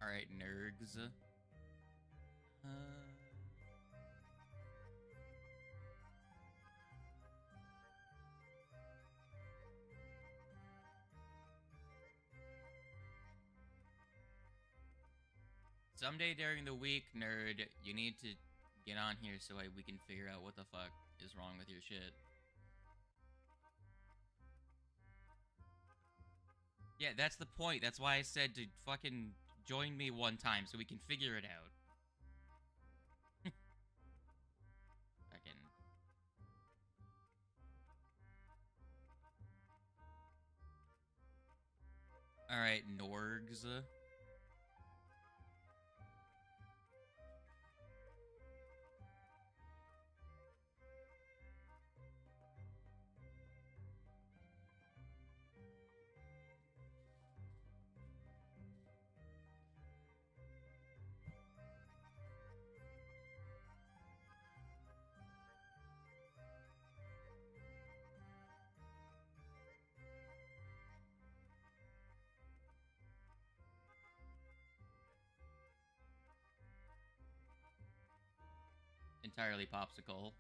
Alright, nerds. Someday during the week, nerd, you need to get on here so we can figure out what the fuck is wrong with your shit. Yeah, that's the point. That's why I said to fucking join me one time so we can figure it out. Fucking. Alright, Norgs. Entirely popsicle.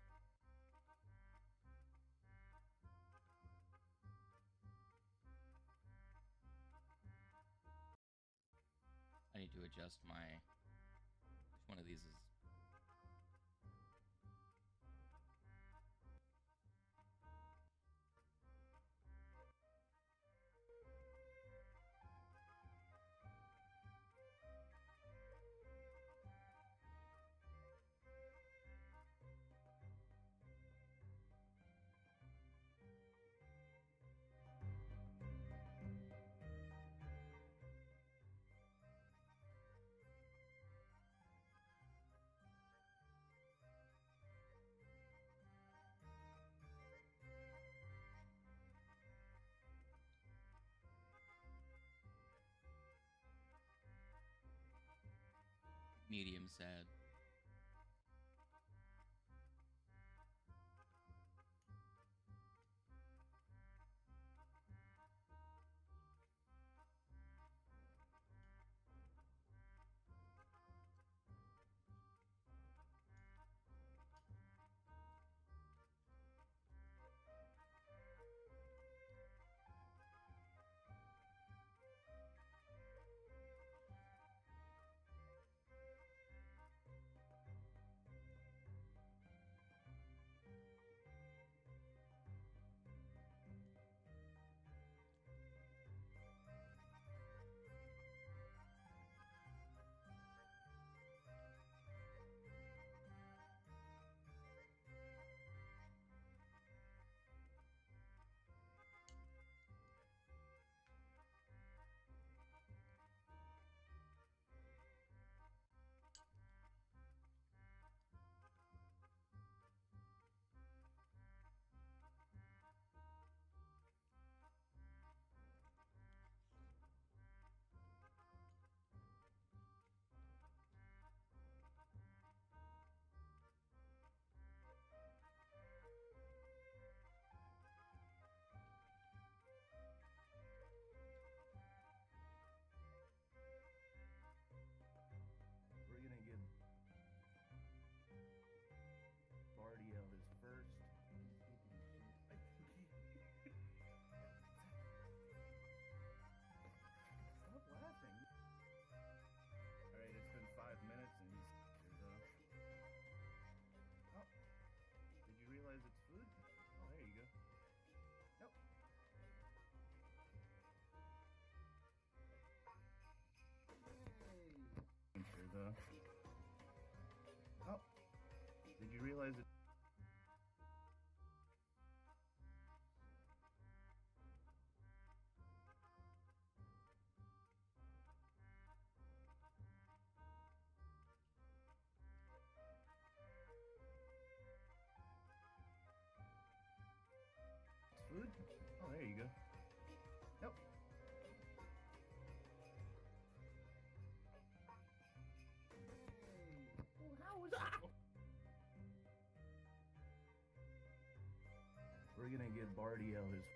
I need to adjust my... Which one of these is... medium sad. We're gonna give Bardio his first. Stop laughing. Alright, it's been 5 minutes and he's. Oh, did you realize it's food? Oh, there you go. Nope. Oh, did you realize it? Food? Oh, there you go. Nope. How was that? We're gonna give Bardio his.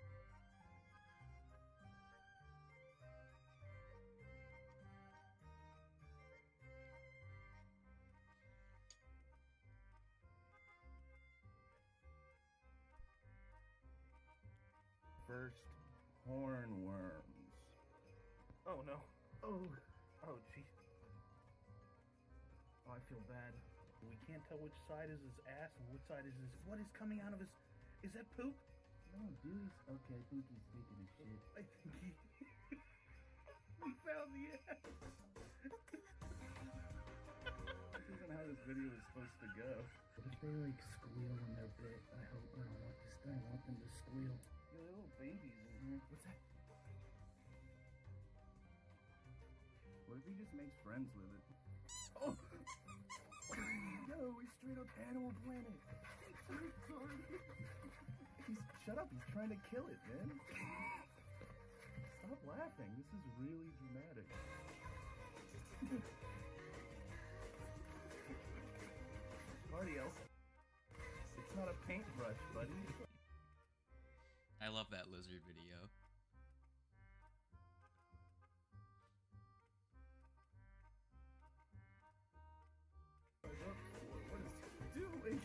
first hornworms. Oh no. Oh jeez. Oh, I feel bad. We can't tell which side is his ass and which side is his. What is coming out of his? Is that poop? No, dude. Okay, I think he's taking a shit. I think he found the ass. This isn't how this video is supposed to go. What if they like squeal when they're bit? I hope I don't want this. I don't want them to squeal. Yeah, little babies in here. What's that? What if he just makes friends with it? Oh! Yo, we're straight up Animal Planet. Shut up, he's trying to kill it, man. Stop laughing, this is really dramatic. Party elf. It's not a paintbrush, buddy. I love that lizard video. What is he doing?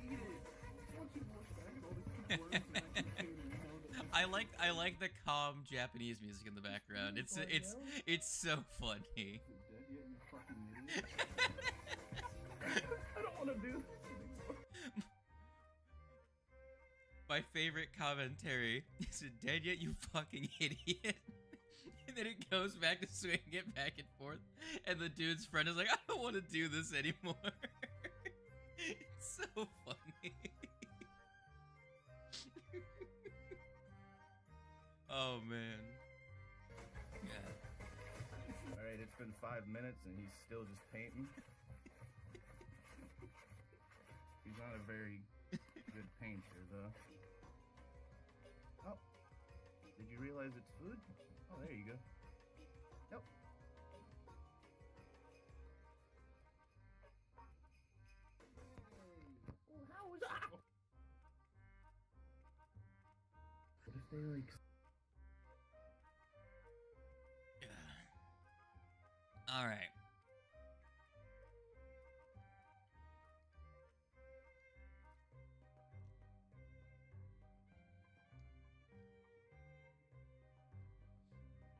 Eat it. Don't you look back at all the keyboards and I like the calm Japanese music in the background. It's so funny. Dead yet, you fucking idiot. I don't want to do this anymore. My favorite commentary is it dead yet, you fucking idiot? And then it goes back to swinging it back and forth, and the dude's friend is like, I don't want to do this anymore. It's so funny. Oh man. Yeah. Alright, it's been 5 minutes and he's still just painting. He's not a very good painter, though. Oh. Did you realize it's food? Oh, there you go. Yep. Oh, how was that? What if they like? All right.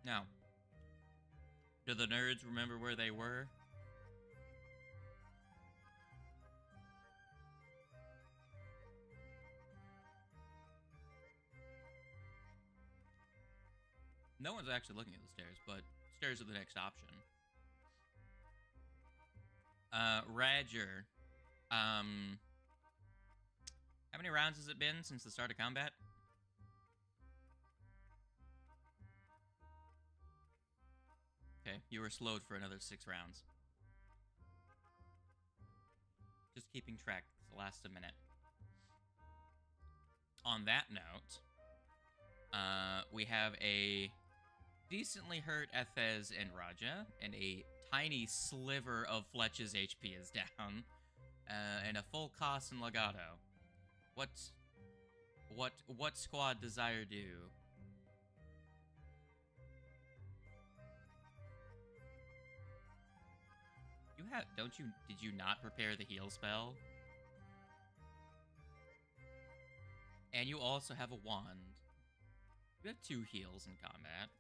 Now, do the nerds remember where they were? No one's actually looking at the stairs, but stairs are the next option. Roger. How many rounds has it been since the start of combat? Okay, you were slowed for another 6 rounds. Just keeping track, it's the last a minute. On that note, we have a decently hurt Ethez and Raja, and a tiny sliver of Fletch's HP is down, and a full cost in Legato. What squad desire do? You have, did you not prepare the heal spell? And you also have a wand. You have 2 heals in combat.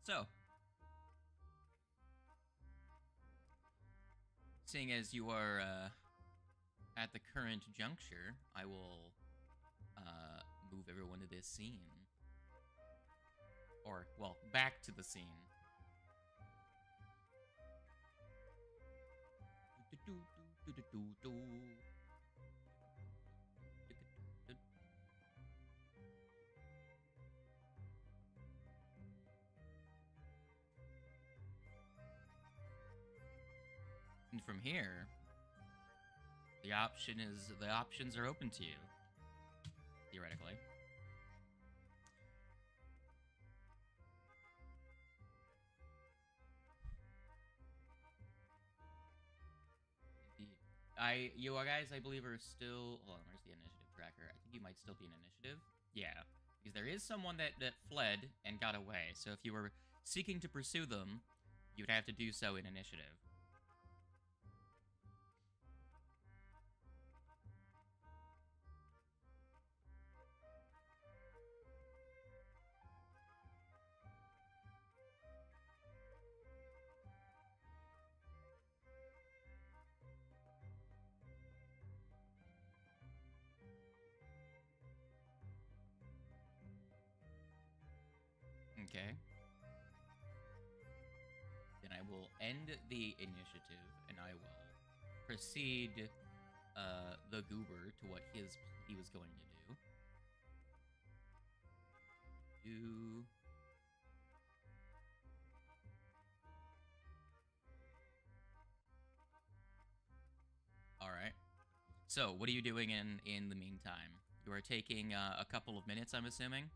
So, seeing as you are at the current juncture, I will move everyone to this scene. Or, well, back to the scene. And from here, the options are open to you, theoretically. You guys, I believe, are still. Hold on, where's the initiative tracker? I think you might still be in initiative. Yeah, because there is someone that fled and got away. So if you were seeking to pursue them, you'd have to do so in initiative. Okay. Then I will end the initiative, and I will proceed the goober to what he was going to do. All right. So, what are you doing in the meantime? You are taking a couple of minutes, I'm assuming.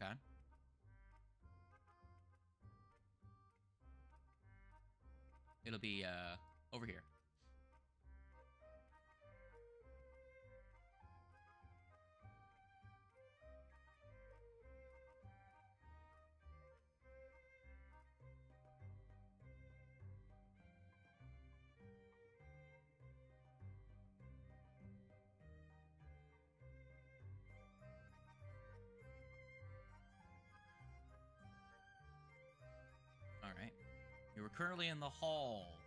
Okay. It'll be over here. All right. You are currently in the hall.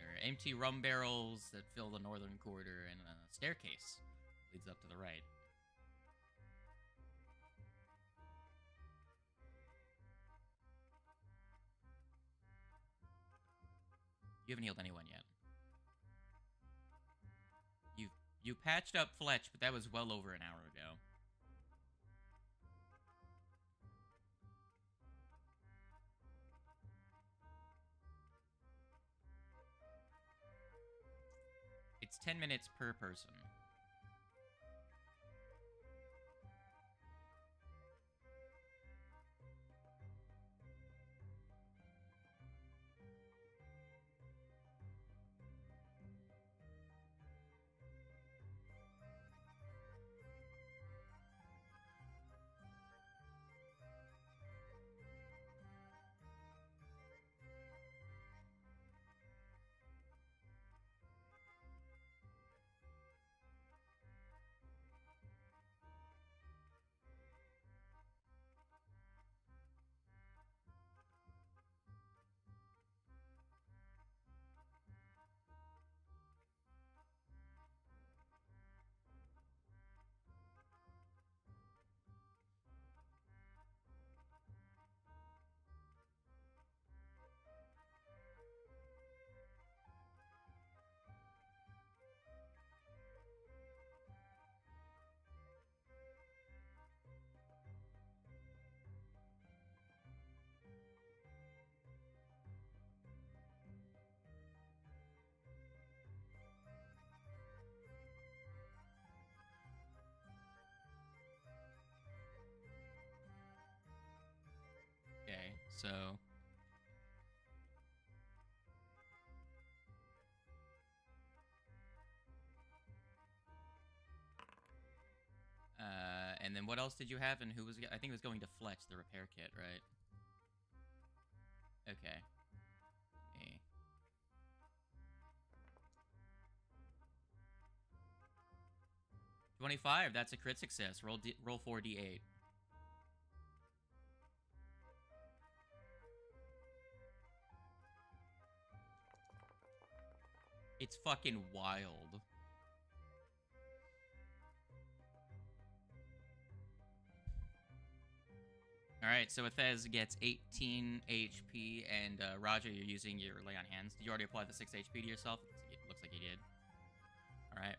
There are empty rum barrels that fill the northern corridor, and a staircase leads up to the right. You haven't healed anyone yet. You patched up Fletch, but that was well over an hour ago. It's 10 minutes per person. Okay, so... and then what else did you have, and who was... I think it was going to Fletch, the repair kit, right? Okay. Me. $25, that's a crit success. Roll 4d8. It's fucking wild. Alright, so Ithez gets 18 HP, and Roger, you're using your Lay on Hands. Did you already apply the 6 HP to yourself? It looks like you did. Alright.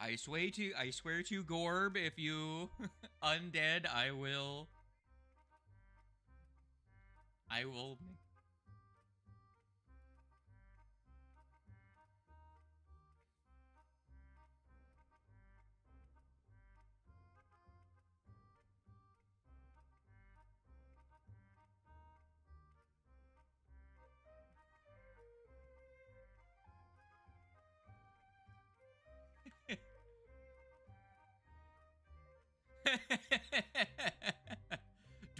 I swear to Gorb, if you undead, I will.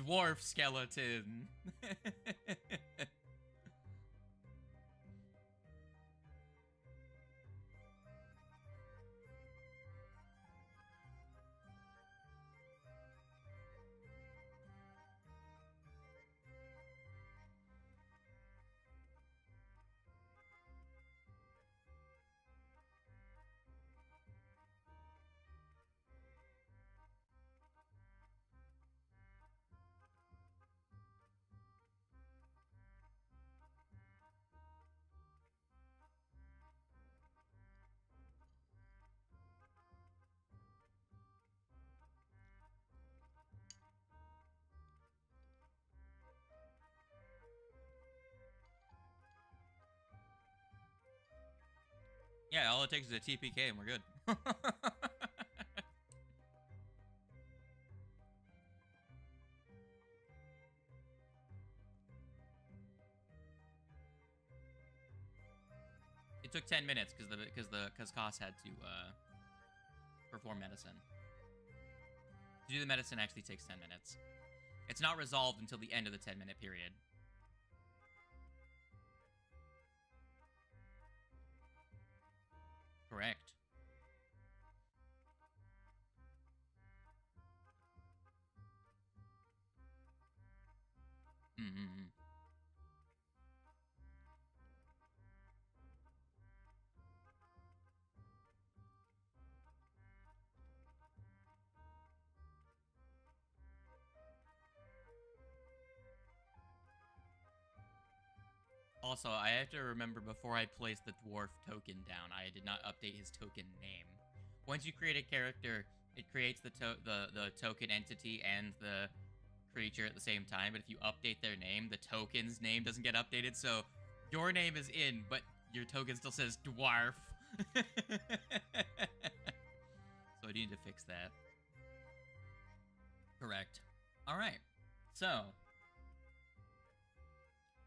dwarf skeleton. Yeah, all it takes is a TPK and we're good. It took 10 minutes because Koss had to perform medicine. To do the medicine actually takes 10 minutes. It's not resolved until the end of the 10-minute period. Correct. Mm-hmm. Also, I have to remember before I place the dwarf token down, I did not update his token name. Once you create a character, it creates the token entity and the creature at the same time, but if you update their name, the token's name doesn't get updated, so your name is in, but your token still says dwarf. So I need to fix that. Correct. Alright, so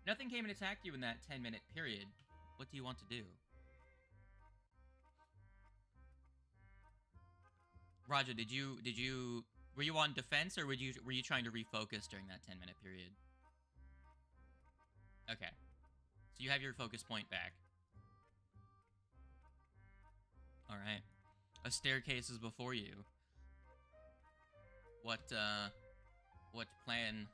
nothing came and attacked you in that 10-minute period. What do you want to do? Raja, were you on defense or were you trying to refocus during that 10-minute period? Okay. So you have your focus point back. Alright. A staircase is before you. What plan?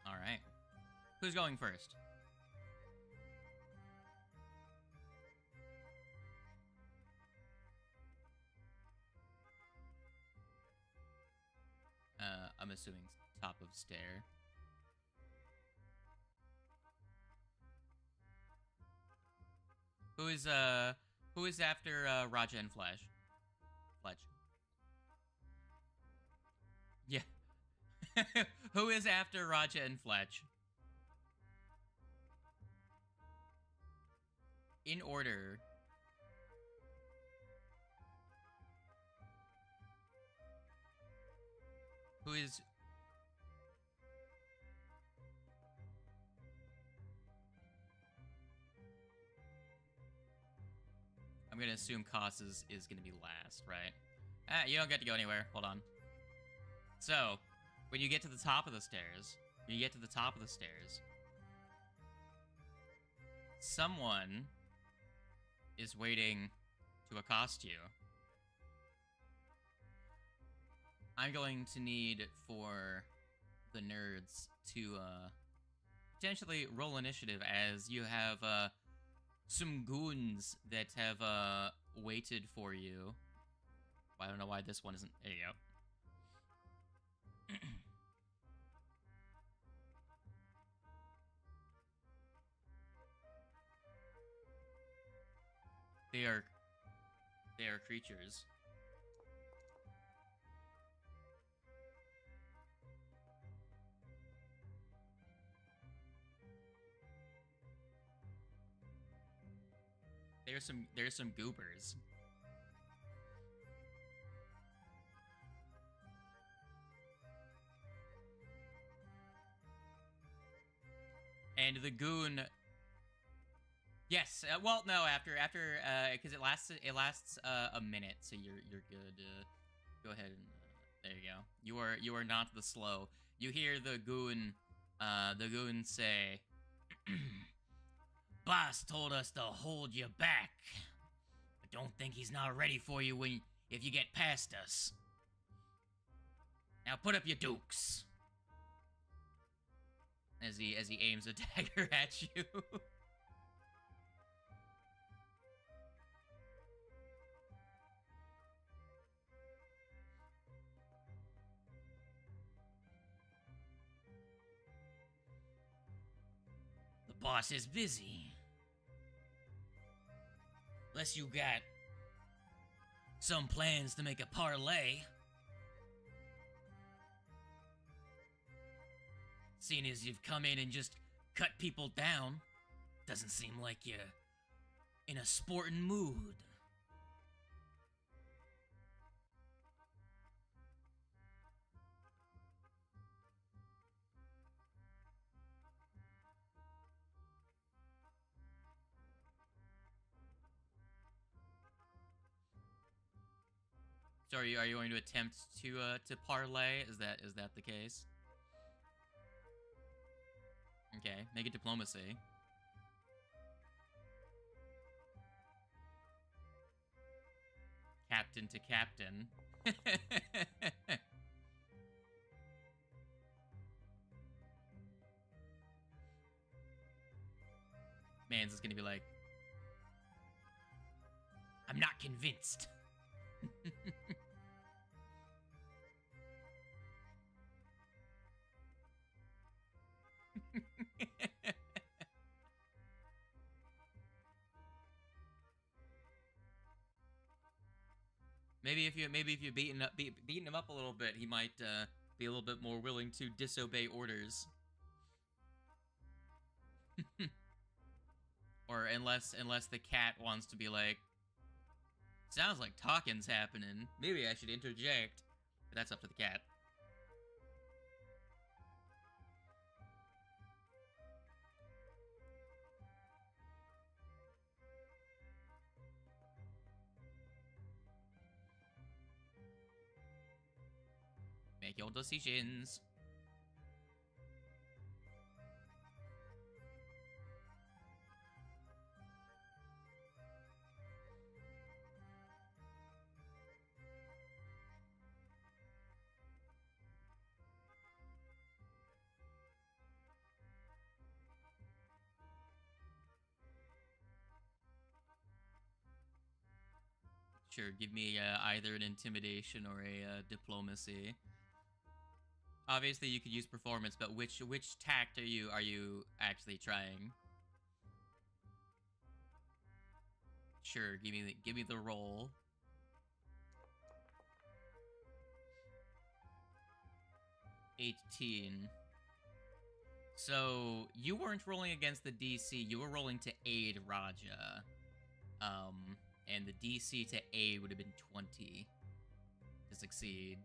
Alright. Who's going first? I'm assuming top of stair. Who is after Raja and Fletch? Yeah. Who is after Raja and Fletch? In order. Who is... I'm gonna assume Koss is gonna be last, right? Ah, you don't get to go anywhere. Hold on. So, when you get to the top of the stairs, someone is waiting to accost you. I'm going to need for the nerds to potentially roll initiative as you have some goons that have waited for you. I don't know why this one isn't. There you go. They are creatures. There's some goobers. And the goon. Yes. Well, no. After, because it lasts a minute, so you're good. Go ahead and there you go. You are not the slow. You hear the goon say, "Boss told us to hold you back, but don't think he's not ready for you if you get past us. Now put up your dukes." As he aims a dagger at you. The boss is busy. Unless you got some plans to make a parlay. Seeing as you've come in and just cut people down, doesn't seem like you're in a sporting mood. So are you going to attempt to parlay? Is that the case? Okay, make it diplomacy. Captain to captain. Man's is gonna be like, "I'm not convinced." Maybe if you beaten him up a little bit, he might be a little bit more willing to disobey orders. Or unless the cat wants to be like, "Sounds like talking's happening. Maybe I should interject." But that's up to the cat. Make your decisions. Sure, give me either an intimidation or a diplomacy. Obviously, you could use performance, but which tact are you actually trying? Sure, give me the roll. $18. So you weren't rolling against the DC. You were rolling to aid Raja. And the DC to aid would have been 20 to succeed.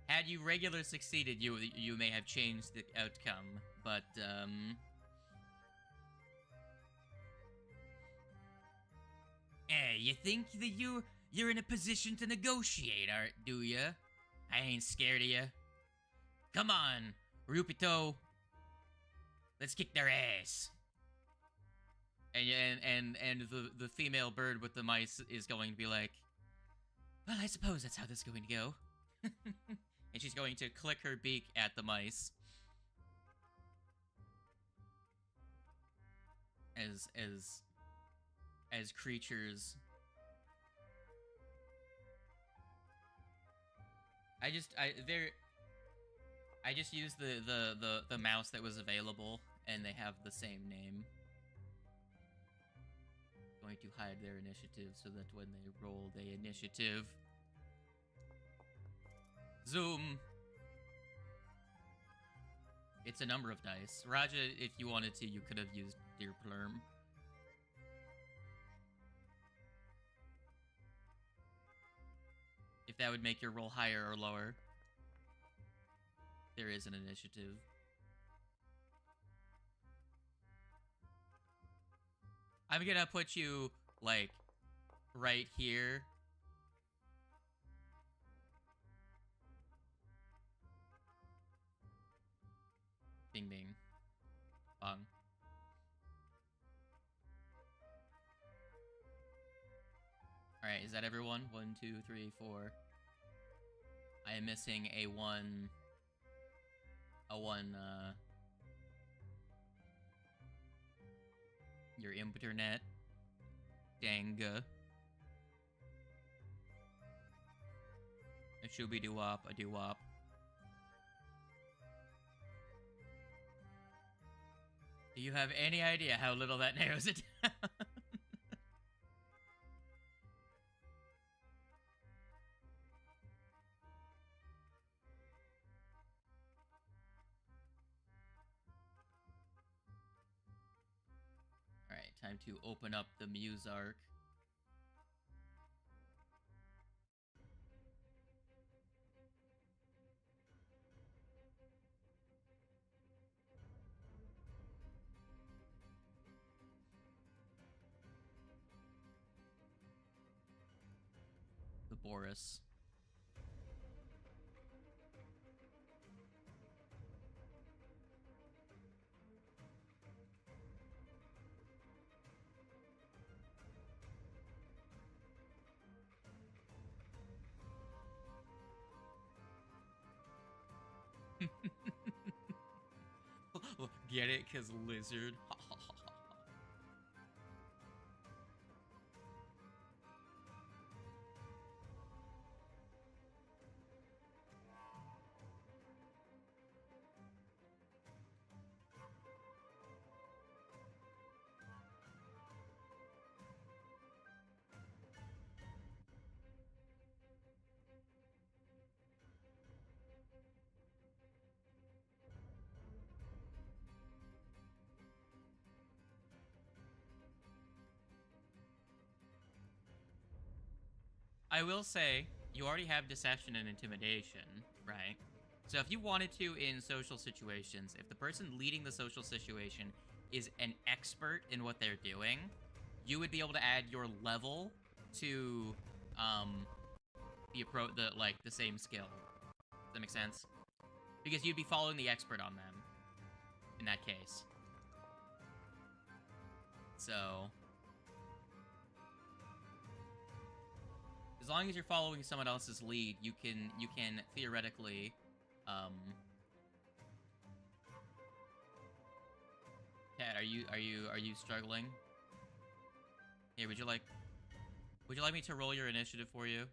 Had you regular succeeded, you may have changed the outcome, but you think that you're in a position to negotiate, do you? I ain't scared of you. Come on, Rupito. Let's kick their ass. And the female bird with the mice is going to be like, "Well, I suppose that's how this is going to go." And she's going to click her beak at the mice. As creatures. I just used the mouse that was available, and they have the same name. Going to hide their initiative so that when they roll the initiative, zoom. It's a number of dice. Raja, if you wanted to, you could have used Deer Plurm. If that would make your roll higher or lower. There is an initiative. I'm gonna put you, like, right here. Bing, bing. Bong. Alright, is that everyone? 1, 2, 3, 4. I am missing a one, your internet. Danga. A shooby-doo-wop, a doo-wop. Do you have any idea how little that narrows it down? Alright, time to open up the Muse arc. The Boris. Get it? 'Cause lizard. I will say, you already have deception and intimidation, right? So if you wanted to in social situations, if the person leading the social situation is an expert in what they're doing, you would be able to add your level to the same skill. Does that make sense? Because you'd be following the expert on them in that case. So as long as you're following someone else's lead, you can theoretically Cat, are you struggling? Here, would you like me to roll your initiative for you?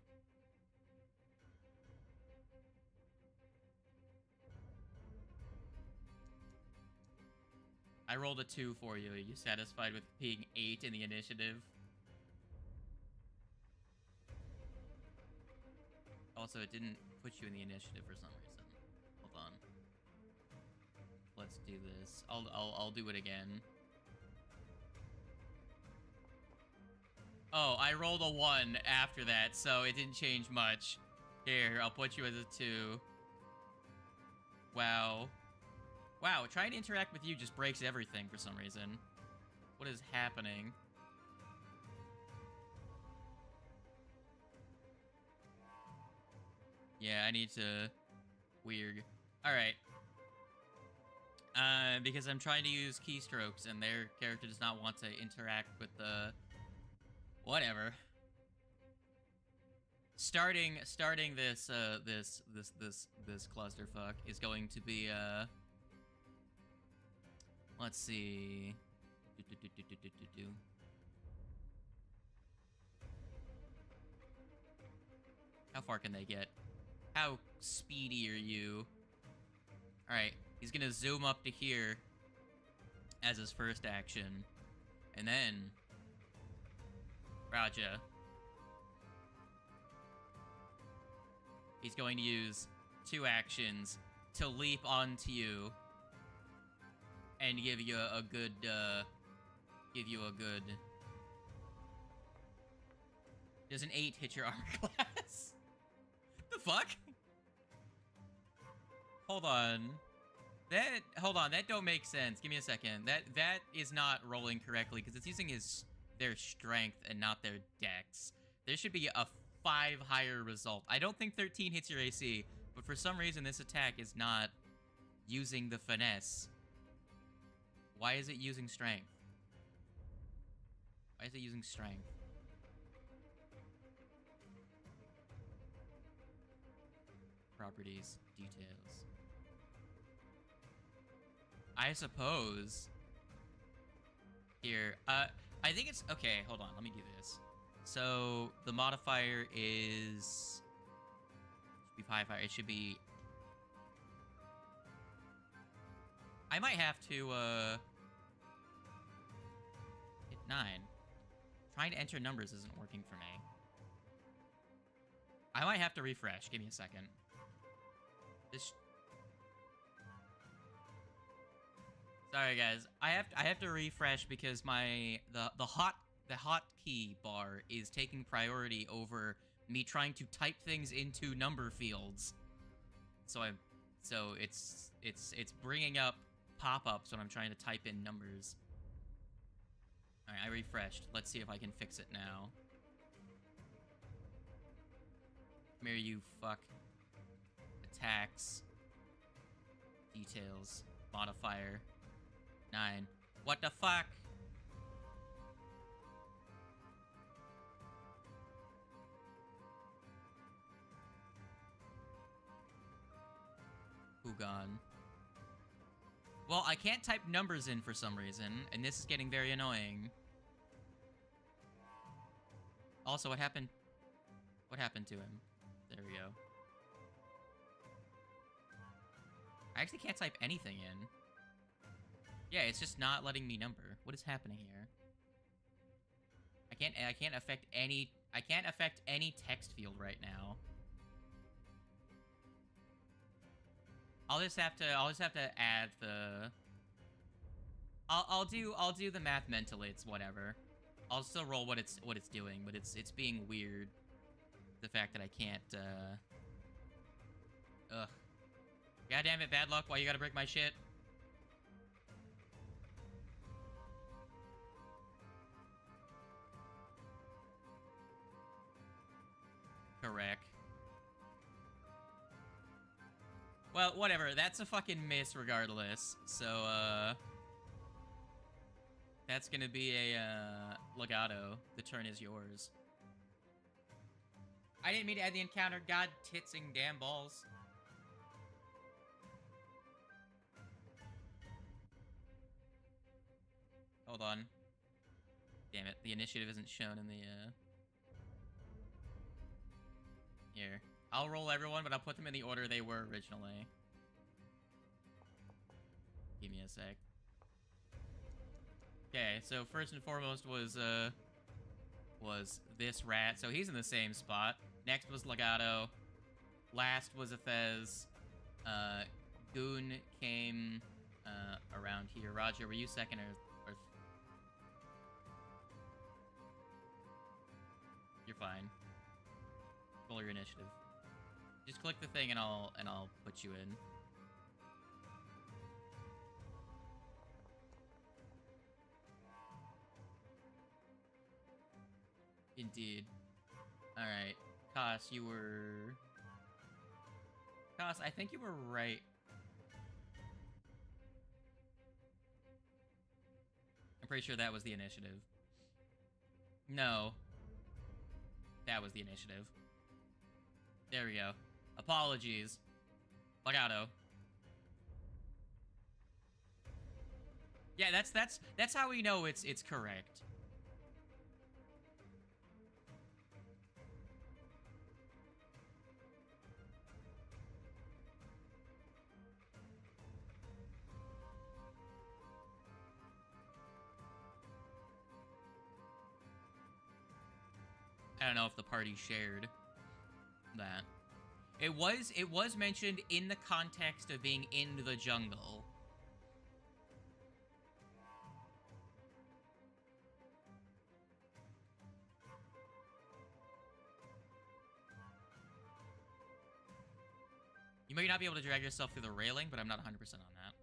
I rolled a 2 for you. Are you satisfied with being 8 in the initiative? Also, it didn't put you in the initiative for some reason. Hold on. Let's do this. I'll do it again. Oh, I rolled a 1 after that, so it didn't change much. Here, I'll put you as a 2. Wow. Wow, trying to interact with you just breaks everything for some reason. What is happening? Yeah, I need to... Weird. Alright. Because I'm trying to use keystrokes and their character does not want to interact with the... Whatever. Starting this clusterfuck is going to be, let's see. How far can they get? How speedy are you? Alright, he's gonna zoom up to here as his first action. And then... Raja. He's going to use 2 actions to leap onto you and give you a good, Does an 8 hit your armor class? The fuck? Hold on. That, hold on, that don't make sense. Give me a second. That is not rolling correctly because it's using their strength and not their dex. There should be a 5 higher result. I don't think 13 hits your AC, but for some reason this attack is not using the finesse. Why is it using strength? Why is it using strength? Properties, details. I suppose. Here, I think it's, okay, hold on, let me do this. So, the modifier is, should be 5 higher, it should be, I might have to, hit 9. Trying to enter numbers isn't working for me. I might have to refresh, give me a second. This, sorry guys, I have to refresh because the hotkey bar is taking priority over me trying to type things into number fields. So it's bringing up pop-ups when I'm trying to type in numbers. All right, I refreshed. Let's see if I can fix it now. Come here, you fuck. Attacks. Details. Modifier. 9. What the fuck? Who gone? Well, I can't type numbers in for some reason, and this is getting very annoying. Also, what happened? What happened to him? There we go. I actually can't type anything in. Yeah, it's just not letting me number. What is happening here? I can't affect any text field right now. I'll just have to add the I'll do the math mentally, it's whatever. I'll still roll what it's doing, but it's being weird. The fact that I can't ugh. God damn it, bad luck, why you gotta break my shit? Correct. Well, whatever, that's a fucking miss regardless. So, that's gonna be a, legato. The turn is yours. I didn't mean to add the encounter. God, titsing damn balls. Hold on. Damn it, the initiative isn't shown in the, Here. I'll roll everyone, but I'll put them in the order they were originally. Give me a sec. Okay, so first and foremost was this rat. So he's in the same spot. Next was Legato. Last was Ethez. Goon came around here. Roger, were you second or You're fine. Roll your initiative. Just click the thing and I'll put you in. Indeed. Alright. Koss, you were... Koss, I think you were right. I'm pretty sure that was the initiative. No. That was the initiative. There we go. Apologies. Legato. Yeah, that's how we know it's correct. I don't know if the party shared that. It was mentioned in the context of being in the jungle. You may not be able to drag yourself through the railing, but I'm not 100% on that.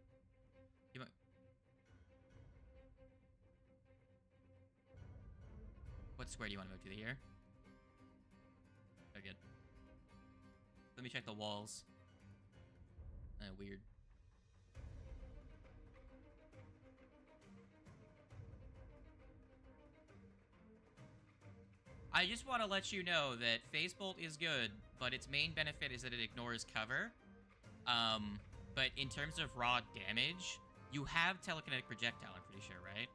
You might... What square do you want to move to? Here? Oh, good. Let me check the walls. Weird. I just want to let you know that Phase Bolt is good, but its main benefit is that it ignores cover. But in terms of raw damage, you have telekinetic projectile, I'm pretty sure, right?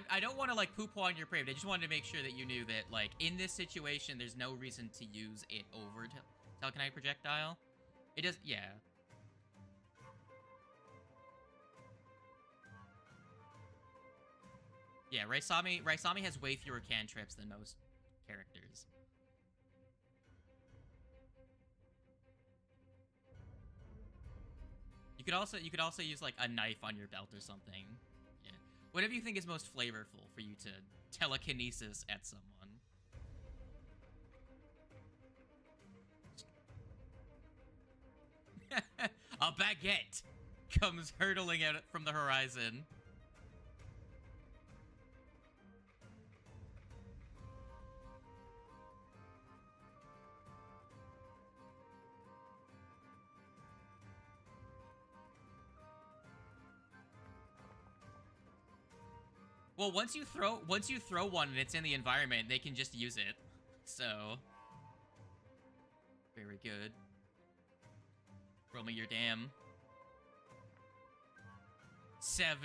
I don't want to, like, poo-poo on your parade, but I just wanted to make sure that you knew that, like, in this situation, there's no reason to use it over telekinetic projectile. It does, yeah. Yeah, Raisami has way fewer cantrips than most characters. You could also use like a knife on your belt or something. Yeah. Whatever you think is most flavorful for you to telekinesis at someone. A baguette comes hurtling out from the horizon. Well, once you throw one and it's in the environment, they can just use it. So, very good. Roll me your damn. 7.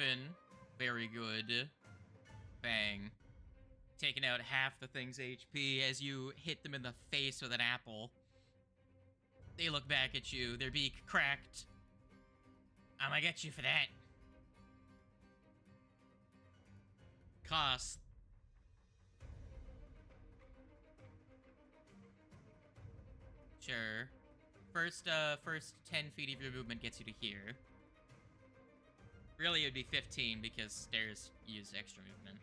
Very good. Bang. Taking out half the thing's HP as you hit them in the face with an apple. They look back at you, their beak cracked. I'm gonna get you for that. Cost. Sure. First 10 feet of your movement gets you to here. Really, it would be 15 because stairs use extra movement.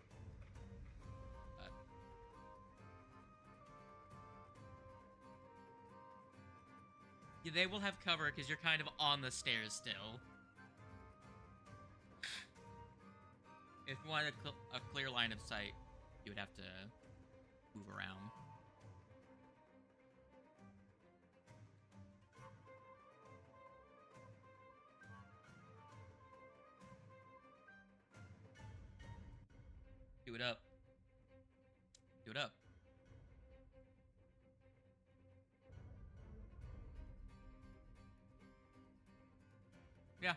Yeah, they will have cover because you're kind of on the stairs still. If you wanted a clear line of sight, you would have to move around. Do it up. Do it up. Yeah.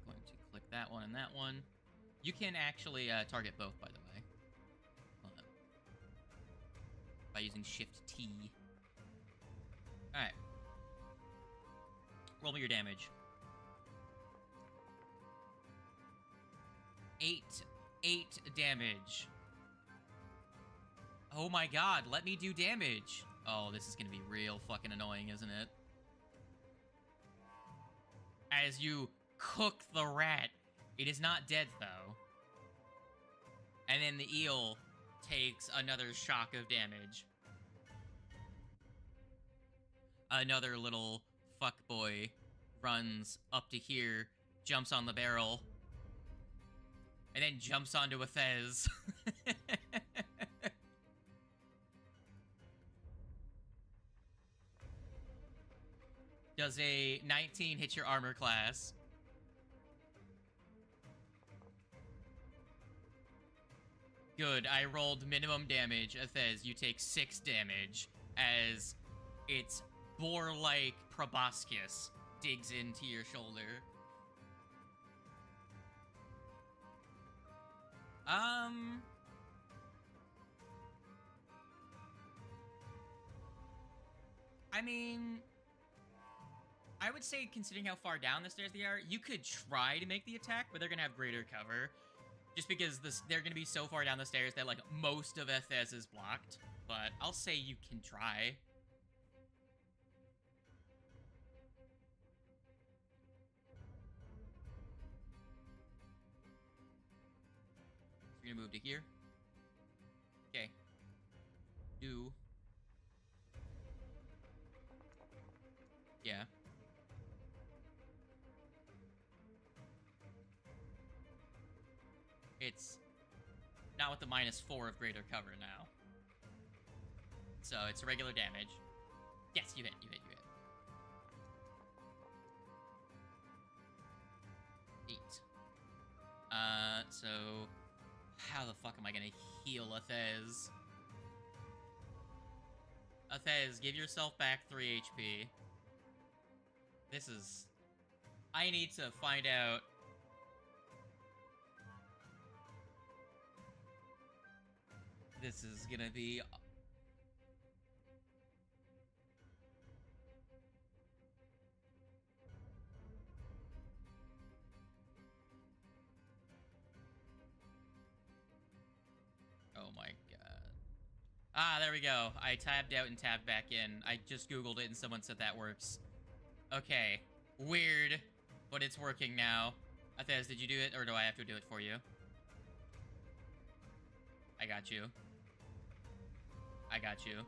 Going to click that one and that one. You can actually target both, by the way. By using Shift T. Alright. Roll me your damage. 8 damage. Oh my god, let me do damage. Oh, this is gonna be real fucking annoying, isn't it? As you cook the rat. It is not dead, though. And then the eel takes another shock of damage. Another little fuckboy runs up to here, jumps on the barrel, and then jumps onto a Thez. Does a 19 hit your armor class? Good, I rolled minimum damage. Thez, you take 6 damage as its boar-like proboscis digs into your shoulder. I mean, I would say, considering how far down the stairs they are, you could try to make the attack, but they're gonna have greater cover. Just because they're gonna be so far down the stairs that, like, most of Thez is blocked. But I'll say you can try. You're gonna move to here. Okay. Do. Yeah. It's not with the -4 of greater cover now. So it's regular damage. Yes, you hit, you hit, you hit. 8. So how the fuck am I gonna heal Athez? Athez, give yourself back 3 HP. This is... I need to find out... This is gonna be... Oh my god. Ah, there we go. I tabbed out and tabbed back in. I just googled it and someone said that works. Okay. Weird, but it's working now. Athez, did you do it, or do I have to do it for you? I got you. I got you.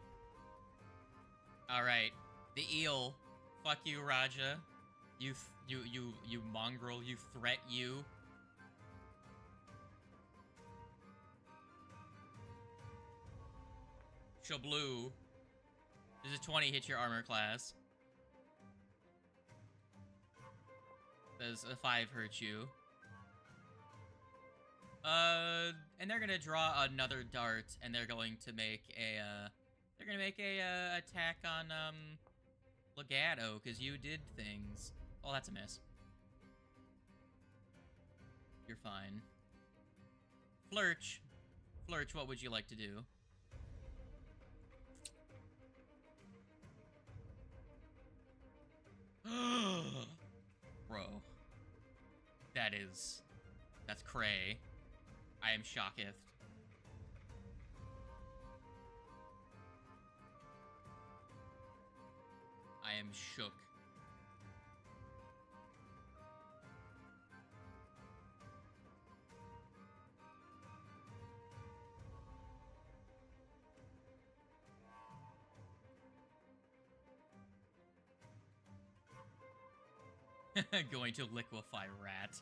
Alright. The eel. Fuck you, Raja. You mongrel. You threat, you. Shabloo. Does a 20 hit your armor class? Does a 5 hurt you? And they're gonna draw another dart, and they're going to make a, attack on, Legato, because you did things. Oh, that's a miss. You're fine. Flurch. Flurch, what would you like to do? Bro. That's cray. I am shocketh. I am shook. Going to liquefy rat.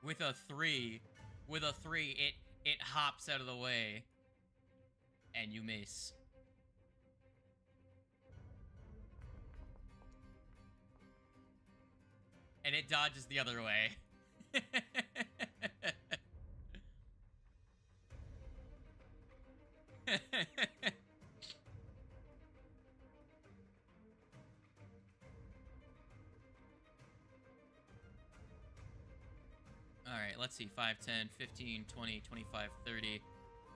With a 3, it hops out of the way. And you miss. And it dodges the other way. Alright, let's see. 5, 10, 15, 20, 25, 30.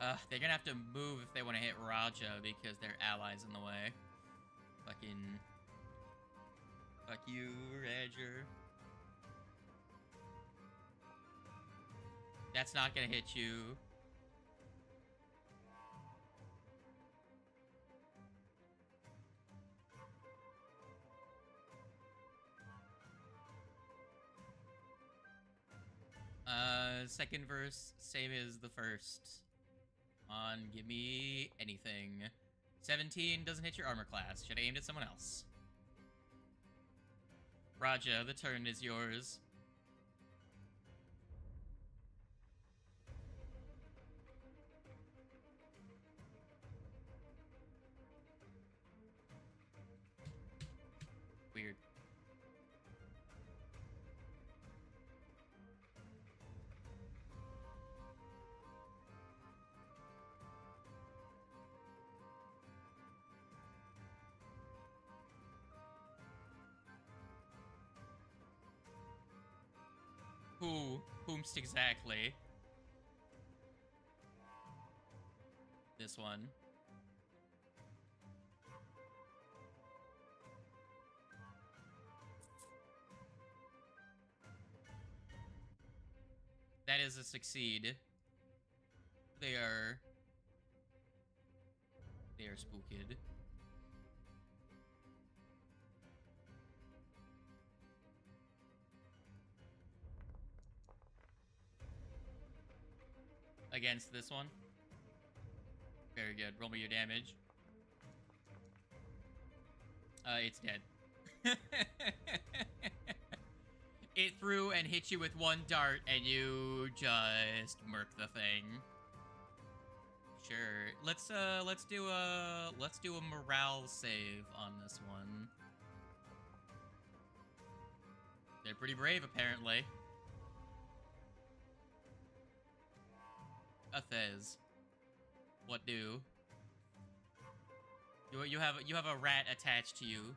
They're gonna have to move if they want to hit Raja because their ally's in the way. Fucking... Fuck you, Roger. That's not gonna hit you. Second verse, same as the first. On, give me anything. 17 doesn't hit your armor class. Should have aimed at someone else. Raja, the turn is yours. Weird. Whomst exactly? This one. That is a succeed. They are spooked. against this one. Very good. Roll me your damage. It's dead. It threw and hit you with one dart, and you just murk the thing. Sure. Let's do a morale save on this one. They're pretty brave, apparently. Athez. What do? You have a rat attached to you.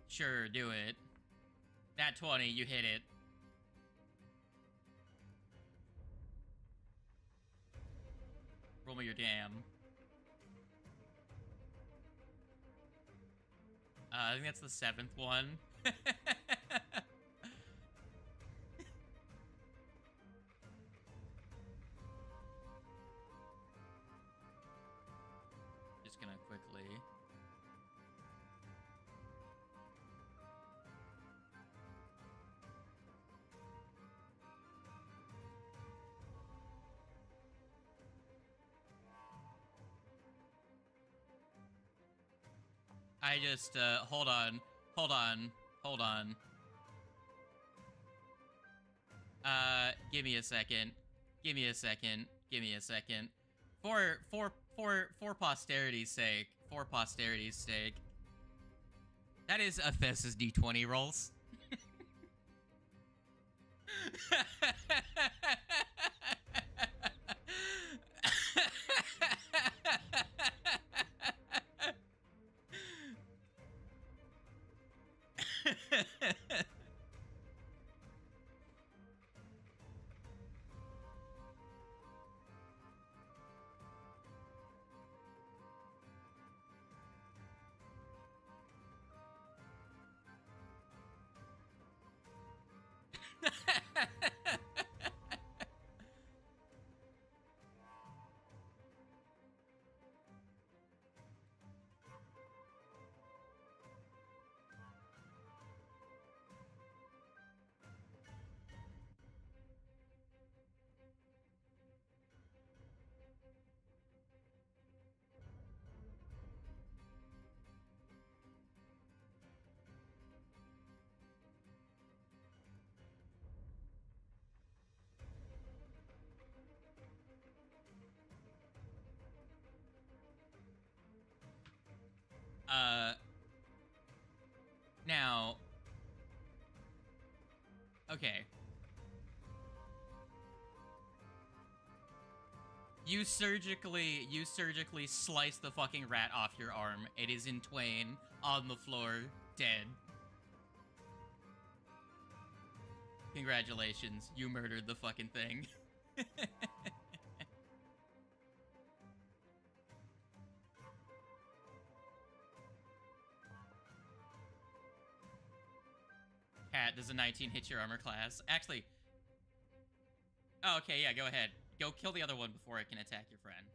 Sure, do it. Nat 20, you hit it. Roll me your damn. I think that's the 7th one. Just gonna quickly... I just, hold on. Give me a second. For posterity's sake. That is Athes's D20 rolls. Now, okay. You surgically slice the fucking rat off your arm. It is in twain, on the floor, dead. Congratulations, you murdered the fucking thing. Cat, does a 19 hit your armor class? Actually... Oh, okay, yeah, go ahead. Go kill the other one before it can attack your friend.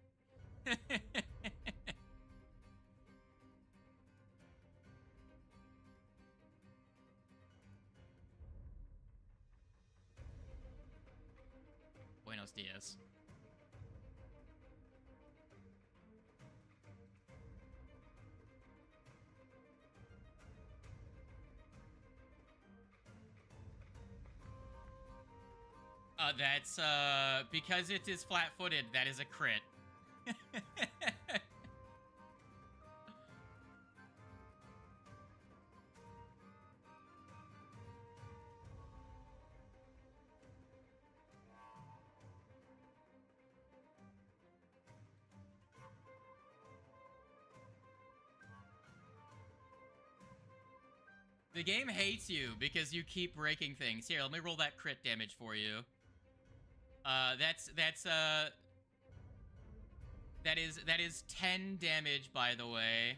Buenos dias. That's, because it is flat-footed, that is a crit. The game hates you because you keep breaking things. Here, let me roll that crit damage for you. That is 10 damage, by the way.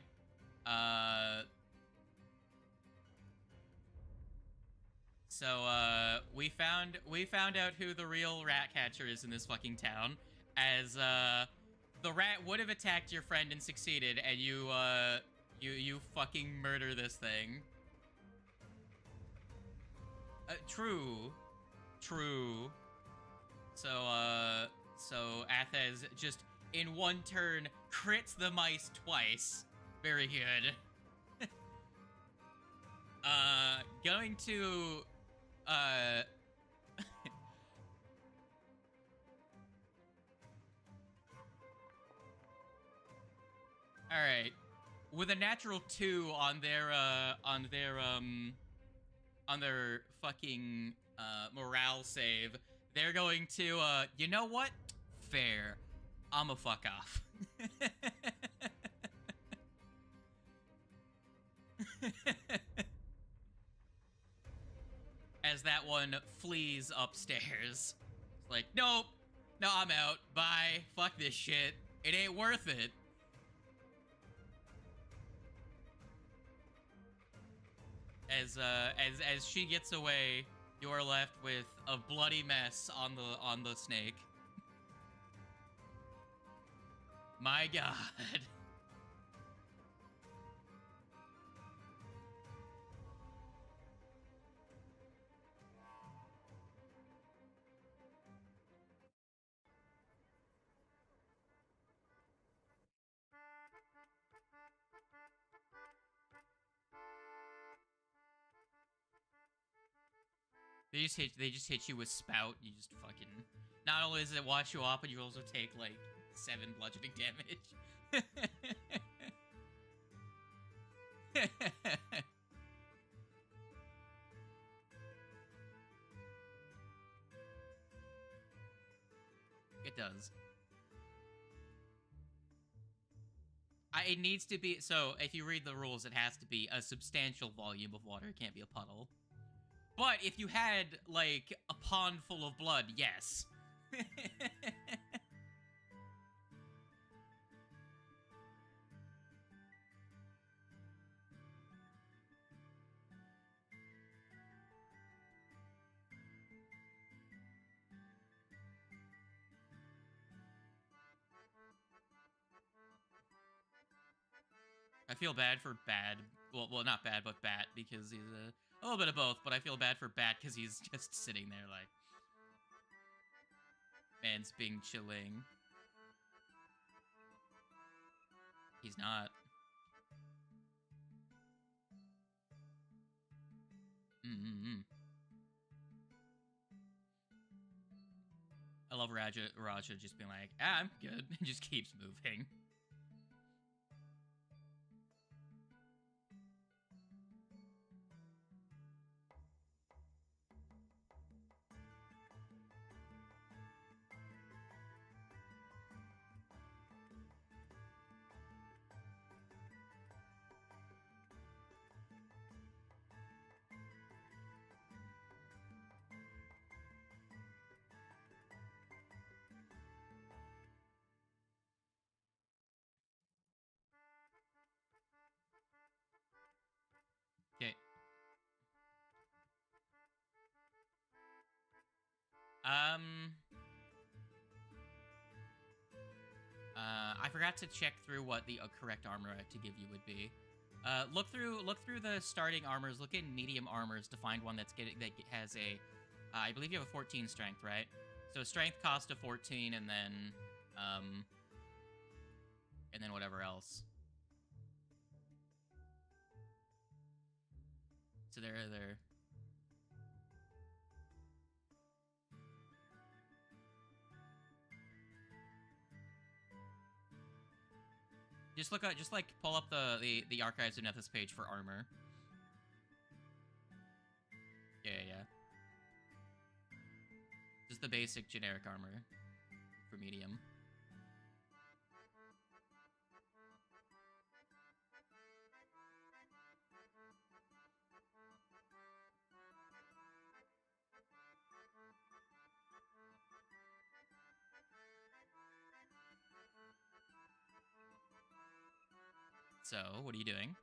So we found out who the real rat catcher is in this fucking town, as The rat would have attacked your friend and succeeded, and you fucking murder this thing. True. True. So Athez just in one turn crits the mice twice. Very good. Going to, Alright. With a natural 2 on their fucking, morale save, they're going to, you know what? Fair. I'ma fuck off. As that one flees upstairs. It's like, nope. No, I'm out. Bye. Fuck this shit. It ain't worth it. As she gets away, you're left with a bloody mess on the snake. My God. They just hit you with spout. You just fucking. Not only does it wash you off, but you also take like 7 bludgeoning damage. It does. It needs to be, so if you read the rules, it has to be a substantial volume of water. It can't be a puddle. But if you had, like, a pond full of blood, yes. I feel bad for Bad. Well, not Bad, but Bat, because he's a little bit of both, but I feel bad for Bat because he's just sitting there like... Man's being chilling. He's not. I love Raja just being like, I'm good, and just keeps moving. Okay. I forgot to check through what the correct armor to give you would be. Look through the starting armors. Look in medium armors to find one that has a, I believe you have a 14 strength, right? So strength cost of 14, and then whatever else. So they're. Just look up, just like pull up the archives of Nethys page for armor. Yeah. Just the basic generic armor for medium. So, what are you doing?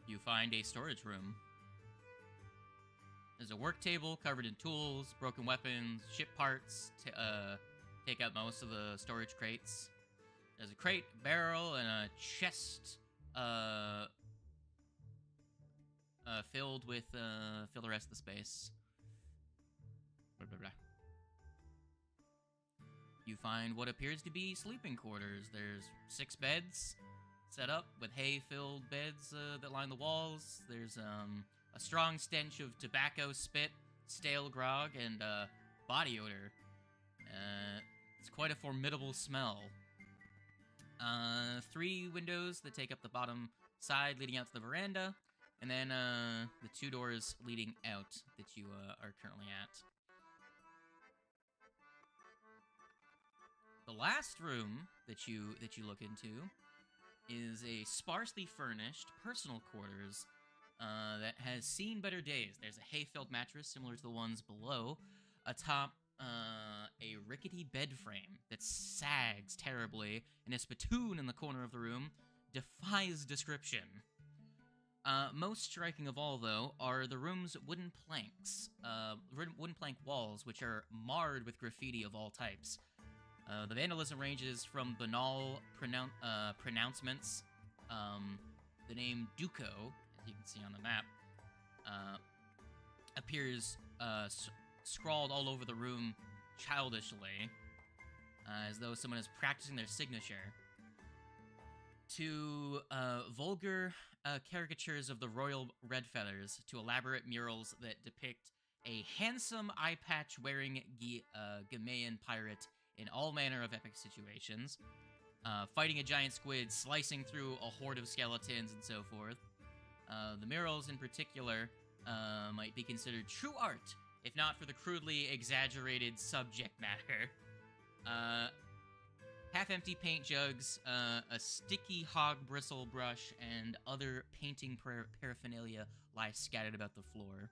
you find a storage room. There's a work table covered in tools, broken weapons, ship parts to take out most of the storage crates. There's a crate, barrel, and a chest filled with fill the rest of the space. Blah, blah, blah. You find what appears to be sleeping quarters. There's 6 beds set up with hay-filled beds that line the walls. There's a strong stench of tobacco, spit, stale grog, and body odor. It's quite a formidable smell. 3 windows that take up the bottom side leading out to the veranda, and then the 2 doors leading out that you are currently at. The last room that you look into is a sparsely furnished personal quarters that has seen better days. There's a hay-filled mattress similar to the ones below, atop a rickety bed frame that sags terribly, and a spittoon in the corner of the room defies description. Most striking of all, though, are the room's wooden planks, wooden plank walls, which are marred with graffiti of all types. The vandalism ranges from banal pronouncements. The name Duco, as you can see on the map, appears scrawled all over the room childishly, as though someone is practicing their signature, to vulgar caricatures of the royal red feathers, to elaborate murals that depict a handsome eye-patch-wearing Ghanaian pirate in all manner of epic situations, fighting a giant squid, slicing through a horde of skeletons, and so forth. The murals, in particular, might be considered true art, if not for the crudely exaggerated subject matter. Half-empty paint jugs, a sticky hog bristle brush, and other painting paraphernalia lie scattered about the floor.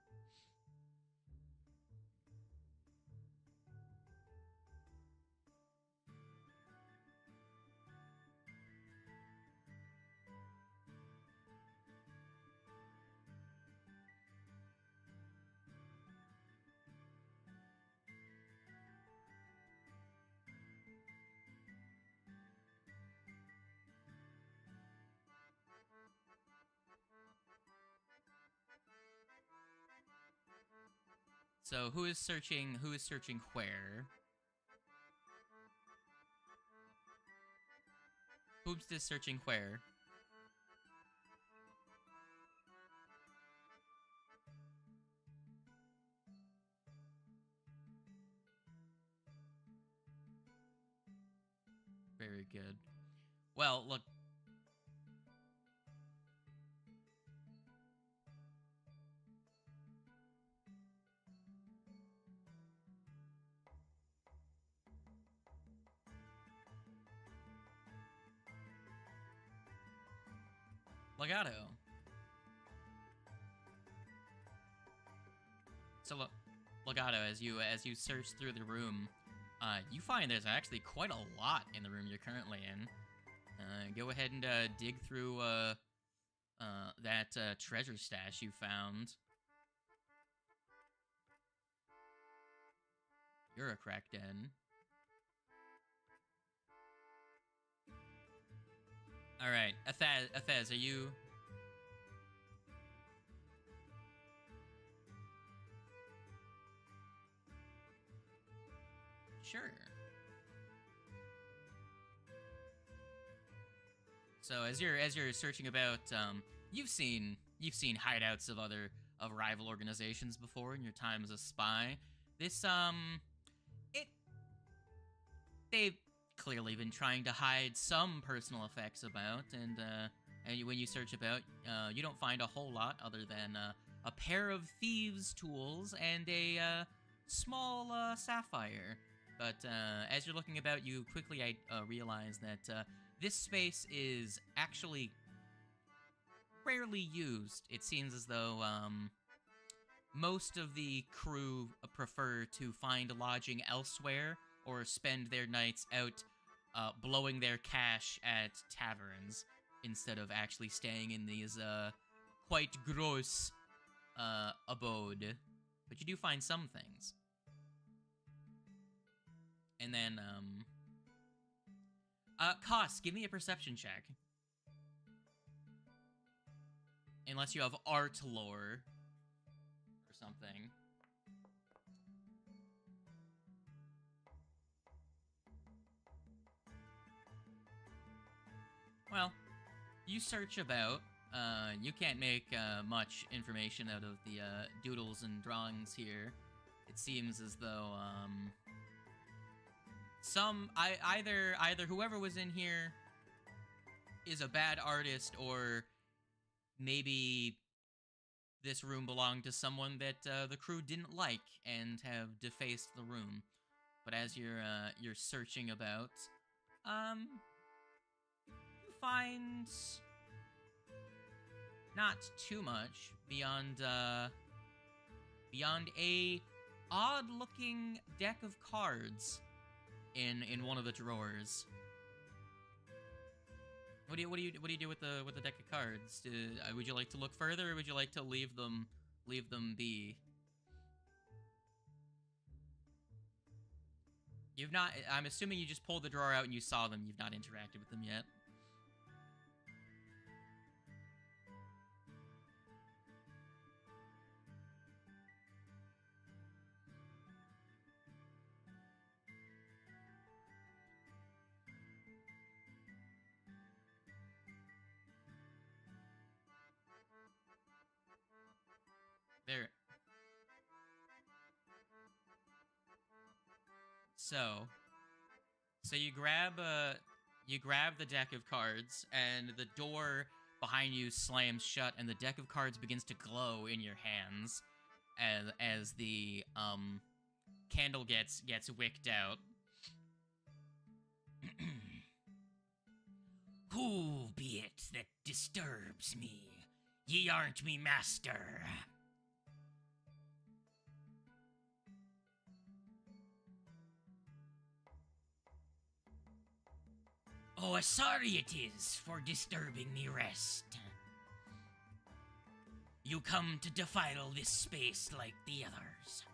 So, who is searching where? Who's this searching where? Very good. Well, look. Legato. So, Legato, as you search through the room, you find there's actually quite a lot in the room you're currently in. Go ahead and dig through that treasure stash you found. You're a crack den. Alright, Athez, are you... Sure. So as you're searching about, you've seen hideouts of rival organizations before in your time as a spy. This they've clearly been trying to hide some personal effects about, and when you search about, you don't find a whole lot other than a pair of thieves' tools and a small sapphire. But as you're looking about, you quickly realize that this space is actually rarely used. It seems as though most of the crew prefer to find lodging elsewhere or spend their nights out blowing their cash at taverns instead of actually staying in these quite gross abode, but you do find some things. And then, Koss, give me a perception check. Unless you have art lore or something. Well, you search about. You can't make much information out of the doodles and drawings here. It seems as though either whoever was in here is a bad artist, or maybe this room belonged to someone that the crew didn't like and have defaced the room. But as you're searching about, you find not too much beyond a odd-looking deck of cards in one of the drawers. What do you do with the deck of cards? Would you like to look further, or would you like to leave them be? You've not. I'm assuming you just pulled the drawer out and you saw them. You've not interacted with them yet. There. So you grab the deck of cards, and the door behind you slams shut, and the deck of cards begins to glow in your hands as the candle gets wicked out. Who be it that disturbs me? Ye aren't me master. Oh, sorry it is for disturbing me rest. You come to defile this space like the others.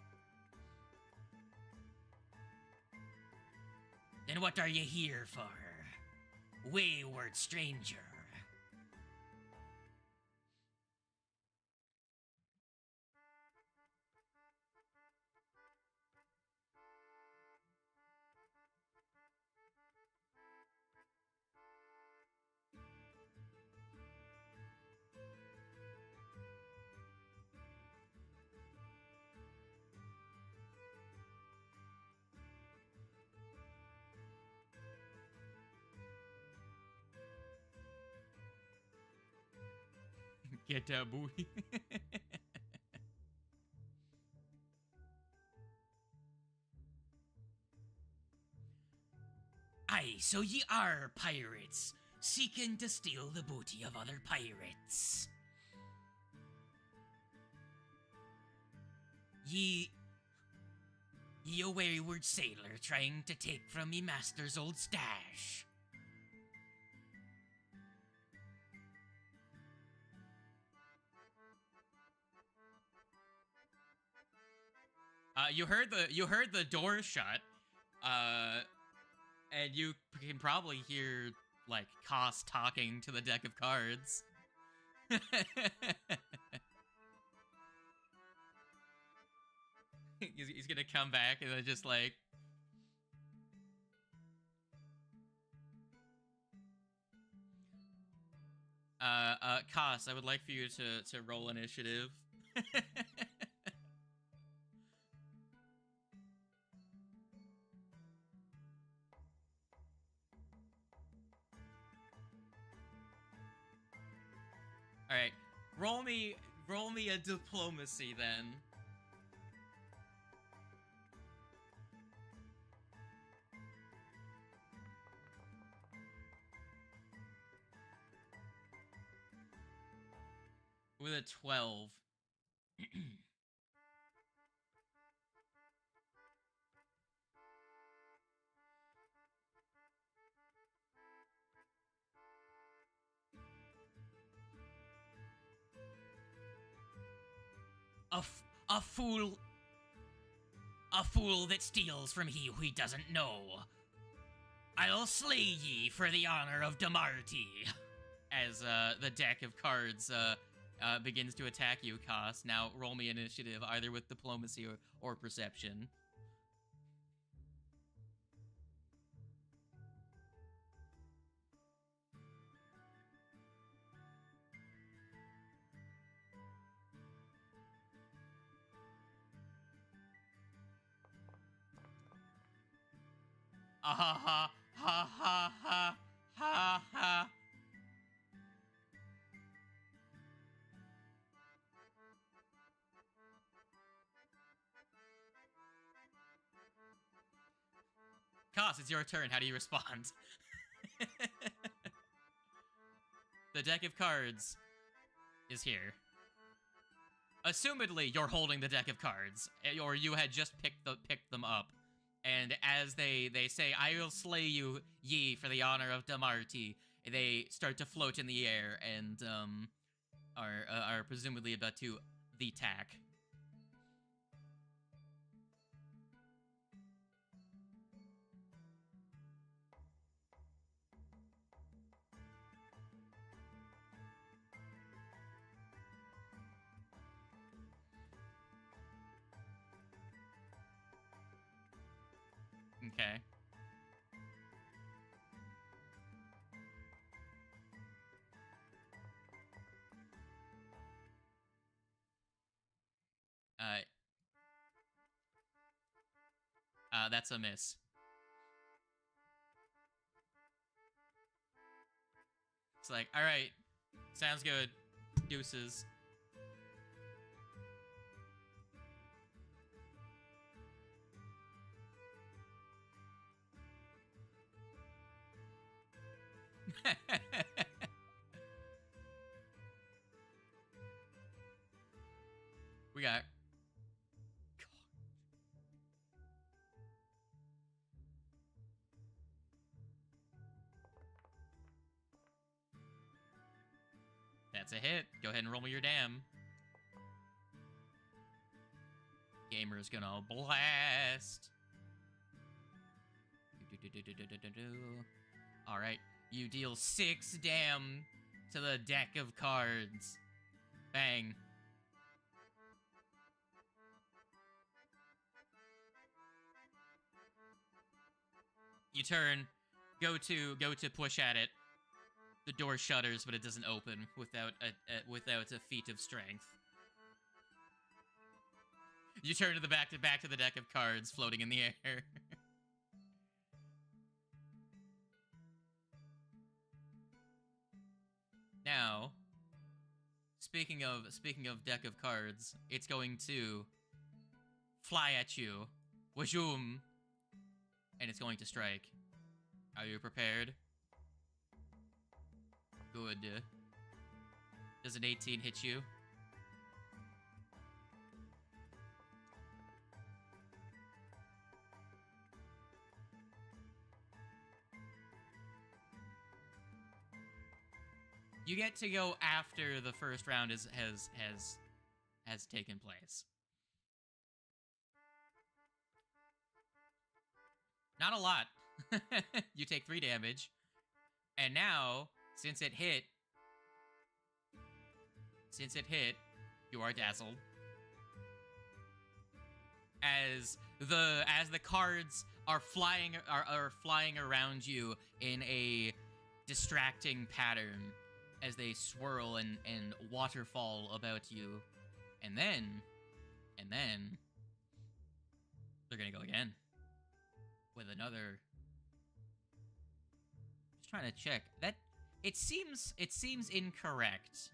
Then what are you here for, wayward stranger? Get that booty. Aye, so ye are pirates, seeking to steal the booty of other pirates. Ye a wayward sailor trying to take from me master's old stash. You heard the door shut, and you can probably hear like Koss talking to the deck of cards. he's gonna come back and then just like. Koss, I would like for you to roll initiative. All right, roll me a diplomacy then. With a 12. A fool... A fool that steals from he who he doesn't know. I'll slay ye for the honor of Damarti. As the deck of cards begins to attack you, Koss. Now roll me an initiative, either with diplomacy or perception. Ah ha ha ha ha ha ha ha. Koss, it's your turn. How do you respond? The deck of cards is here. Assumedly, you're holding the deck of cards, or you had just picked them up. And as they say, "I will slay you, ye, for the honor of Damarti," they start to float in the air and are presumably about to the attack. Okay. That's a miss. It's like, all right, sounds good. Deuces. We got... That's a hit. Go ahead and roll me your dam. Gamer's gonna blast. Alright, you deal 6 dam to the deck of cards. Bang. You turn, go to push at it. The door shudders, but it doesn't open without a feat of strength. You turn to the back to the deck of cards floating in the air. Now, speaking of deck of cards, it's going to fly at you. Wajoom! And it's going to strike. Are you prepared? Good. Does an 18 hit you? You get to go after the first round has taken place. Not a lot. You take 3 damage. And now, since it hit, you are dazzled. As the cards are flying around you in a distracting pattern as they swirl and waterfall about you. And then they're gonna go again with another. Just trying to check that. It seems incorrect.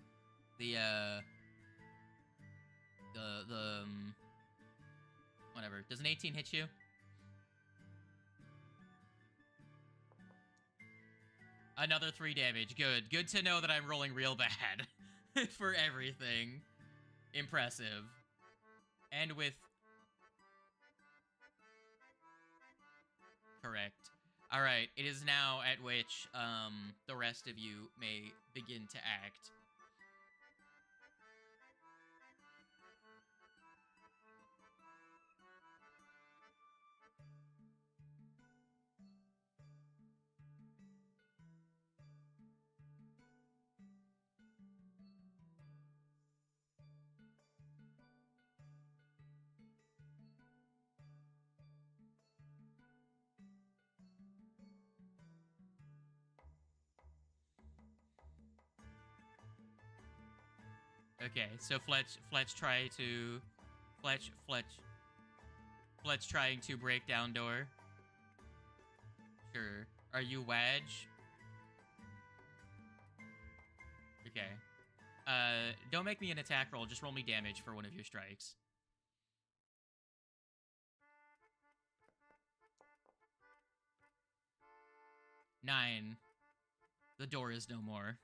Whatever. Does an 18 hit you? Another 3 damage. Good. Good to know that I'm rolling real bad for everything. Impressive. And with... Correct. Alright, it is now at which the rest of you may begin to act. Okay, so Fletch trying to break down door. Sure. Are you Wedge? Okay. Don't make me an attack roll. Just roll me damage for one of your strikes. Nine. The door is no more.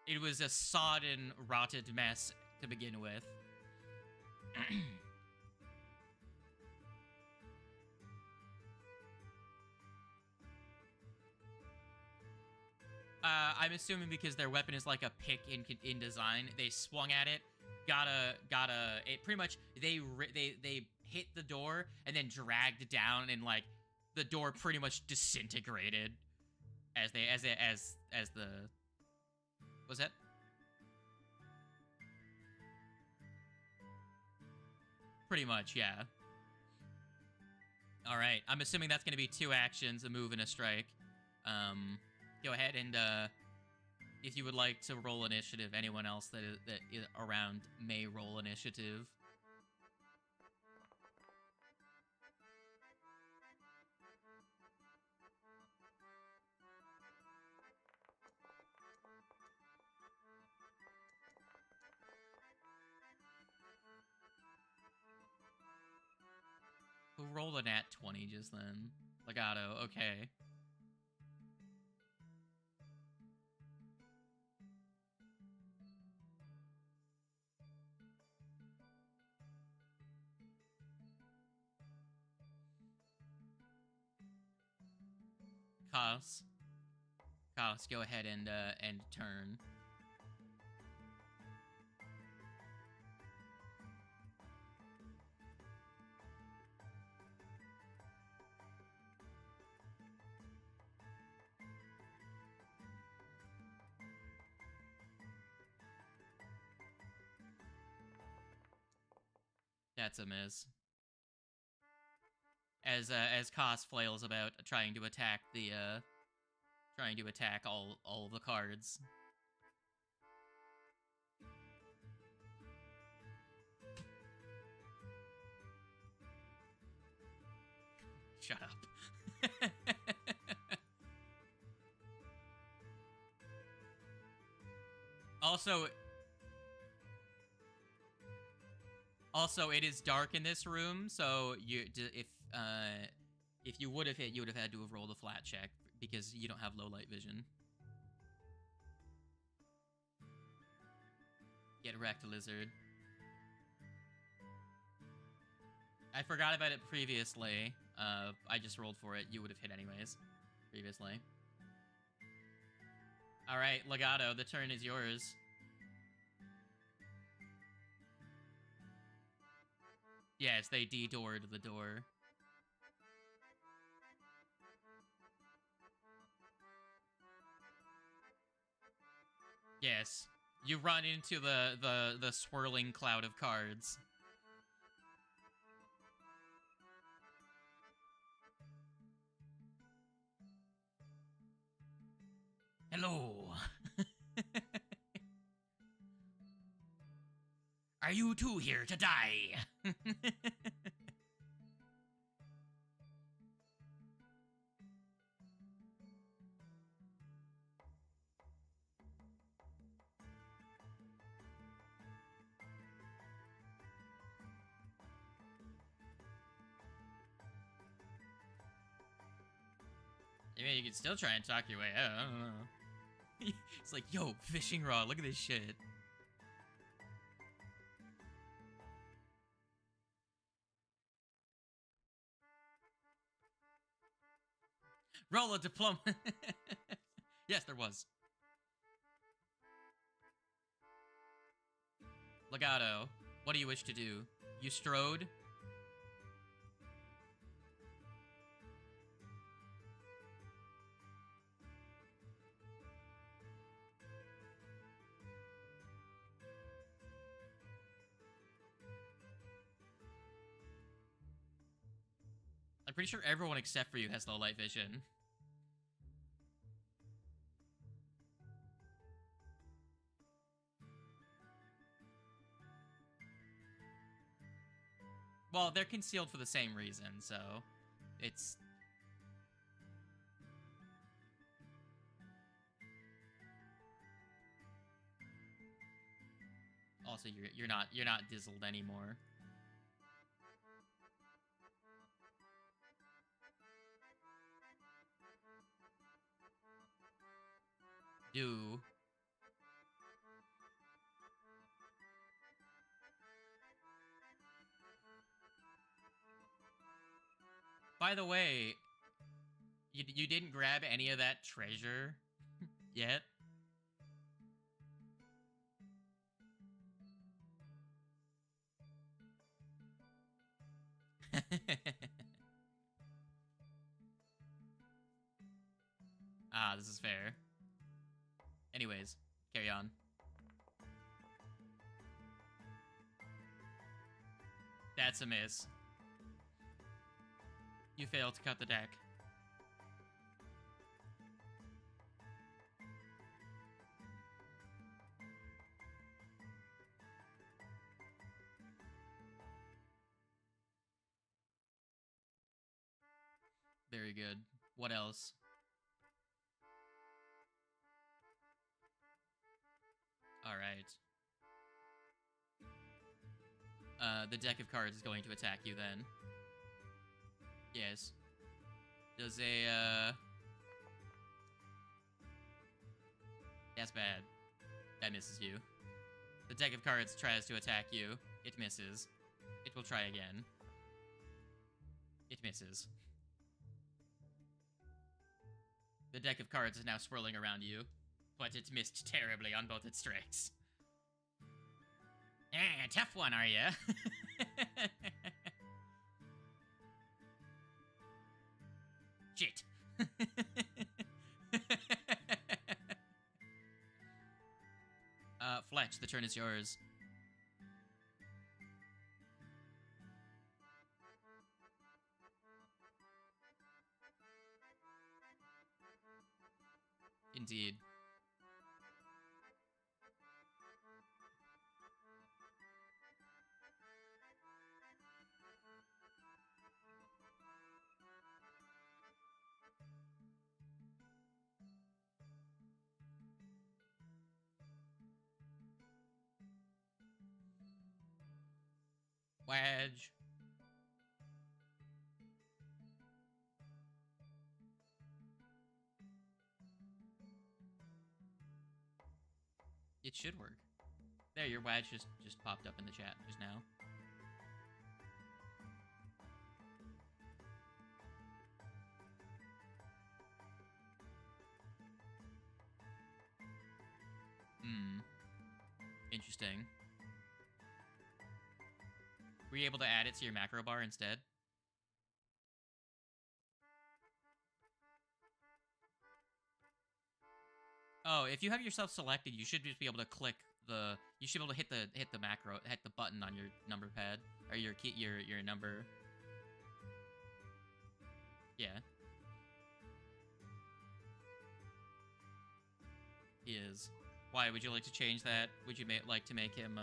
It was a sodden, rotted mess to begin with. I'm assuming because their weapon is like a pick in design, they swung at it, it pretty much they hit the door and then dragged down, and like the door pretty much disintegrated as the was that? Pretty much, yeah. All right, I'm assuming that's going to be 2 actions, a move and a strike. Go ahead and, if you would like to roll initiative, anyone else that is around may roll initiative. Who rolled a nat 20 just then? Legato, okay. Kos, go ahead and turn. That's a miss. As Kos flails about trying to attack all the cards. Shut up. Also, it is dark in this room, so if you would have hit, you would have had to have rolled a flat check because you don't have low light vision. Get wrecked, lizard. I forgot about it previously. I just rolled for it. You would have hit anyways previously. All right, Legato, the turn is yours. Yes, they de-doored the door. Yes, you run into the swirling cloud of cards. Hello. Are you two here to die? I mean, you can still try and talk your way out. I don't know. It's like, yo, fishing rod, look at this shit. Roll a diploma. Yes, there was. Legato, what do you wish to do? You strode? I'm pretty sure everyone except for you has low light vision. Well, they're concealed for the same reason, so it's... Also, you're not dizzled anymore. Do. By the way, you didn't grab any of that treasure yet? Ah, this is fair. Anyways, carry on. That's a miss. You failed to cut the deck. Very good. What else? Alright. The deck of cards is going to attack you then. Yes. Does a, That's bad. That misses you. The deck of cards tries to attack you. It misses. It will try again. It misses. The deck of cards is now swirling around you, but it missed terribly on both its strikes. Tough one, are ya? Shit. Fletch, the turn is yours. Indeed. Wedge. It should work. There, your wedge just popped up in the chat just now. Interesting. Were you able to add it to your macro bar instead? Oh, if you have yourself selected, you should just be able to click the. You should be able to hit the macro, hit the button on your number pad or your key, your number. Yeah. He is. Why would you like to change that? Would you like to make him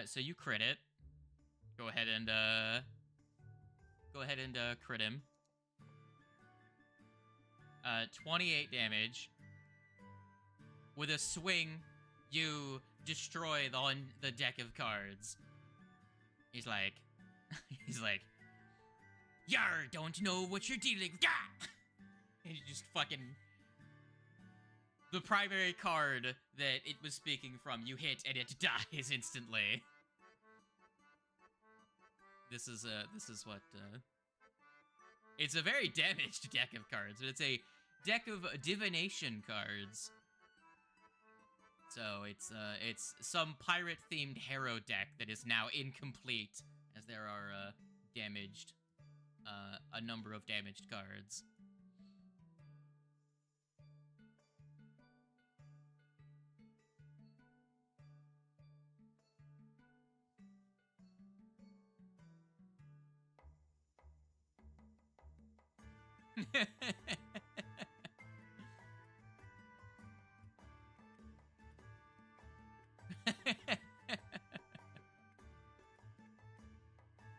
so you crit it. Go ahead and crit him. 28 damage. With a swing, you destroy the deck of cards. He's like, Yar, don't know what you're dealing with. And you just fucking... The primary card that it was speaking from, you hit and it dies instantly. This is what, It's a very damaged deck of cards, but it's a deck of divination cards. So it's some pirate-themed hero deck that is now incomplete, as there are, damaged, a number of damaged cards.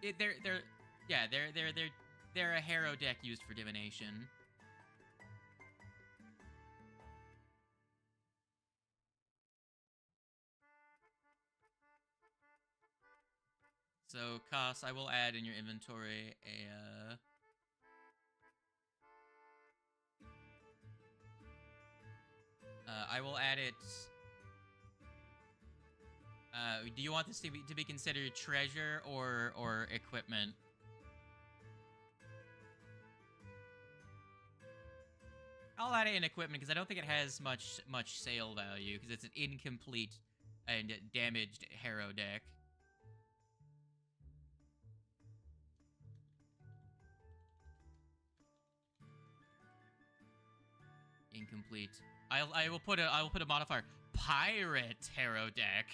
Yeah, they're a hero deck used for divination. So, Koss, I will add in your inventory I will add it. Do you want this to be considered treasure or equipment? I'll add it in equipment because I don't think it has much sale value because it's an incomplete and damaged hero deck. Incomplete. I will put a modifier. Pirate hero deck.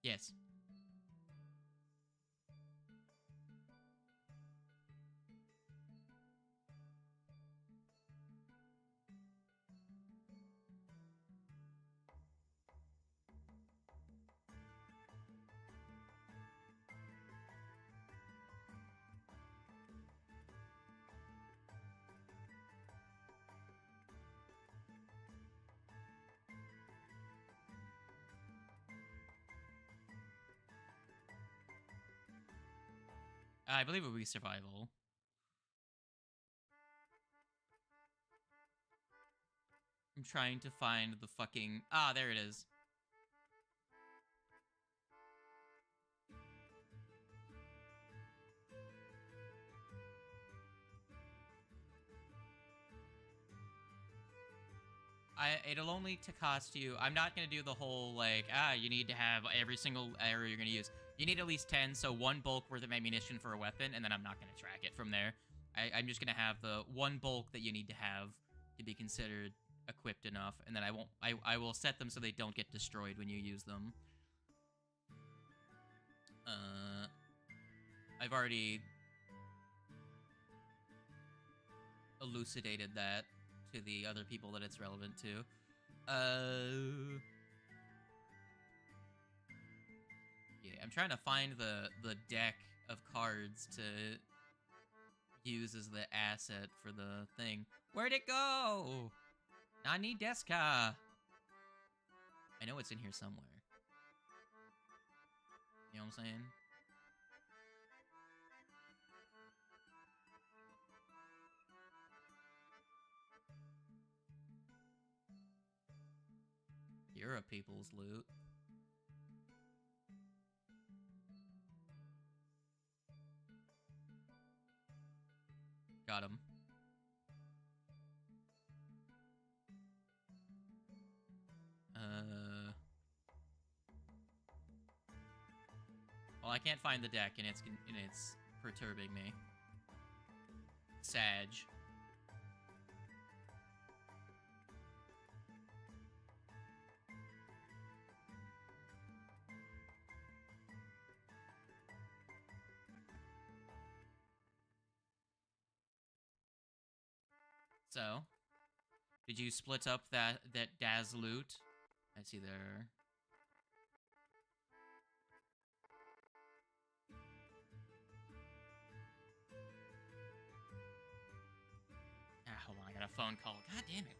Yes. I believe it would be survival. I'm trying to find the fucking... Ah, there it is. It'll only to cost you... I'm not going to do the whole, like, you need to have every single arrow you're going to use. You need at least 10, so 1 bulk worth of ammunition for a weapon, and then I'm not going to track it from there. I'm just going to have the 1 bulk that you need to have to be considered equipped enough, and then I will set them so they don't get destroyed when you use them. I've already elucidated that to the other people that it's relevant to. Yeah, I'm trying to find the deck of cards to use as the asset for the thing. Where'd it go? Nani deska? I know it's in here somewhere. You know what I'm saying? You're a people's loot. Got him. Well, I can't find the deck, and it's perturbing me. Sag. So, did you split up that Daz loot? I see there. Ah, hold on, I got a phone call. God damn it.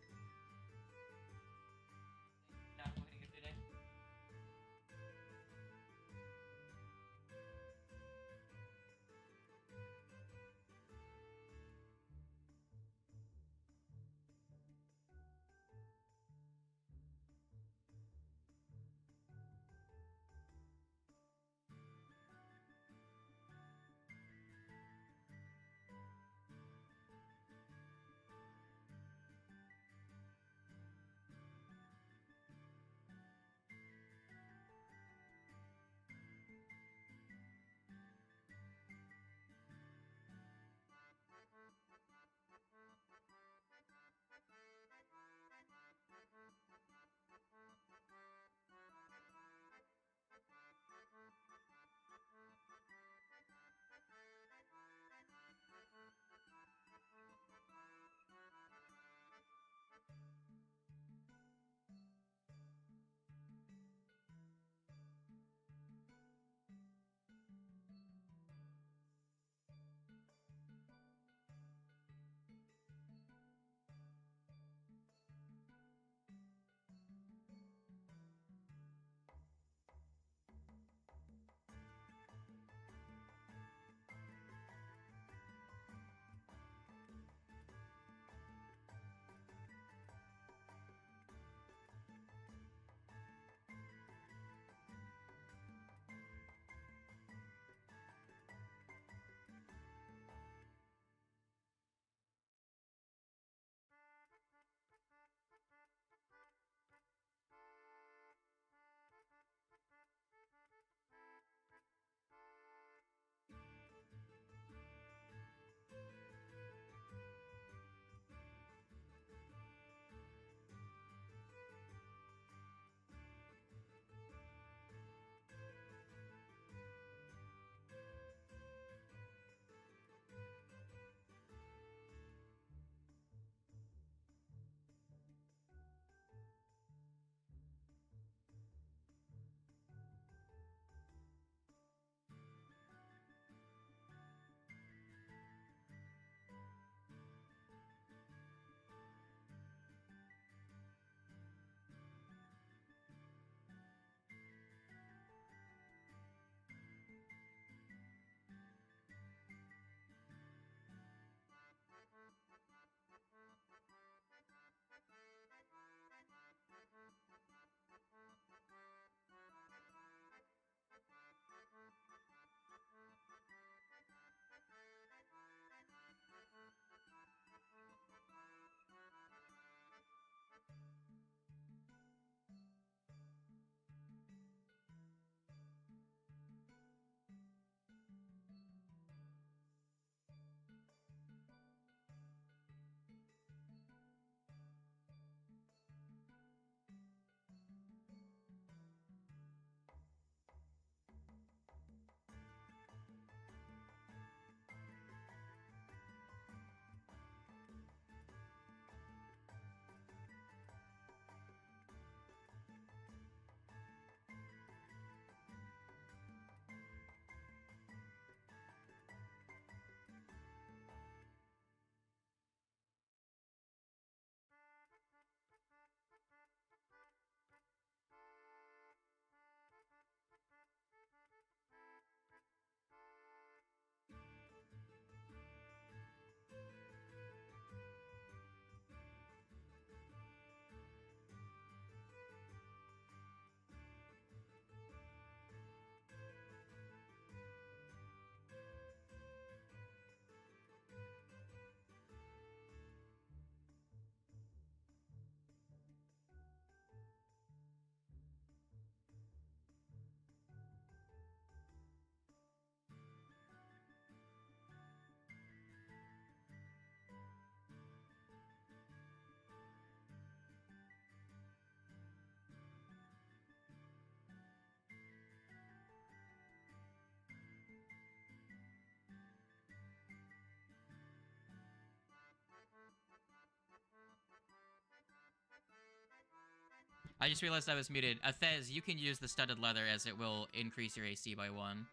I just realized I was muted. Thez, you can use the studded leather as it will increase your AC by 1.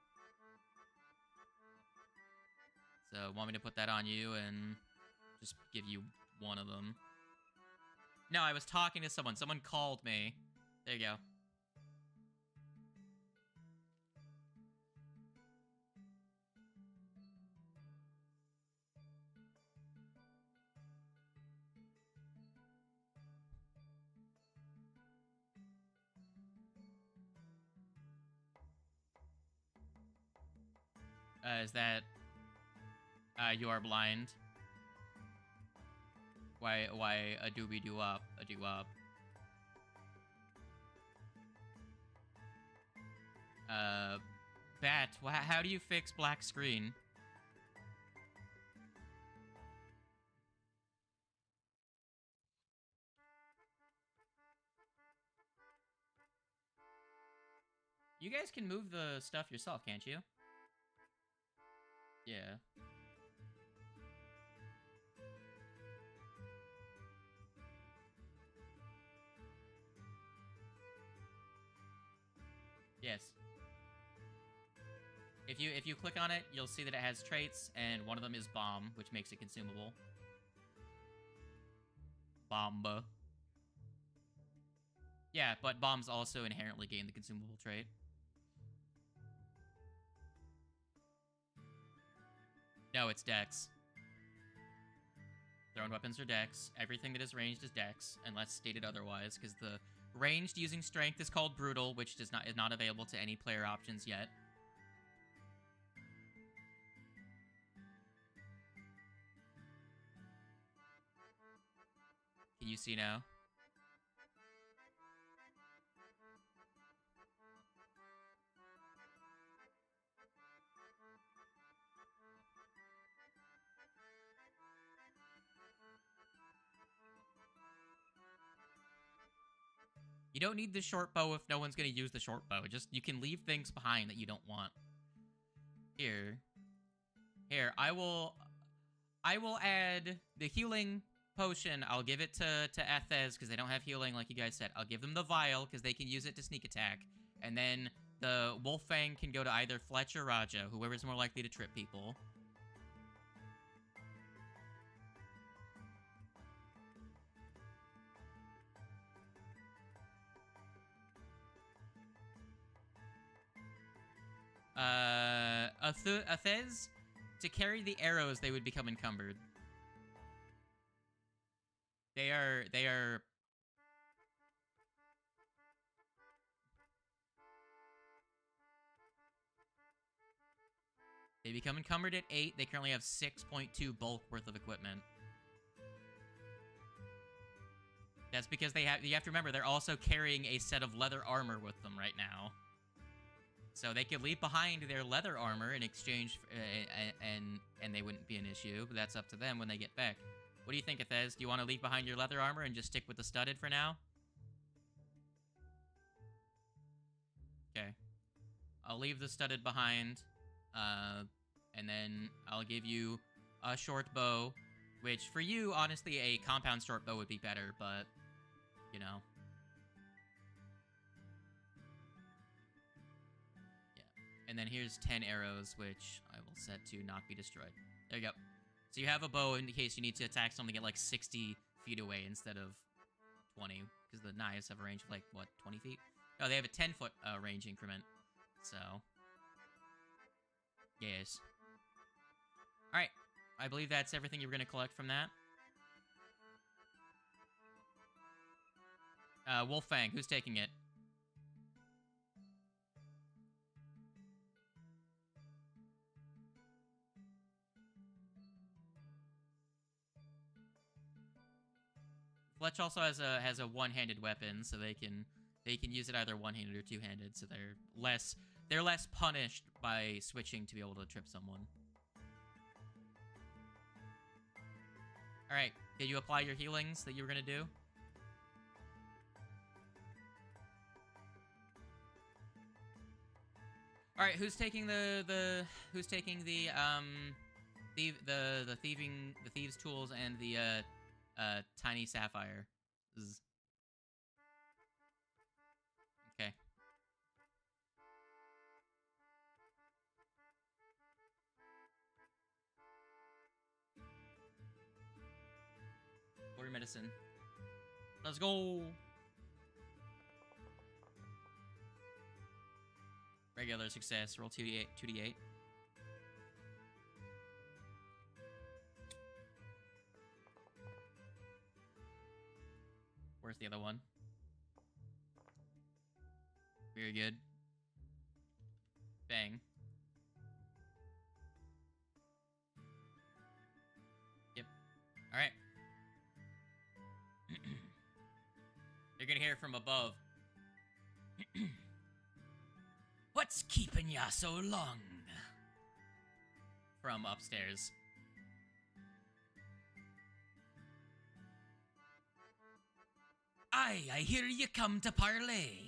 So, want me to put that on you and just give you one of them? No, I was talking to someone. Someone called me. There you go. Is that... you are blind? Why a doobie-doo-up, a doo-up? Bat, how do you fix black screen? You guys can move the stuff yourself, can't you? Yeah. Yes. If you click on it, you'll see that it has traits, and one of them is bomb, which makes it consumable. Bomba. Yeah, but bombs also inherently gain the consumable trait. No, it's dex. Thrown weapons are dex. Everything that is ranged is dex, unless stated otherwise, because the ranged using strength is called brutal, which is not available to any player options yet. Can you see now? You don't need the short bow if no one's going to use the short bow. Just, you can leave things behind that you don't want. Here, I will add the healing potion. I'll give it to Ethez, because they don't have healing, like you guys said. I'll give them the vial, because they can use it to sneak attack. And then the Wolffang can go to either Fletch or Raja, whoever's more likely to trip people. Ethez, to carry the arrows, they would become encumbered. They become encumbered at 8. They currently have 6.2 bulk worth of equipment. That's because you have to remember, they're also carrying a set of leather armor with them right now. So they could leave behind their leather armor in exchange, and they wouldn't be an issue. But that's up to them when they get back. What do you think, Ethez? Do you want to leave behind your leather armor and just stick with the studded for now? Okay. I'll leave the studded behind, and then I'll give you a short bow, which for you, honestly, a compound short bow would be better, but, you know. And then here's 10 arrows, which I will set to not be destroyed. There you go. So you have a bow in case you need to attack something at like 60 feet away instead of 20, because the knives have a range of like, what, 20 feet? No, they have a 10-foot range increment, so... Yes. Alright, I believe that's everything you were going to collect from that. Wolffang, who's taking it? Fletch also has a one-handed weapon, so they can use it either one-handed or two-handed, so they're less punished by switching to be able to trip someone. All right, did you apply your healings that you were gonna do? All right, who's taking the thieves tools and the tiny sapphire? medicine. Let's go. Regular success. Roll 2d8. 2d8. Where's the other one? Very good. Bang. Yep. Alright. You're gonna hear from above. What's keeping ya so long? From upstairs. Aye, I hear you come to parley.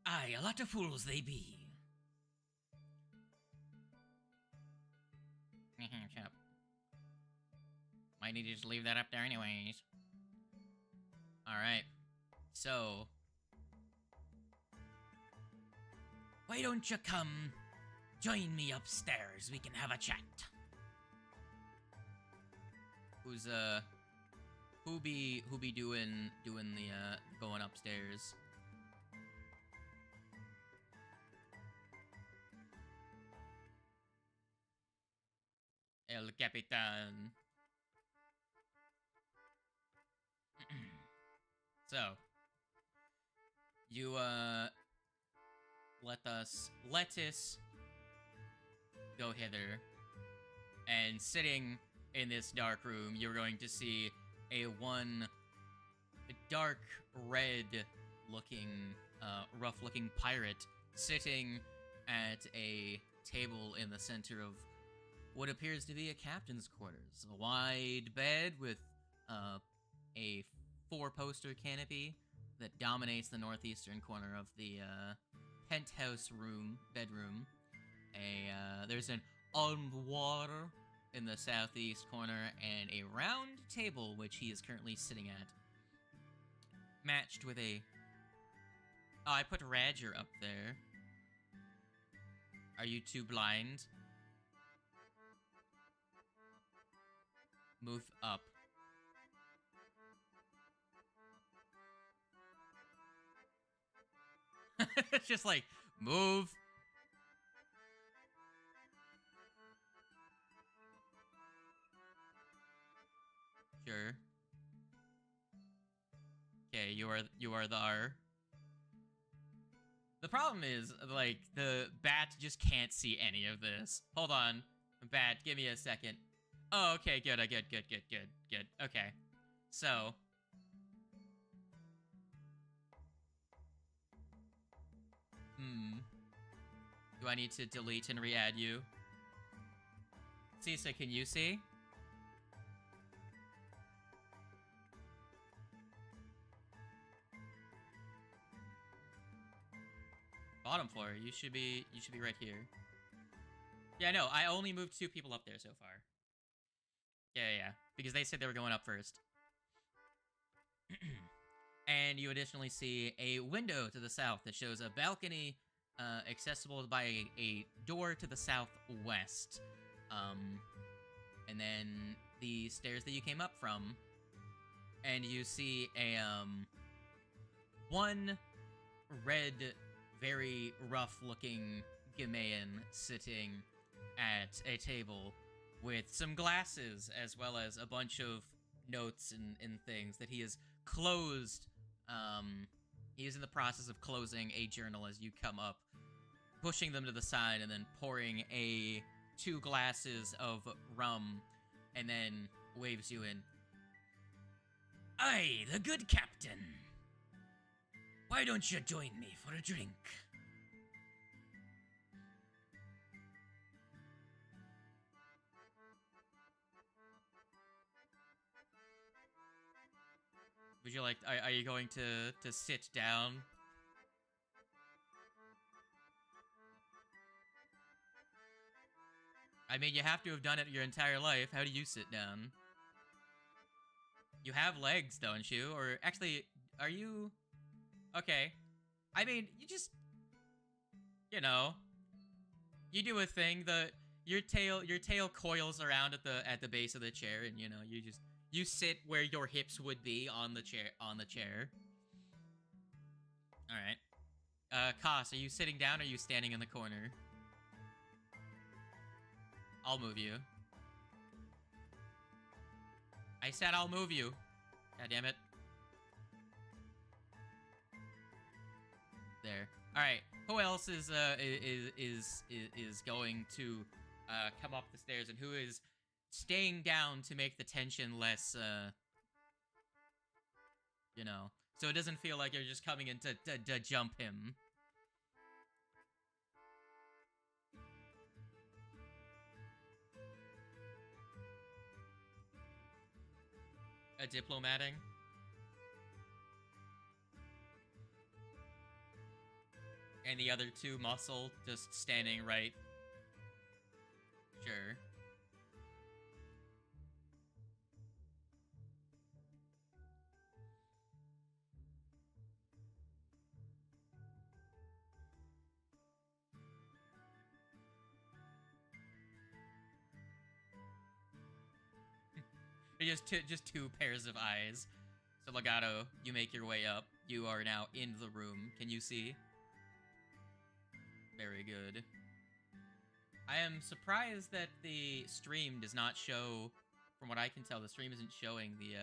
Aye, a lot of fools they be. Shut up. Might need to just leave that up there anyways. Alright. So. Why don't you come join me upstairs? We can have a chat. Who's, who be doing the, going upstairs? El Capitan. So, you, let us go hither, and sitting in this dark room, you're going to see a dark red looking, rough looking pirate sitting at a table in the center of what appears to be a captain's quarters. A wide bed with a 4-poster canopy that dominates the northeastern corner of the penthouse bedroom. There's an armoire in the southeast corner and a round table which he is currently sitting at, matched with a... Oh, I put Radger up there. Are you too blind? Move up. It's just like, move. Sure. Okay, you are the R. The problem is, like, the bat just can't see any of this. Hold on. Bat, give me a second. Oh, okay, good, good. Okay. So. Do I need to delete and re-add you? Cisa, can you see? Bottom floor, you should be right here. Yeah, no, I only moved 2 people up there so far. Yeah. Because they said they were going up first. And you additionally see a window to the south that shows a balcony accessible by a door to the southwest. And then the stairs that you came up from. And you see a, one red, very rough-looking Gamaean sitting at a table with some glasses, as well as a bunch of notes and things that he has closed. He is in the process of closing a journal as you come up, pushing them to the side, and then pouring 2 glasses of rum, and then waves you in. Aye, the good captain. Why don't you join me for a drink? Would you like, are you going to sit down? I mean, you have to have done it your entire life. How do you sit down? You have legs, don't you? Or actually, are you... Okay. I mean, you just... You know... You do a thing, your tail coils around at the base of the chair, and you know, you sit where your hips would be on the chair. Alright. Koss, are you sitting down or are you standing in the corner? I'll move you. I said I'll move you. God damn it. There. Alright. Who else is going to come up the stairs, and who is staying down to make the tension less you know, so it doesn't feel like you're just coming in to jump him. A diplomating? And the other two muscle just standing right. Sure. just two pairs of eyes. So Legato, you make your way up. You are now in the room. Can you see? Very good. I am surprised that the stream does not show, from what I can tell, the stream isn't showing the,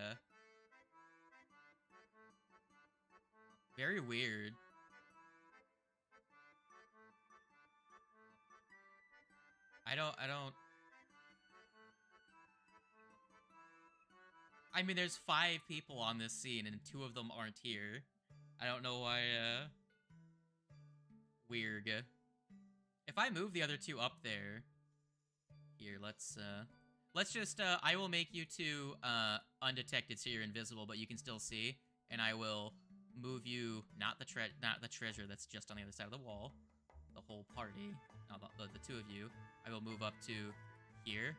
very weird. I mean, there's 5 people on this scene, and 2 of them aren't here. I don't know why, weird. If I move the other 2 up there... Here, let's just, I will make you 2, undetected so you're invisible, but you can still see. And I will move you, not the treasure that's just on the other side of the wall. The whole party, not the 2 of you. I will move up to here.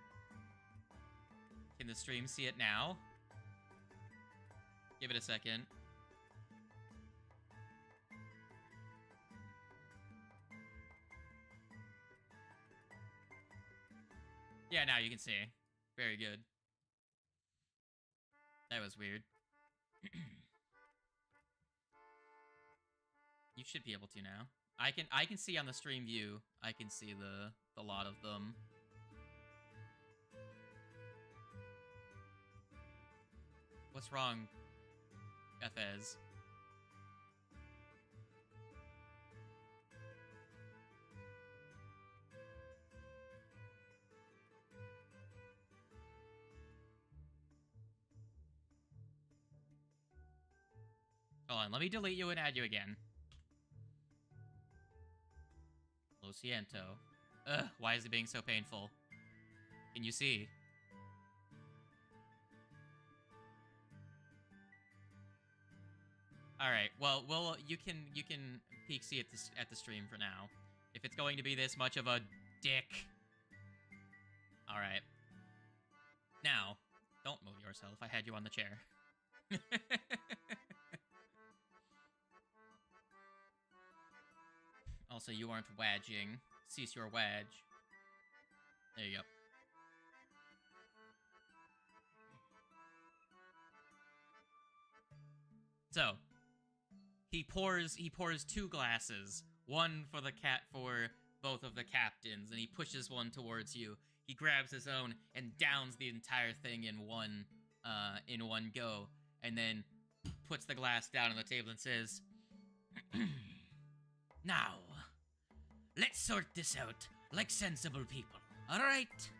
Can the stream see it now? Give it a second. Yeah, now you can see. Very good. That was weird. You should be able to now. I can see on the stream view. I can see the lot of them. What's wrong, Fez? Hold on, let me delete you and add you again. Lo siento. Ugh, why is it being so painful? Can you see? Alright, well, you can peek see at the stream for now. If it's going to be this much of a dick. Alright. Now, don't move yourself. I had you on the chair. Also, you aren't wadging. Cease your wadge. There you go. So, he pours 2 glasses, one for both of the captains, and he pushes one towards you. He grabs his own and downs the entire thing in one go, and then puts the glass down on the table and says, "Now, let's sort this out like sensible people, all right?"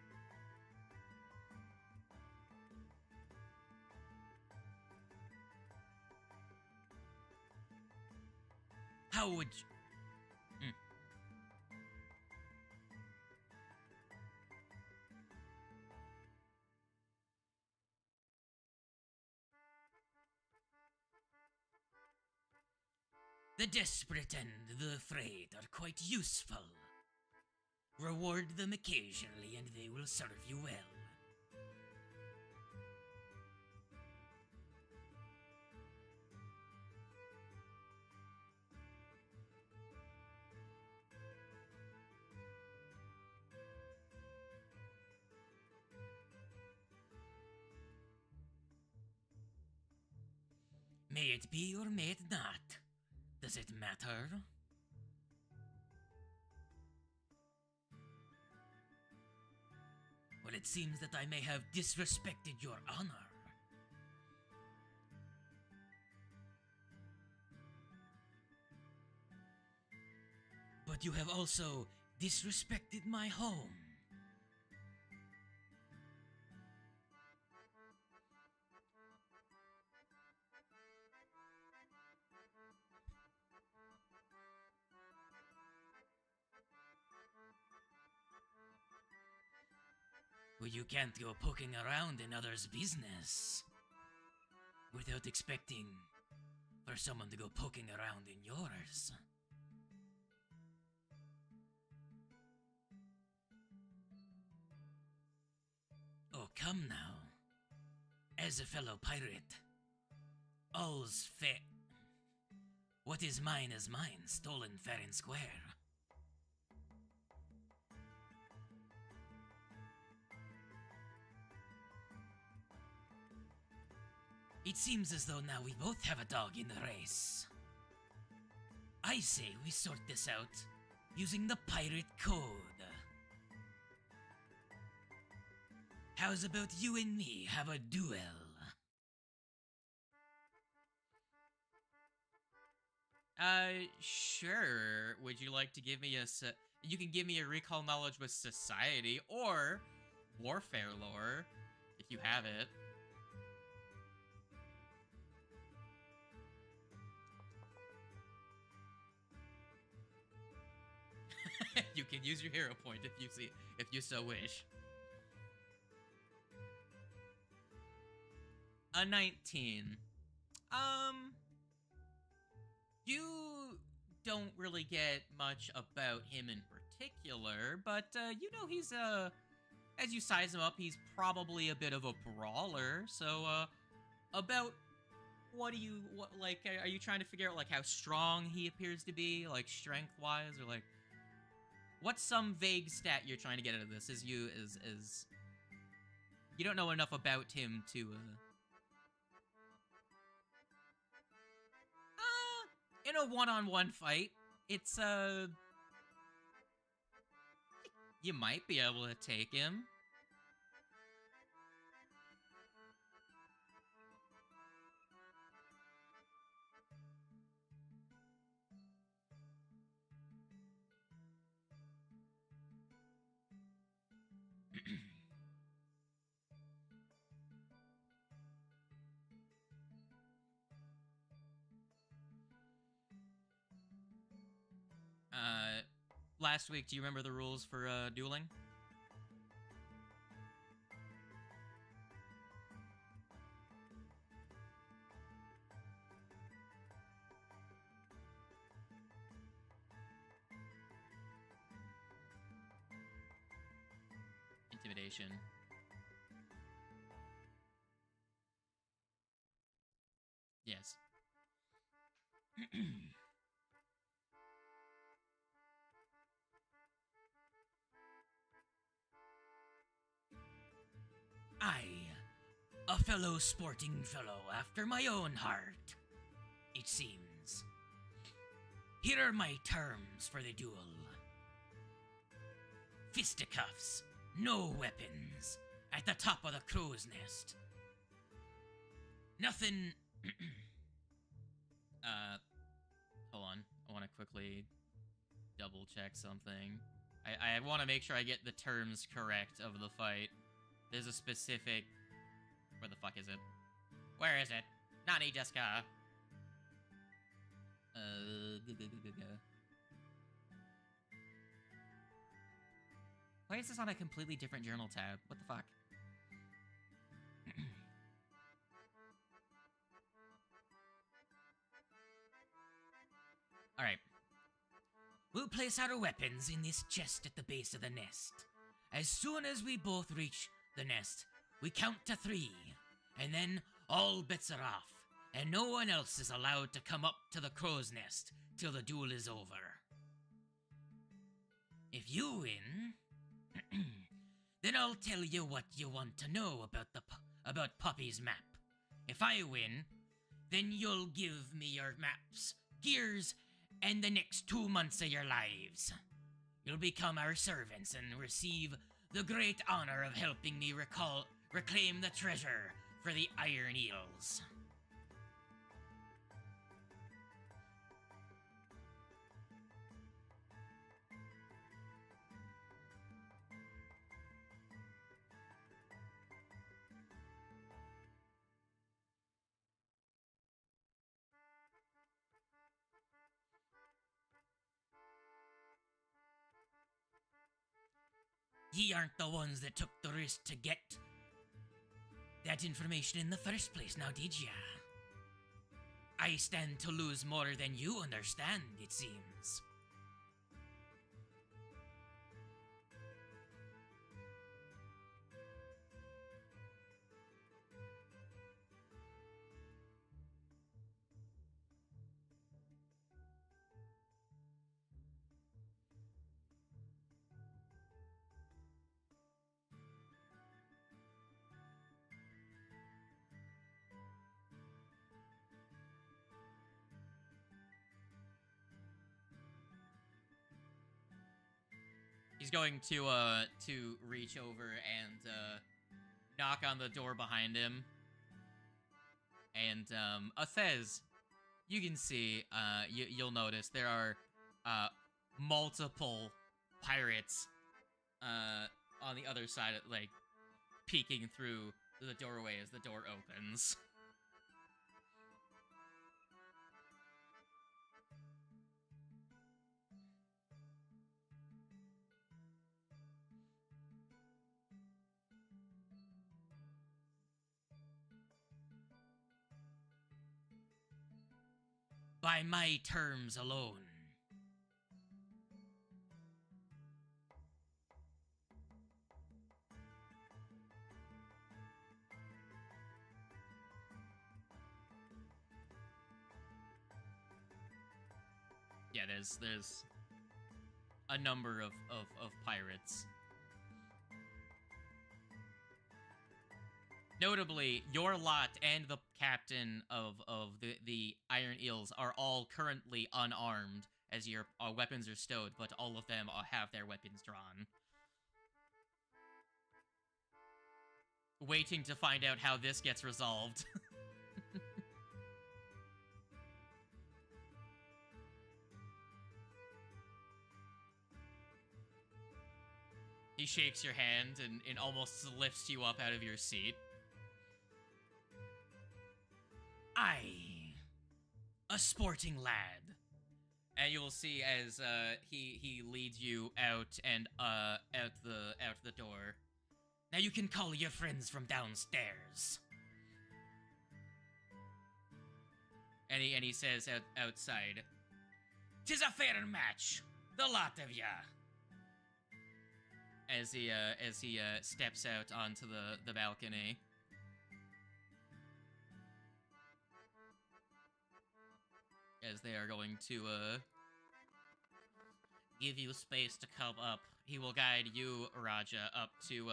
How would you... The desperate and the afraid are quite useful. Reward them occasionally and they will serve you well. May it be or may it not. Does it matter? Well, it seems that I may have disrespected your honor. But you have also disrespected my home. Well, you can't go poking around in others' business without expecting for someone to go poking around in yours. Oh, come now. As a fellow pirate, all's fair. What is mine, stolen fair and square. It seems as though now we both have a dog in the race. I say we sort this out using the pirate code. How's about you and me have a duel? Sure. Would you like to give me you can give me a recall knowledge with society or warfare lore, if you have it. You can use your hero point if you so wish. A 19. You don't really get much about him in particular, but you know he's as you size him up, he's probably a bit of a brawler. So about what are you trying to figure out, like, how strong he appears to be, like, strength wise, or like what's some vague stat you're trying to get out of this? Is you don't know enough about him to in a one-on-one fight, it's you might be able to take him. Last week, do you remember the rules for dueling? Intimidation. Yes. I, a fellow sporting fellow after my own heart, it seems. Here are my terms for the duel. Fisticuffs, no weapons, at the top of the crow's nest. Nothing... Hold on. I want to quickly double check something. I want to make sure I get the terms correct of the fight. There's a specific... Where the fuck is it? Where is it? Nani Jessica? Why is this on a completely different journal tab? What the fuck? Alright. We'll place our weapons in this chest at the base of the nest. As soon as we both reach the nest, we count to 3, and then all bets are off, and no one else is allowed to come up to the crow's nest till the duel is over. If you win, then I'll tell you what you want to know about Poppy's map. If I win, then you'll give me your maps, gears, and the next 2 months of your lives. You'll become our servants and receive the great honor of helping me reclaim the treasure for the Iron Eels. Ye aren't the ones that took the risk to get that information in the first place, now did ya? I stand to lose more than you understand, it seems. He's going to reach over and knock on the door behind him. And Athez, you can see, you'll notice there are multiple pirates on the other side, like peeking through the doorway as the door opens. By my terms alone. Yeah, there's a number of pirates. Notably, your lot and the captain of the Iron Eels are all currently unarmed, as your weapons are stowed, but all of them have their weapons drawn. Waiting to find out how this gets resolved. He shakes your hand and almost lifts you up out of your seat. A sporting lad. And you will see as he leads you out and out the door. Now you can call your friends from downstairs. And he says outside, "'Tis a fair match, the lot of ya." As he steps out onto the balcony. As they are going to give you space to come up. He will guide you, Raja, up to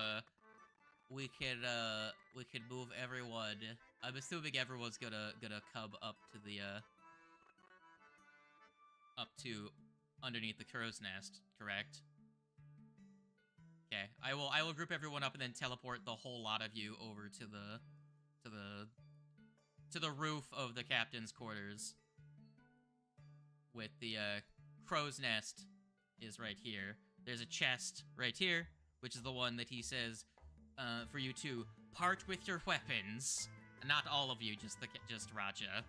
we could move everyone. I'm assuming everyone's gonna come up to the up to underneath the crow's nest, correct? Okay. I will group everyone up and then teleport the whole lot of you over to the roof of the captain's quarters. With the crow's nest is right here. There's a chest right here, which is the one that he says for you to part with your weapons. Not all of you, just Raja.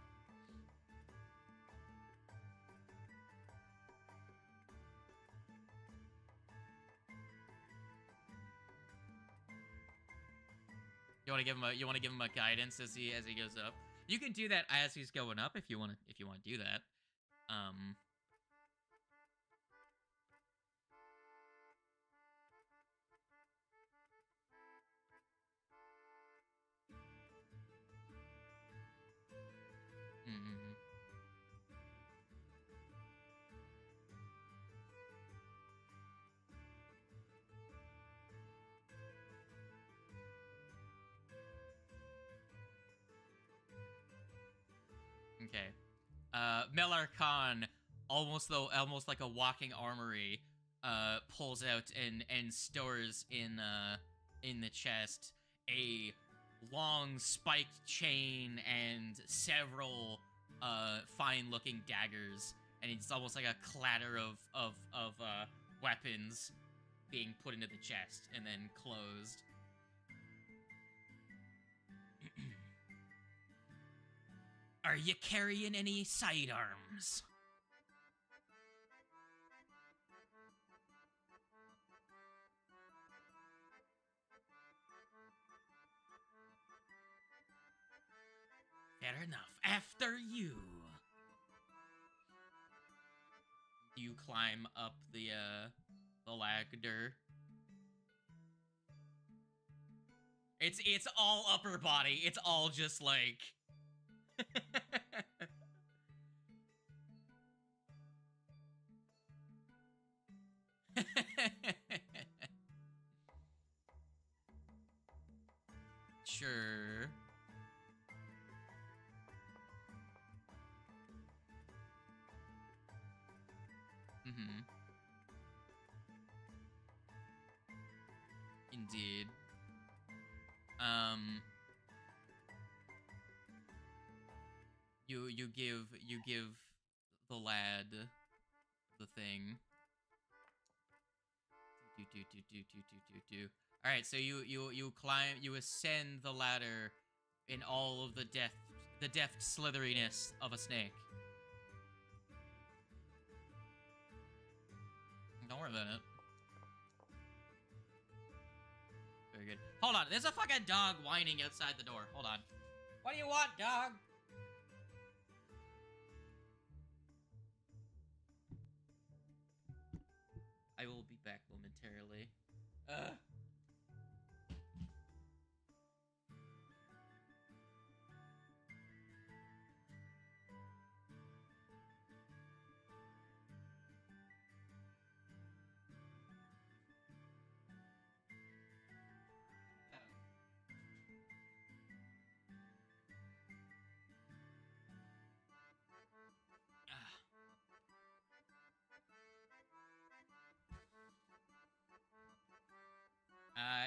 You want to give him a guidance as he goes up. You can do that as he's going up if you want to do that. Okay. Melar Khan, almost like a walking armory, pulls out and stores in the chest a long spiked chain and several fine-looking daggers, and it's almost like a clatter of weapons being put into the chest and then closed. Are you carrying any sidearms? Fair enough. After you. You climb up the ladder. It's all upper body. It's all just like Sure. Mm-hmm. Indeed. You give the lad the thing. Do. All right, so you climb, you ascend the ladder in all of the deft slitheriness of a snake. Don't worry about it. Very good. Hold on, there's a fucking dog whining outside the door. Hold on. What do you want, dog? I will be back momentarily.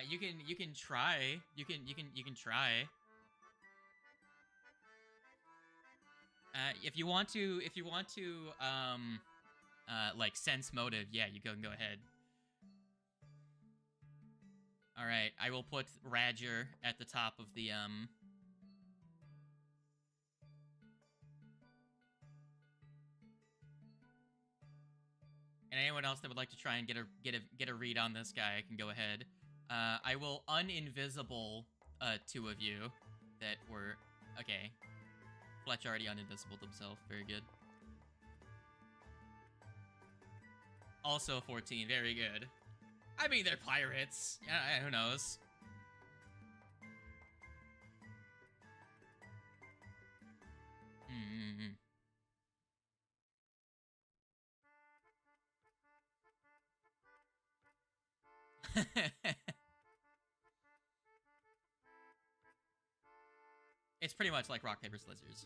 You can try. You can try. If you want to, like sense motive, yeah, you can go ahead. All right, I will put Radger at the top of the And anyone else that would like to try and get a read on this guy can go ahead. I will uninvisible two of you that were okay. Fletch already uninvisibled himself. Very good. Also 14. Very good. I mean, they're pirates. Yeah, who knows? It's pretty much like rock, paper, scissors.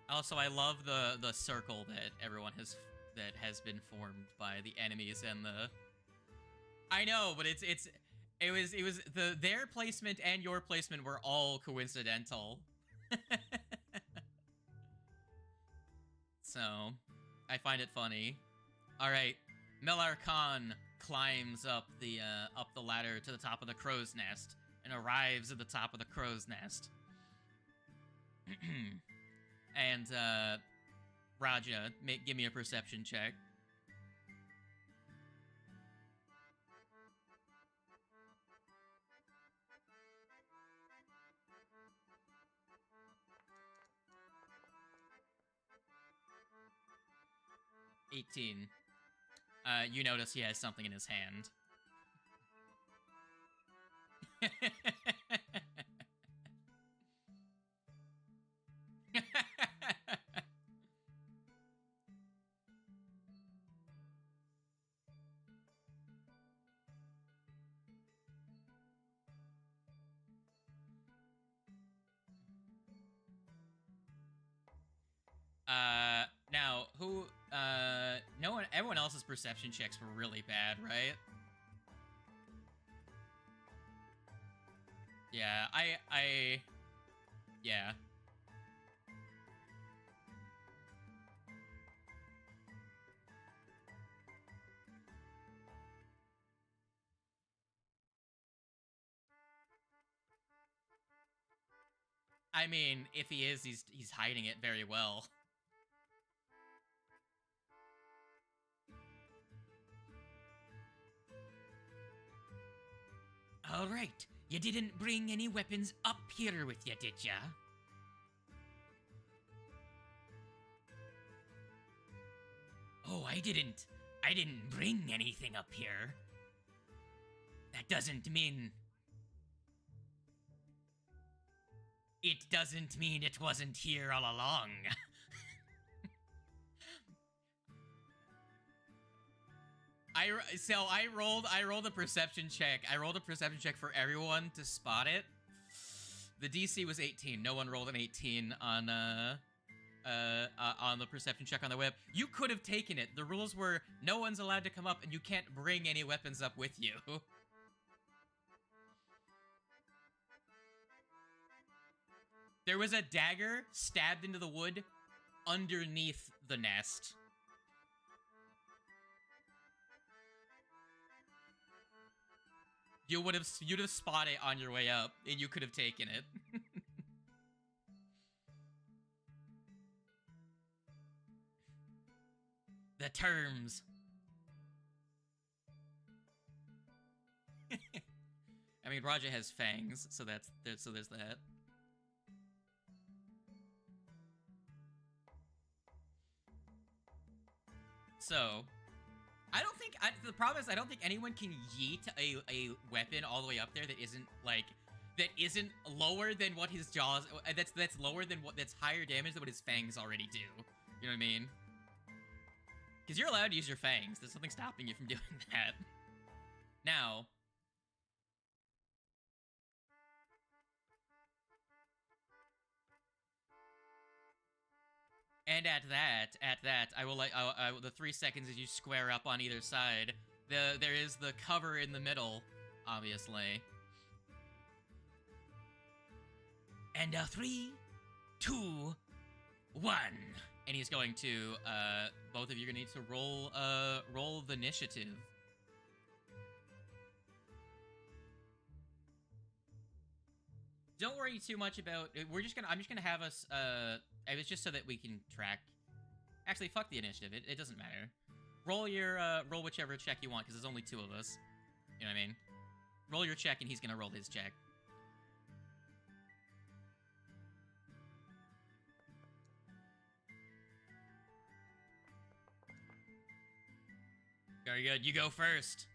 Also, I love the circle that everyone has been formed by the enemies and the. I know, but it was their placement and your placement were all coincidental. So, I find it funny. All right, Melar Khan climbs up the ladder to the top of the crow's nest and arrives at the top of the crow's nest. And Raja, give me a perception check. You notice he has something in his hand. else's perception checks were really bad, right? Yeah, yeah. I mean, if he is, he's hiding it very well. All right, you didn't bring any weapons up here with you, did ya? Oh, I didn't bring anything up here. That doesn't mean... It doesn't mean it wasn't here all along. I rolled a perception check. I rolled a perception check for everyone to spot it. The DC was 18. No one rolled an 18 on the perception check on the whip. You could have taken it. The rules were no one's allowed to come up and you can't bring any weapons up with you. There was a dagger stabbed into the wood underneath the nest. You'd have spotted it on your way up, and you could have taken it. The terms. I mean, Raja has fangs, so there's that. So, the problem is I don't think anyone can yeet a weapon all the way up there that isn't lower than what his jaws, that's lower than that's higher damage than what his fangs already do. You know what I mean? Because you're allowed to use your fangs. There's something stopping you from doing that. Now, and at that, I will the 3 seconds as you square up on either side. There is the cover in the middle, obviously. And 3, 2, 1. And he's going to, both of you are gonna need to roll the initiative. Don't worry too much about, I'm just gonna have us, it was just so that we can track. Actually, fuck the initiative, it doesn't matter. Roll whichever check you want, because there's only 2 of us. You know what I mean? Roll your check and he's gonna roll his check. Very good, you go first.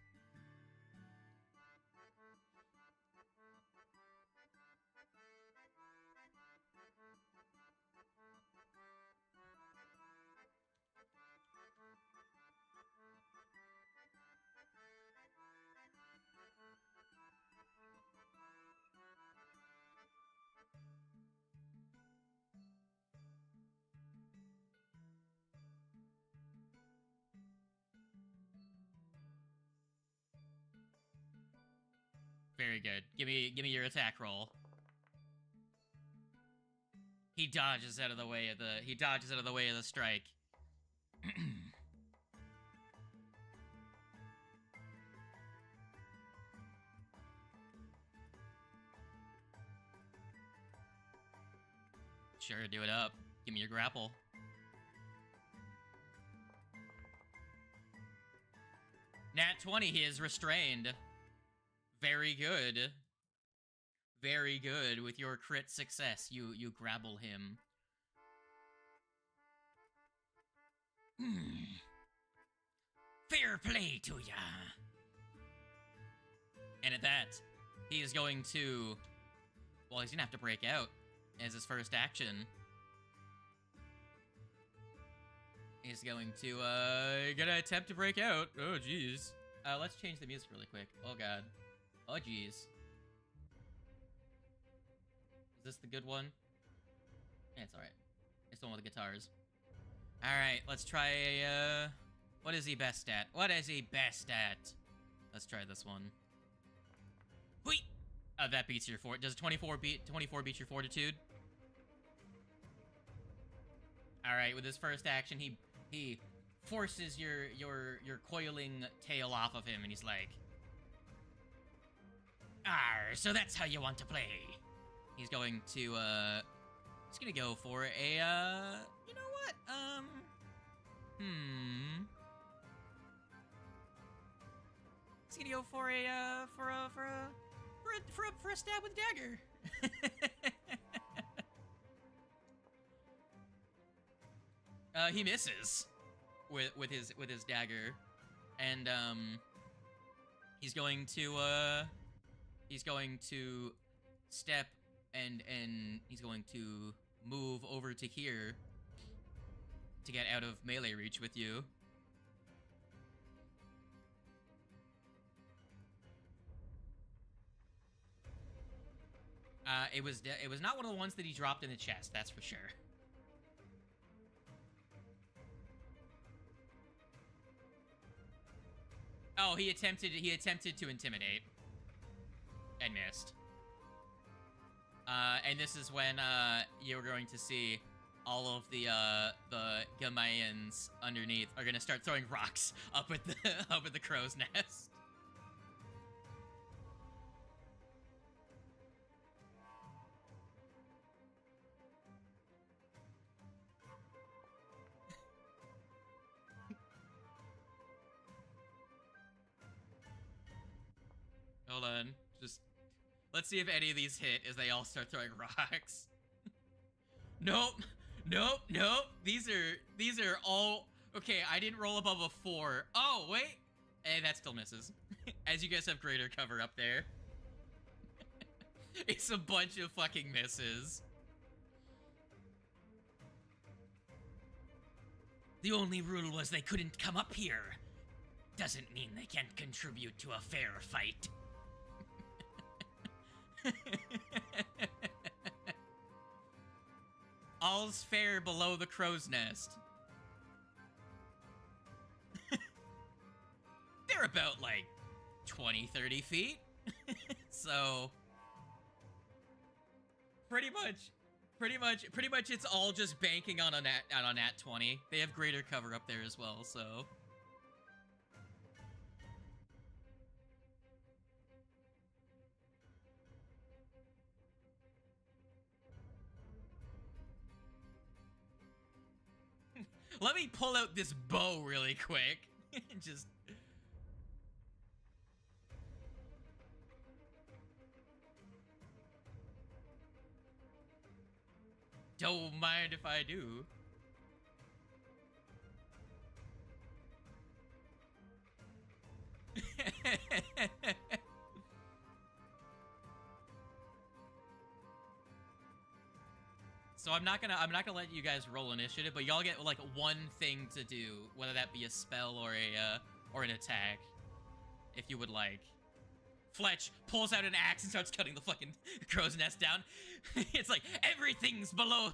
Very good. Give me your attack roll. He dodges out of the way of the strike. Sure, do it up. Give me your grapple. Nat 20, he is restrained. Very good. Very good. With your crit success, you grapple him. Fair play to ya. And at that, he is going to... Well, he's gonna have to break out as his first action. He's going to, gonna attempt to break out. Oh, jeez. Let's change the music really quick. Oh, God. Oh, jeez. Is this the good one? Yeah, it's alright. It's the one with the guitars. Alright, let's try What is he best at? What is he best at? Let's try this one. Whee! That beats your does 24 beat your fortitude? Alright, with his first action, he forces your coiling tail off of him, and he's like, "Arr, so that's how you want to play." He's going to, he's gonna go for a, you know what? He's gonna go for a stab with dagger. He misses with his dagger, and he's going to step and he's going to move over to here to get out of melee reach with you. It was not one of the ones that he dropped in the chest, that's for sure. Oh, he attempted to intimidate and missed. And this is when you're going to see all of the Gamayans underneath are gonna start throwing rocks up at the crow's nest. Hold on, just let's see if any of these hit as they all start throwing rocks. Nope, nope, nope. These are all okay. I didn't roll above a 4. Oh wait, hey, that still misses. As you guys have greater cover up there. It's a bunch of fucking misses. The only rule was they couldn't come up here. Doesn't mean they can't contribute to a fair fight. All's fair below the crow's nest. They're about like 20-30 feet. So pretty much it's all just banking on a nat 20. They have greater cover up there as well, so let me pull out this bow really quick. Just don't mind if I do. So I'm not gonna let you guys roll initiative, but y'all get like one thing to do, whether that be a spell or an attack, if you would like. Fletch pulls out an axe and starts cutting the fucking crow's nest down. It's like everything's below.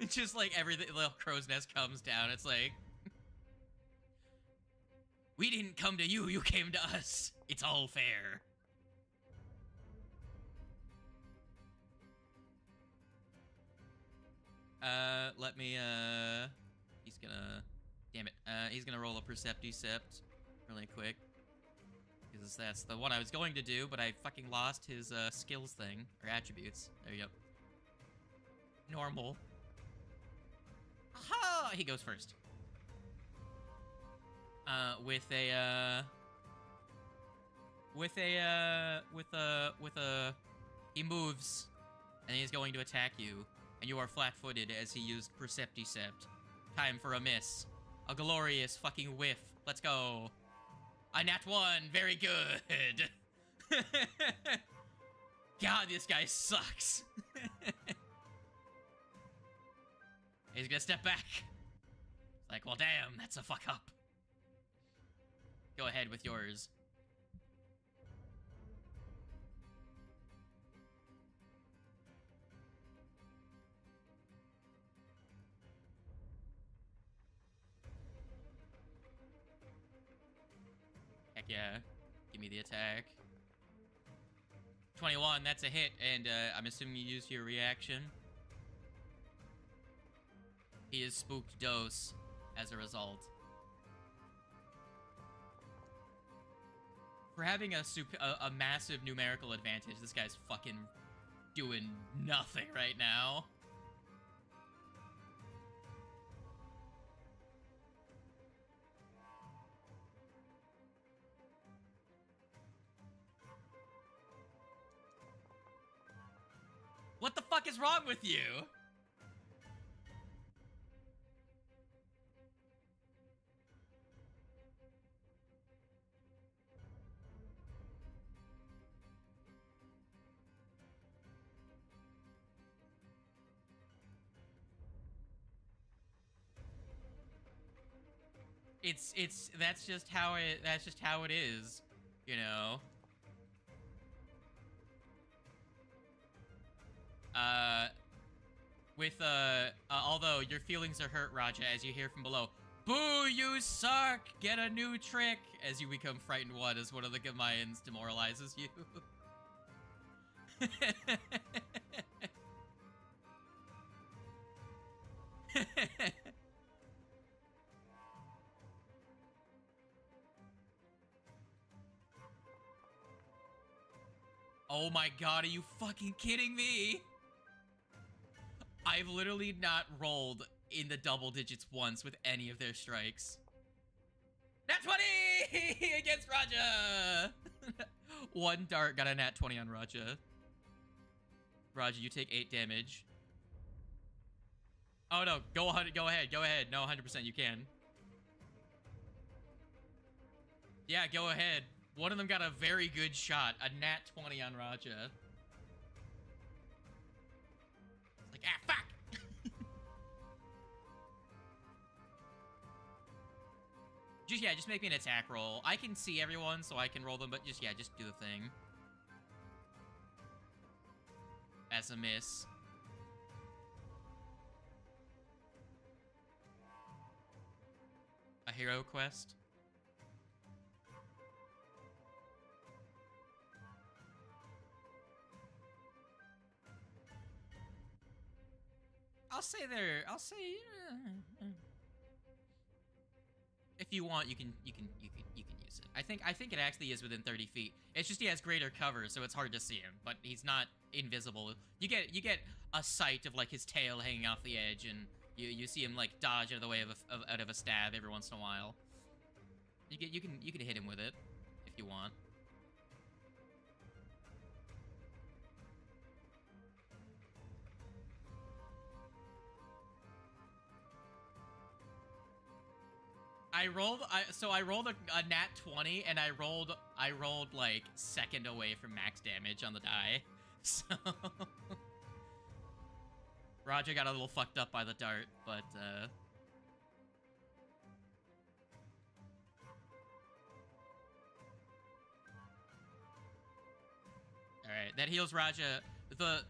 It's just like everything, the crow's nest comes down. It's like, we didn't come to you, you came to us. It's all fair. Let me, he's gonna, damn it, he's gonna roll a Percepticept really quick. Because that's the one I was going to do, but I fucking lost his, skills thing, or attributes. There you go. Normal. Aha! He goes first. He moves, and he's going to attack you. And you are flat-footed as he used Percepticept. Time for a miss. A glorious fucking whiff. Let's go. A nat 1. Very good. God, this guy sucks. He's gonna step back. It's like, well, damn, that's a fuck up. Go ahead with yours. Yeah. Give me the attack. 21, that's a hit, and I'm assuming you used your reaction. He is spooked dose as a result. For having a massive numerical advantage, this guy's fucking doing nothing right now. What the fuck is wrong with you? That's just how it is, you know. Although your feelings are hurt, Raja, as you hear from below, "Boo, you suck! Get a new trick!" As you become frightened one as one of the Gamayans demoralizes you. Oh my god, are you fucking kidding me? I've literally not rolled in the double digits once with any of their strikes. Nat 20 against Raja! One dart got a nat 20 on Raja. Raja, you take 8 damage. Oh no, go ahead. No, 100% you can. Yeah, go ahead. One of them got a very good shot. A nat 20 on Raja. It's like, ah, fuck! Just make me an attack roll. I can see everyone, so I can roll them, but just do the thing. As a miss. A hero quest? I'll say if you want, you can use it. I think it actually is within 30 feet. It's just he has greater cover, so it's hard to see him. But he's not invisible. You get a sight of like his tail hanging off the edge, and you see him like dodge out of the way out of a stab every once in a while. You can hit him with it if you want. I rolled a nat 20, and I rolled like second away from max damage on the die. So Raja got a little fucked up by the dart, but alright, that heals Raja. The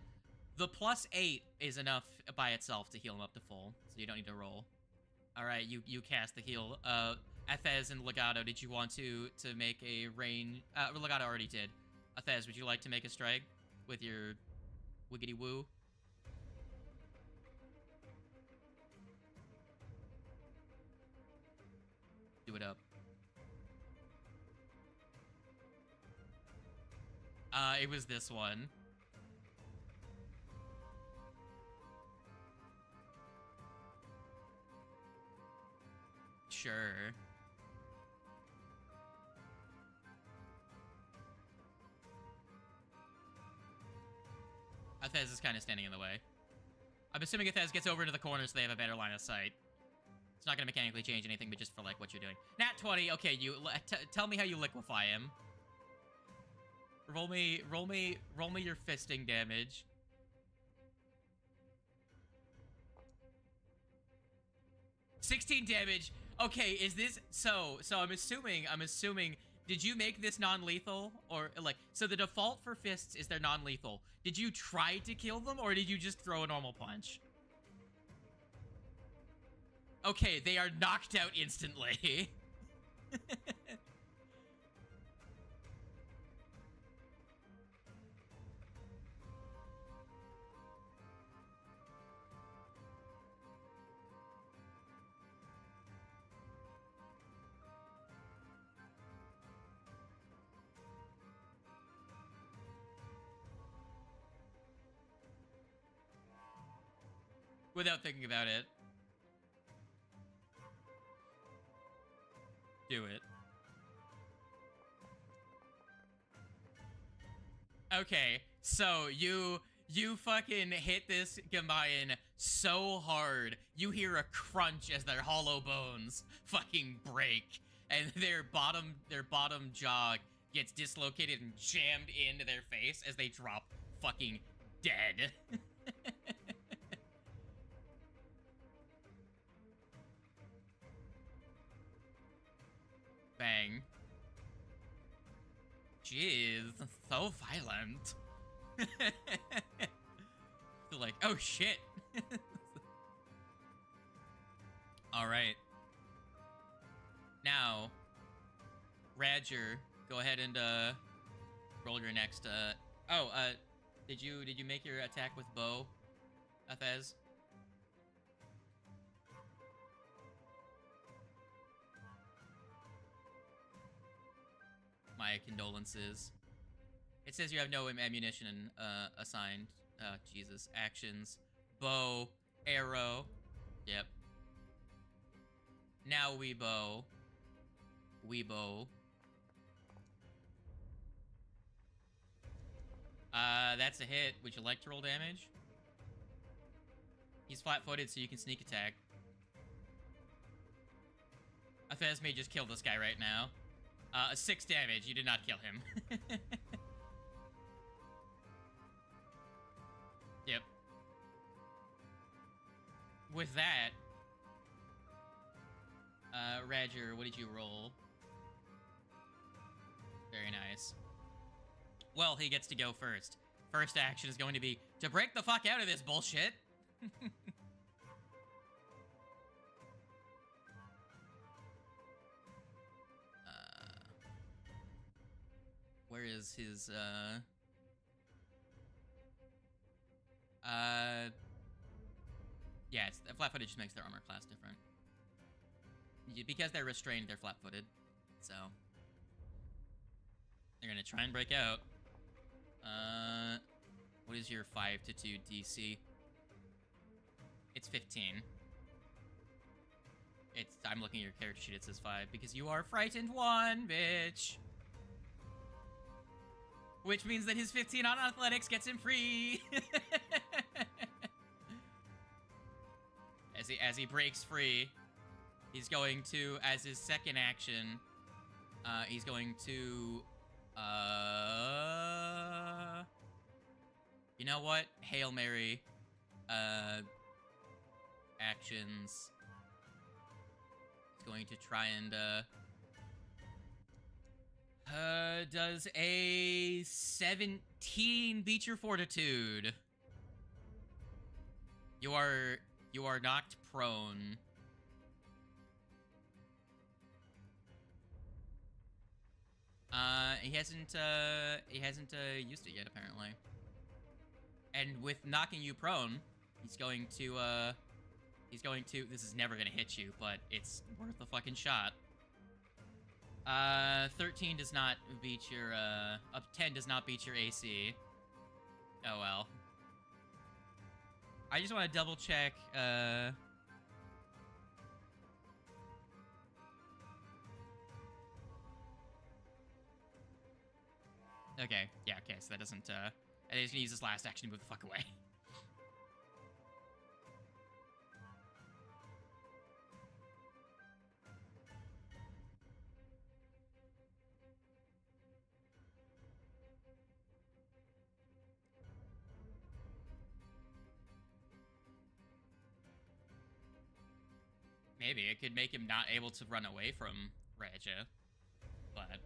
+8 is enough by itself to heal him up to full, so you don't need to roll. Alright, you cast the heal. Athez and Legato, did you want to make a range? Legato already did. Athez, would you like to make a strike with your wiggity woo? Do it up. It was this one. Sure. Athez is kind of standing in the way. I'm assuming Athez gets over into the corner so they have a better line of sight. It's not going to mechanically change anything, but just for like what you're doing. Nat 20. Okay, tell me how you liquefy him. Roll me your fisting damage. $16 damage. Okay, is this so I'm assuming did you make this non-lethal, or like, so the default for fists is they're non-lethal. Did you try to kill them, or did you just throw a normal punch? Okay, they are knocked out instantly. Without thinking about it. Do it. Okay, so you fucking hit this Gambayan so hard, you hear a crunch as their hollow bones fucking break, and their bottom jaw gets dislocated and jammed into their face as they drop fucking dead. Bang. Jeez, so violent. They're like, oh shit. Alright. Now, Radger, go ahead and roll your next did you make your attack with bow, Afez? My condolences. It says you have no ammunition assigned. Jesus. Actions. Bow. Arrow. Yep. Now we bow. We bow. That's a hit. Would you like to roll damage? He's flat-footed, so you can sneak attack. Afez may just kill this guy right now. 6 damage. You did not kill him. Yep. With that, Radger, what did you roll? Very nice. Well, he gets to go first. First action is going to be to break the fuck out of this bullshit. Where is his, yeah, it's, flat-footed just makes their armor class different. Because they're restrained, they're flat-footed. So, they're gonna try and break out. What is your 5 to 2 DC? It's 15. I'm looking at your character sheet, it says 5, because you are frightened 1, bitch! Which means that his 15 on athletics gets him free! As he breaks free, he's going to, as his second action, he's going to, you know what? Hail Mary, actions. He's going to try and, does a 17 beat your fortitude? You are knocked prone. He hasn't used it yet, apparently. And with knocking you prone, he's going to, this is never gonna hit you, but it's worth a fucking shot. 13 does not beat your, 10 does not beat your AC. Oh well. I just want to double check, okay, yeah, okay, so that doesn't, and he's gonna use his last action to move the fuck away. Maybe it could make him not able to run away from Raja, but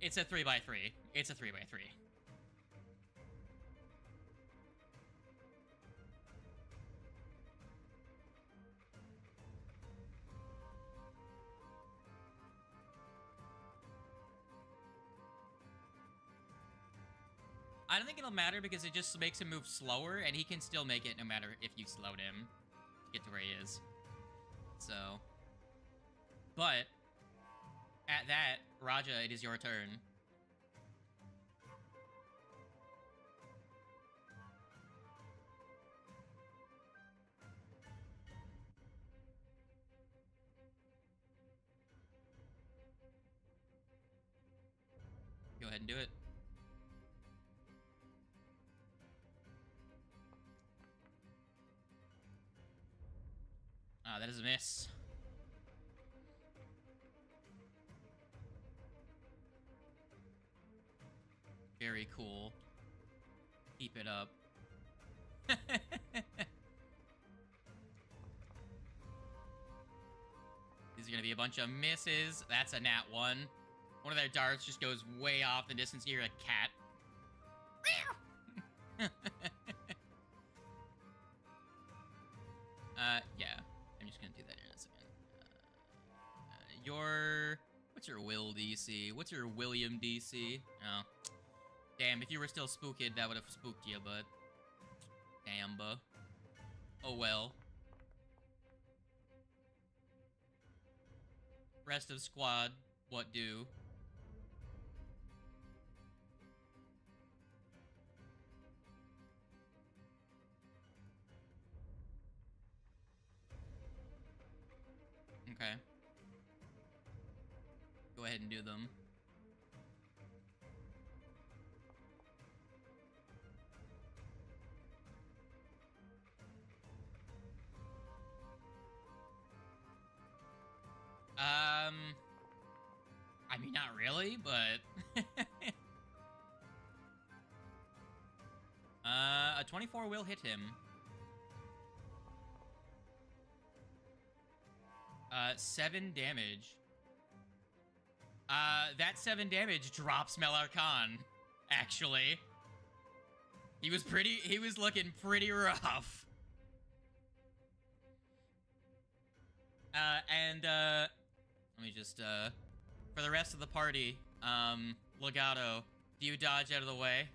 it's a 3x3. It's a 3x3. I don't think it'll matter because it just makes him move slower, and he can still make it no matter if you slowed him to get to where he is. So, but at that, Raja, it is your turn. ahead and do it. Ah, that is a miss. Very cool. Keep it up. These are gonna be a bunch of misses. That's a nat 1. One of their darts just goes way off the distance. You hear a cat. Yeah. I'm just gonna do that in a second. What's your will DC? What's your William DC? Oh. Damn, if you were still spooked, that would have spooked you, but... Damn, buh. Oh well. Rest of squad, what do? Okay. Go ahead and do them. I mean, not really, but... a 24 will hit him. 7 damage. That 7 damage drops Melarkan, actually. He was looking pretty rough. Let me just, for the rest of the party, Legato, do you dodge out of the way?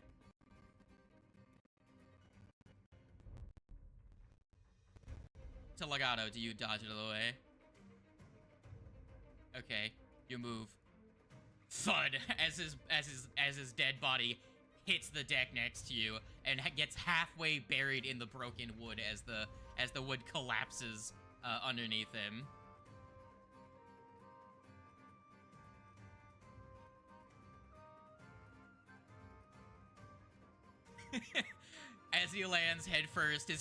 To Legato, do you dodge out of the way? Okay, you move. Thud, as his dead body hits the deck next to you and gets halfway buried in the broken wood as the wood collapses underneath him. As he lands head first,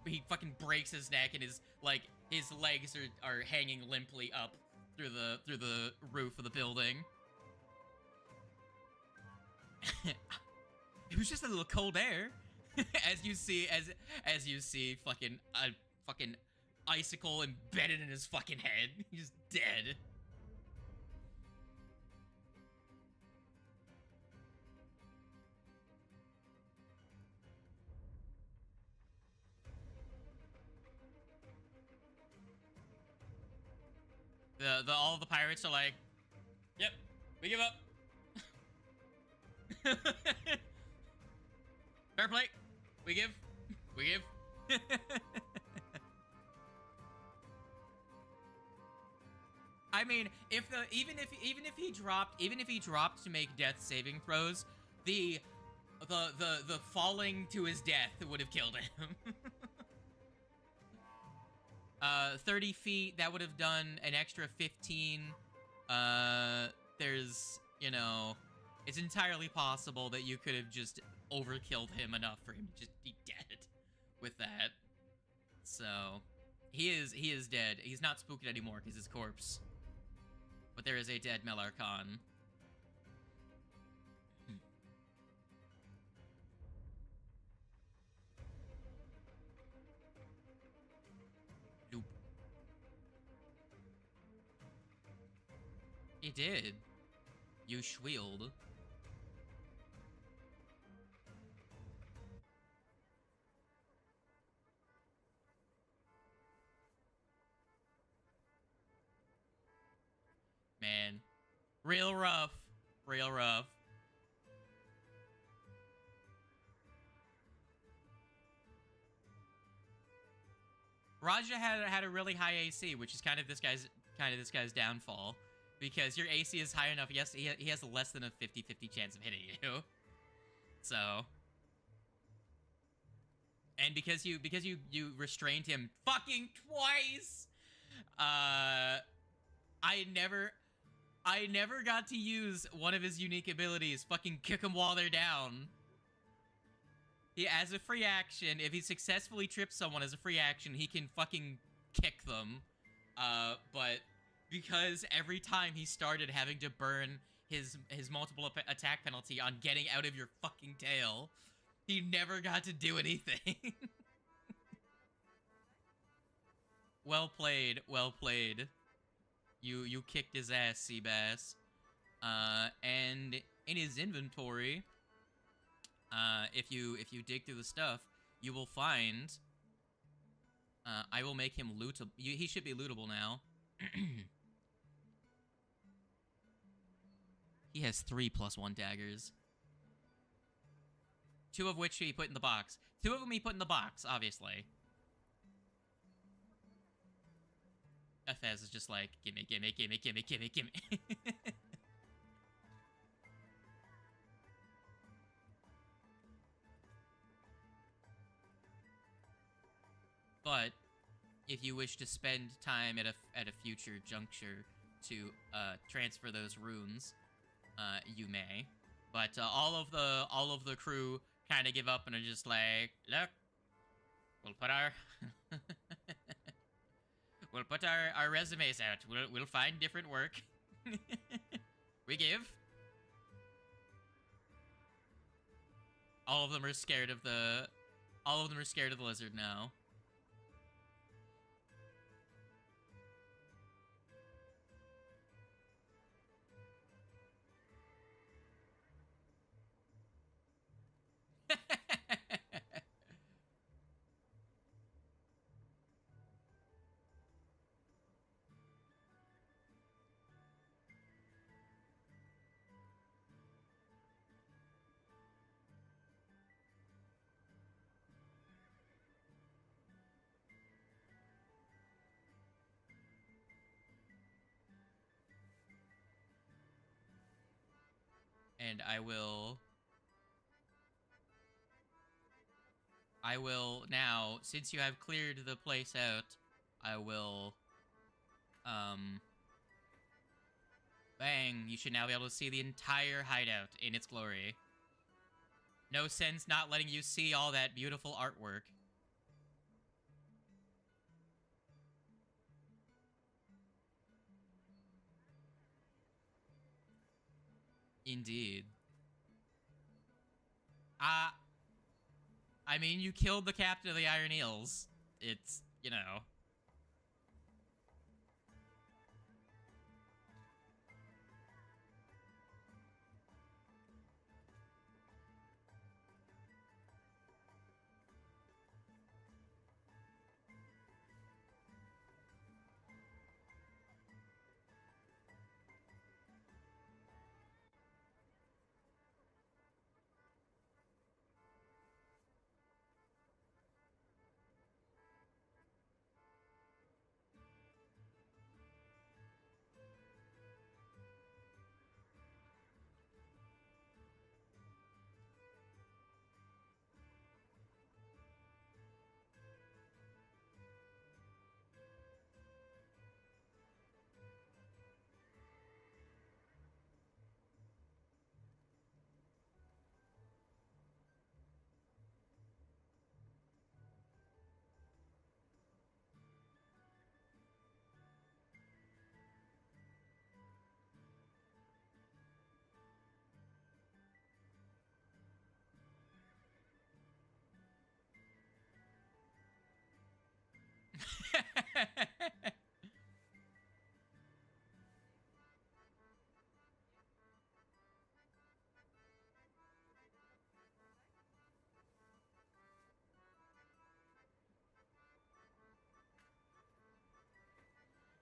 he fucking breaks his neck and his legs are hanging limply up through the roof of the building. It was just a little cold air. as you see fucking icicle embedded in his fucking head. He's dead. All the pirates are like, yep, we give up. Fair play. We give. I mean, even if he dropped to make death saving throws, the falling to his death would have killed him. 30 feet, that would have done an extra 15. There's, it's entirely possible that you could have just overkilled him enough for him to just be dead with that. So, he is dead. He's not spooked anymore because his corpse. But there is a dead Melarkan. Nope. He did. You schwieled. Man. Real rough. Real rough. Raja had a really high AC, which is kind of this guy's downfall. Because your AC is high enough, yes, he has less than a 50-50 chance of hitting you. So. And because you restrained him fucking twice, I never got to use one of his unique abilities, fucking kick them while they're down. He, as a free action, if he successfully trips someone as a free action, he can fucking kick them. But because every time he started having to burn his multiple attack penalty on getting out of your fucking tail, he never got to do anything. Well played, well played. You kicked his ass, Seabass. And in his inventory, if you dig through the stuff, you will find. I will make him lootable. He should be lootable now. He has 3 +1 daggers. 2 of which he put in the box. 2 of them he put in the box, obviously. Fez is just like, gimme, gimme, gimme, gimme, gimme, gimme. But if you wish to spend time at a future juncture to transfer those runes, you may. But all of the crew kind of give up and are just like, look, we'll put our we'll put our resumes out. We'll find different work. We give. All of them are scared of the lizard now. And I will now, since you have cleared the place out, I will, bang, you should now be able to see the entire hideout in its glory. No sense not letting you see all that beautiful artwork. Indeed. I mean, you killed the captain of the Iron Eels. It's, you know.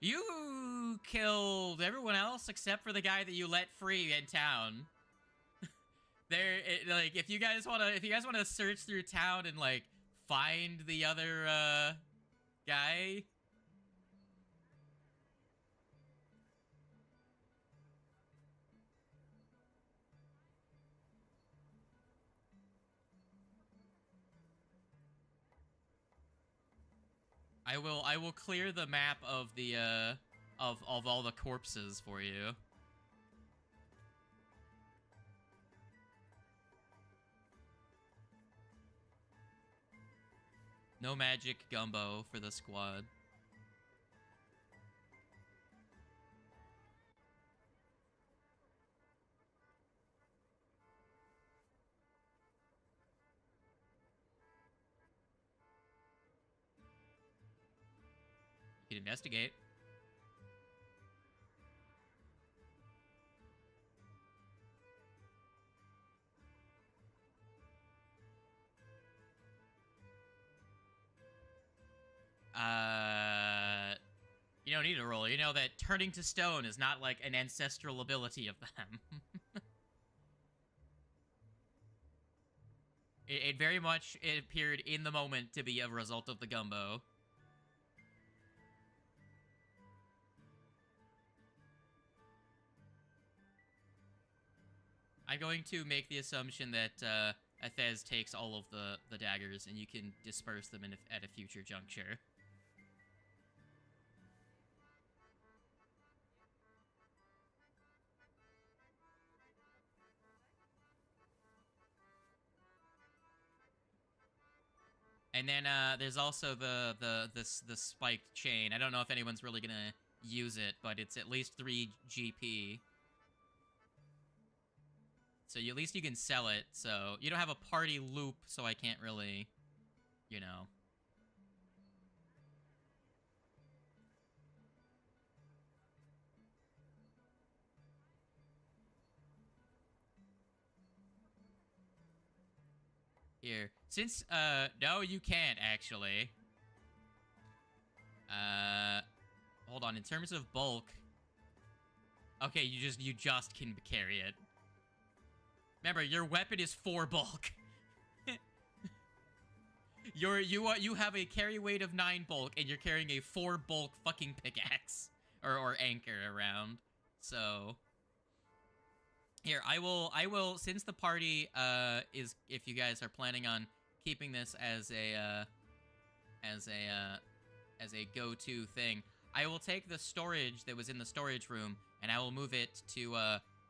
You killed everyone else except for the guy that you let free in town. Like, if you guys wanna search through town and like find the other guy. I will clear the map of the of all the corpses for you. No magic gumbo for the squad. You can investigate. You don't need to roll. You know that turning to stone is not like an ancestral ability of them. It very much it appeared in the moment to be a result of the gumbo. I'm going to make the assumption that Athez takes all of the daggers and you can disperse them at a future juncture. And then there's also the spiked chain. I don't know if anyone's really gonna use it, but it's at least 3 GP. So at least you can sell it. So you don't have a party loop, so I can't really, you know. Here. Since, no, you can't, actually. Hold on. In terms of bulk... Okay, you just can carry it. Remember, your weapon is 4 bulk. You have a carry weight of 9 bulk, and you're carrying a 4 bulk fucking pickaxe. Or anchor around. So... Here, I will, since the party, is, if you guys are planning on keeping this as a go-to thing, I will take the storage that was in the storage room, and I will move it to,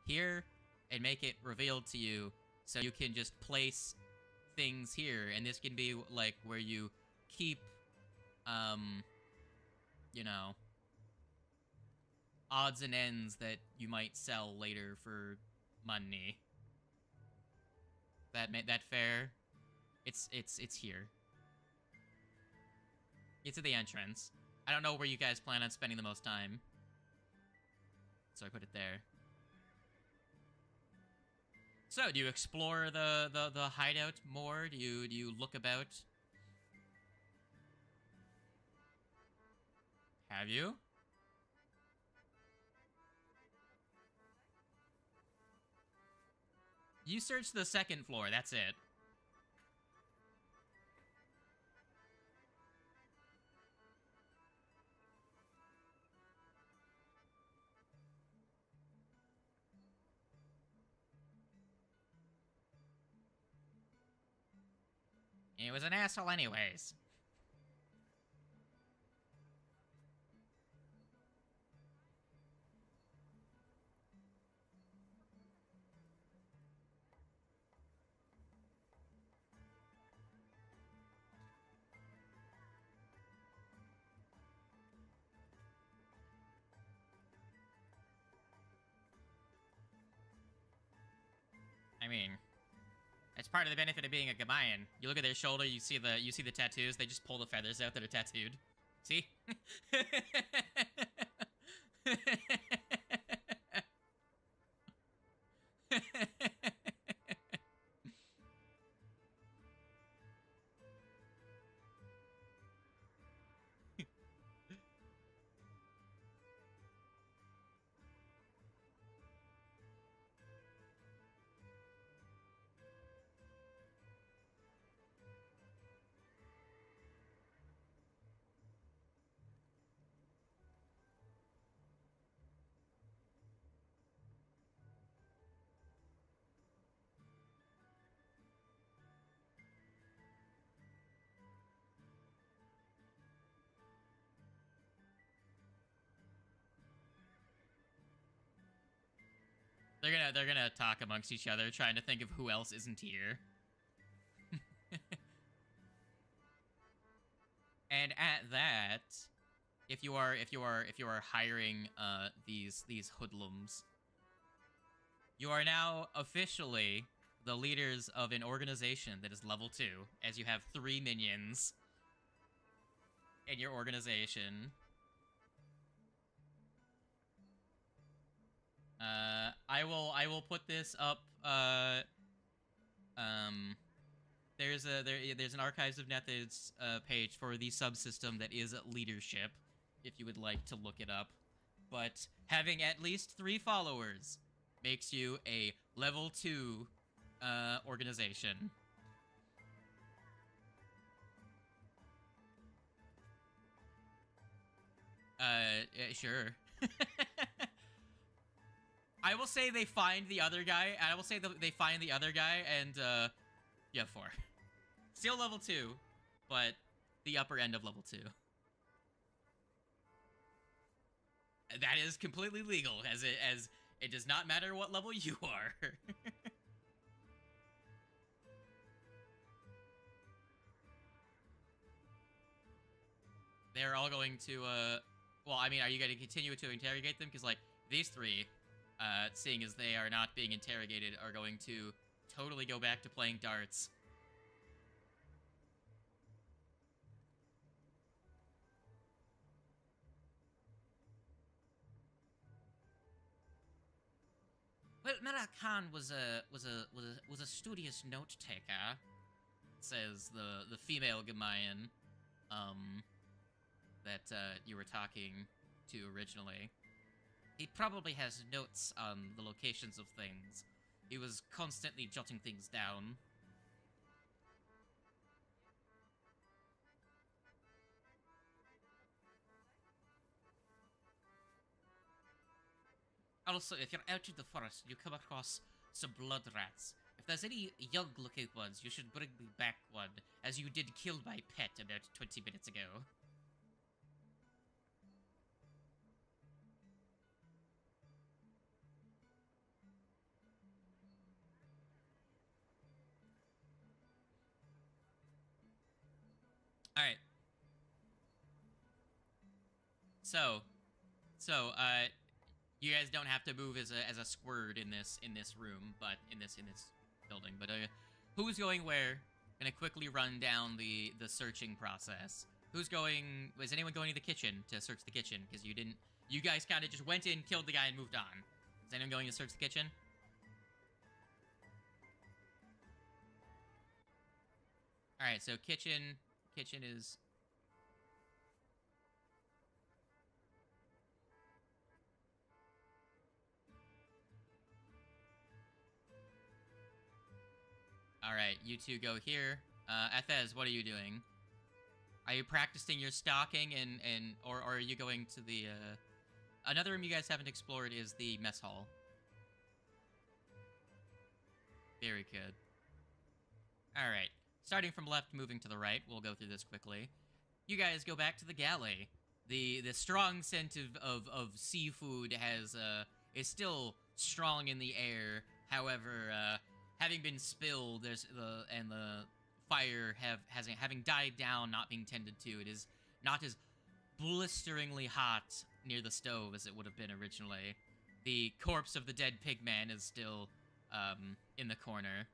here, and make it revealed to you, so you can just place things here, and this can be, like, where you keep, you know, odds and ends that you might sell later for money. That fair? It's here. It's at the entrance. I don't know where you guys plan on spending the most time, so I put it there. So, do you explore the hideout more? Do you look about? Have you? You search the 2nd floor, that's it. He was an asshole anyways. I mean, it's part of the benefit of being a Gamayan. You look at their shoulder, you see the tattoos, they just pull the feathers out that are tattooed. See? They're gonna talk amongst each other, trying to think of who else isn't here. And at that, if you are hiring these hoodlums, you are now officially the leaders of an organization that is level 2, as you have 3 minions in your organization. I will put this up. There's an Archives of Methods page for the subsystem that is leadership, if you would like to look it up. But having at least 3 followers makes you a level 2 organization. Yeah, sure. I will say they find the other guy, and I will say they find the other guy, and, yeah, 4. Still level 2, but the upper end of level 2. That is completely legal, as it does not matter what level you are. They're all going to, well, I mean, are you going to continue to interrogate them? Because, like, these 3, seeing as they are not being interrogated, are going to totally go back to playing darts. Well, Mela Khan was a studious note taker, says the female Gamayan, that you were talking to originally. He probably has notes on the locations of things. He was constantly jotting things down. Also, if you're out in the forest, you come across some blood rats. If there's any young-looking ones, you should bring me back one, as you did kill my pet about 20 minutes ago. Alright. So, you guys don't have to move as a squirrel in this room, but in this building. But who's going where? Gonna quickly run down the searching process. Is anyone going to the kitchen to search the kitchen? Because you guys kind of just went in, killed the guy, and moved on. Is anyone going to search the kitchen? All right, so kitchen is. Alright, you two go here. Ethez, what are you doing? Are you practicing your stalking or are you going to the, Another room you guys haven't explored is the mess hall. Very good. Alright, starting from left, moving to the right, we'll go through this quickly. You guys go back to the galley. The strong scent of seafood is still strong in the air. However, having been spilled, the fire having died down, not being tended to, it is not as blisteringly hot near the stove as it would have been originally. The corpse of the dead pigman is still in the corner.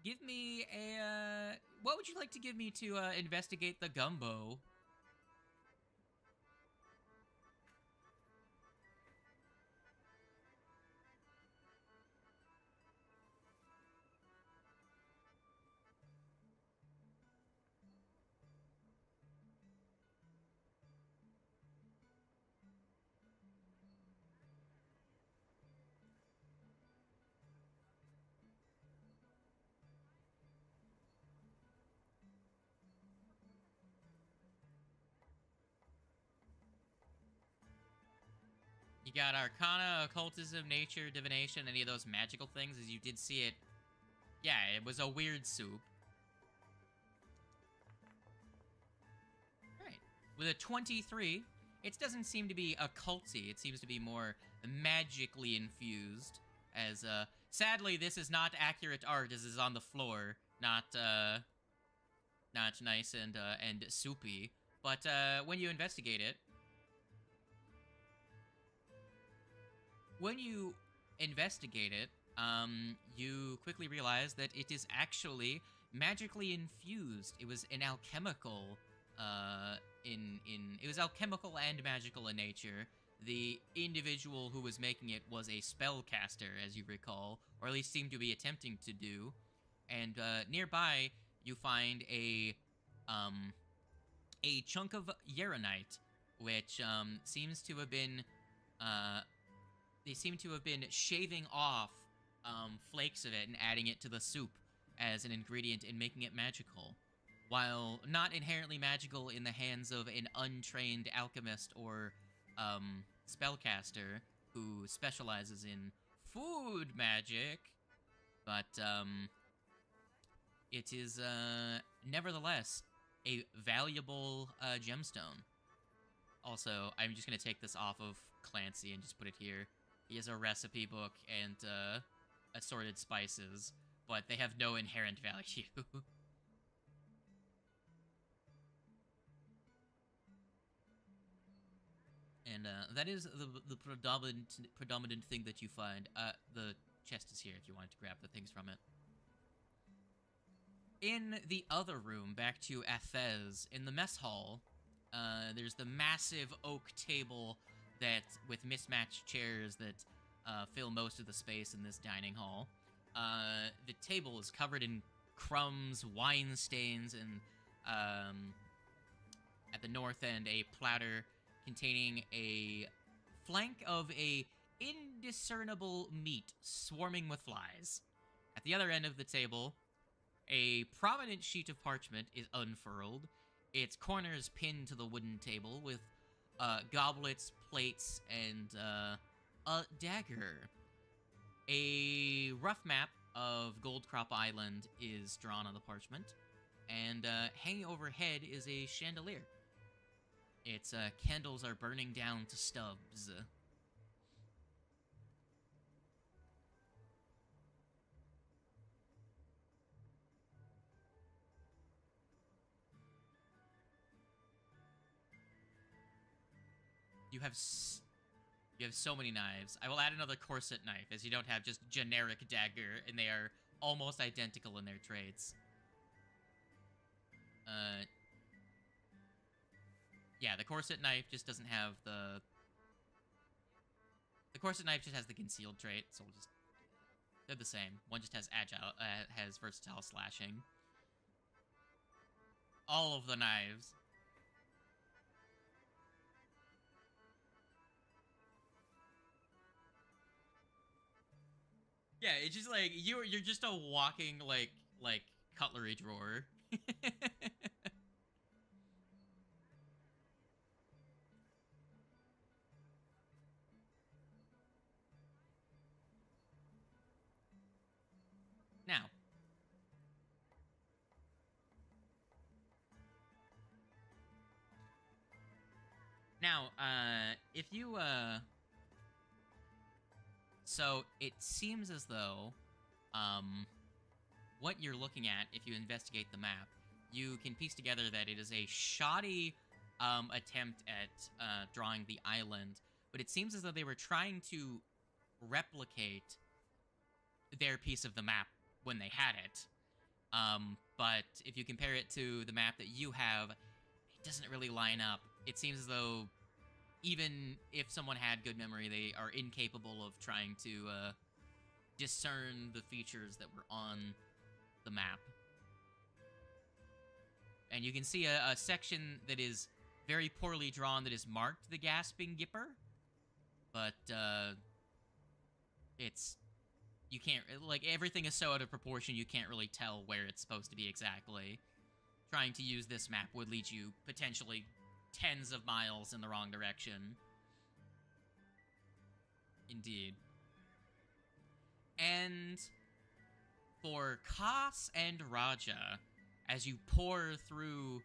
Give me a what would you like to give me to investigate the gumbo? You got Arcana, Occultism, Nature, Divination, any of those magical things, as you did see it. Yeah, it was a weird soup. Alright. With a 23, it doesn't seem to be occulty. It seems to be more magically infused. As, sadly, this is not accurate art, as is on the floor. Not not nice and soupy. But when you investigate it, you quickly realize that it is actually magically infused. It was an alchemical, it was alchemical and magical in nature. The individual who was making it was a spellcaster, as you recall, or at least seemed to be attempting to do. And nearby, you find a chunk of Yeranite, which seems to have been they seem to have been shaving off flakes of it and adding it to the soup as an ingredient and making it magical. While not inherently magical in the hands of an untrained alchemist or spellcaster who specializes in food magic, but it is nevertheless a valuable gemstone. Also, I'm just going to take this off of Clancy and just put it here. He has a recipe book and assorted spices, but they have no inherent value. And that is the predominant thing that you find. The chest is here if you wanted to grab the things from it. In the other room, back to Athez, in the mess hall, there's the massive oak table that with mismatched chairs that fill most of the space in this dining hall. The table is covered in crumbs, wine stains, and at the north end, a platter containing a flank of a indiscernible meat swarming with flies. At the other end of the table, a prominent sheet of parchment is unfurled, its corners pinned to the wooden table with goblets, plates, and a dagger. A rough map of Goldcrop Island is drawn on the parchment, and hanging overhead is a chandelier. Its candles are burning down to stubs. You have so many knives. I will add another corset knife, as you don't have just generic dagger, and they are almost identical in their traits. Yeah, the corset knife just doesn't have the... The corset knife just has the concealed trait, so we'll just... They're the same. One just has agile, has versatile slashing. All of the knives. Yeah, it's just like you're just a walking like cutlery drawer. Now, if you so it seems as though what you're looking at, if you investigate the map, you can piece together that it is a shoddy attempt at drawing the island, but it seems as though they were trying to replicate their piece of the map when they had it. But if you compare it to the map that you have, it doesn't really line up. It seems as though even if someone had good memory, they are incapable of trying to discern the features that were on the map. And you can see a section that is very poorly drawn that is marked the Gasping Gipper. But, it's... You can't... Like, everything is so out of proportion, you can't really tell where it's supposed to be exactly. Trying to use this map would lead you, potentially, tens of miles in the wrong direction. Indeed. And for Kas and Raja, as you pour through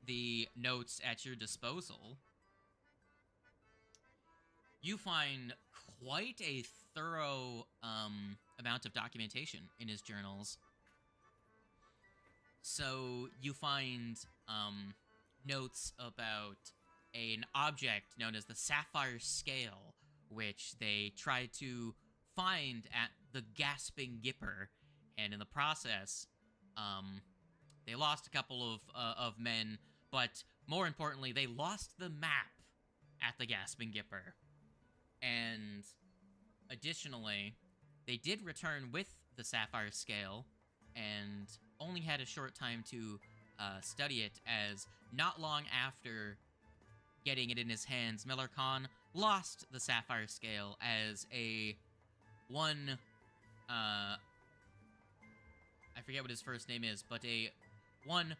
the notes at your disposal, you find quite a thorough amount of documentation in his journals. So you find notes about an object known as the Sapphire Scale, which they tried to find at the Gasping Gipper, and in the process, they lost a couple of men, but more importantly, they lost the map at the Gasping Gipper. And additionally, they did return with the Sapphire Scale, and only had a short time to study it, as not long after getting it in his hands, Miller Khan lost the Sapphire Scale as one, I forget what his first name is, but one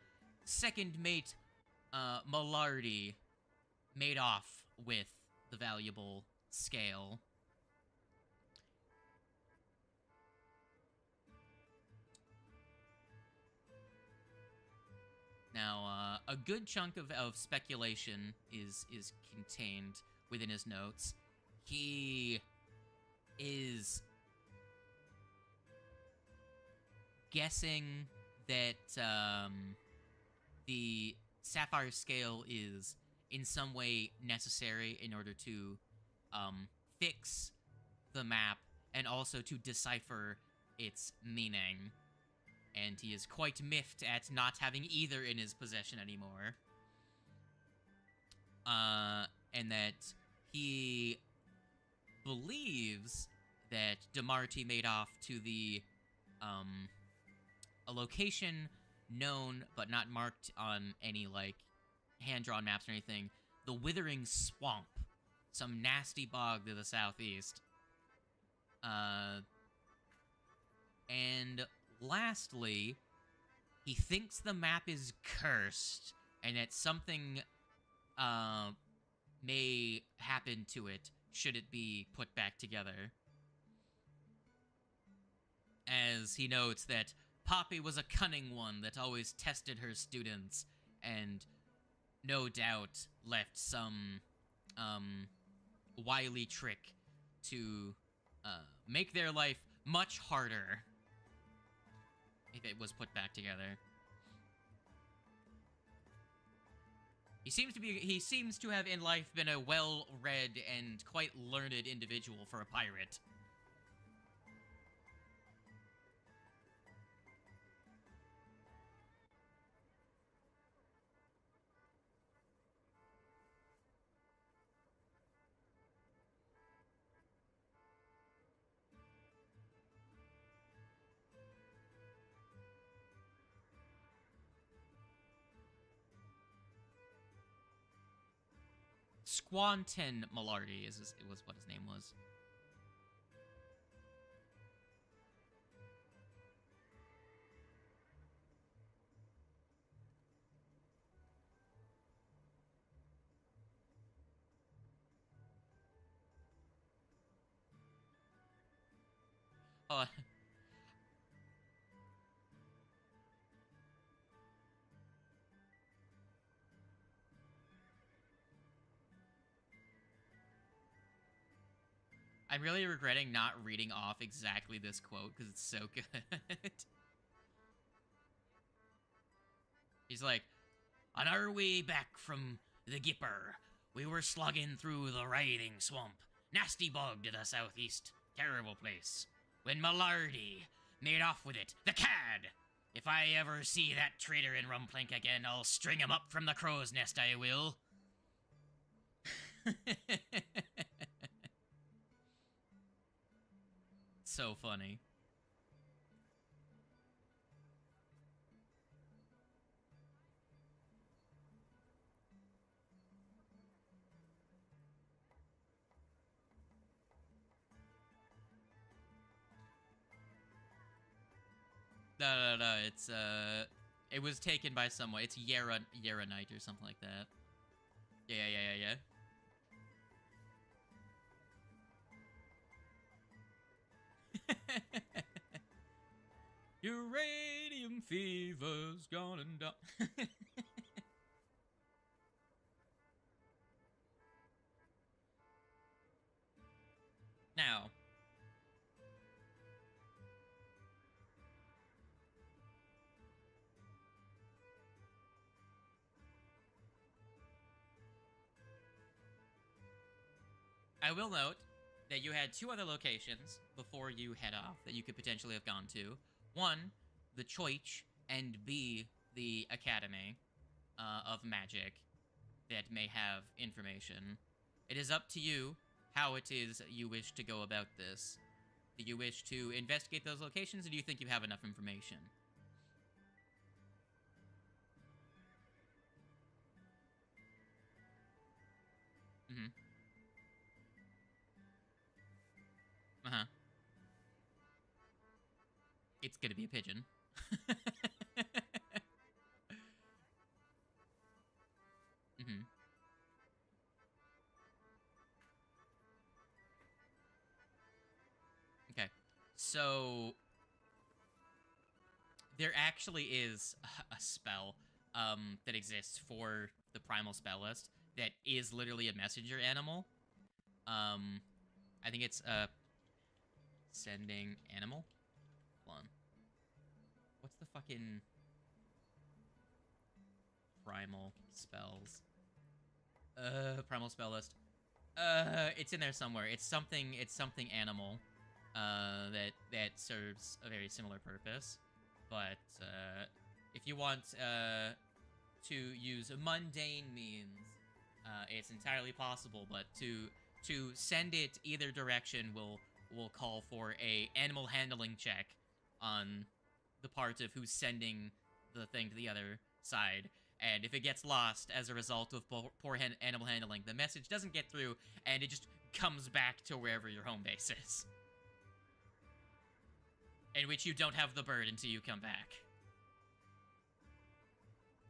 second mate, Malardy, made off with the valuable scale. Now, a good chunk of speculation is contained within his notes. He is guessing that the Sapphire Scale is in some way necessary in order to fix the map and also to decipher its meaning. And he is quite miffed at not having either in his possession anymore. And that he believes that DeMarty made off to a location known but not marked on any, like, hand-drawn maps or anything. The Withering Swamp. Some nasty bog to the southeast. And lastly, he thinks the map is cursed, and that something may happen to it should it be put back together. As he notes that Poppy was a cunning one that always tested her students, and no doubt left some wily trick to make their life much harder if it was put back together. He seems to have in life been a well-read and quite learned individual for a pirate. Squanton Malardy was what his name was. Oh. I'm really regretting not reading off exactly this quote, because it's so good. He's like, on our way back from the Gipper, we were slogging through the writhing swamp. Nasty bog to the southeast. Terrible place. When Malardy made off with it. The cad! If I ever see that traitor in Rumplink again, I'll string him up from the crow's nest, I will. So funny. No, it's, it was taken by someone. It's Yara Knight or something like that. Yeah. Uranium fever's gone and done. Now, I will note that you had 2 other locations before you head off that you could potentially have gone to. 1, the Choich, and B, the Academy of Magic that may have information. It is up to you how it is you wish to go about this. Do you wish to investigate those locations, or do you think you have enough information? Mm-hmm. Uh-huh. It's gonna be a pigeon. Mm-hmm. Okay. So there actually is a spell that exists for the primal spell list that is literally a messenger animal. I think it's a sending animal. Hold on. What's the fucking primal spells? Primal spell list. It's in there somewhere. It's something animal. That serves a very similar purpose. But if you want to use mundane means, it's entirely possible. But to send it either direction will call for a animal handling check on the part of who's sending the thing to the other side. And if it gets lost as a result of poor animal handling, the message doesn't get through, and it just comes back to wherever your home base is. In which you don't have the bird until you come back.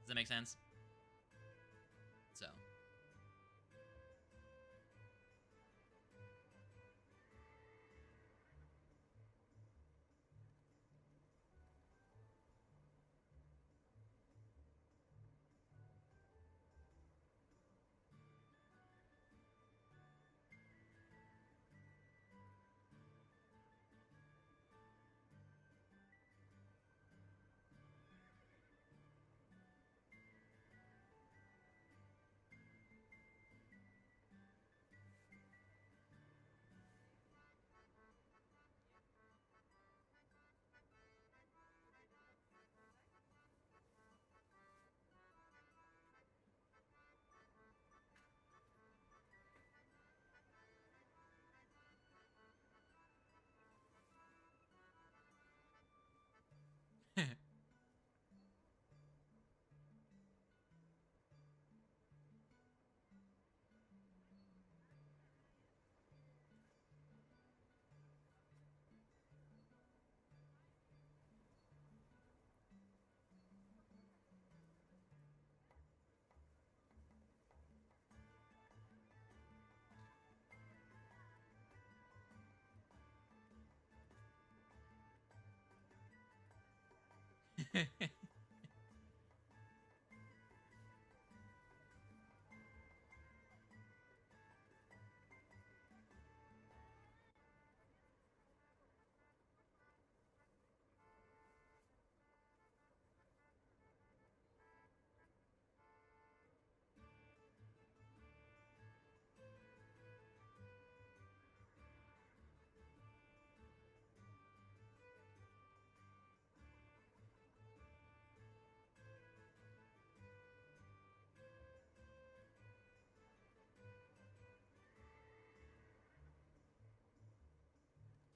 Does that make sense? So.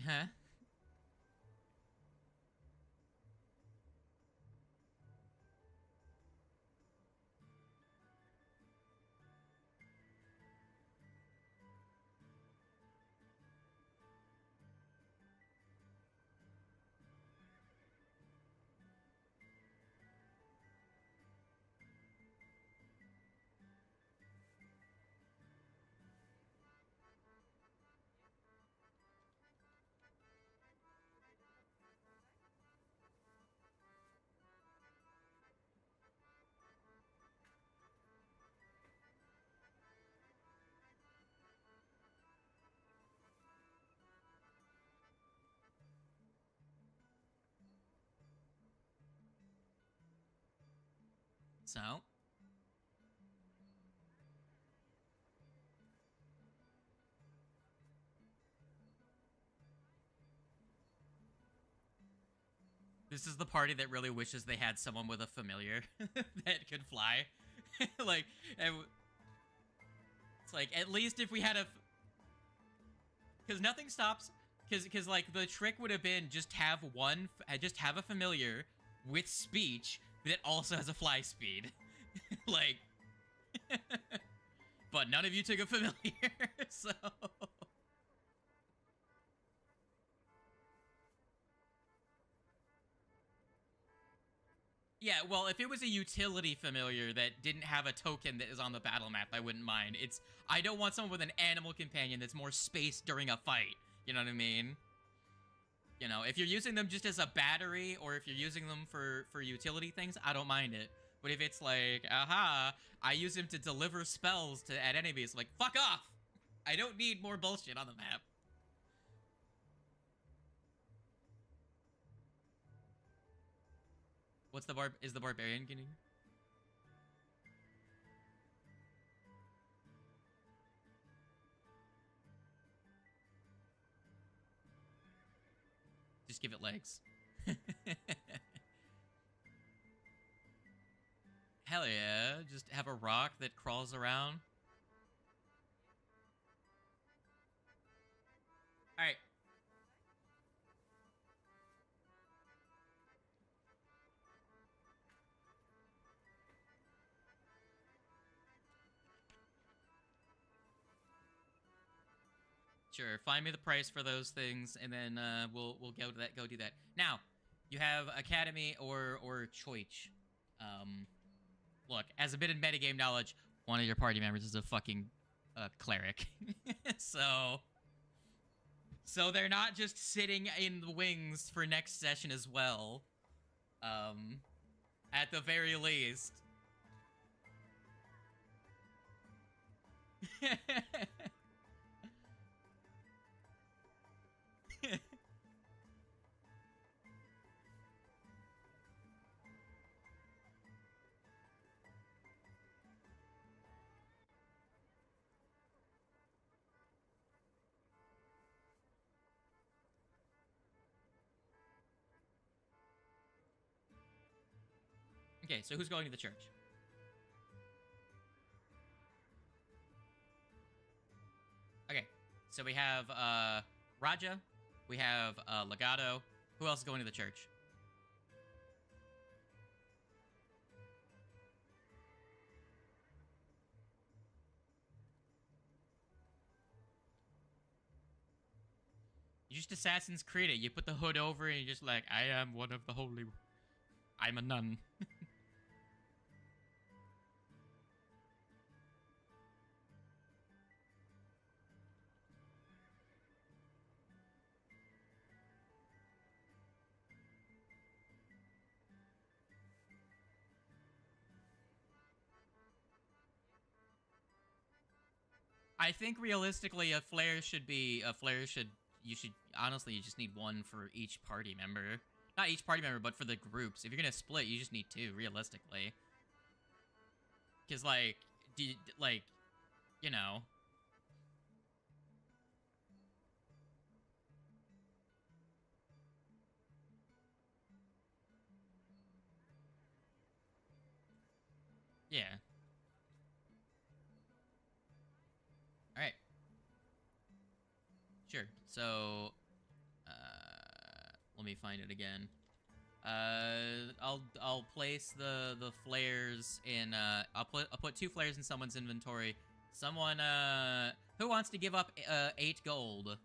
Huh? So. This is the party that really wishes they had someone with a familiar that could fly. Like, it's like, at least if we had a... Because nothing stops... Because, like, the trick would have been just have a familiar with speech that also has a fly speed. Like... But none of you took a familiar, so... Yeah, well, if it was a utility familiar that didn't have a token that is on the battle map, I wouldn't mind. I don't want someone with an animal companion that's more space during a fight. You know what I mean? You know, if you're using them just as a battery, or if you're using them for utility things, I don't mind it. But if it's like, aha, I use him to deliver spells at enemies, like, fuck off! I don't need more bullshit on the map. Is the barbarian getting? Just give it legs. Hell yeah, just have a rock that crawls around. Alright. Sure, find me the price for those things, and then we'll go to that. Go do that. Now, you have Academy or Choich. Look, as a bit of metagame knowledge, one of your party members is a fucking cleric, so they're not just sitting in the wings for next session as well. At the very least. Okay, so who's going to the church? Okay, so we have Raja, we have Legato. Who else is going to the church? You just Assassin's Creed it. You put the hood over and you're just like, I am one of the holy... I'm a nun. I think realistically honestly, you just need one for each party member. Not each party member, but for the groups. If you're gonna split, you just need two, realistically. Cause like, you know. Yeah. Alright. Sure. So, let me find it again. I'll place the flares in, I'll put 2 flares in someone's inventory. Someone, who wants to give up, 8 gold?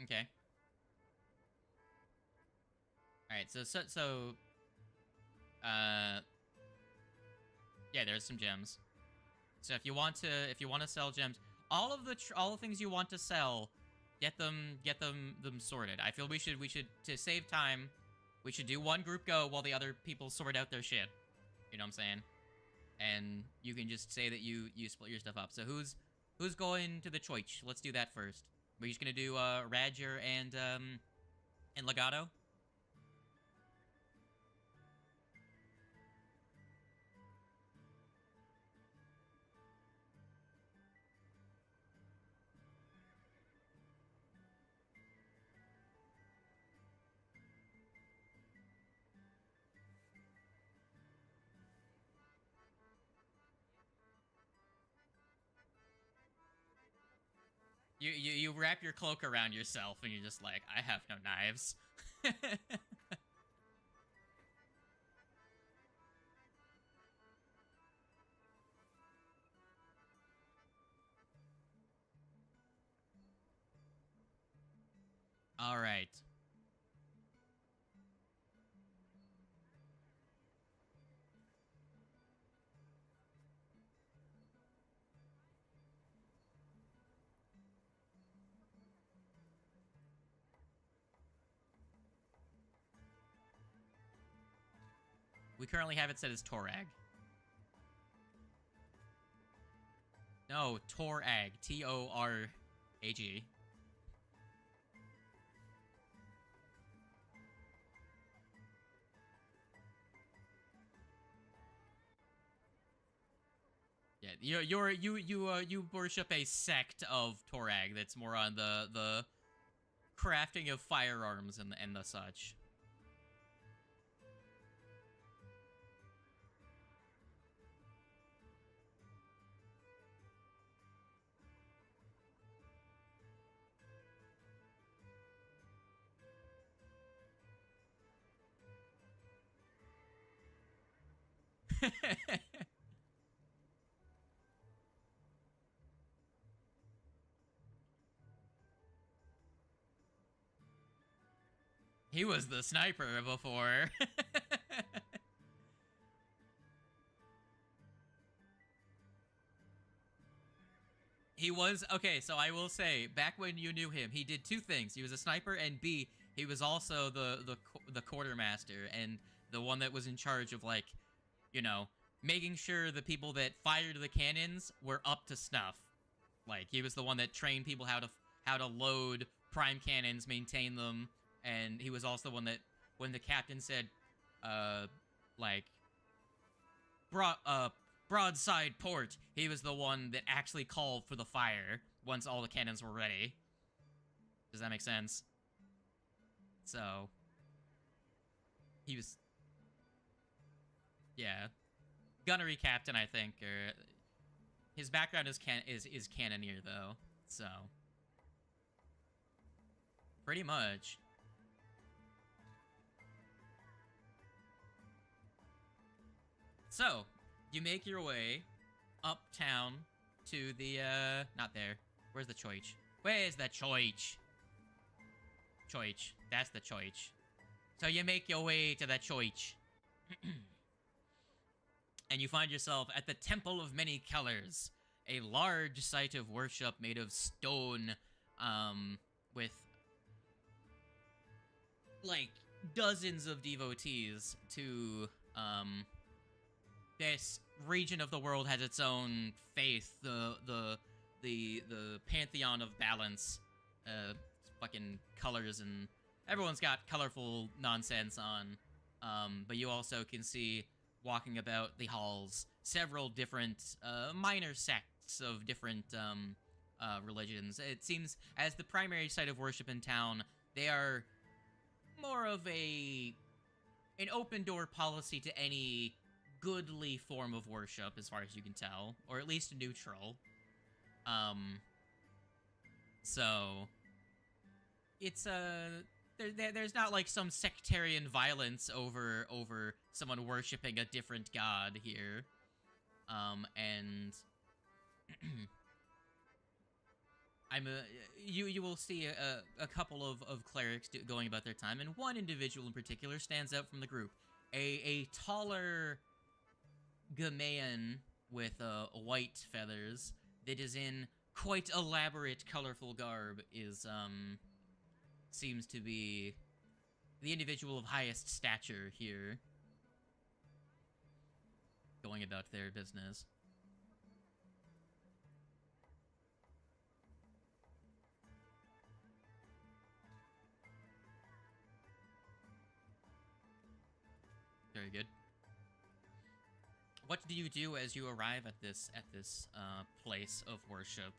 Okay. Alright, yeah, there's some gems. So if you want to sell gems, all the things you want to sell, get them sorted. I feel we should to save time, we should do one group go while the other people sort out their shit. You know what I'm saying? And you can just say that you split your stuff up. So who's going to the Choich? Let's do that first. We're just gonna do Radger and Legato. You wrap your cloak around yourself and you're just like, I have no knives. All right. We currently have it set as Torag. No, Torag. Torag. Yeah, you worship a sect of Torag that's more on the crafting of firearms and the such. He was the sniper before. He was, okay, so I will say, back when you knew him, he did two things. He was a sniper, and B, he was also the quartermaster, and the one that was in charge of, like, you know, making sure the people that fired the cannons were up to snuff. Like, he was the one that trained people how to load prime cannons, maintain them, and he was also the one that, when the captain said, like, broadside port, he was the one that actually called for the fire once all the cannons were ready. Does that make sense? So, he was, yeah, gunnery captain, I think, or his background is cannoneer though. So, pretty much. So, you make your way uptown to the, not there. Where's the choich? Where's the choich? Choich. That's the choich. So you make your way to the choich. And you find yourself at the Temple of Many Colors, a large site of worship made of stone, with, like, dozens of devotees to, this region of the world has its own faith, the pantheon of balance, fucking colors, and everyone's got colorful nonsense on, but you also can see, walking about the halls, several different, minor sects of different, religions. It seems, as the primary site of worship in town, they are more of an open door policy to any goodly form of worship, as far as you can tell, or at least neutral. So it's there's not like some sectarian violence over someone worshiping a different god here. And you will see a couple of clerics going about their time, and one individual in particular stands out from the group. A taller Gamaean with white feathers that is in quite elaborate, colorful garb seems to be the individual of highest stature here, going about their business. Very good. What do you do as you arrive at this place of worship?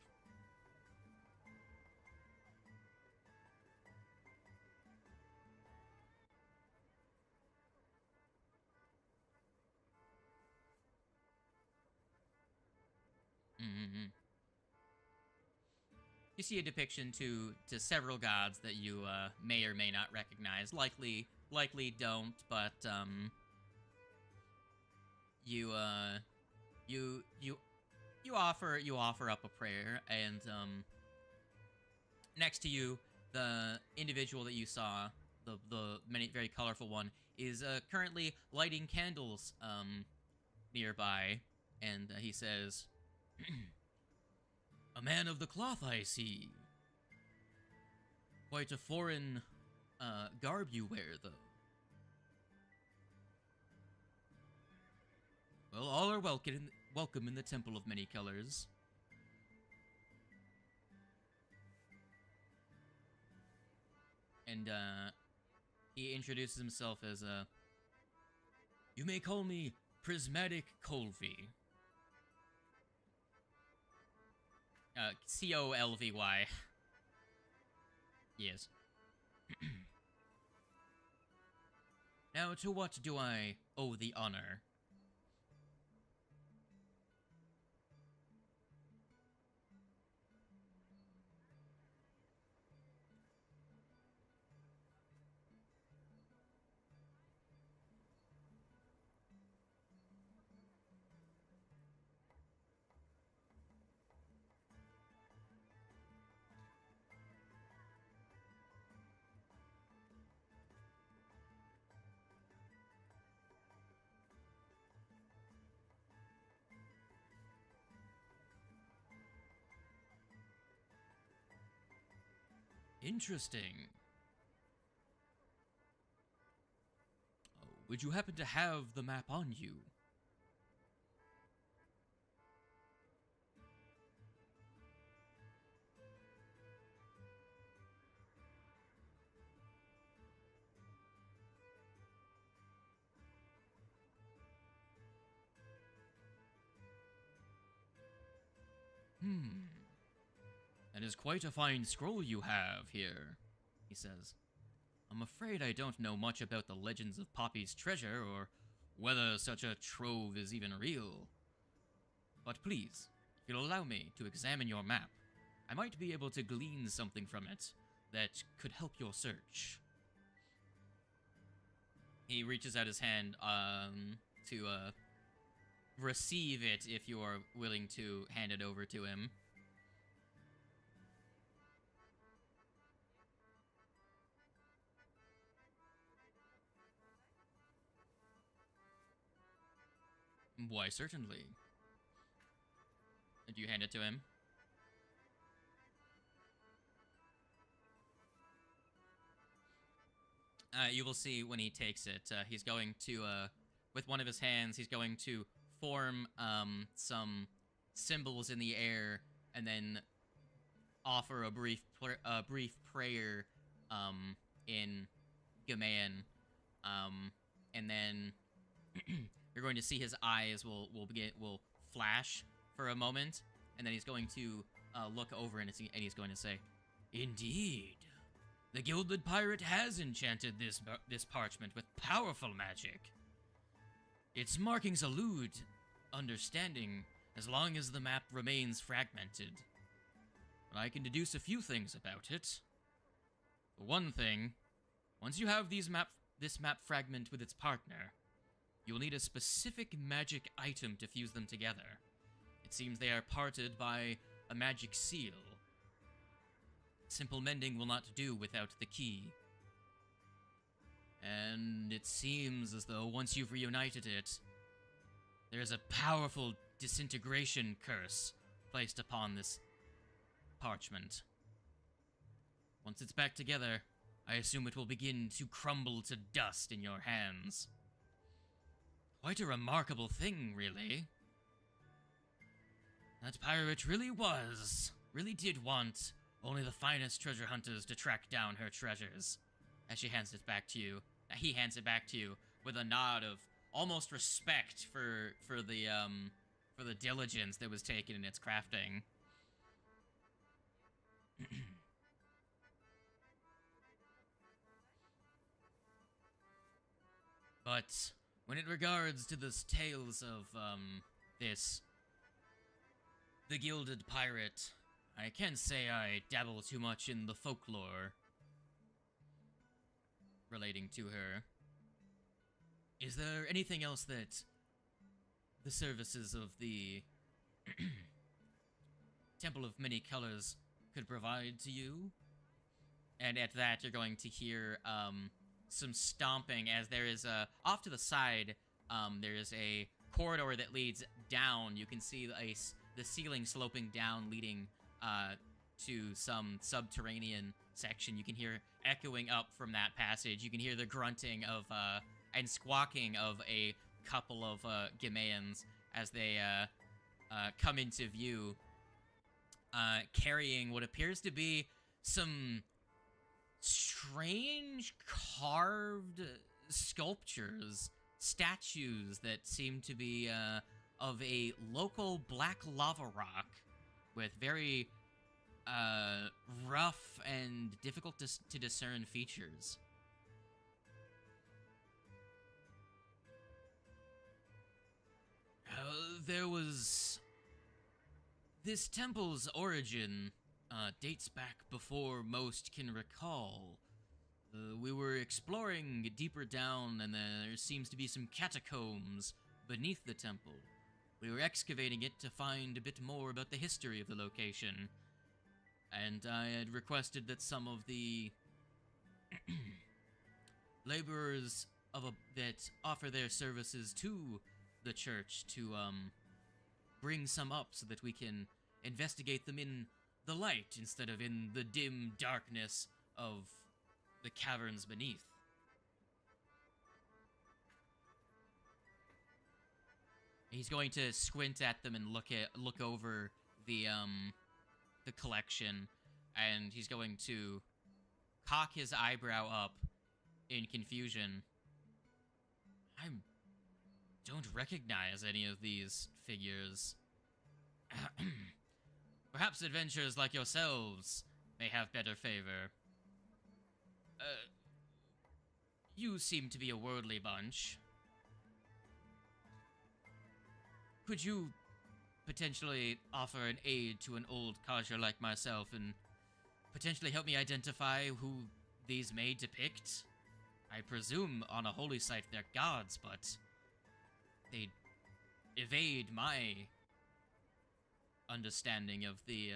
You see a depiction to several gods that you may or may not recognize. Likely don't, but you offer up a prayer, and next to you, the individual that you saw, the many very colorful one, is currently lighting candles nearby, and he says, "A man of the cloth, I see. Quite a foreign garb you wear, though. Well, all are welcome in the Temple of Many Colors." And he introduces himself as "You may call me Prismatic Colvy." Colvy. Yes. Now, to what do I owe the honor? Interesting. Oh, would you happen to have the map on you? That is quite a fine scroll you have here, he says. I'm afraid I don't know much about the legends of Poppy's treasure, or whether such a trove is even real. But please, if you'll allow me to examine your map, I might be able to glean something from it that could help your search. He reaches out his hand to receive it if you are willing to hand it over to him. Why, certainly. Did you hand it to him? You will see when he takes it, he's going to, with one of his hands, he's going to form, some symbols in the air, and then offer a brief prayer, in Gamayan, and then you're going to see his eyes will flash for a moment, and then he's going to look over and he's going to say, "Indeed, the Gilded Pirate has enchanted this parchment with powerful magic. Its markings elude understanding as long as the map remains fragmented. But I can deduce a few things about it. For one thing, once you have this map fragment with its partner, you will need a specific magic item to fuse them together. It seems they are parted by a magic seal. Simple mending will not do without the key. And it seems as though once you've reunited it, there is a powerful disintegration curse placed upon this parchment. Once it's back together, I assume it will begin to crumble to dust in your hands. Quite a remarkable thing, really. That pirate really did want only the finest treasure hunters to track down her treasures." As she hands it back to you, he hands it back to you with a nod of almost respect for the diligence that was taken in its crafting. But when it regards to the tales of the Gilded Pirate, I can't say I dabble too much in the folklore relating to her. Is there anything else that the services of the Temple of Many Colors could provide to you? And at that, you're going to hear some stomping as there is off to the side. There is a corridor that leads down. You can see the ceiling sloping down, leading to some subterranean section. You can hear echoing up from that passage. You can hear the grunting of and squawking of a couple of Gimmeans as they come into view, carrying what appears to be some strange carved sculptures, statues that seem to be of a local black lava rock with very rough and difficult to discern features. There was... This temple's origin dates back before most can recall. We were exploring deeper down, and there seems to be some catacombs beneath the temple. We were excavating it to find a bit more about the history of the location, and I had requested that some of the laborers that offer their services to the church to bring some up so that we can investigate them in the light instead of in the dim darkness of the caverns beneath. He's going to squint at them and look over the collection, and he's going to cock his eyebrow up in confusion. I don't recognize any of these figures. Perhaps adventurers like yourselves may have better favor. You seem to be a worldly bunch. Could you potentially offer an aid to an old codger like myself and potentially help me identify who these may depict? I presume on a holy site they're gods, but they evade my understanding of the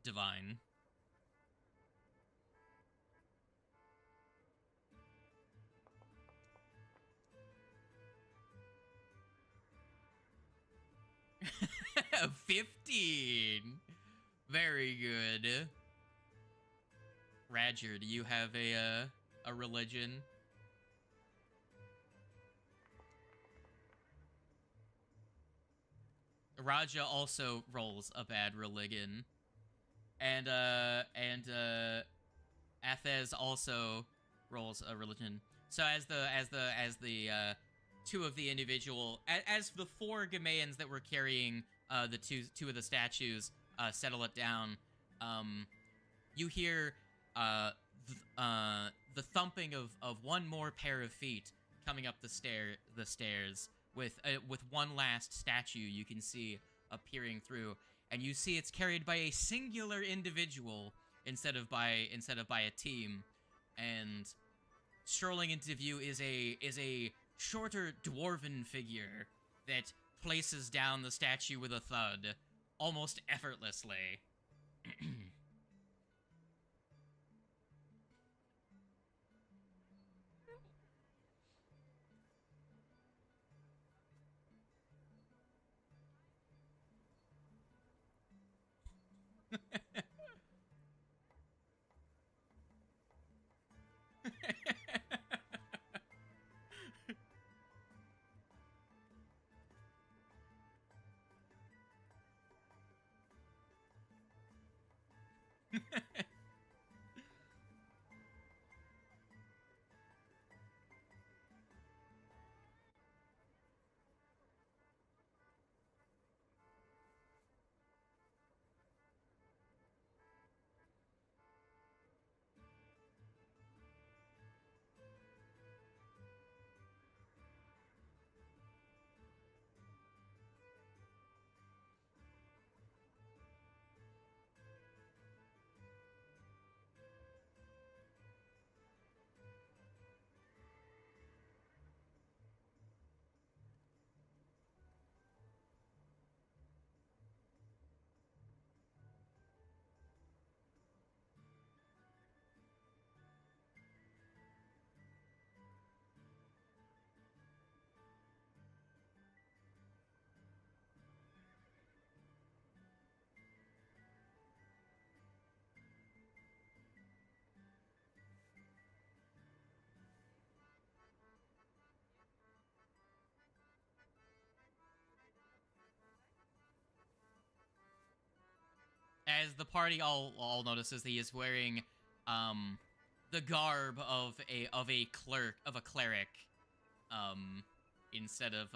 divine. A 15. Very good. Radger, do you have a religion? Raja also rolls a bad religion. And Athez also rolls a religion. So as the two of the individual, as the four Gamaeans that were carrying the two of the statues settle it down, you hear the thumping of one more pair of feet coming up the stairs with one last statue you can see appearing through, and you see it's carried by a singular individual instead of by a team, and strolling into view is a shorter dwarven figure that places down the statue with a thud, almost effortlessly. as the party all notices, he is wearing the garb of a cleric, instead of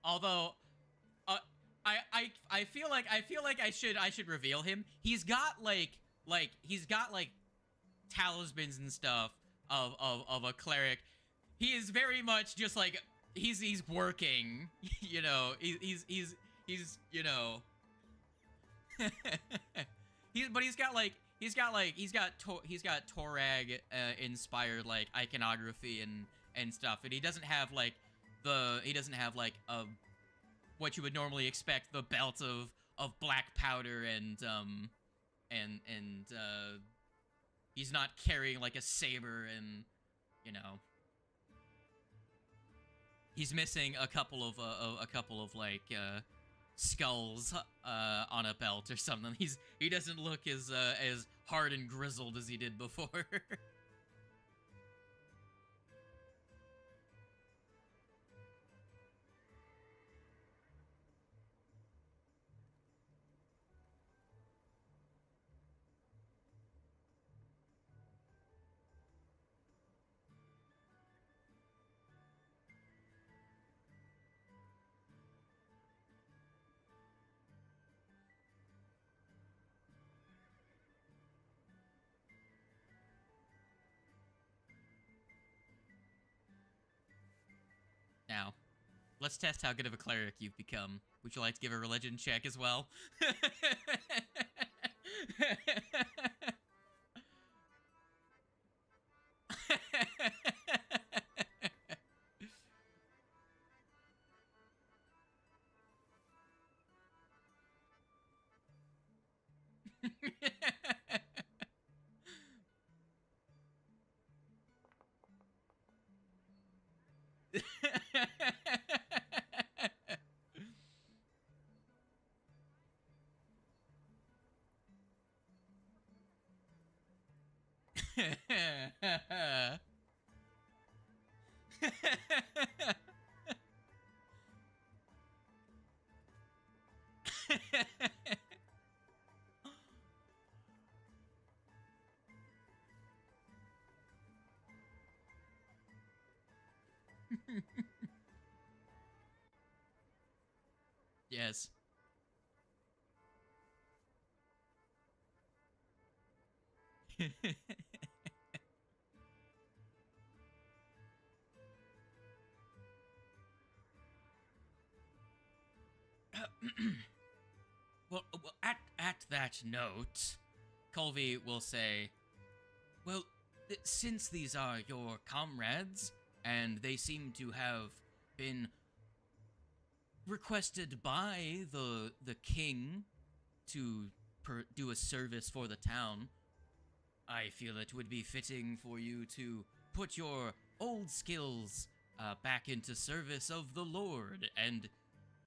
although I feel like I should reveal him. He's got like talismans and stuff of a cleric. He is very much just like he's working, you know. He's you know. He's got Torag inspired like iconography and stuff, and he doesn't have like a what you would normally expect, the belt of black powder and he's not carrying like a saber, and you know, he's missing a couple of like skulls on a belt or something. He doesn't look as hard and grizzled as he did before. Now, let's test how good of a cleric you've become. Would you like to give a religion check as well? Yes. Well, at that note, Colby will say, well, since these are your comrades, and they seem to have been requested by the king to do a service for the town, I feel it would be fitting for you to put your old skills back into service of the Lord and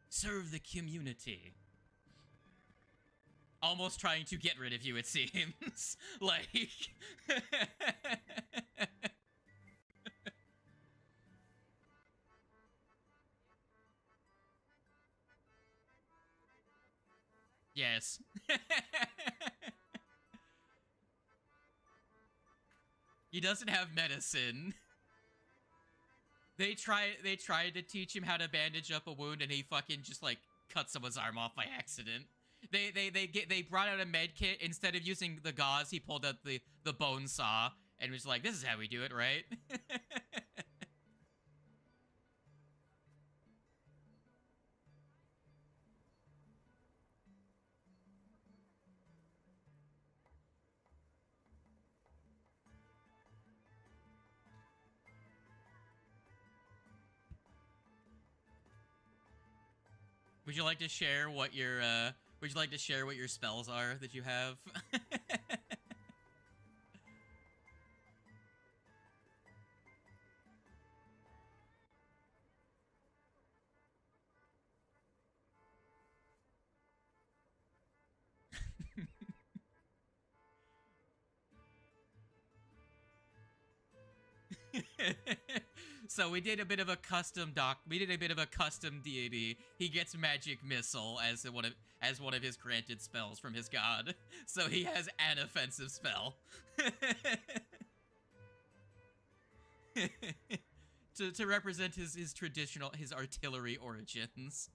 serve the community. Almost trying to get rid of you, it seems. Like... Yes. He doesn't have medicine. They tried to teach him how to bandage up a wound, and he fucking just like cut someone's arm off by accident. They brought out a med kit. Instead of using the gauze, he pulled out the bone saw and was like, "This is how we do it, right?" Would you like to share what your spells are that you have? So we did a bit of a custom deity. He gets magic missile as one of his granted spells from his god. So he has an offensive spell. to represent his traditional artillery origins.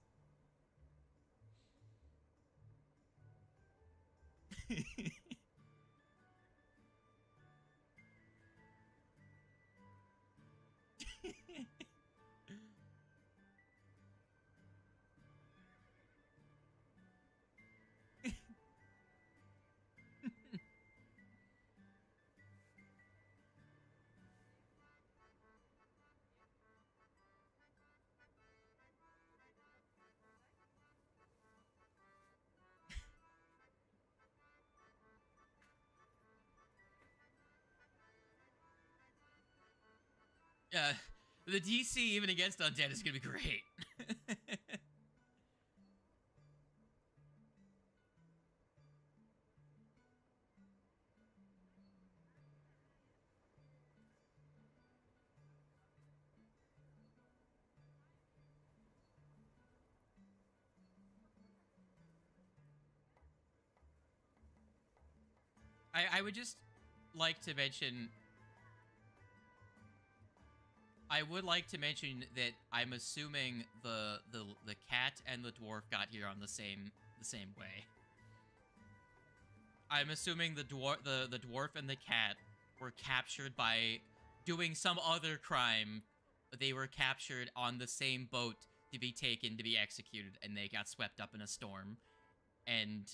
The DC even against undead is gonna be great. I would just like to mention... I would like to mention that I'm assuming the cat and the dwarf got here on the same way. I'm assuming the dwarf and the cat were captured by doing some other crime. They were captured on the same boat to be taken to be executed, and they got swept up in a storm, and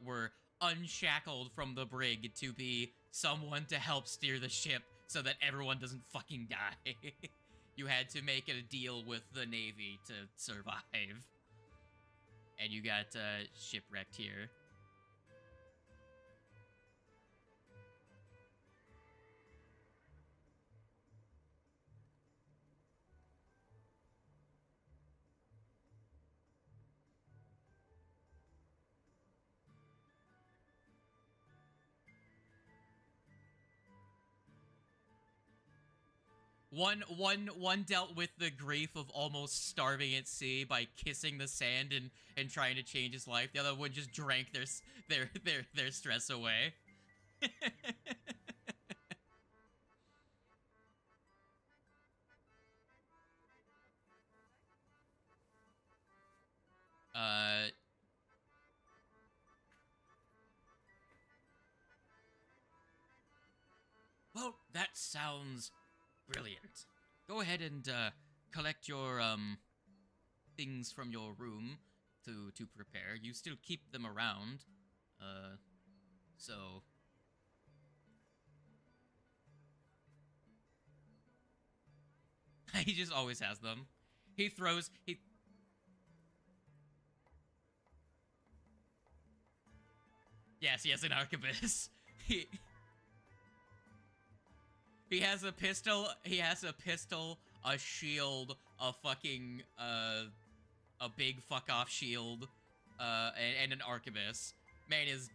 were unshackled from the brig to be someone to help steer the ship so that everyone doesn't fucking die. You had to make a deal with the Navy to survive. And you got shipwrecked here. One dealt with the grief of almost starving at sea by kissing the sand and trying to change his life. The other one just drank their stress away. Well, that sounds brilliant. Go ahead and collect your things from your room to prepare. You still keep them around. So he just always has them. He Yes, he has an arquebus. He has a pistol, a shield, a fucking, a big fuck-off shield, and an arquebus. Man is...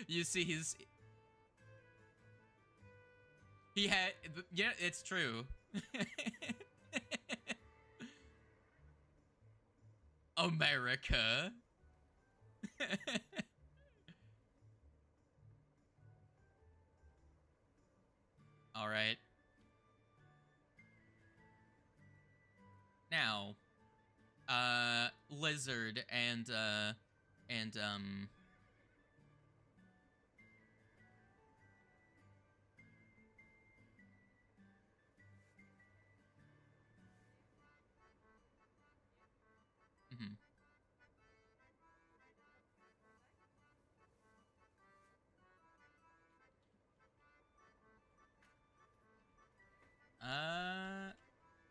You see yeah, it's true. America. All right. Now, Lizard and mhm.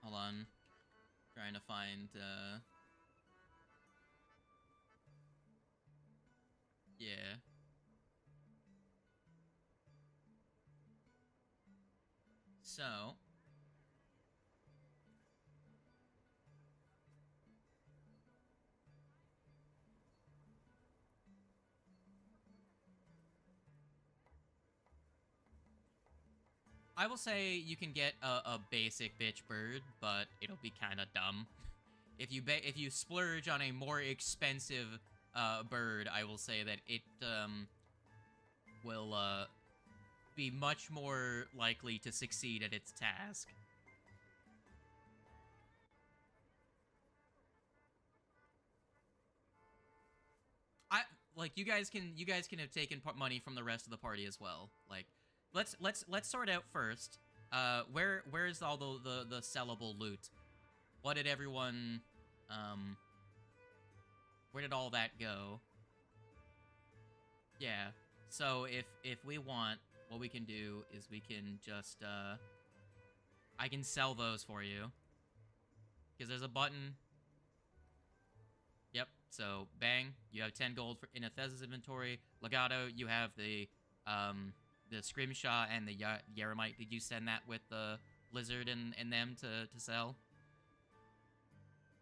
Hold on. Trying to find, Yeah. So, I will say you can get a basic bitch bird, but it'll be kind of dumb. If you splurge on a more expensive bird, I will say that it will be much more likely to succeed at its task. I like you guys can have taken money from the rest of the party as well. Like let's sort out first. Where's all the sellable loot? What did everyone where did all that go? Yeah. So if we want, what we can do is we can just I can sell those for you. Because there's a button. Yep. So bang, you have 10 gold in Athez's inventory. Legato, you have the Scrimshaw and the Yaramite. Did you send that with the Lizard and them to sell?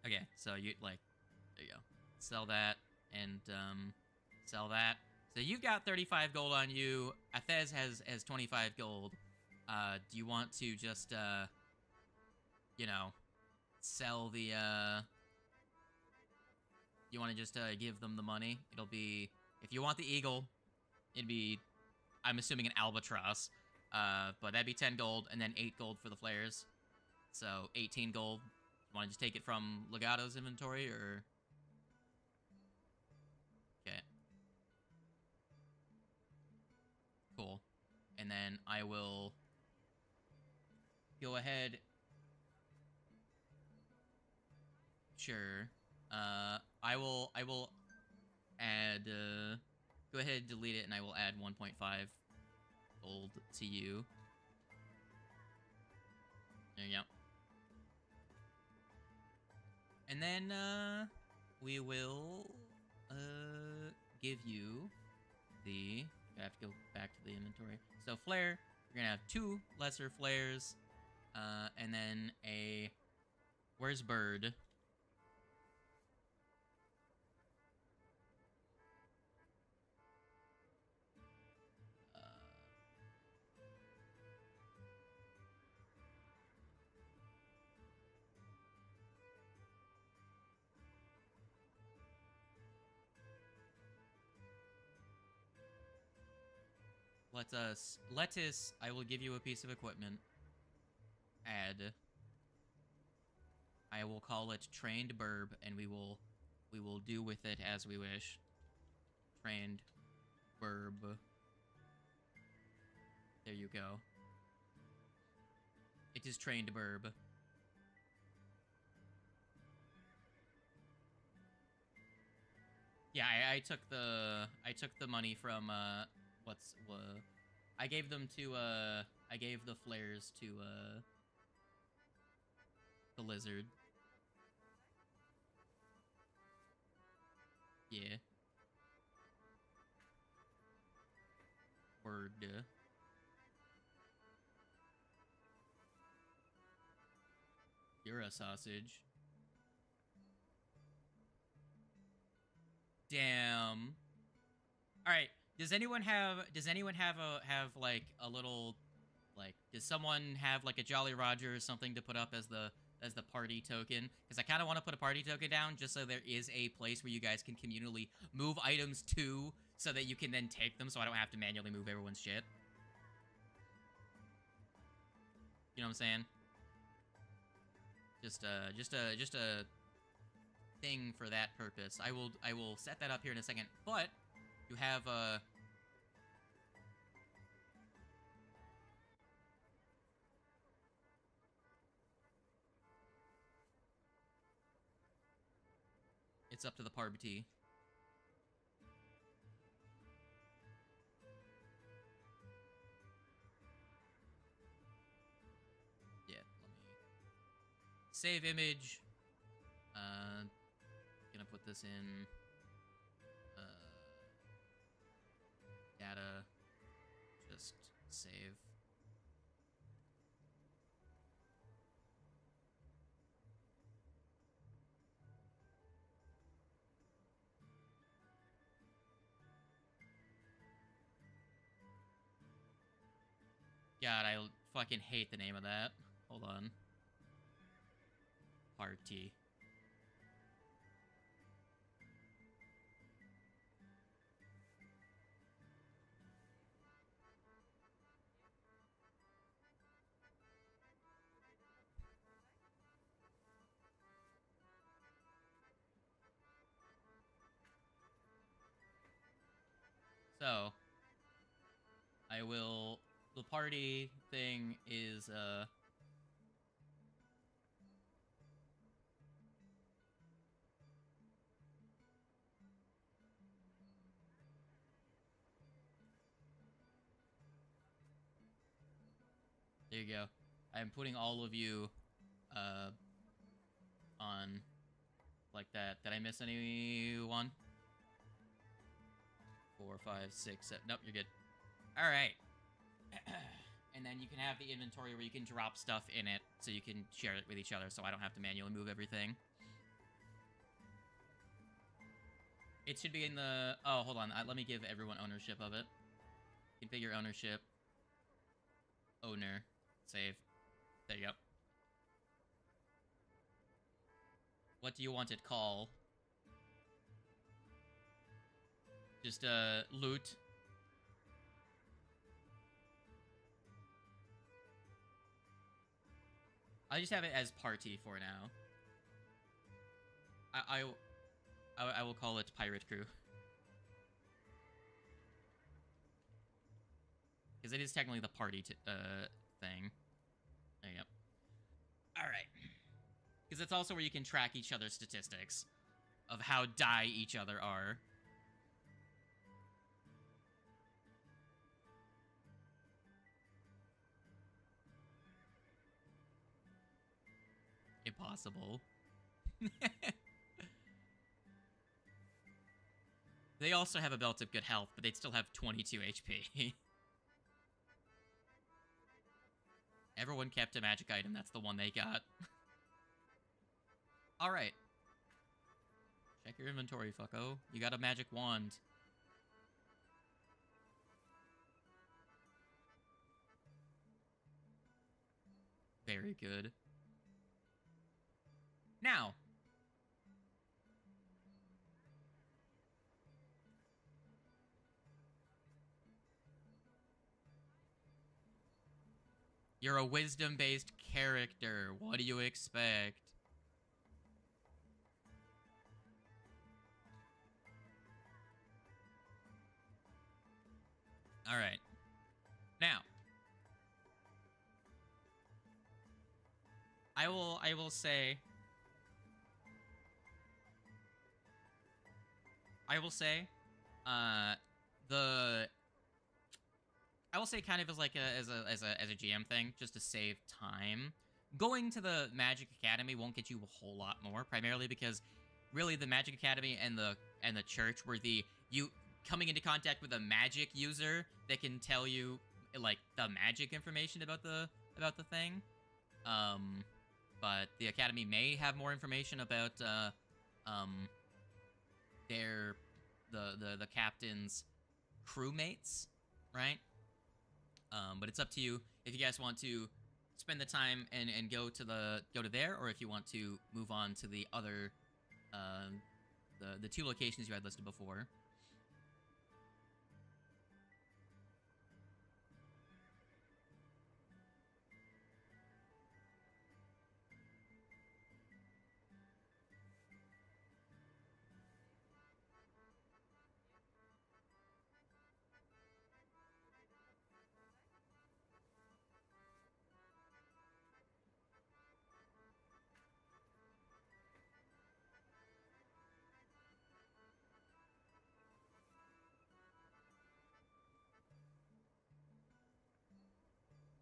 Okay, so you like there you go. Sell that and sell that. So you've got 35 gold on you. Athez has 25 gold. Do you want to just you know, sell the you want to just give them the money? It'll be, if you want the eagle, it'd be, I'm assuming, an albatross. But that'd be 10 gold, and then 8 gold for the flares. So 18 gold. You want to just take it from Legato's inventory, or? Okay. Cool. And then I will go ahead. Sure. I will add, go ahead and delete it, and I will add 1.5 gold to you. There you go. And then, we will, give you the, I have to go back to the inventory. So, flare, you're gonna have 2 lesser flares, and then a, where's bird? Lettuce, I will give you a piece of equipment. Add. I will call it Trained Burb, and we will do with it as we wish. Trained Burb. There you go. It is Trained Burb. Yeah, I took the money from I gave them to I gave the flares to the Lizard. Yeah. Word. You're a sausage. Damn. All right. Does anyone have like a little, like, does someone have like a Jolly Roger or something to put up as the party token? Because I kind of want to put a party token down just so there is a place where you guys can communally move items to, so that you can then take them, so I don't have to manually move everyone's shit. You know what I'm saying? Just a thing for that purpose. I will set that up here in a second, but you have it's up to the party. Yeah, let me save image. Gonna put this in data, just save. God, I fucking hate the name of that. Hold on. Party. So, I will... The party thing is, there you go. I'm putting all of you, on like that. Did I miss anyone? 4, 5, 6, 7. Nope, you're good. All right. And then you can have the inventory where you can drop stuff in it so you can share it with each other so I don't have to manually move everything. It should be in the... Oh, hold on. Let me give everyone ownership of it. Configure ownership. Owner. Save. There you go. What do you want it called? Just, loot. I just have it as party for now. I will call it Pirate Crew. Because it is technically the party thing. There you go. Alright. Because it's also where you can track each other's statistics of how die each other are. Impossible. They also have a belt of good health, but they'd still have 22 HP. Everyone kept a magic item. That's the one they got. Alright. Check your inventory, fucko. You got a magic wand. Very good. Now. You're a wisdom-based character. What do you expect? Alright. Now. I will say... I will say kind of as like as a GM thing, just to save time. Going to the Magic Academy won't get you a whole lot more, primarily because really the Magic Academy and the church were you coming into contact with a magic user that can tell you like the magic information about the thing. But the Academy may have more information about the captain's crewmates, right? But it's up to you if you guys want to spend the time and go to there, or if you want to move on to the other the 2 locations you had listed before.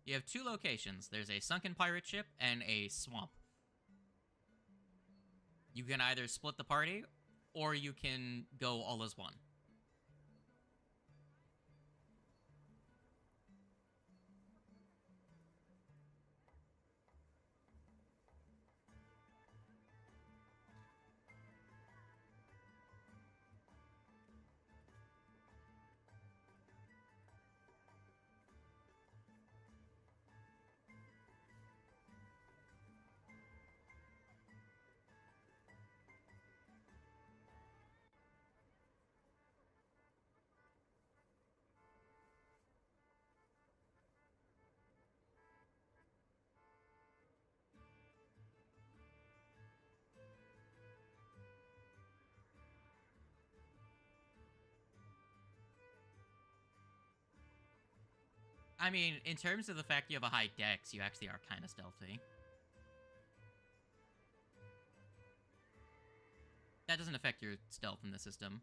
You have 2 locations. There's a sunken pirate ship and a swamp. You can either split the party, or you can go all as one. I mean, in terms of the fact you have a high dex, you actually are kind of stealthy. That doesn't affect your stealth in the system.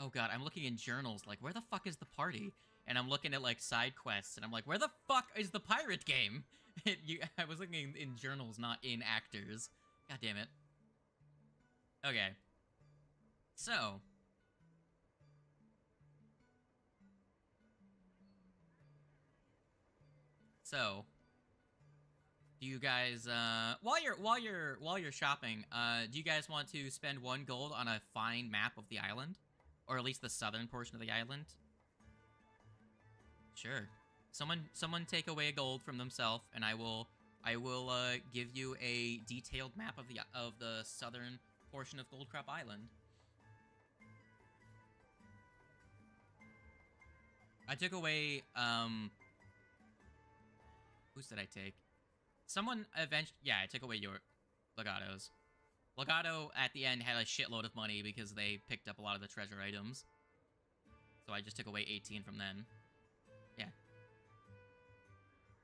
Oh god, I'm looking in journals, like, where the fuck is the party? And I'm looking at, like, side quests, and I'm like, where the fuck is the pirate game? I was looking in journals, not in actors. God damn it. Okay. So. Do you guys, while you're shopping, do you guys want to spend 1 gold on a fine map of the island? Or at least the southern portion of the island? Sure. Someone take away a gold from themselves, and I will give you a detailed map of the southern portion of Goldcrop Island. I took away, whose did I take? Someone eventually, yeah, I took away your Legato's. Legato, at the end, had a shitload of money because they picked up a lot of the treasure items. So I just took away 18 from them. Yeah.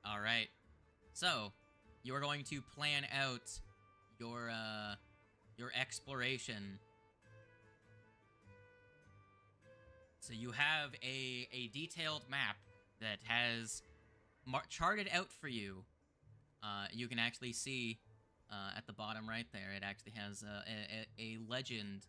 Alright. So, you are going to plan out your exploration. So you have a detailed map that has charted out for you. You can actually see at the bottom right there, it actually has a legend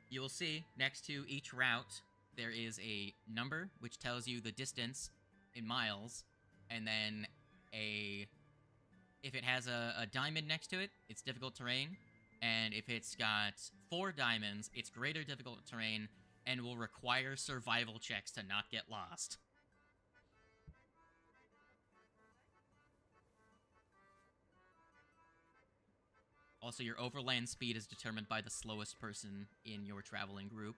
you will see next to each route there is a number which tells you the distance in miles, and then if it has a diamond next to it, it's difficult terrain, and if it's got 4 diamonds, it's greater difficult terrain and will require survival checks to not get lost. Also, your overland speed is determined by the slowest person in your traveling group.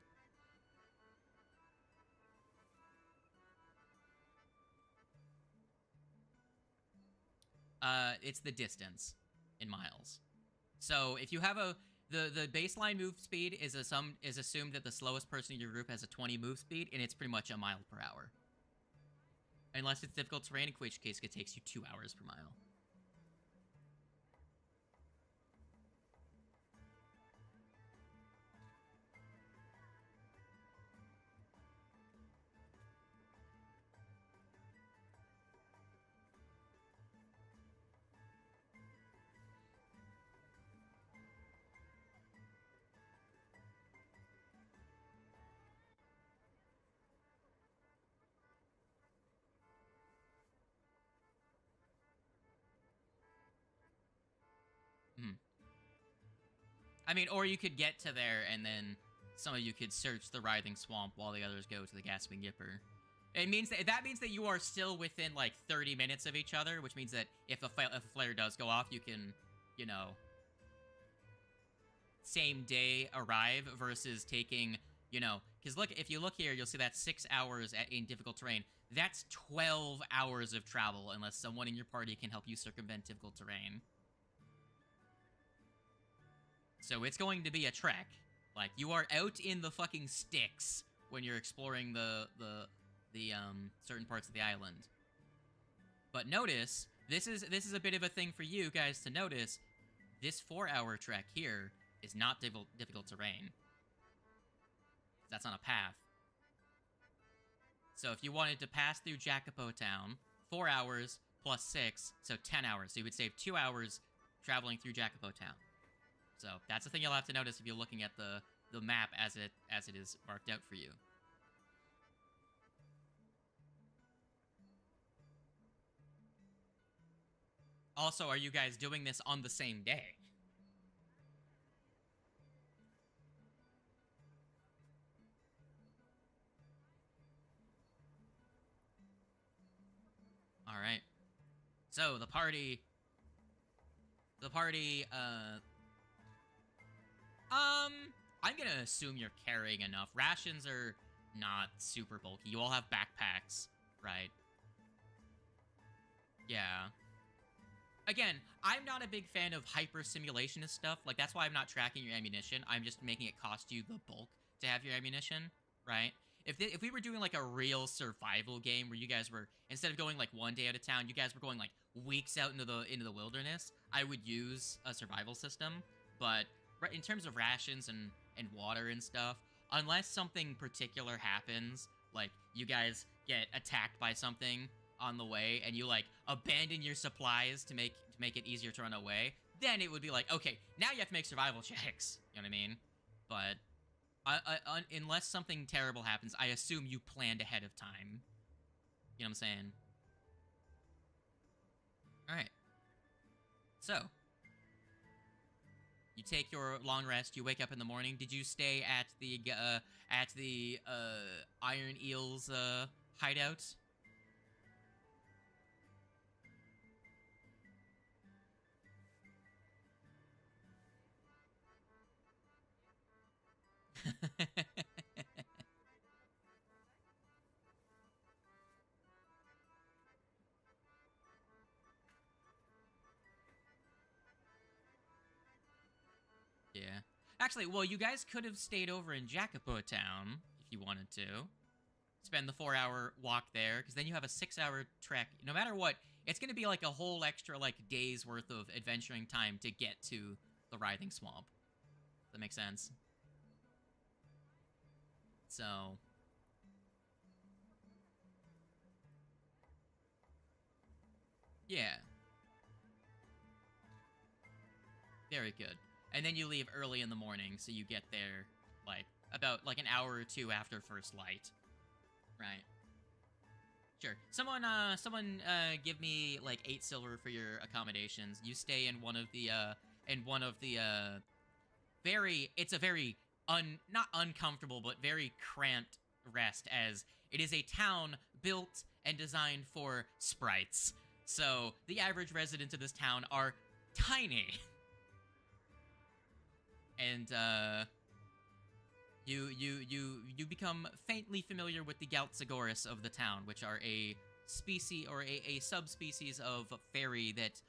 It's the distance in miles. So if you have the baseline move speed is assumed that the slowest person in your group has a 20 move speed, and it's pretty much a mile per hour. Unless it's difficult terrain, in which case it takes you 2 hours per mile. I mean, or you could get to there, and then some of you could search the Writhing Swamp while the others go to the Gasping Yipper. It means that means that you are still within, like, 30 minutes of each other, which means that if a flare does go off, you can, you know, same day arrive versus taking, you know, because look, if you look here, you'll see that's 6 hours in difficult terrain. That's 12 hours of travel unless someone in your party can help you circumvent difficult terrain. So it's going to be a trek. Like, you are out in the fucking sticks when you're exploring the certain parts of the island. But notice, this is a bit of a thing for you guys to notice. This 4-hour trek here is not difficult terrain. That's on a path. So if you wanted to pass through Jacopo Town, 4 hours plus 6, so 10 hours. So you would save 2 hours traveling through Jacopo Town. So that's the thing you'll have to notice if you're looking at the map as it is marked out for you. Also, are you guys doing this on the same day? So the party, I'm gonna assume you're carrying enough. Rations are not super bulky. You all have backpacks, right? Yeah. Again, I'm not a big fan of hyper simulationist stuff. Like, that's why I'm not tracking your ammunition. I'm just making it cost you the bulk to have your ammunition, right? If we were doing like a real survival game where you guys were, instead of going like one day out of town, you guys were going like weeks out into the wilderness, I would use a survival system. But in terms of rations and water and stuff, unless something particular happens, like you guys get attacked by something on the way and you like abandon your supplies to make it easier to run away, then it would be like, okay, now you have to make survival checks. You know what I mean? But unless something terrible happens, I assume you planned ahead of time. You know what I'm saying? All right. So you take your long rest. You wake up in the morning. Did you stay at the Iron Eels hideout? Yeah. Actually, well, you guys could have stayed over in Jacopo Town if you wanted to. Spend the 4-hour walk there, because then you have a 6-hour trek. No matter what, it's going to be like a whole extra, like, day's worth of adventuring time to get to the Writhing Swamp. Does that make sense? So... yeah. Very good. And then you leave early in the morning, so you get there, like, about, like, an hour or two after first light. Right. Sure. Someone give me, like, 8 silver for your accommodations. You stay in one of the, it's a very, not uncomfortable, but very cramped rest, as it is a town built and designed for sprites. So, the average residents of this town are tiny. And, you become faintly familiar with the Galtzagoras of the town, which are a species, or a subspecies of fairy that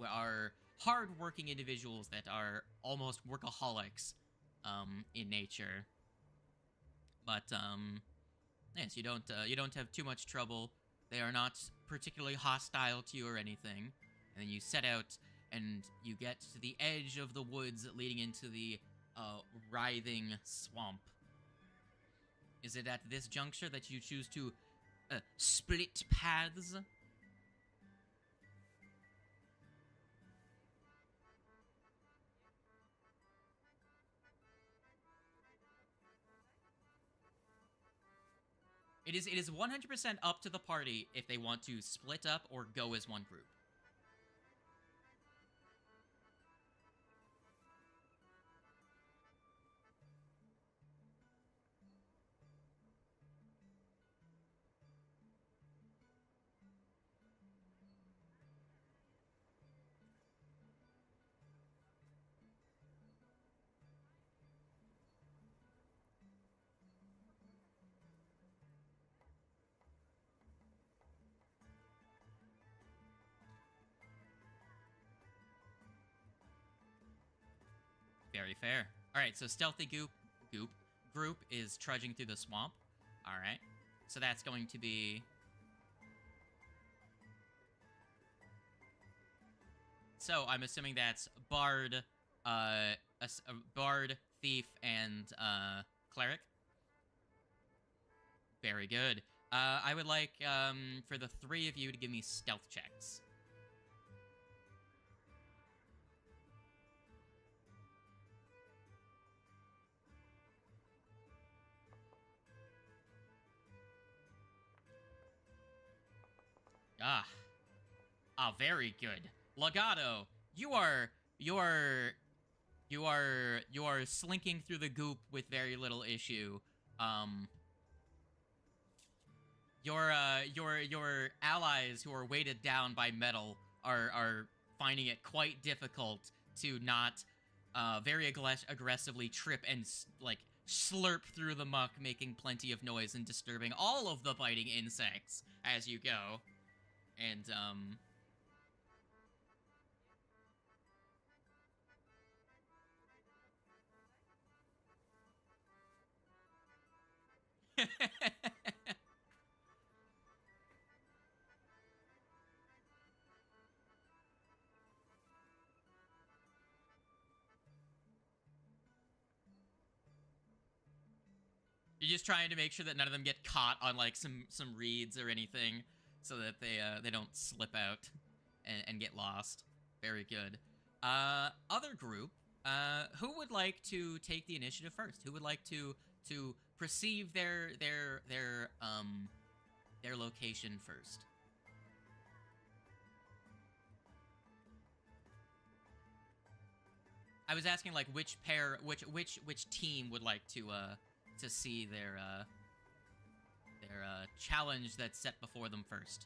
are hard-working individuals that are almost workaholics, in nature. But, yes, you don't have too much trouble. They are not particularly hostile to you or anything. And then you set out, and you get to the edge of the woods leading into the, Writhing Swamp. Is it at this juncture that you choose to, split paths? It is 100% up to the party if they want to split up or go as one group. Very fair. Alright, so Stealthy Group is trudging through the swamp. Alright. So that's going to be... so, I'm assuming that's Bard, Bard, Thief, and, Cleric. Very good. I would like, for the 3 of you to give me stealth checks. Very good. Legato, you are slinking through the goop with very little issue. Your allies who are weighted down by metal are finding it quite difficult to not very aggressively trip and like slurp through the muck, making plenty of noise and disturbing all of the biting insects as you go. And you're just trying to make sure that none of them get caught on like some reeds or anything, so that they don't slip out and get lost. Very good. Other group, who would like to take the initiative first? Who would like to perceive their location first? I was asking like which team would like to see their challenge that's set before them first.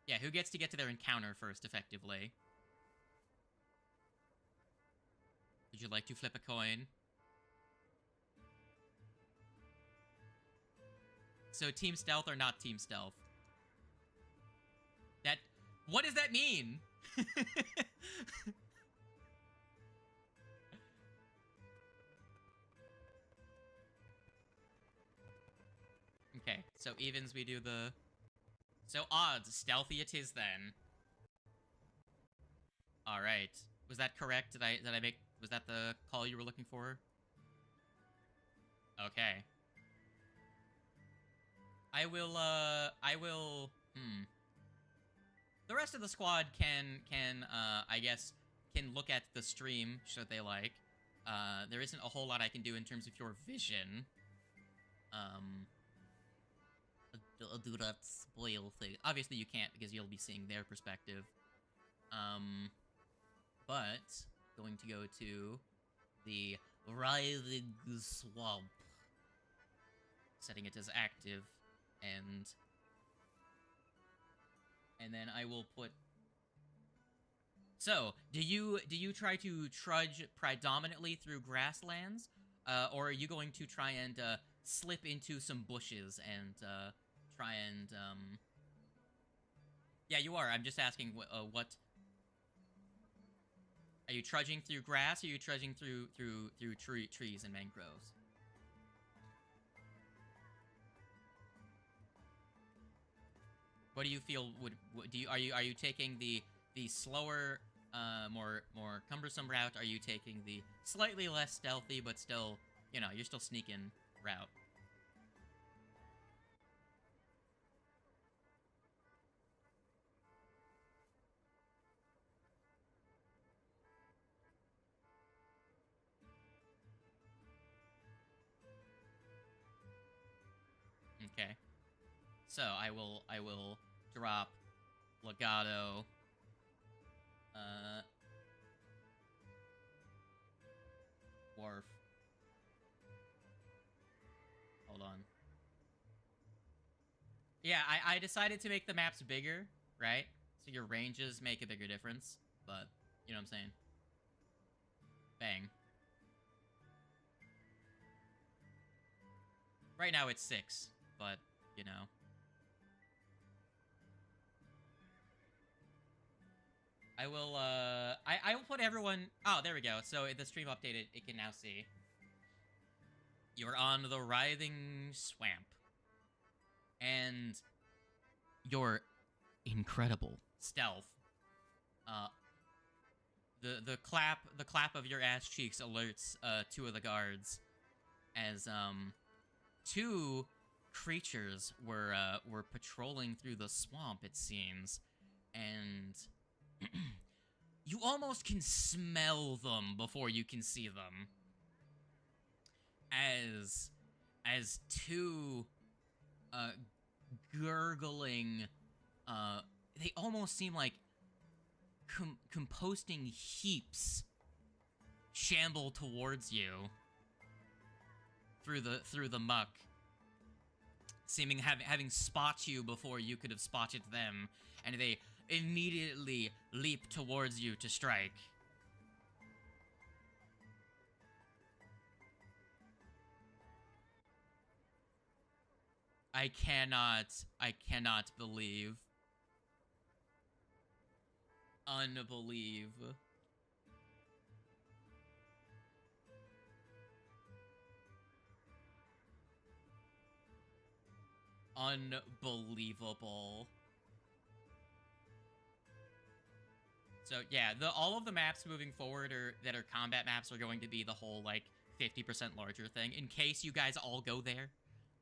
Yeah, who gets to get to their encounter first, effectively? Would you like to flip a coin? So team stealth or not team stealth? What does that mean? Okay, so evens we do the... So odds, stealthy it is then. Alright. Was that correct? Did I make... Was that the call you were looking for? Okay. I will, The rest of the squad can I guess, can look at the stream, should they like. There isn't a whole lot I can do in terms of your vision. Do not spoil things. Obviously you can't, because you'll be seeing their perspective. But going to go to the writhing swamp, setting it as active, and then I will put... So, do you try to trudge predominantly through grasslands, or are you going to try and slip into some bushes and try and Yeah, you are. I'm just asking what. Are you trudging through grass, or are you trudging through trees and mangroves? What do you feel would are you taking the slower, more cumbersome route? Are you taking the slightly less stealthy but still, you know, you're still sneaking route? Okay. So I will drop Legato. Wharf. Hold on. Yeah, I decided to make the maps bigger, right? So your ranges make a bigger difference, but you know what I'm saying? Bang. Right now it's 6, but, you know. I will, I will put everyone... Oh, there we go. So the stream updated, it can now see. You're on the writhing swamp. And your incredible stealth. The clap of your ass cheeks alerts, 2 of the guards. As, 2 creatures were patrolling through the swamp, it seems. And... you almost can smell them before you can see them. As 2 gurgling, they almost seem like composting heaps shamble towards you through the muck. having spot you before you could have spotted them, and they immediately leap towards you to strike. I cannot believe. Unbelieve. Unbelievable. So yeah, all of the maps moving forward that are combat maps are going to be the whole like 50% larger thing in case you guys all go there,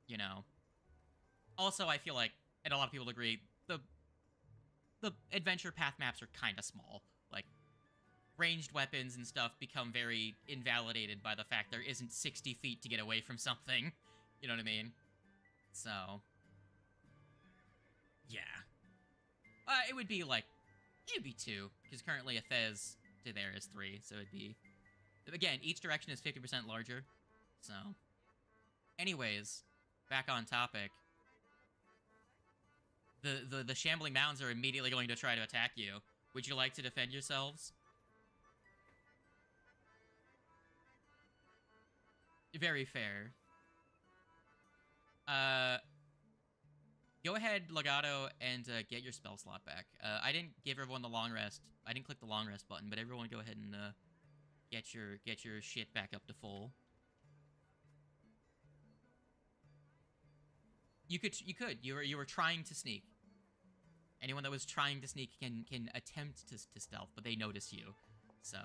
you know. Also, I feel like, and a lot of people agree, the adventure path maps are kind of small. Like, ranged weapons and stuff become very invalidated by the fact there isn't 60 feet to get away from something. You know what I mean? So, yeah. It would be 2, because currently a Fez to there is 3, so it'd be... Again, each direction is 50% larger, so... Anyways, back on topic. The shambling mounds are immediately going to try to attack you. Would you like to defend yourselves? Very fair. Go ahead, Legato, and get your spell slot back. I didn't give everyone the long rest. I didn't click the long rest button, but everyone go ahead and get your shit back up to full. You could. You were trying to sneak. Anyone that was trying to sneak can attempt to stealth, but they notice you. So.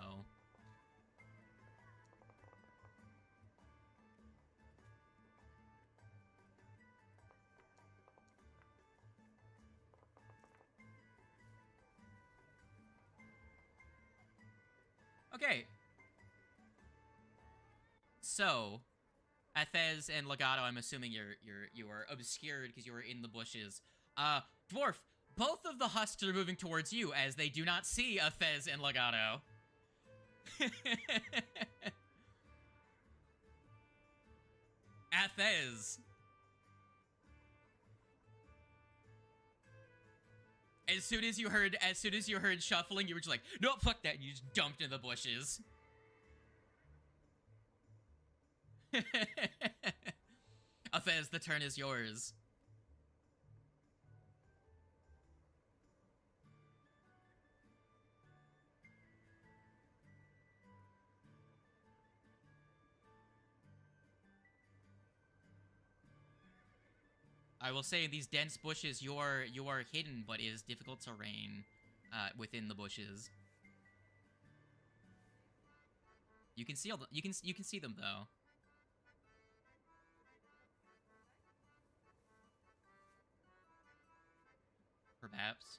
Okay. So, Athez and Legato, I'm assuming you are obscured because you are in the bushes. Dwarf, both of the husks are moving towards you as they do not see Athez and Legato. Athez. As soon as you heard shuffling, you were just like, nope, fuck that, and you just dumped in the bushes. Athez, the turn is yours. I will say, in these dense bushes, you are hidden, but it is difficult terrain within the bushes. You can see you can see them though. Perhaps.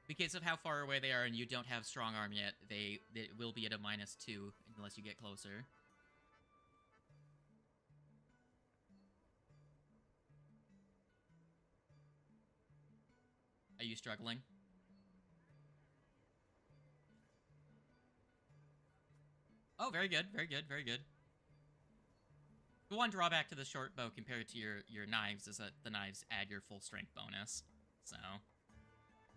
Because of how far away they are and you don't have strong arm yet, they will be at a -2 unless you get closer. Are you struggling? Oh, very good, very good, very good. The one drawback to the short bow compared to your knives is that the knives add your full strength bonus. So,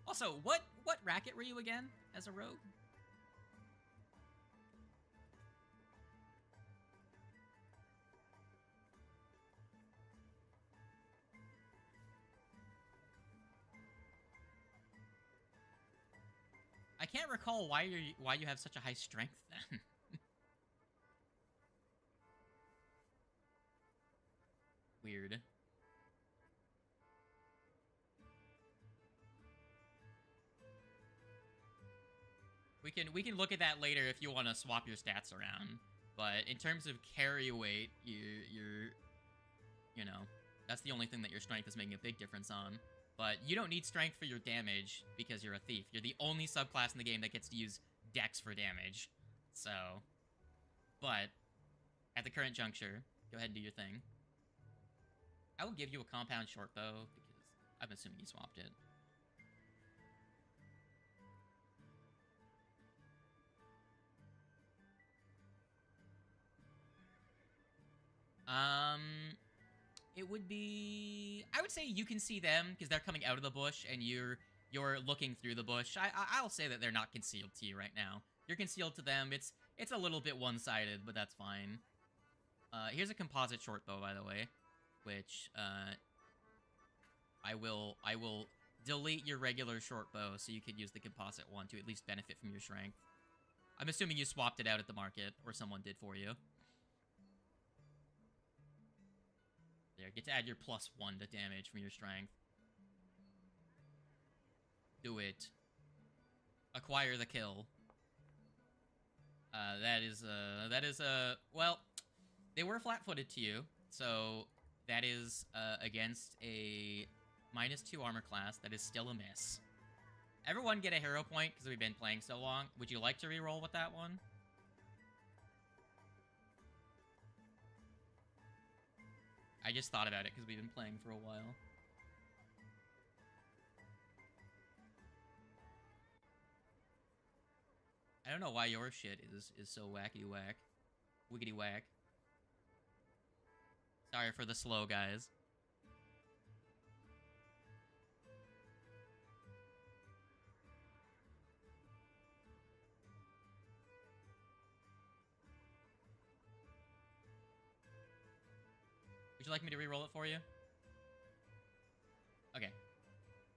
also, what racket were you again as a rogue? I can't recall why you have such a high strength then. Weird. We can look at that later if you want to swap your stats around. But in terms of carry weight, you're you know, that's the only thing that your strength is making a big difference on. But you don't need strength for your damage because you're a thief. You're the only subclass in the game that gets to use dex for damage. So, but at the current juncture, go ahead and do your thing. I will give you a compound short bow because I'm assuming you swapped it. it would be... I would say you can see them, because they're coming out of the bush, and you're looking through the bush. I'll say that they're not concealed to you right now. You're concealed to them. It's a little bit one-sided, but that's fine. Here's a composite short bow, by the way, which, I will delete your regular short bow so you could use the composite one to at least benefit from your strength. I'm assuming you swapped it out at the market, or someone did for you. There, get to add your +1 to damage from your strength. Do it. Acquire the kill. Well, they were flat-footed to you, so that is, against a -2 armor class. That is still a miss. Everyone get a hero point, because we've been playing so long. Would you like to reroll with that one? I just thought about it, because we've been playing for a while. I don't know why your shit is so wackety-whack. Wiggity-whack. Sorry for the slow, guys. Would you like me to reroll it for you? Okay.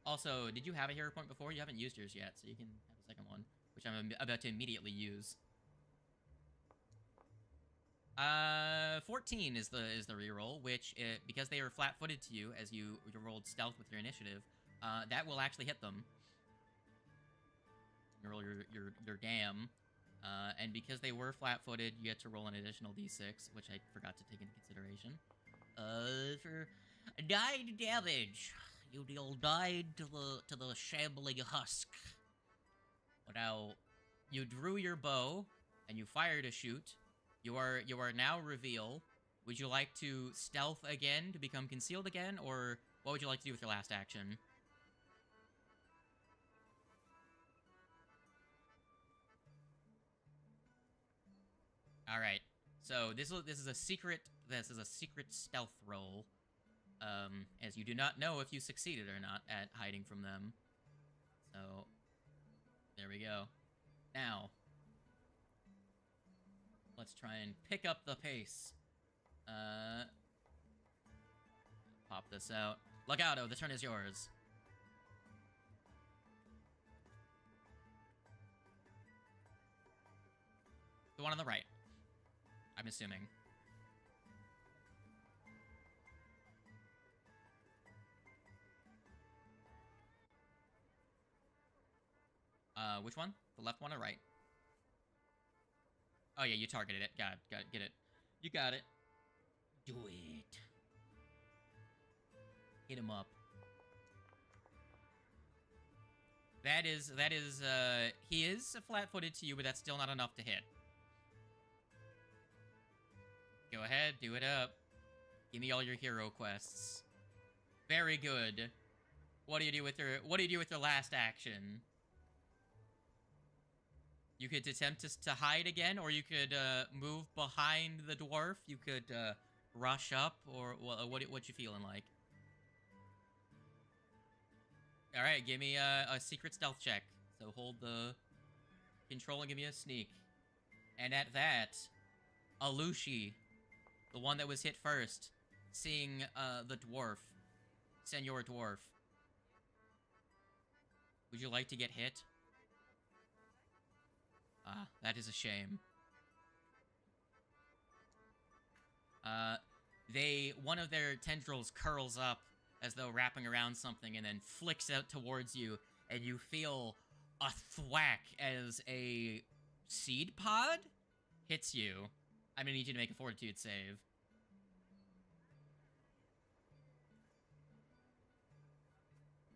Also, did you have a hero point before? You haven't used yours yet, so you can have a second one, which I'm about to immediately use. 14 is the reroll, which, because they are flat-footed to you as you rolled stealth with your initiative, that will actually hit them. You roll your damn, and because they were flat-footed, you get to roll an additional d6, which I forgot to take into consideration. For 9 damage, you deal 9 to the shambling husk. Now, you drew your bow, and you fired a shoot. You are now reveal. Would you like to stealth again to become concealed again, or what would you like to do with your last action? All right. So this is a secret. This is a secret stealth roll, as you do not know if you succeeded or not at hiding from them. So there we go. Now, let's try and pick up the pace. Pop this out. Legato, the turn is yours. The one on the right, I'm assuming. Which one? The left one or right? Oh yeah, you targeted it. Got it, get it. You got it. Do it. Hit him up. He is flat-footed to you, but that's still not enough to hit. Go ahead, do it up. Give me all your hero quests. Very good. What do you do with your last action? You could attempt to hide again, or you could move behind the dwarf. You could rush up, or what you feeling like? All right, give me a secret stealth check. So hold the control and give me a sneak. And at that, Alushi, the one that was hit first, seeing the dwarf, Senor Dwarf. Would you like to get hit? Ah, that is a shame. One of their tendrils curls up as though wrapping around something and then flicks out towards you, and you feel a thwack as a seed pod hits you. I'm gonna need you to make a fortitude save.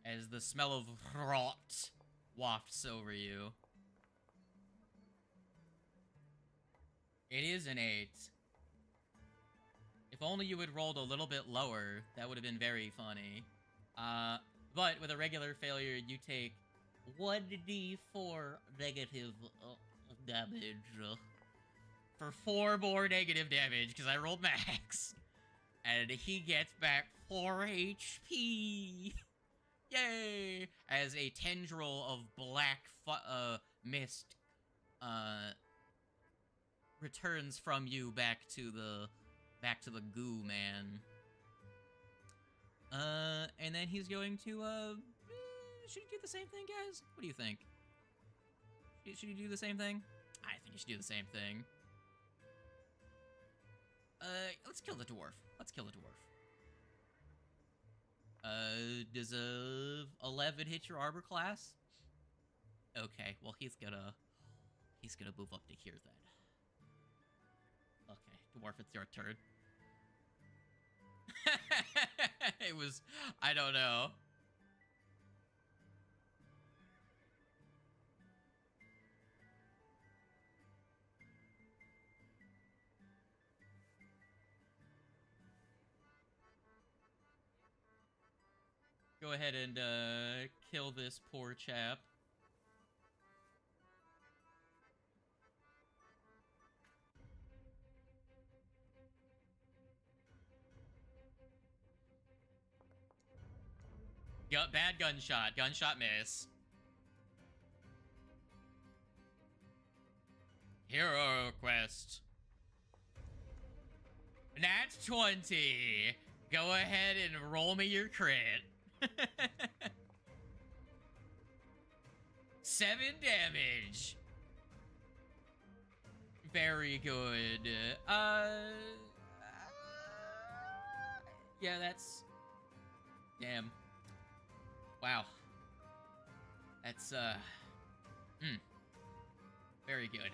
As the smell of rot wafts over you. It is an 8. If only you had rolled a little bit lower, that would have been very funny. But with a regular failure, you take 1d4 negative damage. For 4 more negative damage, because I rolled max. And he gets back 4 HP. Yay! As a tendril of black mist returns from you back to the goo man. And then he's going to should he do the same thing, guys? What do you think? Should he do the same thing? I think he should do the same thing. Let's kill the dwarf. Let's kill the dwarf. Does a 11 hit your armor class? Okay, well he's gonna move up to here then. Okay, dwarf, it's your turn. It was, I don't know. Go ahead and kill this poor chap. Bad gunshot. Gunshot miss. Hero quest. Nat 20. Go ahead and roll me your crit. 7 damage. Very good. Yeah, that's... Damn. Wow. That's, very good.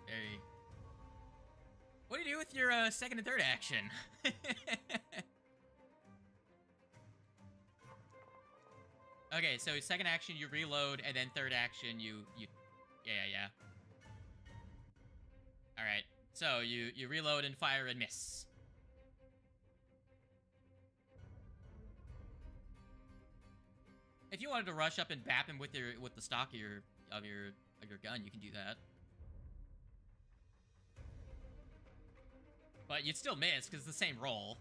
Very... What do you do with your, second and third action? Okay, so second action, you reload, and then third action, you... Yeah. Alright, so you reload and fire and miss. If you wanted to rush up and bap him with the stock of your gun, you can do that. But you'd still miss, because it's the same roll.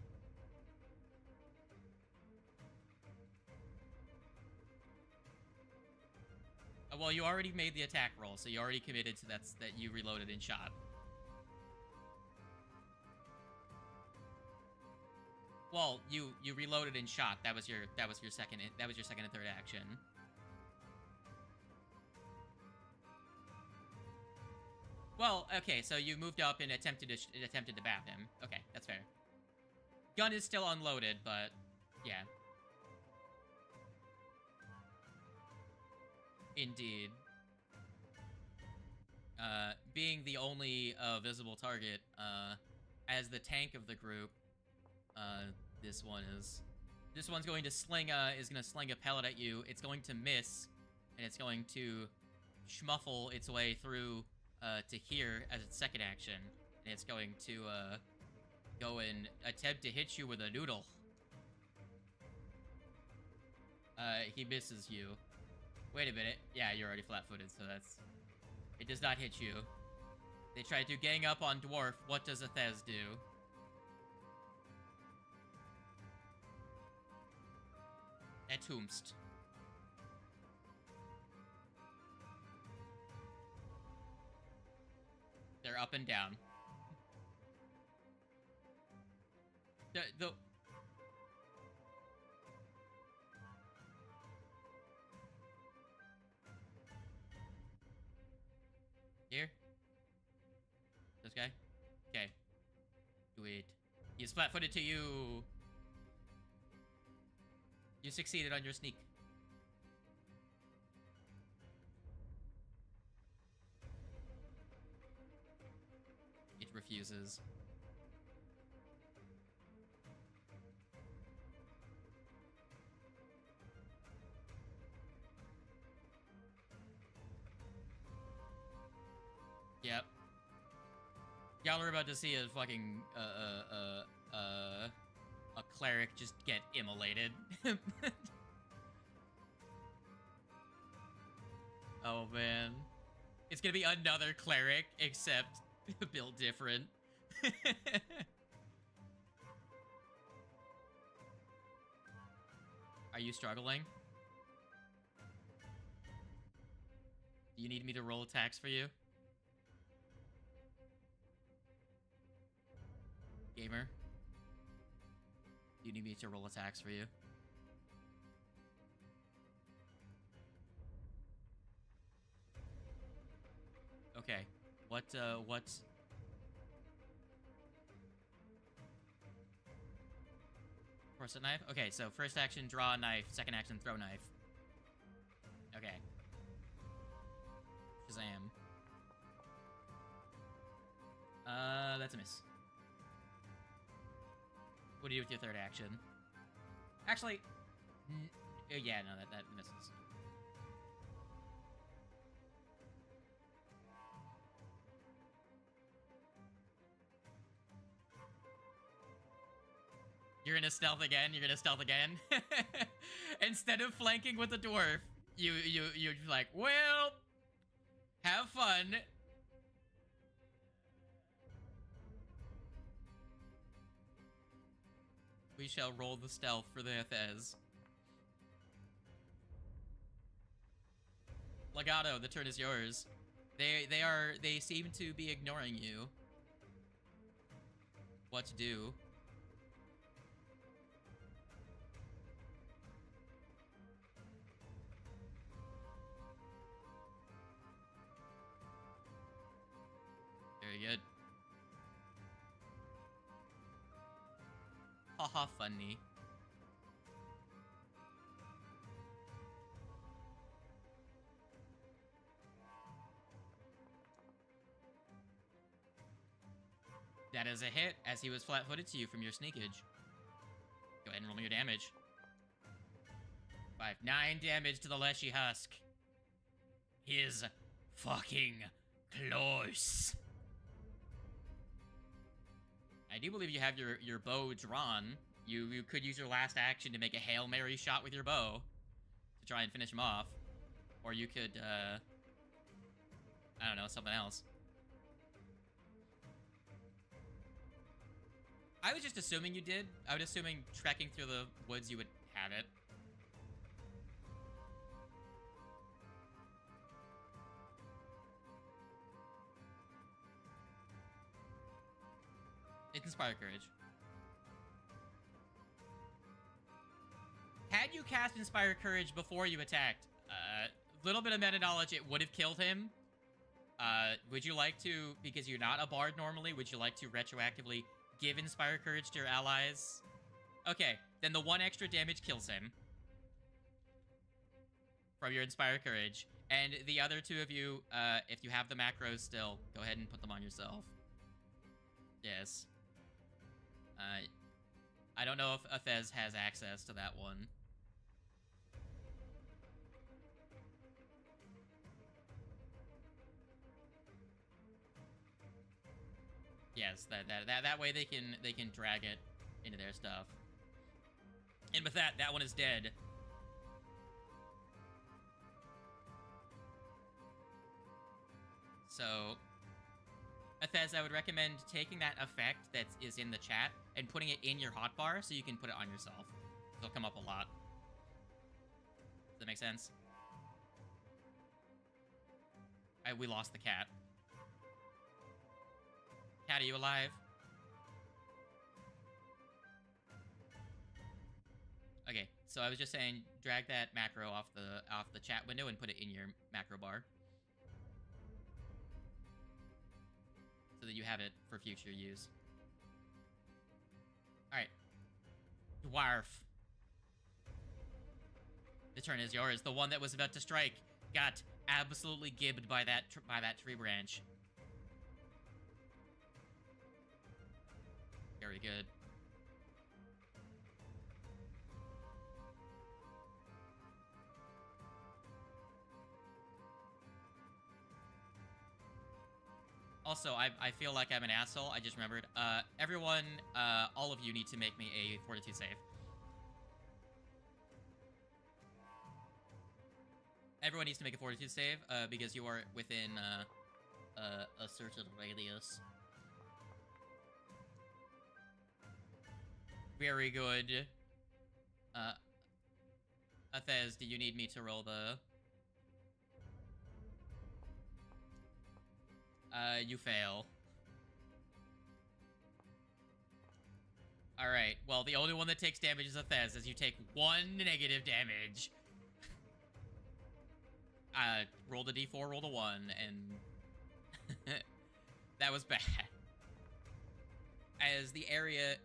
Well, you already made the attack roll, so you already committed to that you reloaded and shot. Well, you reloaded and shot. That was your second and third action. Well, okay, so you moved up and attempted to bap him. Okay, that's fair. Gun is still unloaded, but yeah. Indeed. Being the only visible target, as the tank of the group, this one's going to sling a pellet at you. It's going to miss, and it's going to schmuffle its way through to here as its second action, and it's going to go and attempt to hit you with a noodle. He misses you. Wait a minute. Yeah, you're already flat-footed, so that's... It does not hit you. They try to gang up on Dwarf. What does Athez do? Etumst. They're up and down. The Here? This guy? Okay. Do it. He's flat-footed to you. You succeeded on your sneak. It refuses. Yep. Y'all are about to see a fucking, a cleric just get immolated. Oh, man. It's gonna be another cleric, except built different. Are you struggling? Do you need me to roll attacks for you? Gamer? Do you need me to roll attacks for you? Okay. What's... Force a knife? Okay, so first action, draw a knife. Second action, throw knife. Okay. Shazam. That's a miss. What do you do with your third action? Actually... yeah, no, that misses. You're gonna stealth again. You're gonna stealth again. Instead of flanking with the dwarf, you're like, well, have fun. We shall roll the stealth for the Thez. Legato, the turn is yours. They seem to be ignoring you. What to do? Very good. Haha, funny. That is a hit, as he was flat-footed to you from your sneakage. Go ahead and roll me your damage. 9 damage to the Leshy Husk. He is fucking close. I do believe you have your bow drawn. You could use your last action to make a Hail Mary shot with your bow to try and finish him off. Or you could, I don't know, something else. I was just assuming you did. I was assuming trekking through the woods you would have it. It's Inspire Courage. Had you cast Inspire Courage before you attacked, little bit of meta knowledge, it would have killed him. Would you like to, because you're not a bard normally, would you like to retroactively give Inspire Courage to your allies? Okay, then the 1 extra damage kills him from your Inspire Courage. And the other 2 of you, if you have the macros still, go ahead and put them on yourself. Yes. I don't know if Thez has access to that one. Yes, that way they can drag it into their stuff. And with that one is dead. So, Thez, I would recommend taking that effect that is in the chat and putting it in your hotbar so you can put it on yourself. It'll come up a lot. Does that make sense? We lost the cat. Cat, are you alive? Okay, so I was just saying, drag that macro off the chat window and put it in your macro bar, so that you have it for future use. All right, dwarf. The turn is yours. The one that was about to strike got absolutely gibbed by that tree branch. Very good. Also, I feel like I'm an asshole. I just remembered. Everyone, all of you need to make me a fortitude save. Everyone needs to make a fortitude save, because you are within a certain radius. Very good. Athez, do you need me to roll the... You fail. Alright, well, the only one that takes damage is Athez, as you take 1 negative damage. Roll the d4, roll the 1, and... that was bad. As the area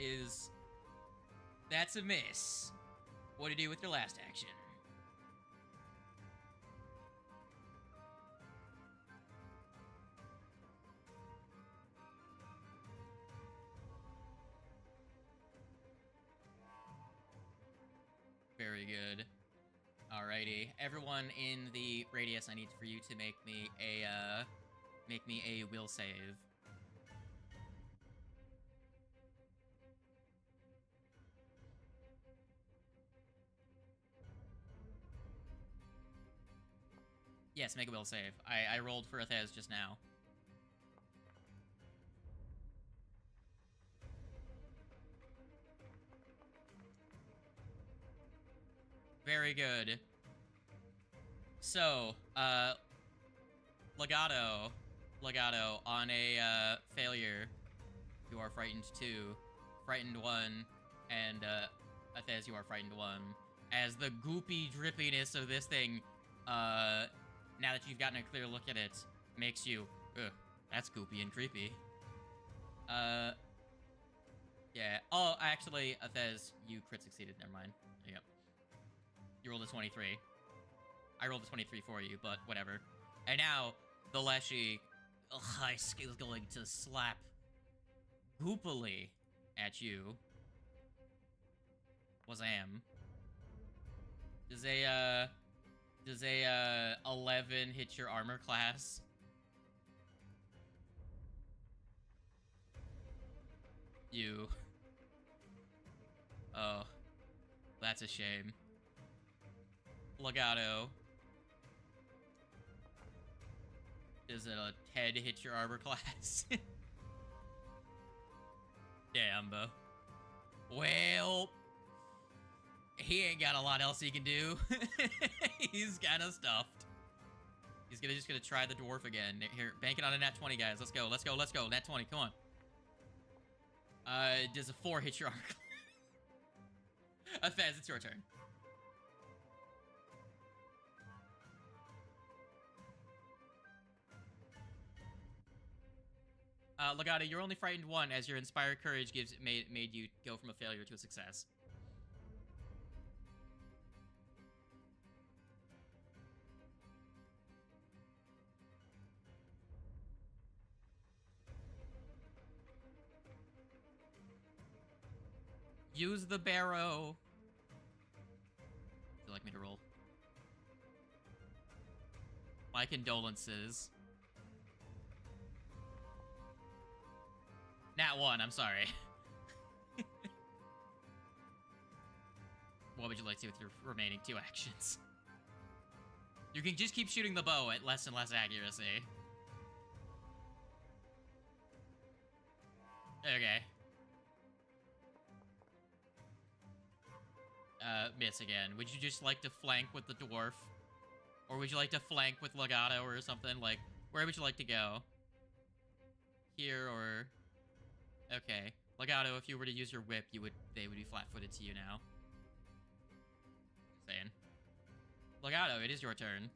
is... That's a miss. What do you do with your last action? Very good. Alrighty. Everyone in the radius, I need for you to make me a will save. Yes, make a will save. I rolled for Athez just now. Very good. So, Legato, on a, failure, you are frightened 2, frightened 1, and, Athez, you are frightened 1. As the goopy drippiness of this thing, now that you've gotten a clear look at it, makes you, ugh, that's goopy and creepy. Yeah. Oh, actually, Athez, you crit succeeded. Never mind. There you go. You rolled a 23. I rolled a 23 for you, but whatever. And now, the Leshy is going to slap goopily at you. Wazam. Does a 11 hit your armor class? You. Oh. That's a shame. Legato. Does a 10 hit your armor class? Damn, bro. Well, he ain't got a lot else he can do. He's kind of stuffed. He's just gonna try the dwarf again. Here, bank it on a nat 20, guys. Let's go, let's go, let's go. Nat 20, come on. Does a 4 hit your armor class? Fez, it's your turn. Legato, you're only frightened 1, as your inspired courage made you go from a failure to a success. Use the barrow. Would you like me to roll? My condolences. Nat 1, I'm sorry. What would you like to do with your remaining 2 actions? You can just keep shooting the bow at less and less accuracy. Okay. Miss again. Would you just like to flank with the dwarf? Or would you like to flank with Legato or something? Like, where would you like to go? Here or... Okay. Legato, if you were to use your whip, they would be flat-footed to you now. Just saying. Legato, it is your turn.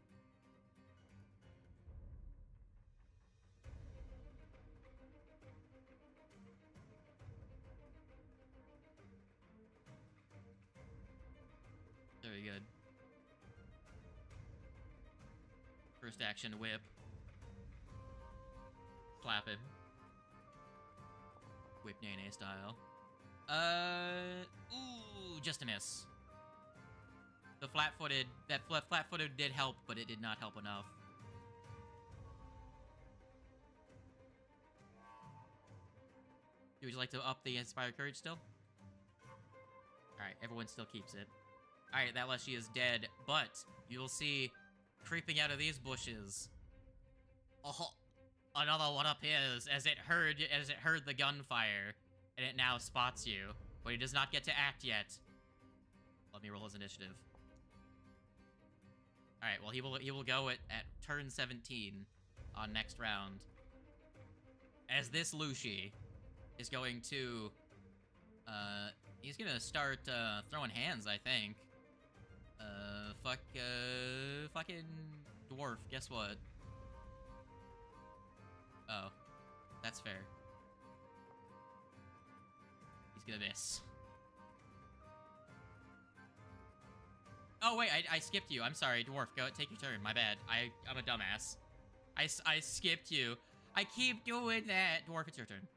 Very good. First action, whip. Slap him. Whip Nene style. Ooh, just a miss. The flat-footed, that flat-footed did help, but it did not help enough. Would you like to up the inspired courage still? Alright, everyone still keeps it. Alright, that Leshy is dead, but you'll see creeping out of these bushes. Oh, another one appears as it heard the gunfire, and it now spots you, but he does not get to act yet. Let me roll his initiative. Alright, well, he will go at turn 17 on next round. As this Lushi is going to, he's gonna start, throwing hands, I think. Fucking dwarf, guess what? Oh, that's fair. He's gonna miss. Oh, wait, I skipped you. I'm sorry, dwarf, go, take your turn, my bad. I'm a dumbass. I skipped you. I keep doing that. Dwarf, it's your turn.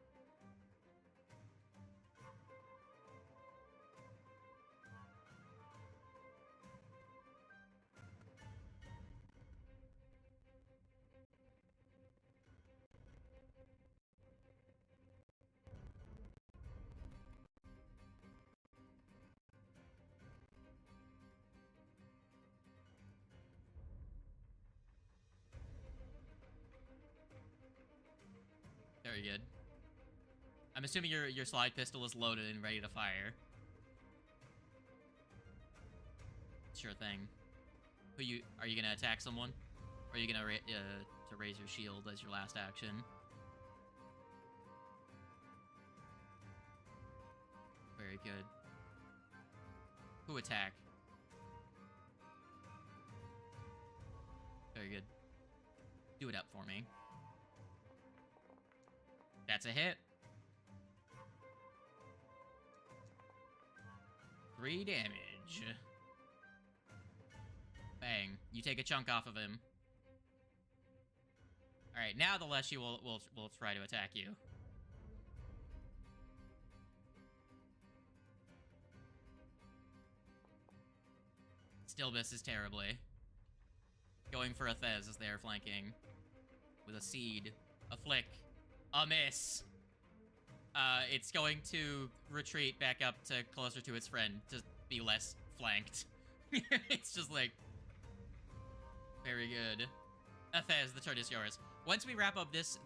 Very good. I'm assuming your slide pistol is loaded and ready to fire. Sure thing. Are you gonna attack someone? Or are you gonna to raise your shield as your last action? Very good. Who attack? Very good. Do it up for me. That's a hit. 3 damage. Bang. You take a chunk off of him. Alright, now the Leshy will try to attack you. Still misses terribly. Going for a Thez as they are flanking. With a seed. A flick. A miss. It's going to retreat back up to closer to its friend to be less flanked. It's just like... Very good. Thez, the turn is yours. Once we wrap up this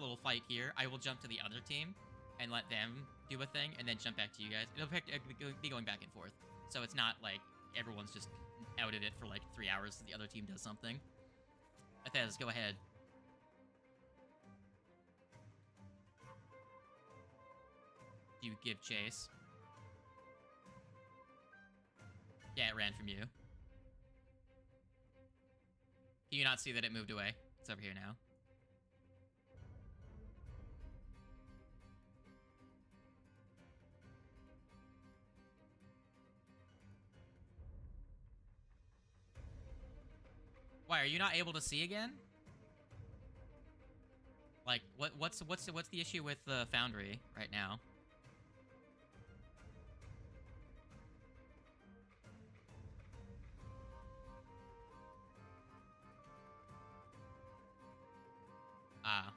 little fight here, I will jump to the other team and let them do a thing, and then jump back to you guys. It'll be going back and forth. So it's not like everyone's just out at it for like 3 hours so the other team does something. Thez, go ahead. Do you give chase? Yeah, it ran from you. Can you not see that it moved away? It's over here now. Why, are you not able to see again? Like, what's the issue with the Foundry right now? Ah.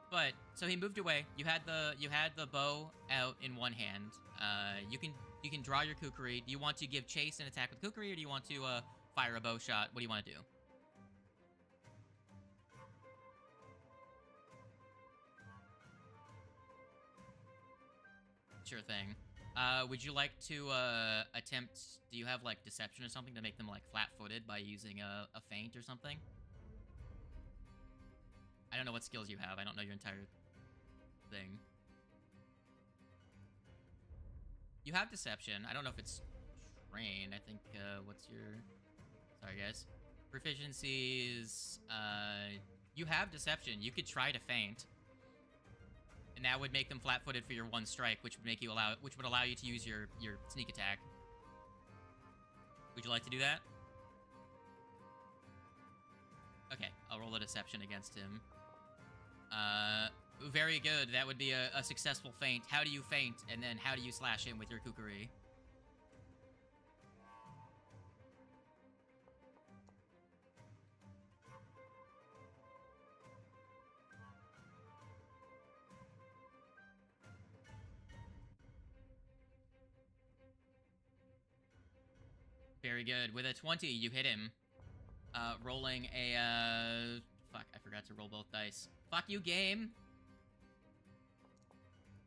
But so he moved away. You had the bow out in one hand. You can draw your kukri. Do you want to give chase and attack with kukri, or do you want to fire a bow shot? What do you want to do? Sure thing. Would you like to attempt? Do you have like deception or something to make them like flat-footed by using a feint or something? I don't know what skills you have. I don't know your entire thing. You have deception. I don't know if it's trained. I think, what's your... Sorry, guys. Proficiencies, you have deception. You could try to feint. And that would make them flat-footed for your one strike, which would allow you to use your sneak attack. Would you like to do that? Okay, I'll roll a deception against him. Very good. That would be a successful feint. How do you feint, and then how do you slash him with your kukri? Very good. With a 20, you hit him. Rolling a, fuck, I forgot to roll both dice. Fuck you, game!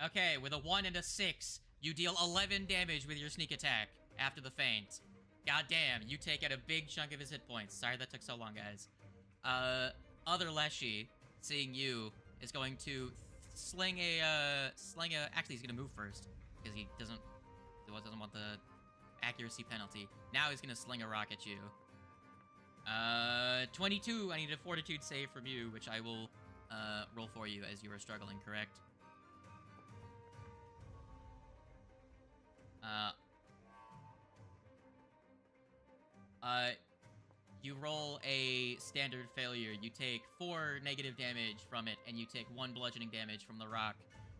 Okay, with a 1 and a 6, You deal 11 damage with your sneak attack after the feint. God damn, you take out a big chunk of his hit points. Sorry that took so long, guys. Other Leshy, seeing you, is going to sling a, actually he's gonna move first, because he doesn't want the accuracy penalty. Now he's gonna sling a rock at you. 22, I need a fortitude save from you, which I will, roll for you as you are struggling, correct? You roll a standard failure. You take 4 negative damage from it, and you take 1 bludgeoning damage from the rock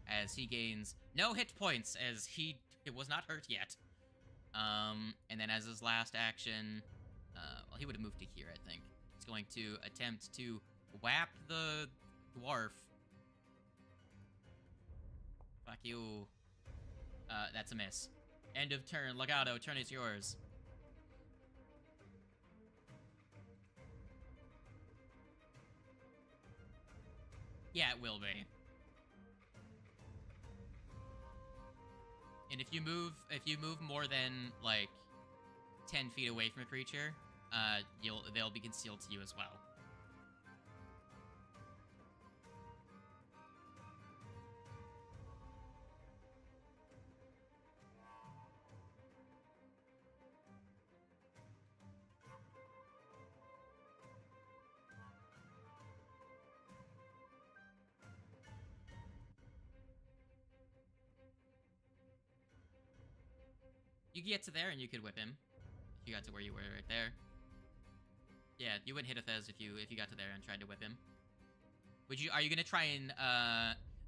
as he gains no hit points, as it was not hurt yet. And then as his last action, well, he would have moved to here, I think. He's going to attempt to whap the dwarf. Fuck you. That's a miss. End of turn. Legato, turn is yours. Yeah, it will be. And if you move more than, like, 10 feet away from a creature, they'll be concealed to you as well. You could get to there and you could whip him. If you got to where you were right there. Yeah, you wouldn't hit a Thez if you got to there and tried to whip him. Are you gonna try and,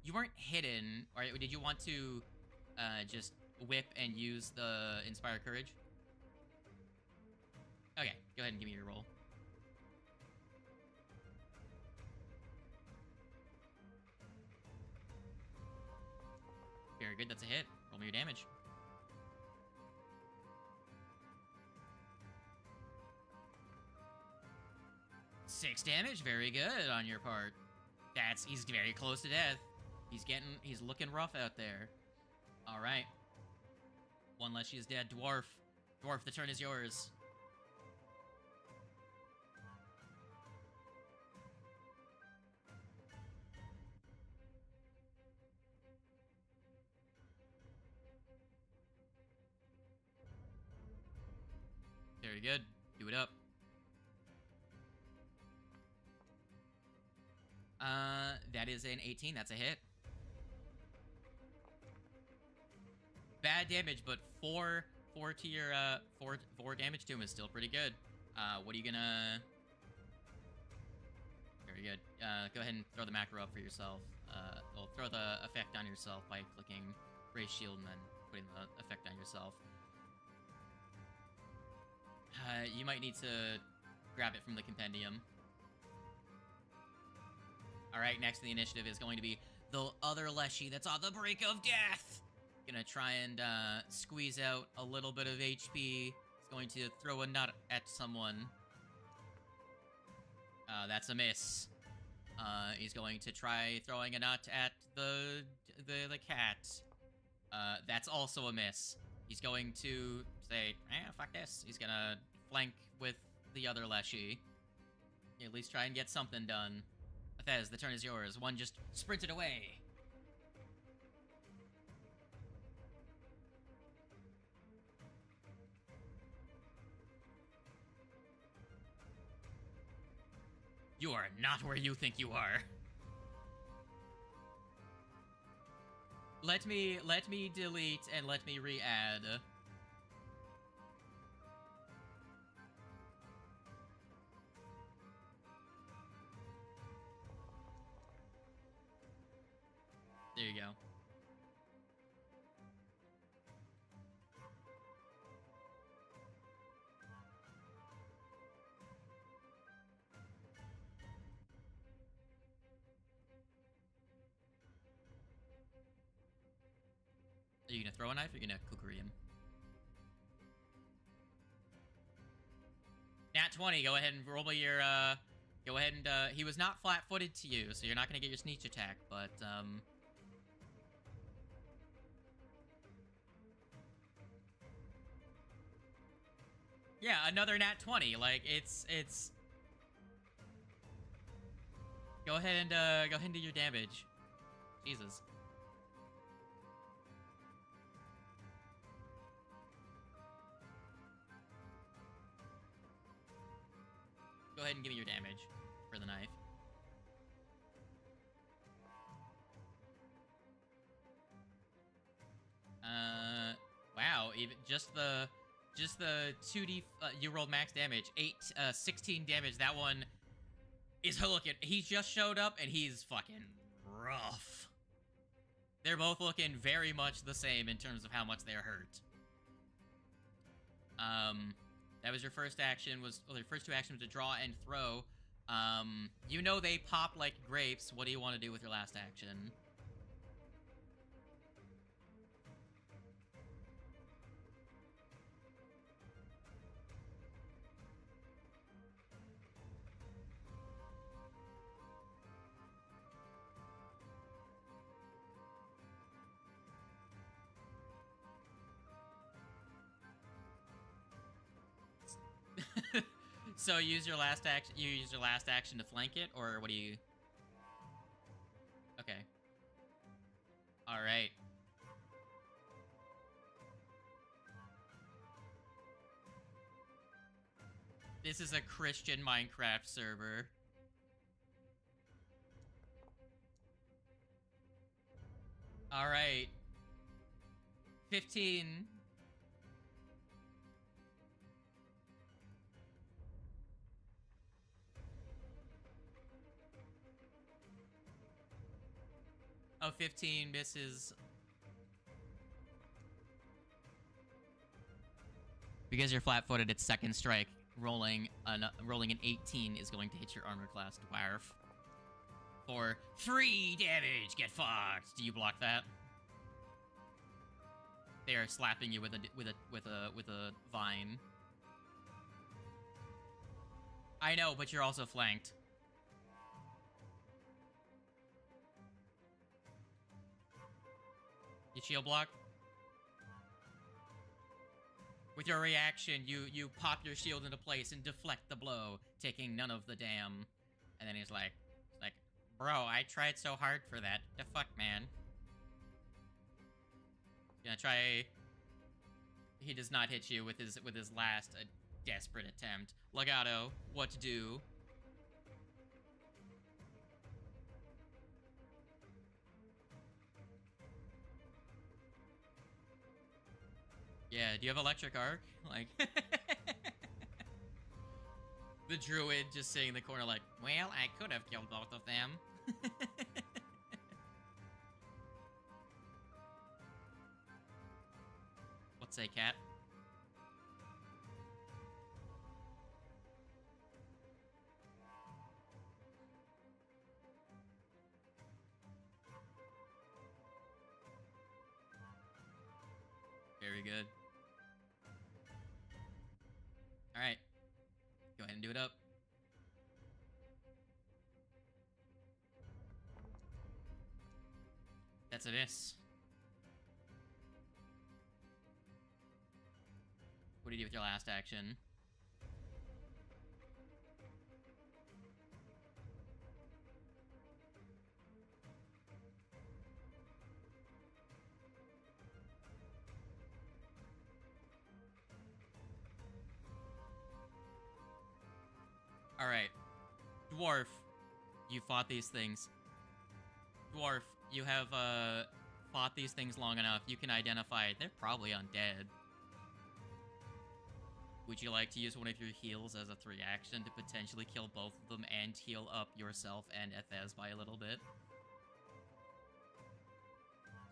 you weren't hidden, or did you want to, just whip and use the Inspire Courage? Okay, go ahead and give me your roll. Very good, that's a hit. Roll me your damage. Six damage, very good on your part. He's very close to death. He's looking rough out there. All right. One less, she's dead. Dwarf, the turn is yours. Very good. Do it up. That is an 18. That's a hit. Bad damage, but 4 to your, 4 damage to him is still pretty good. What are you gonna... Very good. Go ahead and throw the macro up for yourself. Well, throw the effect on yourself by clicking Raise Shield and then putting the effect on yourself. You might need to grab it from the compendium. Alright, next in the initiative is going to be the other Leshy that's on the brink of death. Gonna try and squeeze out a little bit of HP. He's going to throw a nut at someone. That's a miss. He's going to try throwing a nut at the cat. That's also a miss. He's going to say, fuck this. He's gonna flank with the other Leshy. At least try and get something done. Thez, the turn is yours. One just sprinted away. You are not where you think you are. Let me delete and let me re-add. There you go. Are you gonna throw a knife or are you gonna kukuri him? Nat 20, go ahead and roll your, go ahead and, he was not flat-footed to you, so you're not gonna get your sneak attack, but, Yeah, another nat 20. Like, it's... Go ahead and do your damage. Jesus. Go ahead and give me your damage for the knife. Wow, even just the 2d, you rolled max damage, 16 damage. That one is looking, he just showed up and he's fucking rough. They're both looking very much the same in terms of how much they're hurt. That was your first action, your first two actions to draw and throw. You know they pop like grapes. What do you want to do with your last action? So use your last action. You use your last action to flank it, or what do you? Okay. All right. This is a Christian Minecraft server. All right. 15. Oh, 15 misses. Because you're flat-footed, it's second strike. Rolling an 18 is going to hit your armor class dwarf. For 3 damage. Get fucked. Do you block that? They are slapping you with a vine. I know, but you're also flanked. You shield block? With your reaction, you pop your shield into place and deflect the blow, taking none of the damn. And then he's like, bro, I tried so hard for that. The fuck, man. Gonna try. He does not hit you with his last desperate attempt. Legato, what to do? Yeah, do you have electric arc? Like, the druid just sitting in the corner like, well, I could have killed both of them. What say, cat? Very good. Alright. Go ahead and do it up. That's a miss. What do you do with your last action? Alright. Dwarf, you fought these things. Dwarf, you have, fought these things long enough. You can identify they're probably undead. Would you like to use one of your heals as a 3 action to potentially kill both of them and heal up yourself and Ethez by a little bit?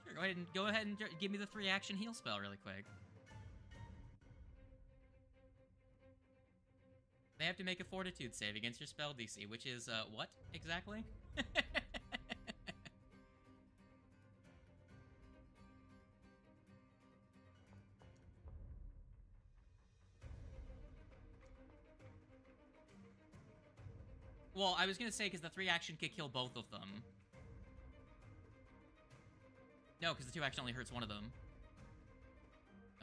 Sure, go ahead and give me the 3 action heal spell really quick. They have to make a fortitude save against your spell DC, which is, what exactly? Well, I was gonna say, because the 3 action could kill both of them. No, because the 2 action only hurts one of them.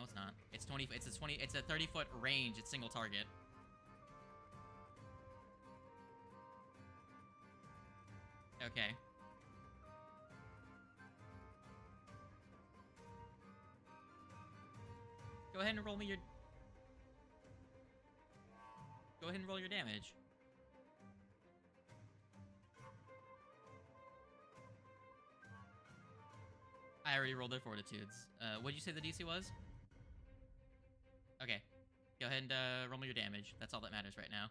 No, it's not. It's 20. It's a 20. It's a 30-foot range. It's single target. Okay. Go ahead and roll me your... Go ahead and roll your damage. I already rolled their fortitudes. What'd you say the DC was? Okay. Go ahead and roll me your damage. That's all that matters right now.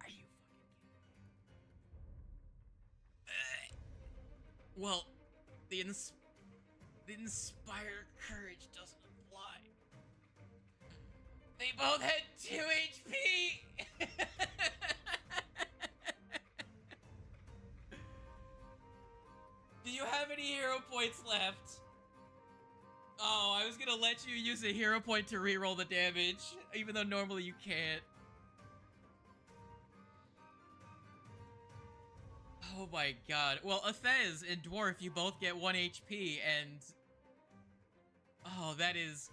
Are you fucking kidding me? Well, the Inspire Courage doesn't apply. They both had 2 HP! Do you have any hero points left? Oh, I was gonna let you use a hero point to reroll the damage, even though normally you can't. Oh my god. Well, Athez and Dwarf, you both get 1 HP, and... Oh, that is...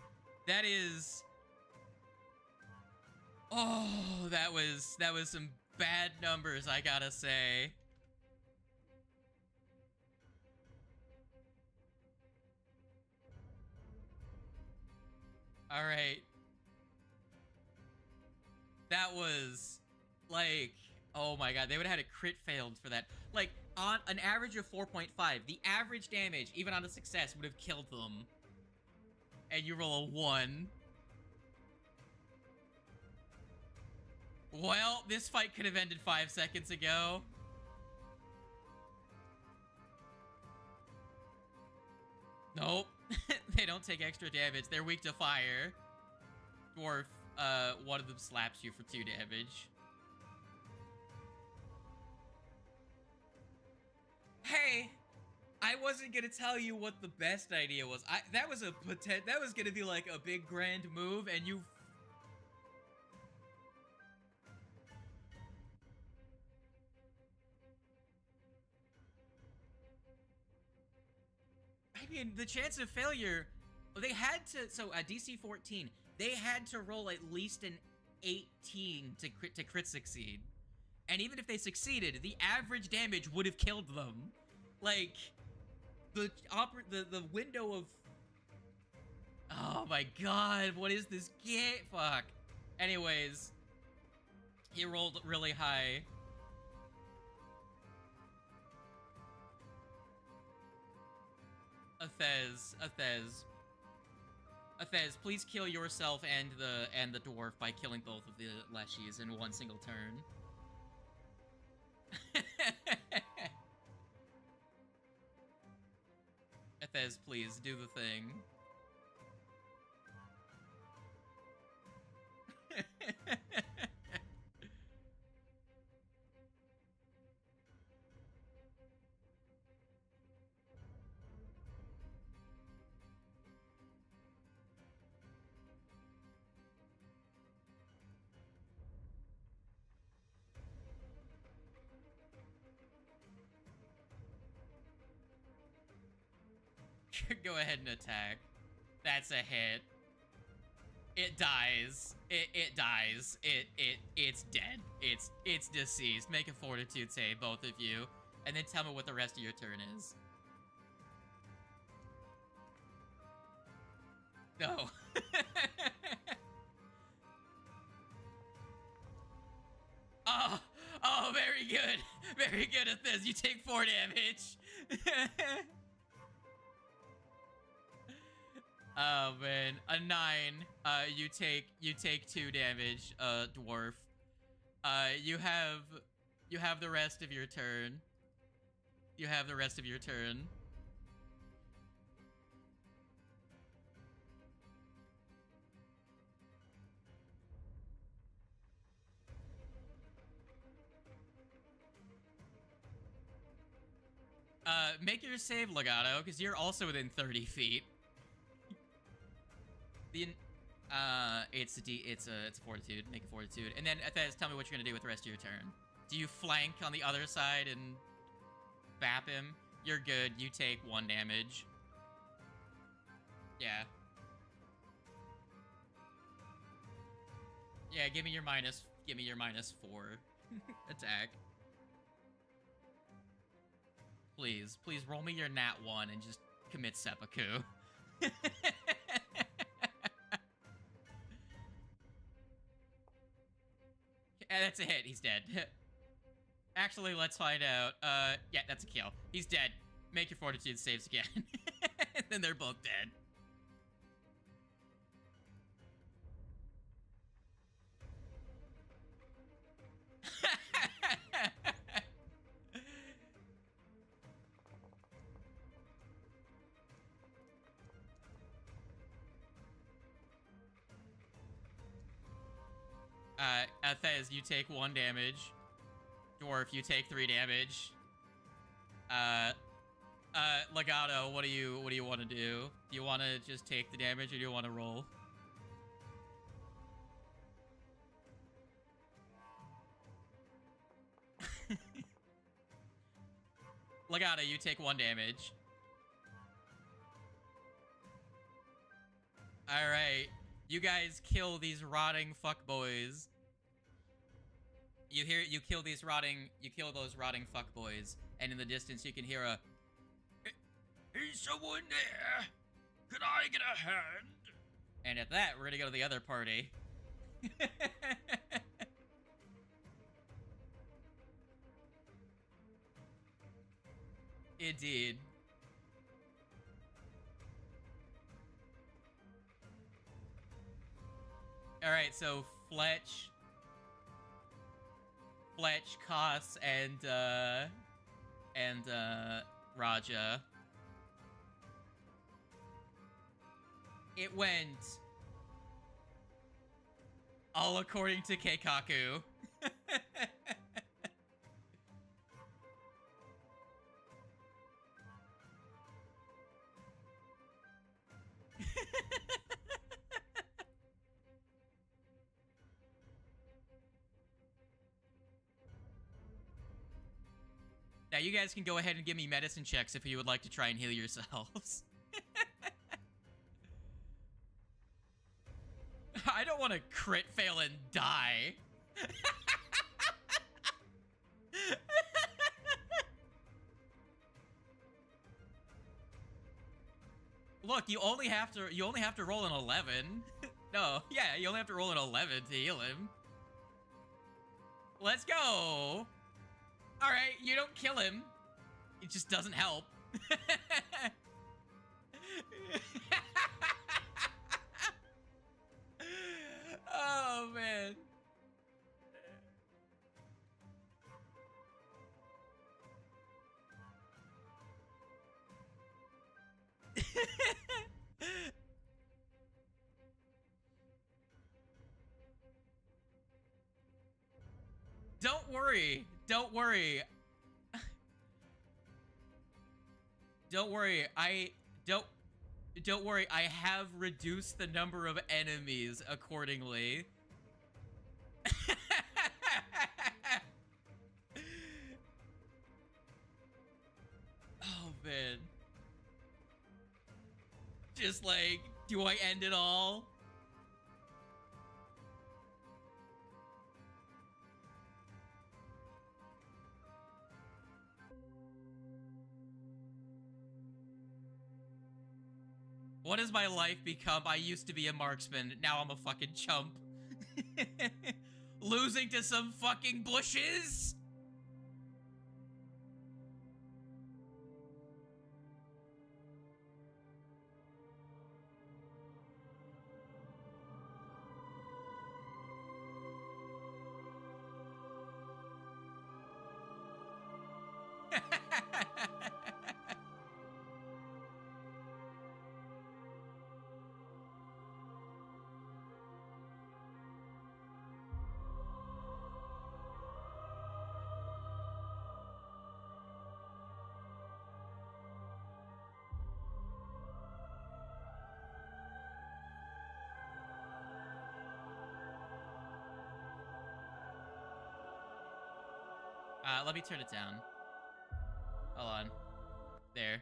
Oh, that was some bad numbers, I gotta say. Alright. That was, like, oh my god, they would have had a crit failed for that. Like, on an average of 4.5, the average damage, even on a success, would have killed them. And you roll a 1. Well, this fight could have ended 5 seconds ago. Nope. They don't take extra damage. They're weak to fire. Dwarf, one of them slaps you for 2 damage. Hey, I wasn't gonna tell you what the best idea was. That was gonna be like a big grand move, and you... I mean, the chance of failure, they had to, so at DC 14, they had to roll at least an 18 to crit succeed. And even if they succeeded, the average damage would have killed them. Like, the window of... Oh my god, what is this game? Fuck. Anyways, he rolled really high. Athez, please kill yourself and the dwarf by killing both of the leshies in one single turn. Athez, please do the thing. Go ahead and attack. That's a hit. It dies. It dies. It's dead. It's deceased. Make a fortitude save, both of you, and then tell me what the rest of your turn is. No. Oh, very good. Very good at this. You take 4 damage. Oh man, a 9. You take 2 damage, dwarf. You have the rest of your turn. You have the rest of your turn. Make your save, Legato, because you're also within 30 feet. It's a fortitude. Make a fortitude, and then Athez, tell me what you're gonna do with the rest of your turn. Do you flank on the other side and bap him, you're good. You take 1 damage. Yeah. Yeah, give me your minus 4 attack. Please, please roll me your nat 1 and just commit seppuku. That's a hit. He's dead. Actually, let's find out. Yeah, that's a kill. He's dead. Make your fortitude saves again. And then they're both dead. Thez, you take 1 damage. Dwarf, you take 3 damage. Legato, what do you want to do? Do you want to just take the damage, or do you want to roll? Legato, you take 1 damage. Alright. You guys kill these rotting fuckboys. You kill those rotting fuckboys, and in the distance you can hear a, "Is someone there? Could I get a hand?" And at that, we're gonna go to the other party. Indeed. Alright, so Fletch, Koss, and Raja. It went all according to Keikaku. Now, you guys can go ahead and give me medicine checks if you would like to try and heal yourselves. I don't want to crit fail and die. Look, you only have to roll an 11. No, yeah, you only have to roll an 11 to heal him. Let's go. All right, you don't kill him. It just doesn't help. Oh, man. Don't worry. Don't worry. Don't worry. Don't worry. I have reduced the number of enemies accordingly. Oh, man. Just like, do I end it all? What has my life become? I used to be a marksman. Now I'm a fucking chump. Losing to some fucking bushes? Let me turn it down. Hold on. There.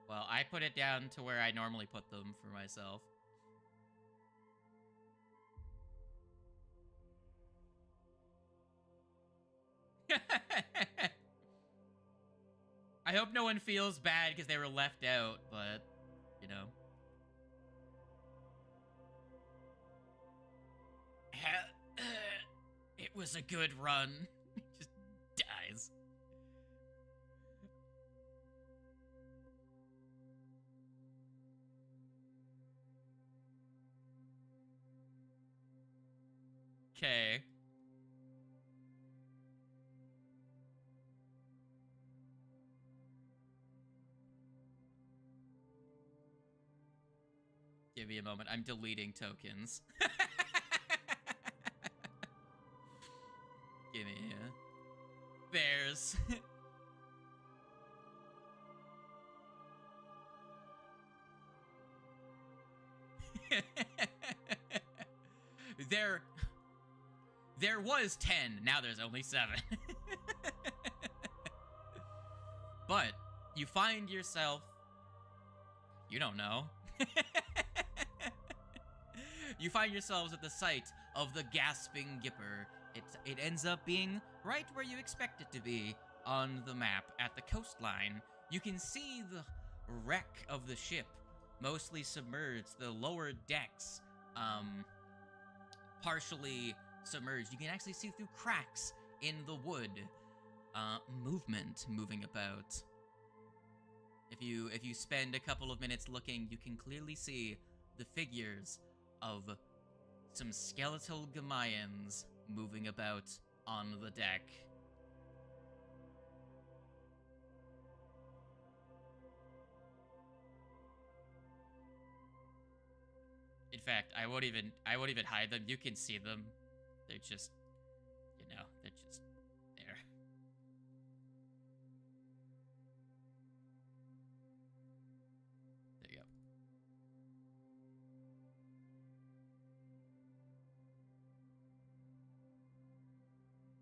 Well, I put it down to where I normally put them for myself. I hope no one feels bad because they were left out, but, you know. It was a good run. Just dies. Okay. Give me a moment. I'm deleting tokens. Give me There's... There was 10, now there's only 7. But you find yourself... You don't know. You find yourselves at the site of the Gasping Gipper. It ends up being right where you expect it to be on the map at the coastline. You can see the wreck of the ship, mostly submerged. The lower decks, partially submerged. You can actually see through cracks in the wood. Movement moving about. If you spend a couple of minutes looking, you can clearly see the figures of some skeletal Gamayans moving about on the deck. In fact, I won't even hide them. You can see them. They're just, you know, they're just there. There you go.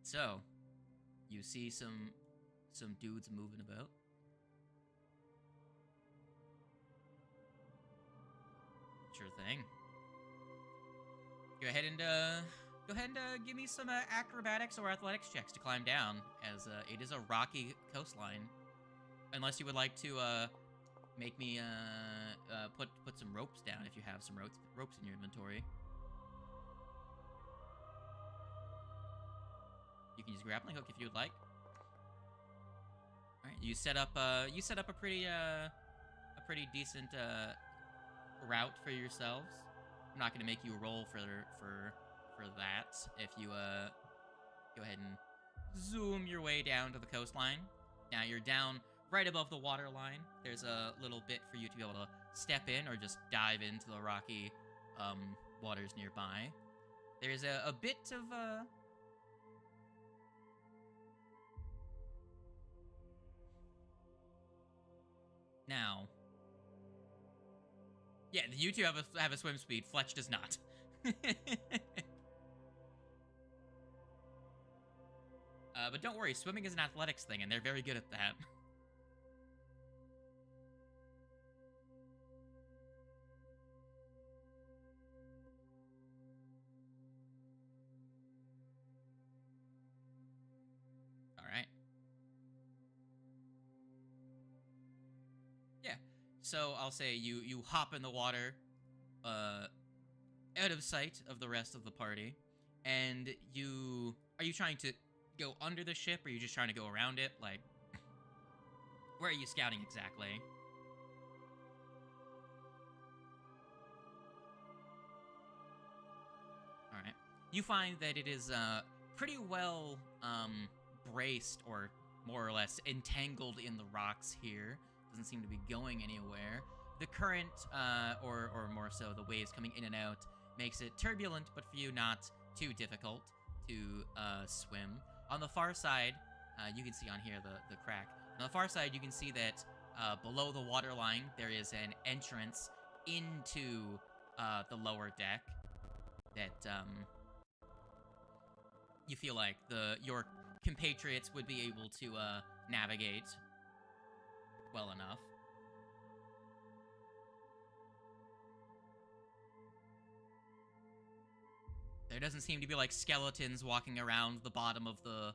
So, you see some dudes moving about. Sure thing. Go ahead and give me some acrobatics or athletics checks to climb down, as it is a rocky coastline. Unless you would like to make me put some ropes down if you have some ropes in your inventory. You can use grappling hook if you would like. All right, you set up a pretty decent route for yourselves. I'm not gonna make you roll for that. If you go ahead and zoom your way down to the coastline. Now you're down right above the water line. There's a little bit for you to be able to step in or just dive into the rocky waters nearby. There's a bit of now. Yeah, you two have a swim speed. Fletch does not. But don't worry, swimming is an athletics thing, and they're very good at that. All right. Yeah. So I'll say you hop in the water, out of sight of the rest of the party, and are you trying to go under the ship, or are you just trying to go around it? Like, where are you scouting exactly? All right. You find that it is pretty well braced, or more or less entangled in the rocks here. Doesn't seem to be going anywhere. The current, or more so, the waves coming in and out, makes it turbulent, but for you not too difficult to swim. On the far side, you can see on here the crack. On the far side, you can see that below the water line, there is an entrance into the lower deck. that you feel like your compatriots would be able to navigate well enough. There doesn't seem to be like skeletons walking around the bottom of the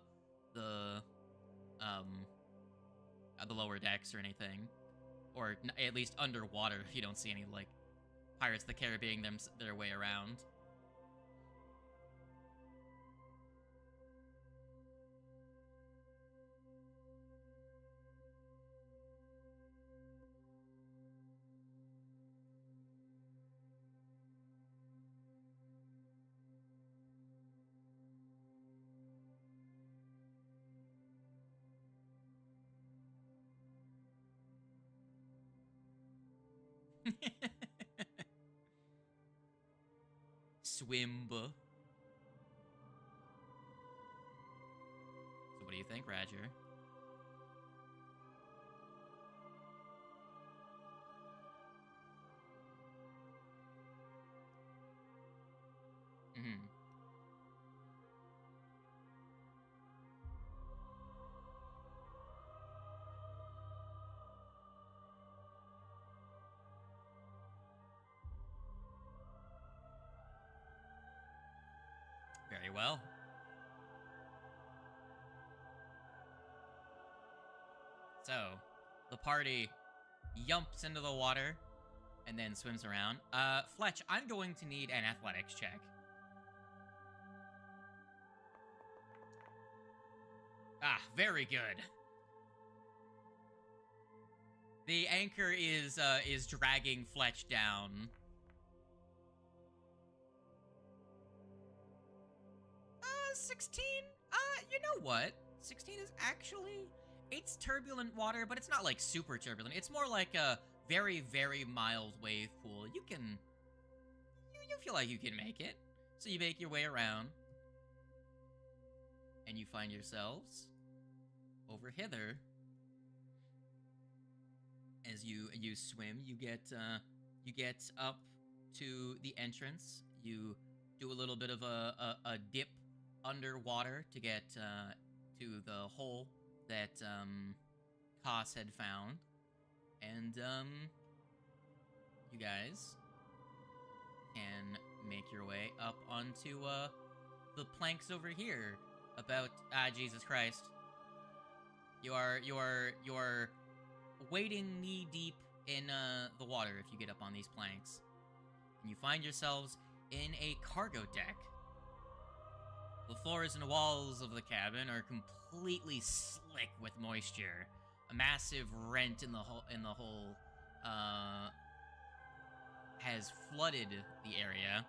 lower decks or anything, or at least underwater. You don't see any like Pirates of the Caribbean their way around. Swimba. So what do you think, Roger? Mm-hmm. Very well. So, the party yumps into the water and then swims around. Fletch, I'm going to need an athletics check. Ah, very good. The anchor is dragging Fletch down. 16? You know what? 16 is actually... It's turbulent water, but it's not, like, super turbulent. It's more like a very, very mild wave pool. You can... You feel like you can make it. So you make your way around. And you find yourselves over hither. As you swim, you get up to the entrance. You do a little bit of a dip underwater to get to the hole that Koss had found, and you guys can make your way up onto the planks over here. About Jesus Christ, you are wading knee deep in the water if you get up on these planks, and you find yourselves in a cargo deck. The floors and walls of the cabin are completely slick with moisture. A massive rent in the hull has flooded the area.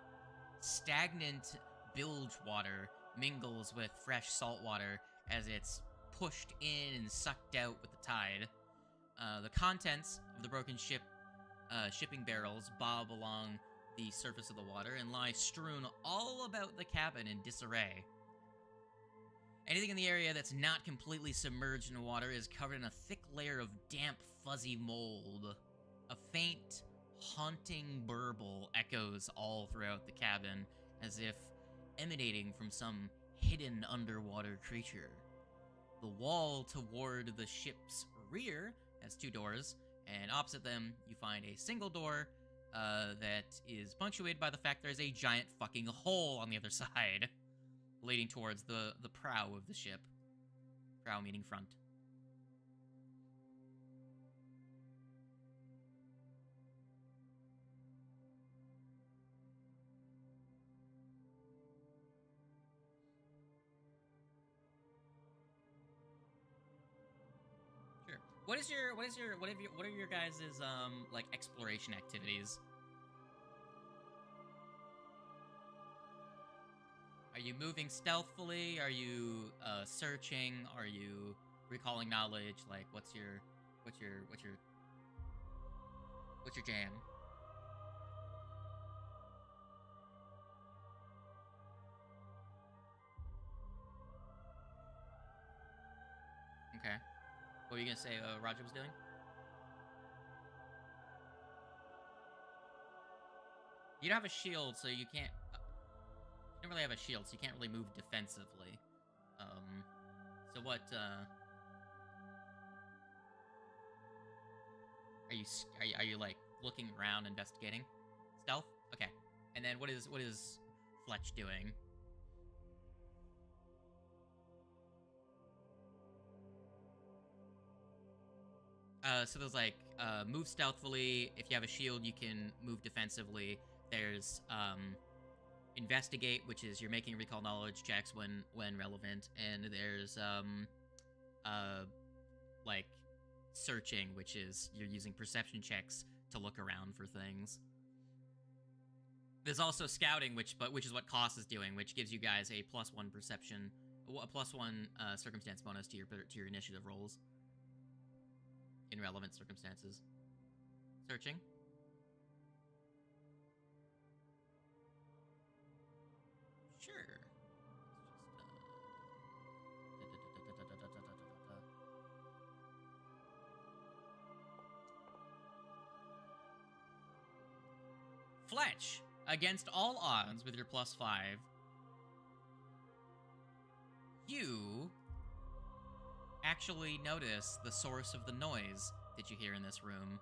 Stagnant bilge water mingles with fresh salt water as it's pushed in and sucked out with the tide. The contents of the broken shipping barrels bob along the surface of the water and lie strewn all about the cabin in disarray. Anything in the area that's not completely submerged in water is covered in a thick layer of damp, fuzzy mold. A faint, haunting burble echoes all throughout the cabin, as if emanating from some hidden underwater creature. The wall toward the ship's rear has two doors, and opposite them you find a single door that is punctuated by the fact there's a giant fucking hole on the other side, leading towards the prow of the ship. Prow meaning front. Sure. What are your guys' like exploration activities? Are you moving stealthily? Are you searching? Are you recalling knowledge? Like, what's your jam? Okay. What were you gonna say? Roger was doing? You don't have a shield, so you can't. don't really have a shield, so you can't really move defensively. So what, are you like looking around, investigating? Stealth? Okay. And then what is Fletch doing? So there's like, move stealthily. If you have a shield, you can move defensively. There's, investigate, which is you're making recall knowledge checks when relevant. And there's, like, searching, which is you're using perception checks to look around for things. There's also scouting, which is what Koss is doing, which gives you guys a +1 perception, a +1 circumstance bonus to your initiative rolls in relevant circumstances. Searching. Sure. Fletch, against all odds with your +5, you actually notice the source of the noise that you hear in this room.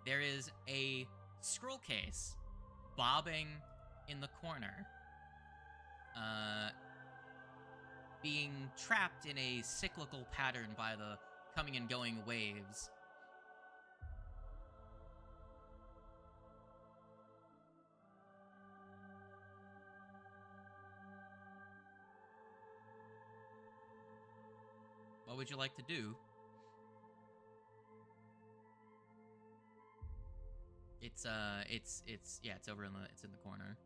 There is a scroll case bobbing in the corner, being trapped in a cyclical pattern by the coming and going waves. What would you like to do? It's over in the corner.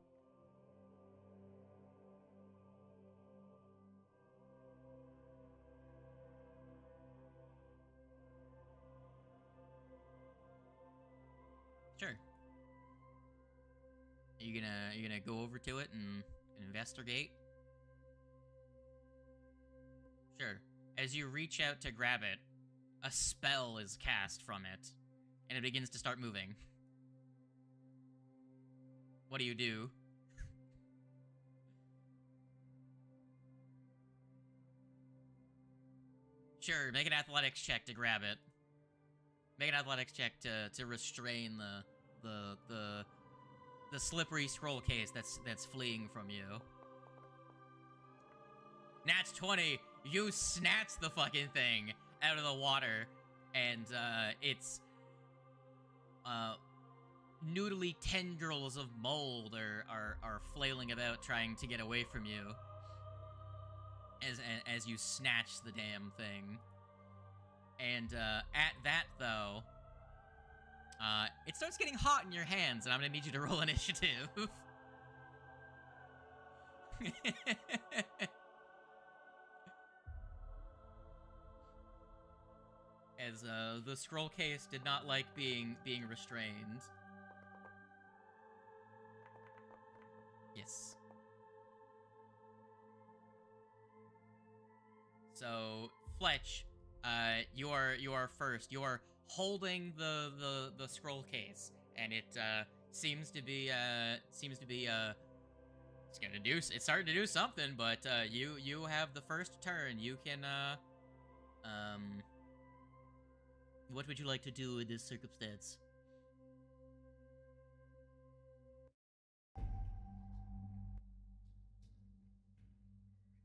Sure. Are you gonna go over to it and investigate? Sure. As you reach out to grab it, a spell is cast from it, and it begins to start moving. What do you do? Sure, make an athletics check to grab it. Make an athletics check to restrain the slippery scroll case that's fleeing from you. Nat's 20. You snatch the fucking thing out of the water, and it's noodly tendrils of mold are flailing about trying to get away from you as you snatch the damn thing. And at that, though, it starts getting hot in your hands, and I'm gonna need you to roll initiative. As the scroll case did not like being restrained. Yes. So Fletch, you are first. You are holding the scroll case, and it seems to be it's starting to do something, but you have the first turn. You can what would you like to do in this circumstance?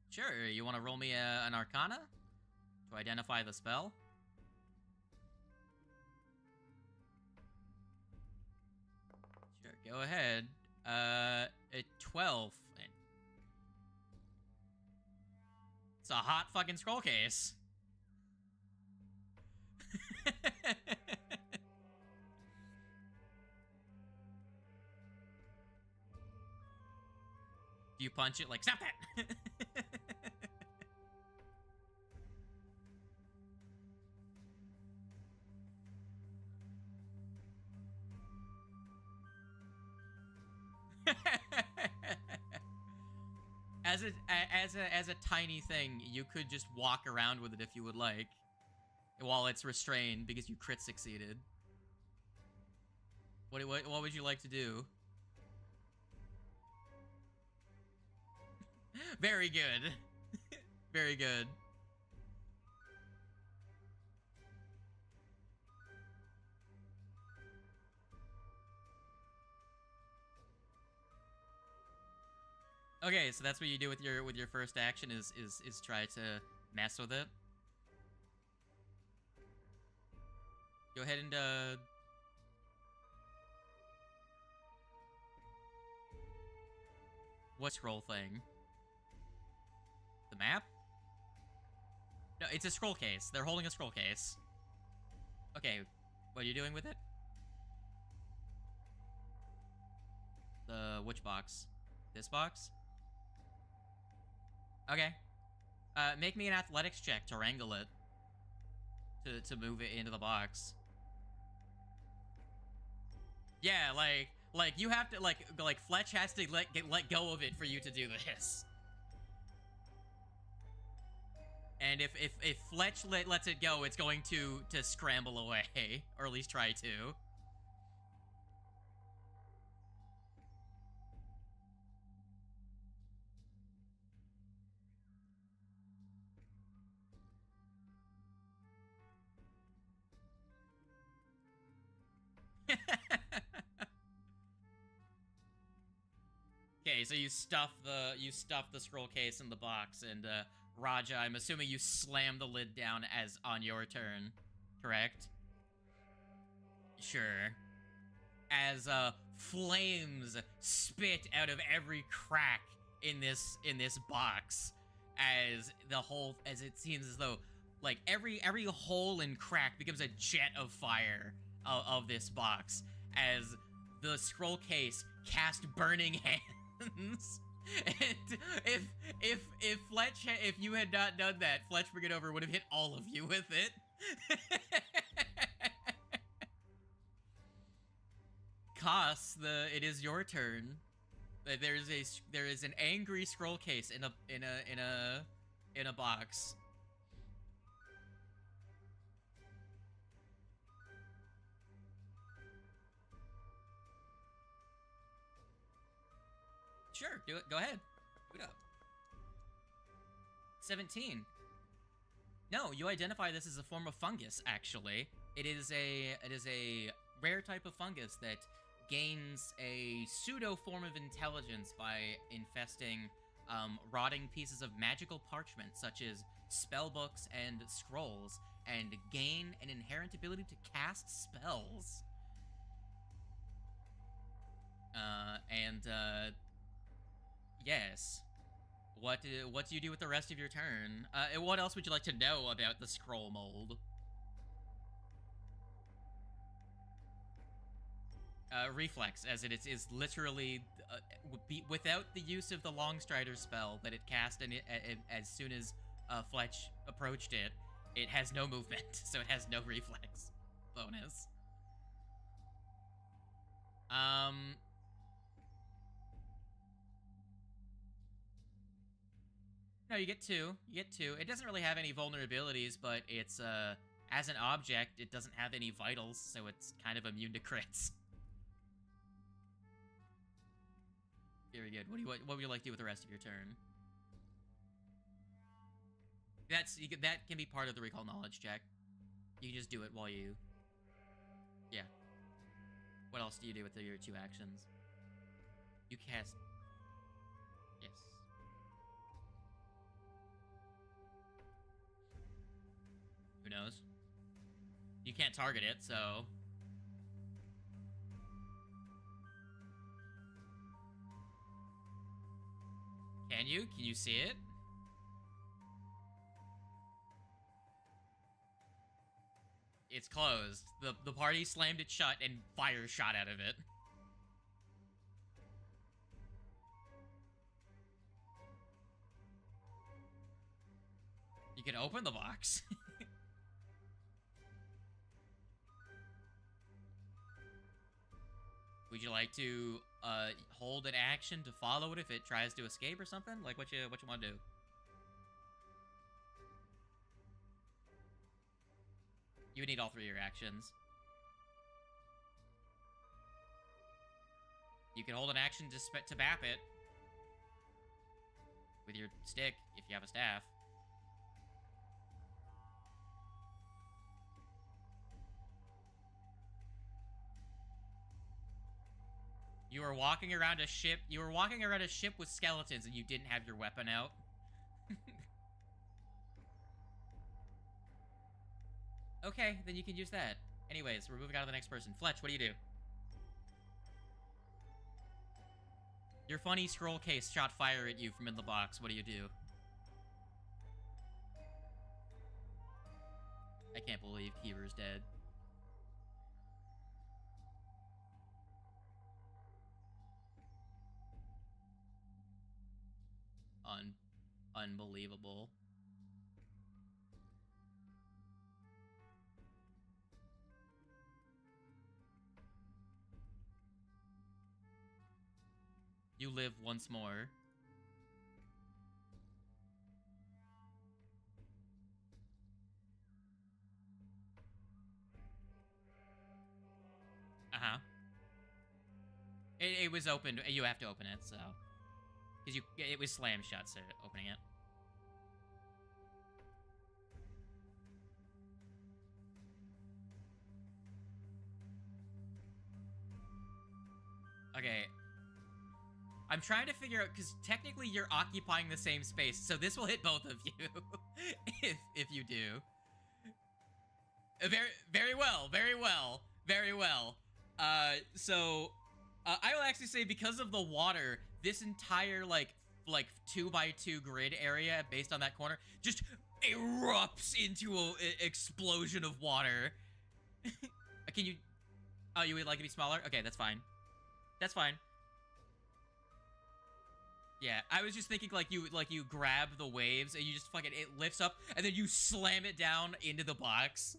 Sure, you want to roll me an Arcana to identify the spell? Sure, go ahead. A 12. It's a hot fucking scroll case. You punch it like, stop that! As a tiny thing, you could just walk around with it if you would like, while it's restrained because you crit succeeded. What would you like to do? Very good. Very good. Okay, so that's what you do with your first action is try to mess with it. Go ahead and what scroll thing? The map? No, it's a scroll case. They're holding a scroll case. Okay, what are you doing with it? Which box? This box? Okay. Make me an athletics check to wrangle it. To move it into the box. Yeah, like you have to like Fletch has to let go of it for you to do this. And if Fletch lets it go, it's going to scramble away, or at least try to. Okay, so you stuff the scroll case in the box, and Raja, I'm assuming you slam the lid down as on your turn, correct? Sure. As flames spit out of every crack in this box, as it seems as though like every hole and crack becomes a jet of fire of this box, as the scroll case cast burning hands. And if you had not done that, Fletch Bring It Over would have hit all of you with it. Koss, it is your turn. There is an angry scroll case in a box. Sure, do it. Go ahead. Boot up. 17. No, you identify this as a form of fungus. Actually, it is a rare type of fungus that gains a pseudo form of intelligence by infesting rotting pieces of magical parchment, such as spellbooks and scrolls, and gain an inherent ability to cast spells. Yes. What do you do with the rest of your turn? And what else would you like to know about the scroll mold? Reflex, as it is literally without the use of the Longstrider spell that it cast, and as soon as Fletch approached it, it has no movement, so it has no reflex bonus. No, you get two. You get two. It doesn't really have any vulnerabilities, but it's as an object, it doesn't have any vitals, so it's kind of immune to crits. Very good. What would you like to do with the rest of your turn? That can be part of the recall knowledge check. You can just do it while you... Yeah. What else do you do with your two actions? You cast... Yes. Who knows? You can't target it, so... Can you? Can you see it? It's closed. The party slammed it shut and fire shot out of it. You can open the box. Would you like to hold an action to follow it if it tries to escape or something? Like what you want to do? You would need all three of your actions. You can hold an action to bap it. with your stick if you have a staff. You were walking around a ship. You were walking around a ship with skeletons and you didn't have your weapon out. Okay, then you can use that. Anyways, we're moving on to the next person. Fletch, what do you do? Your funny scroll case shot fire at you from in the box. What do you do? I can't believe Keever's dead. Unbelievable. You live once more. Uh-huh. It was open. You have to open it, so. Because it was slam shut, so opening it. Okay. I'm trying to figure out, because technically you're occupying the same space, so this will hit both of you, if you do. Very well, very well, very well. I will actually say because of the water, this entire, like 2x2 grid area based on that corner just erupts into an explosion of water. Can you... Oh, you would like it to be smaller? Okay, that's fine. That's fine. Yeah, I was just thinking like you grab the waves and you just fucking, it lifts up and then you slam it down into the box.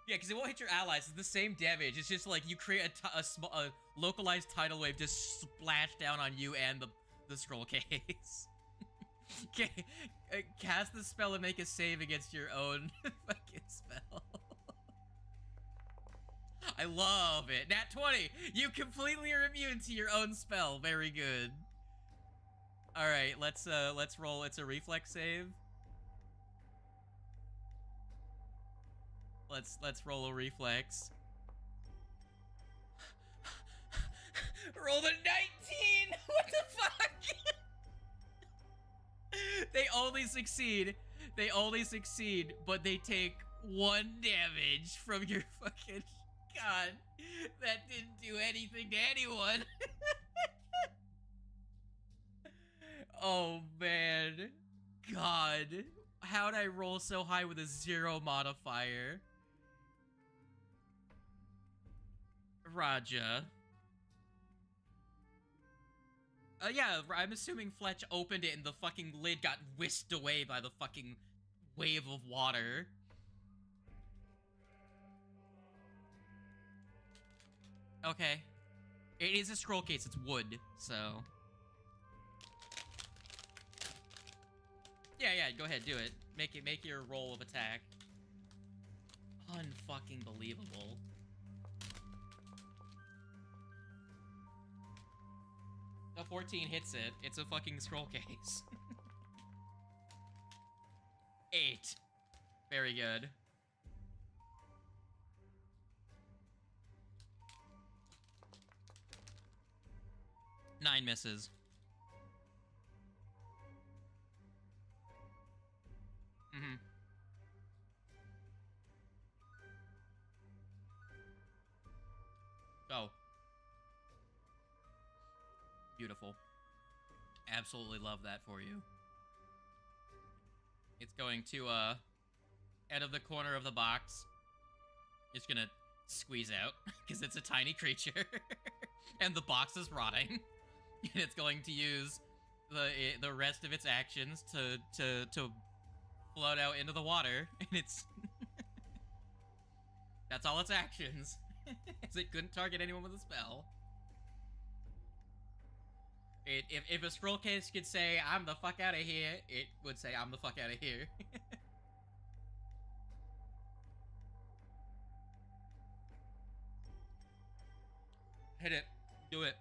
Yeah, because it won't hit your allies. It's the same damage. It's just like you create a localized tidal wave to splash down on you and the scroll case. Okay, cast the spell and make a save against your own fucking spell. I love it. Nat 20. You completely are immune to your own spell. Very good. All right, let's roll. It's a reflex save. Let's roll a reflex. Roll the 19. What the fuck? They only succeed. They only succeed, but they take 1 damage from your fucking... God, that didn't do anything to anyone. Oh, man. God. How'd I roll so high with a 0 modifier? Raja. Yeah, I'm assuming Fletch opened it and the fucking lid got whisked away by the fucking wave of water. Okay. It is a scroll case, it's wood, so... Yeah, go ahead, do it. Make your roll of attack. Unfucking believable. A 14 hits it. It's a fucking scroll case. 8. Very good. 9 misses. Mm-hmm. Oh. Beautiful. Absolutely love that for you. It's going to, out of the corner of the box. It's gonna squeeze out, because it's a tiny creature. And the box is rotting. And it's going to use the rest of its actions to float out into the water, and it's... That's all its actions. As it couldn't target anyone with a spell. If a scroll case could say, I'm the fuck out of here, it would say, I'm the fuck out of here. Hit it. Do it.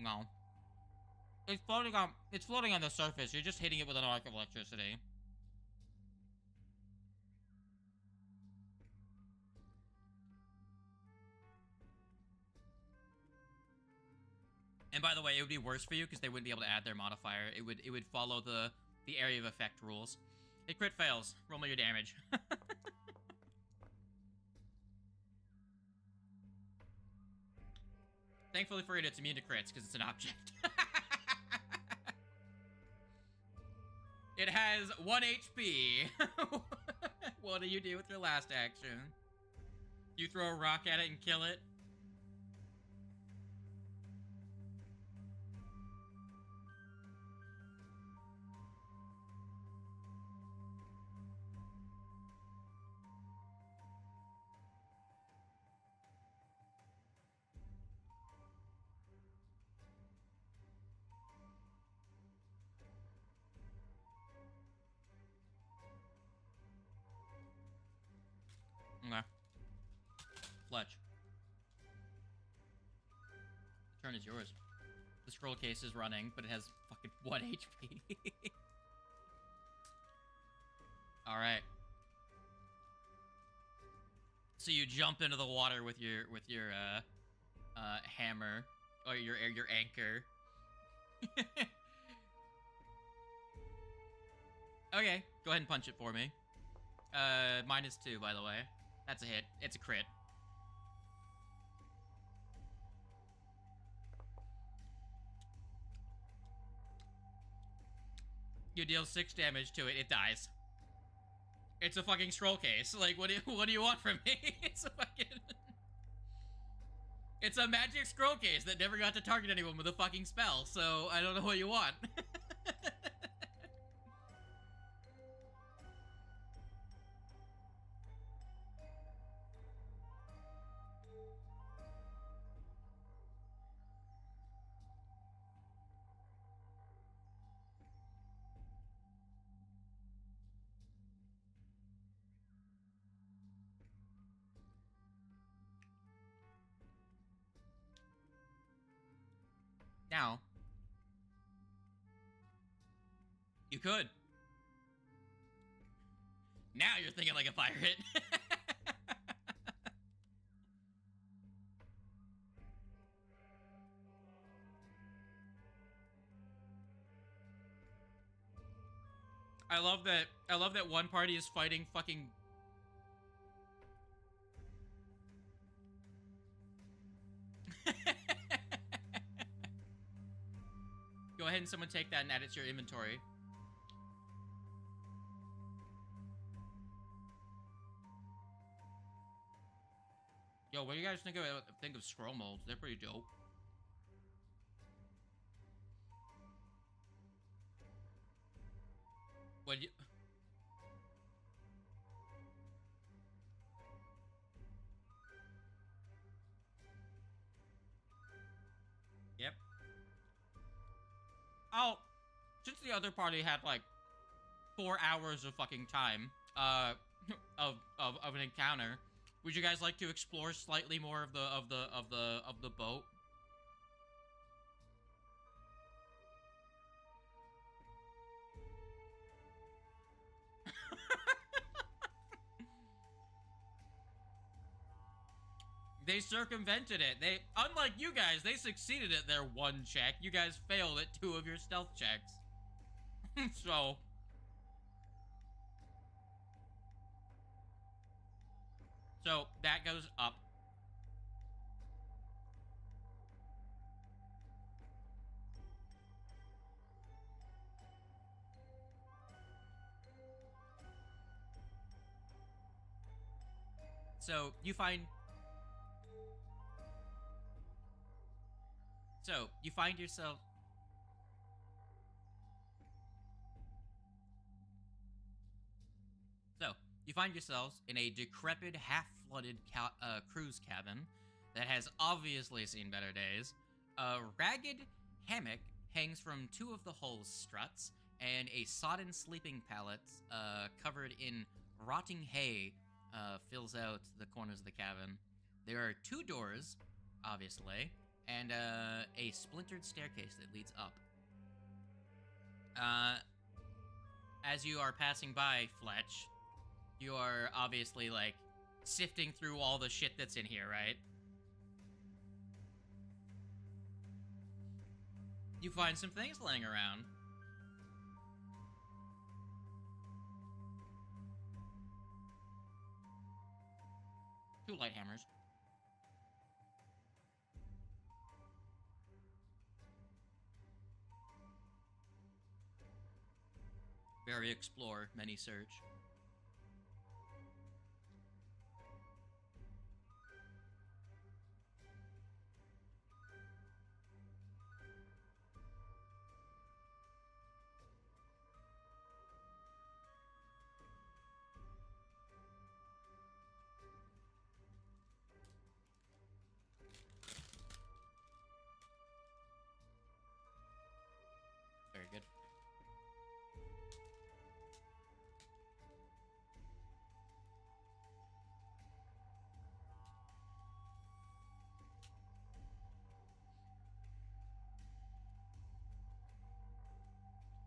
No. It's floating on the surface. You're just hitting it with an arc of electricity. And by the way, it would be worse for you because they wouldn't be able to add their modifier. It would follow the area of effect rules. It crit fails. Roll me your damage. Thankfully for it, it's immune to crits because it's an object. It has 1 HP. What do you do with your last action? You throw a rock at it and kill it? Okay. Fletch. The turn is yours. The scroll case is running, but it has fucking 1 HP. Alright. So you jump into the water with your hammer. Or your anchor. Okay, go ahead and punch it for me. -2, by the way. That's a hit. It's a crit. You deal 6 damage to it. It dies. It's a fucking scroll case. Like, what do you want from me? It's a fucking... It's a magic scroll case that never got to target anyone with a fucking spell, so I don't know what you want. Now, you could. Now you're thinking like a pirate. I love that one party is fighting fucking... Go ahead and someone take that and add it to your inventory. Yo, what do you guys think of scroll molds? They're pretty dope. What you... Yep. Oh, since the other party had like 4 hours of fucking time, of an encounter, would you guys like to explore slightly more of the boat? They circumvented it. They, unlike you guys, they succeeded at their 1 check. You guys failed at 2 of your stealth checks. So that goes up. So you find yourself... So, you find yourselves in a decrepit, half-flooded cruise cabin that has obviously seen better days. A ragged hammock hangs from 2 of the hull's struts, and a sodden sleeping pallet covered in rotting hay fills out the corners of the cabin. There are 2 doors, obviously, and a splintered staircase that leads up. As you are passing by Fletch, you are obviously, like, sifting through all the shit that's in here, right? You find some things laying around. Two light hammers. Very explore, many search. Very good.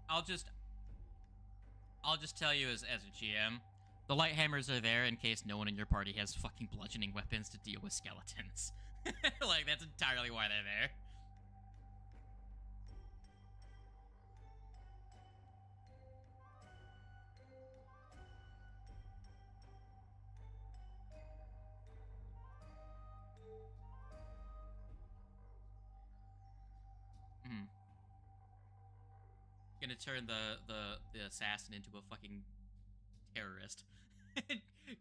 I'll just tell you as a GM, the light hammers are there in case no one in your party has fucking bludgeoning weapons to deal with skeletons. Like, that's entirely why they're there. Hmm. Gonna turn the assassin into a fucking terrorist.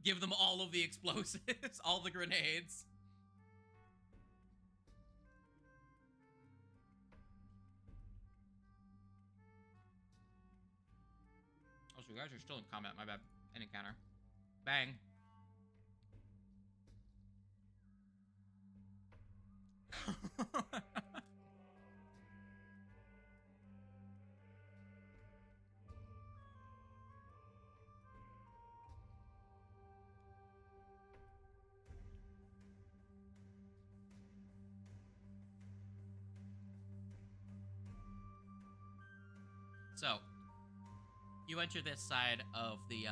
Give them all of the explosives, all the grenades. Oh, so you guys are still in combat, my bad. An encounter. Bang. So, you enter this side of the,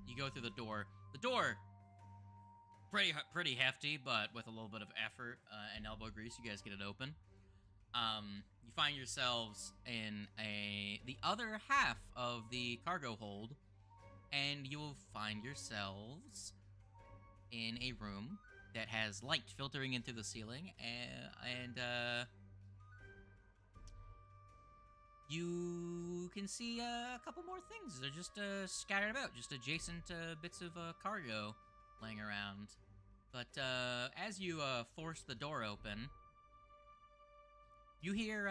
you go through the door. The door, pretty hefty, but with a little bit of effort and elbow grease, you guys get it open. You find yourselves in the other half of the cargo hold, and you will find yourselves in a room that has light filtering into the ceiling, and you can see a couple more things. They're just scattered about, just adjacent bits of cargo laying around. But as you force the door open, you hear,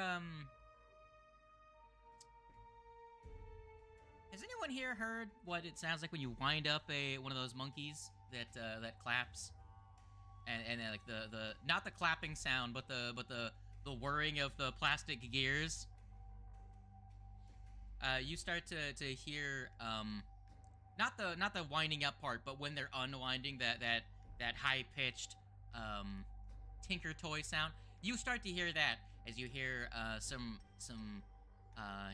has anyone here heard what it sounds like when you wind up one of those monkeys that claps? And like the not the clapping sound, but the whirring of the plastic gears. You start to hear not the winding up part, but when they're unwinding that high pitched tinker toy sound. You start to hear that as you hear some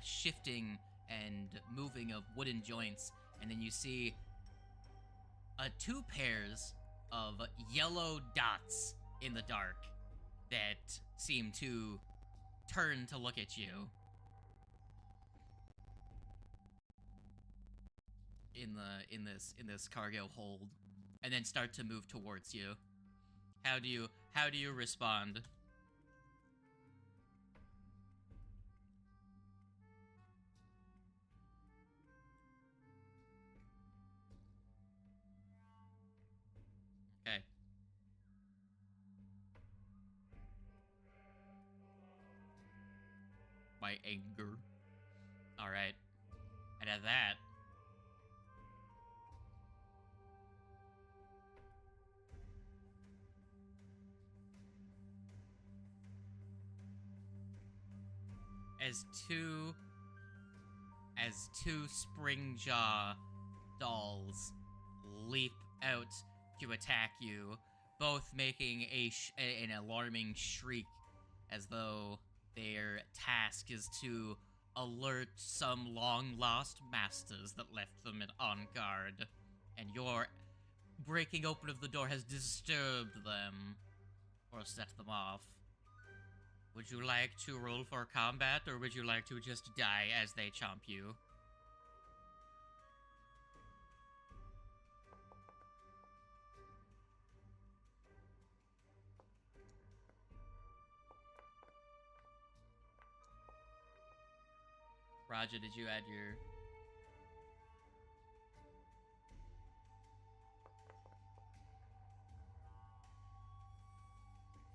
shifting and moving of wooden joints, and then you see two pairs of yellow dots in the dark that seem to turn to look at you. In this cargo hold, and then start to move towards you. How do you respond? Okay. My anger. All right. And at that, as two spring jaw dolls leap out to attack you both making an alarming shriek as though their task is to alert some long-lost masters that left them on guard, and your breaking open of the door has disturbed them, or set them off. Would you like to roll for combat, or would you like to just die as they chomp you? Raja, did you add your...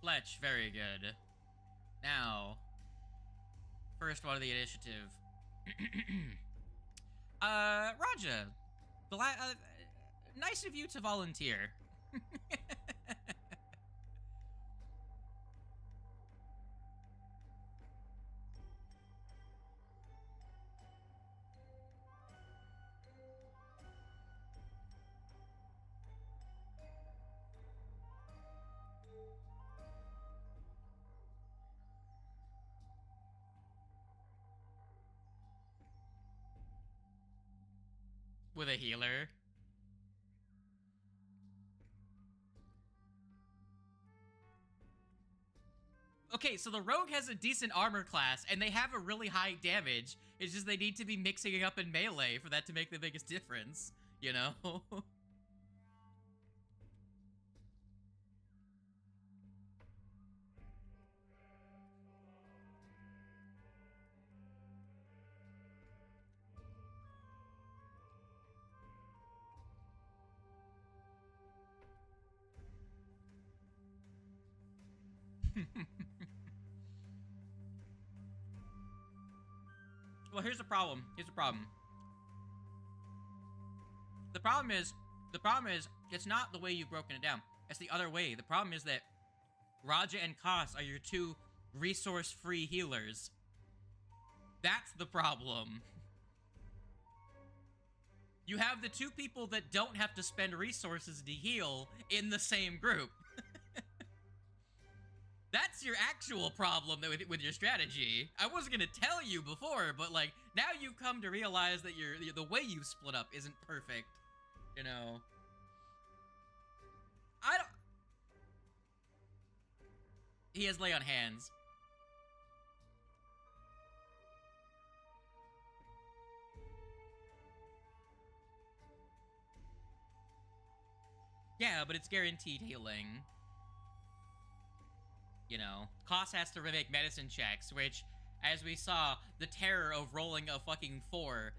Fletch, very good. Now, first one of the initiative. Raja, nice of you to volunteer. With a healer. Okay, so the rogue has a decent armor class, and they have a really high damage. It's just they need to be mixing it up in melee for that to make the biggest difference, you know? Well, here's the problem. Here's the problem. The problem is, it's not the way you've broken it down. It's the other way. The problem is that Raja and Kos are your two resource-free healers. That's the problem. You have the two people that don't have to spend resources to heal in the same group. That's your actual problem with your strategy. I wasn't gonna tell you before, but like now you've come to realize that the way you split up isn't perfect. You know. He has lay on hands. Yeah, but it's guaranteed healing. You know, Kos has to remake medicine checks, which, as we saw, the terror of rolling a fucking 4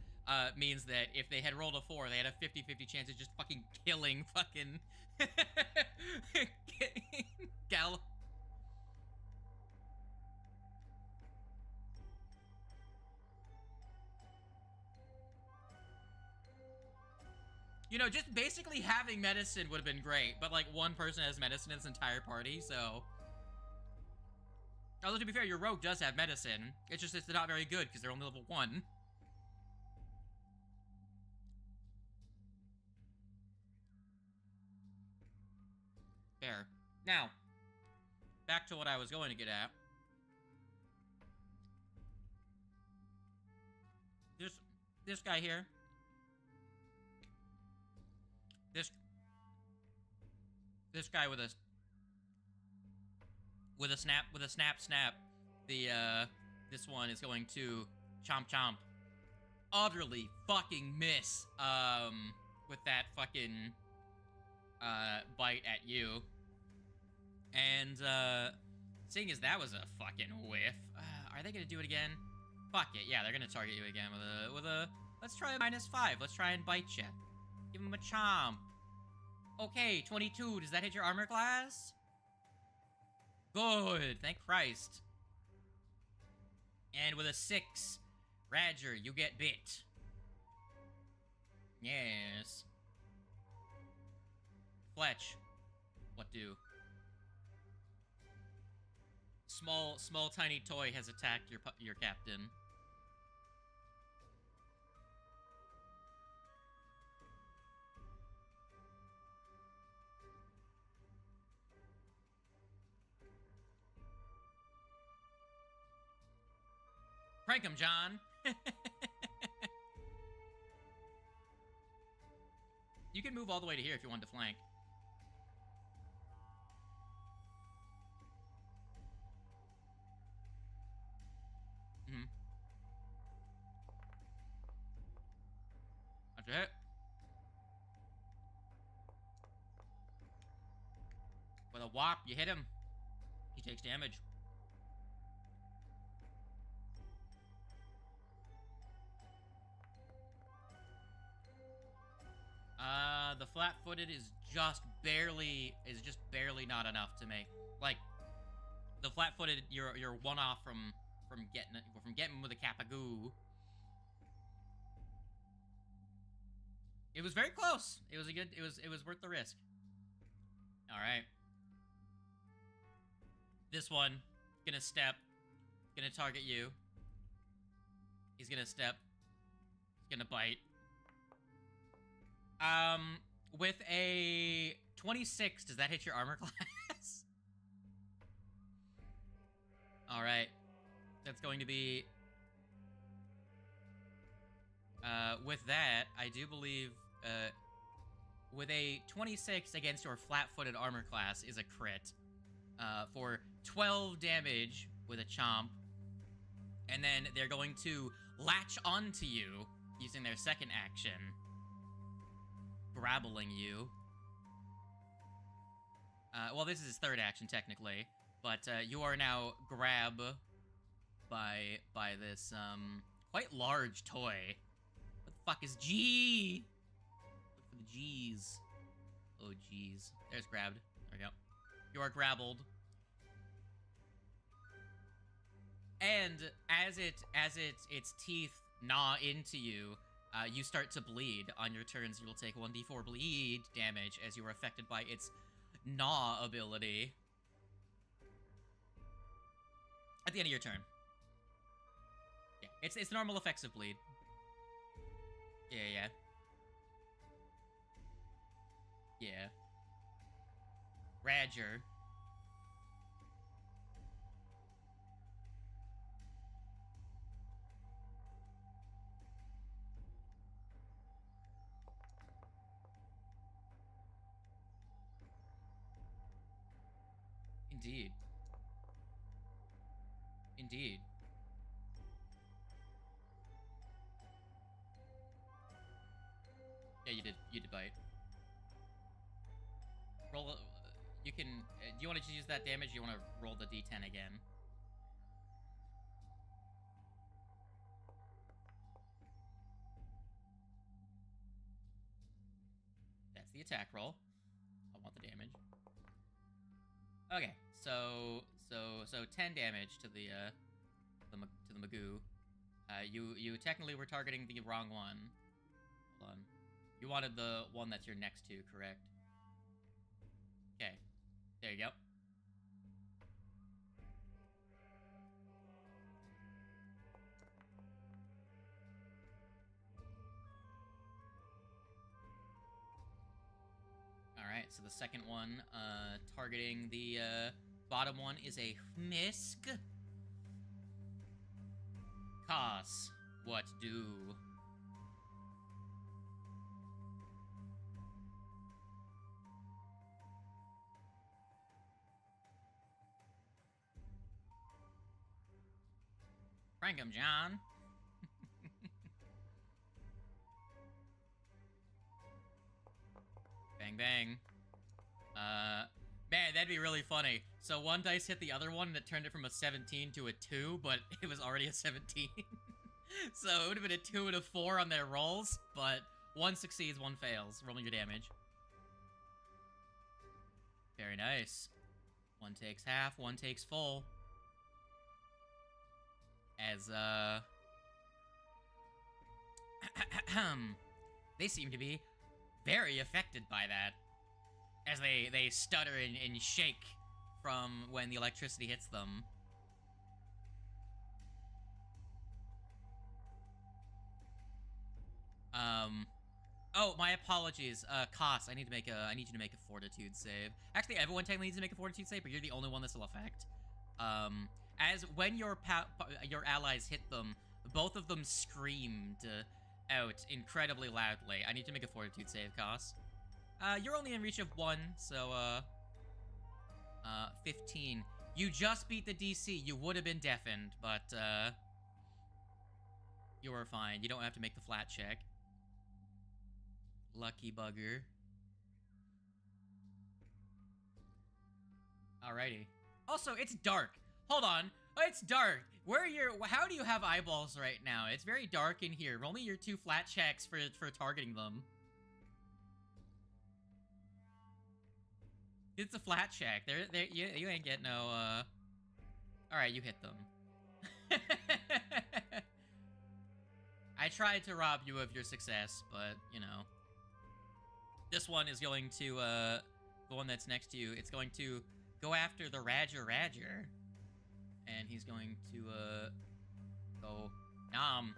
means that if they had rolled a 4, they had a 50-50 chance of just fucking killing fucking Gal. You know, just basically having medicine would have been great, but like one person has medicine in this entire party, so... Although, to be fair, your rogue does have medicine. It's just it's not very good, because they're only level 1. Fair. Now, back to what I was going to get at. This guy here. This guy with a snap. This one is going to chomp. Utterly fucking miss, with that fucking, bite at you. And, seeing as that was a fucking whiff, are they gonna do it again? Fuck it, yeah, they're gonna target you again with a, let's try a -5, let's try and bite you. Give him a chomp. Okay, 22, does that hit your armor class? Good, thank Christ. And with a 6, Radger, you get bit. Yes. Fletch, what do? Small tiny toy has attacked your captain. Prank him, John. You can move all the way to here if you want to flank. Mm-hmm. That's it. With a whop, you hit him. He takes damage. The flat-footed is just barely not enough to make. Like, the flat-footed, you're one off from getting with a Kapagoo. It was very close. It was worth the risk. All right. This one, gonna step, gonna target you. He's gonna step. He's gonna bite. With a 26, does that hit your armor class? All right. That's going to be... with that, I do believe, with a 26 against your flat-footed armor class is a crit. For 12 damage with a chomp. And then they're going to latch onto you using their second action. Grabbling you. Well, this is his third action, technically. But, you are now grabbed by this, quite large toy. What the fuck is G? Look for the G's. Oh, G's. There's grabbed. There we go. You are grappled. And as its teeth gnaw into you, you start to bleed. On your turns, you will take 1d4 bleed damage as you are affected by its gnaw ability. At the end of your turn. Yeah, it's normal effects of bleed. Yeah. Yeah. Radger. Indeed. Indeed. Yeah, you did bite. Roll, you can, do you want to just use that damage, or you want to roll the d10 again? That's the attack roll. I want the damage. Okay, so 10 damage to the Magoo. You technically were targeting the wrong one. Hold on. You wanted the one that's your next to, correct? Okay. There you go. Alright, so the second one, targeting the, bottom one is a Misk. Cos, what do? Prank him, John. Bang, bang. Man, that'd be really funny. So one dice hit the other one, and it turned it from a 17 to a 2, but it was already a 17. So it would have been a 2 and a 4 on their rolls, but one succeeds, one fails. Rolling your damage. Very nice. One takes half, one takes full. As, they seem to be very affected by that. As they stutter and shake from when the electricity hits them. Oh, my apologies. Kos, I need you to make a fortitude save. Actually, everyone technically needs to make a fortitude save, but you're the only one this will affect. as when your allies hit them, both of them screamed out incredibly loudly. I need to make a fortitude save, Koss. You're only in reach of 1, so 15. You just beat the DC. You would have been deafened, but you were fine. You don't have to make the flat check. Lucky bugger. Alrighty. Also, it's dark. Hold on. Oh, it's dark. How do you have eyeballs right now? It's very dark in here. Roll me your 2 flat checks for targeting them. It's a flat check. You ain't get no, Alright, you hit them. I tried to rob you of your success, but, you know. This one is going to, the one that's next to you, it's going to go after the Radger. And he's going to, go, nom.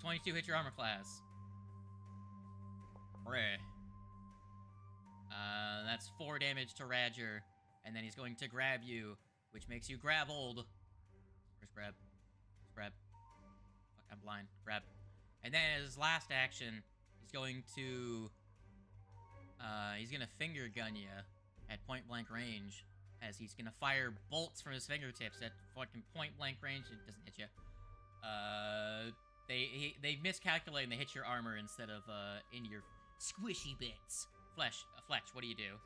22 hit your armor class. Breh. That's 4 damage to Radger. And then he's going to grab you, which makes you grab-old. Where's grab? Grab. Fuck, I'm blind. Grab. And then his last action, he's going to finger gun you at point-blank range, as he's gonna fire bolts from his fingertips at fucking point-blank range. It doesn't hit you. They miscalculate and they hit your armor instead of, in your squishy bits. Fletch, what do you do?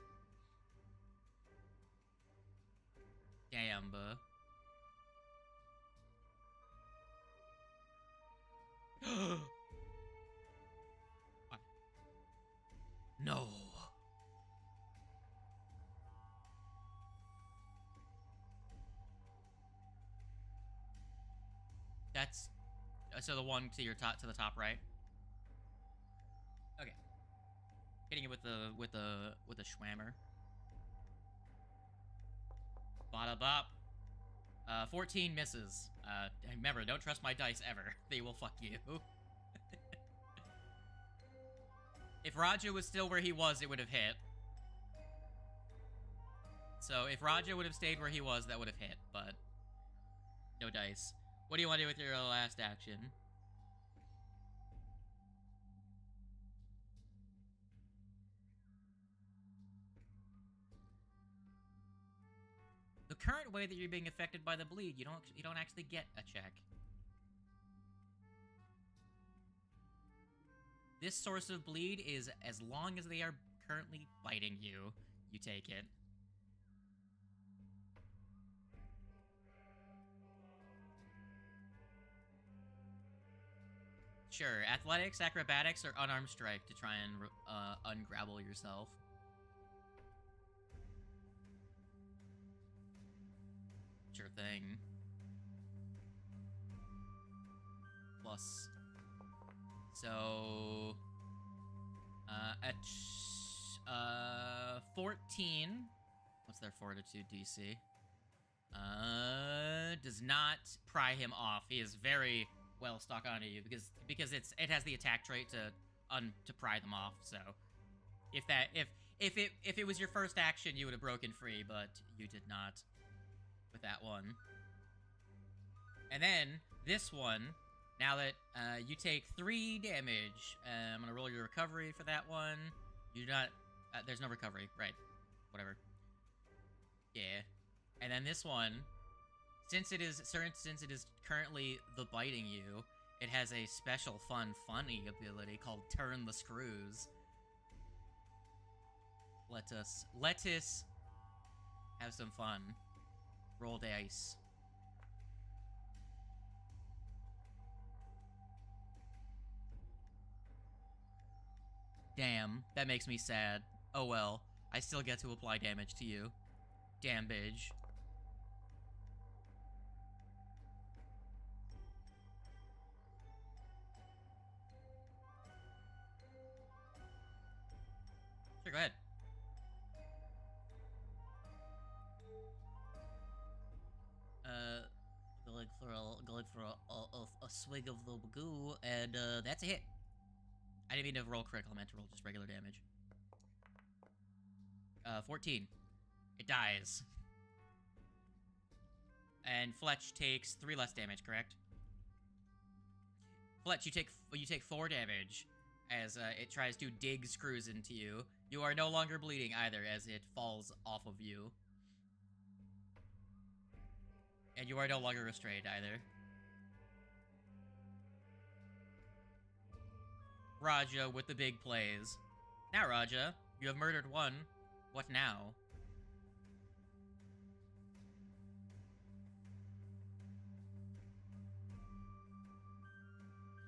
Damn, buh. No. That's so the one to your top, to the top right. Okay. Hitting it with a schwammer. Bada bop. 14 misses. Remember, don't trust my dice ever. They will fuck you. If Raja was still where he was, it would have hit. So if Raja would have stayed where he was, that would have hit, but no dice. What do you want to do with your last action? The current way that you're being affected by the bleed, you don't actually get a check. This source of bleed is as long as they are currently biting you, you take it. Sure, athletics, acrobatics, or unarmed strike to try and ungrapple yourself. Sure thing. Plus. So, at 14, what's their fortitude DC? Does not pry him off. He is very well stuck onto you because it has the attack trait to pry them off. So, if it was your first action, you would have broken free, but you did not with that one. And then this one. Now that you take 3 damage, I'm gonna roll your recovery for that one. You do not. There's no recovery, right? Whatever. Yeah. And then this one, since it is currently the biting you, it has a special funny ability called Turn the Screws. Let us have some fun. Roll dice. Damn, that makes me sad. Oh well, I still get to apply damage to you. Damn, bitch. Sure, go ahead. Going for a swig of the goo, and that's a hit. I didn't mean to roll critical, I meant to roll just regular damage. 14. It dies. And Fletch takes 3 less damage, correct? Fletch, you take 4 damage as it tries to dig screws into you. You are no longer bleeding either as it falls off of you. And you are no longer restrained either. Raja with the big plays. Now, Raja, you have murdered 1. What now?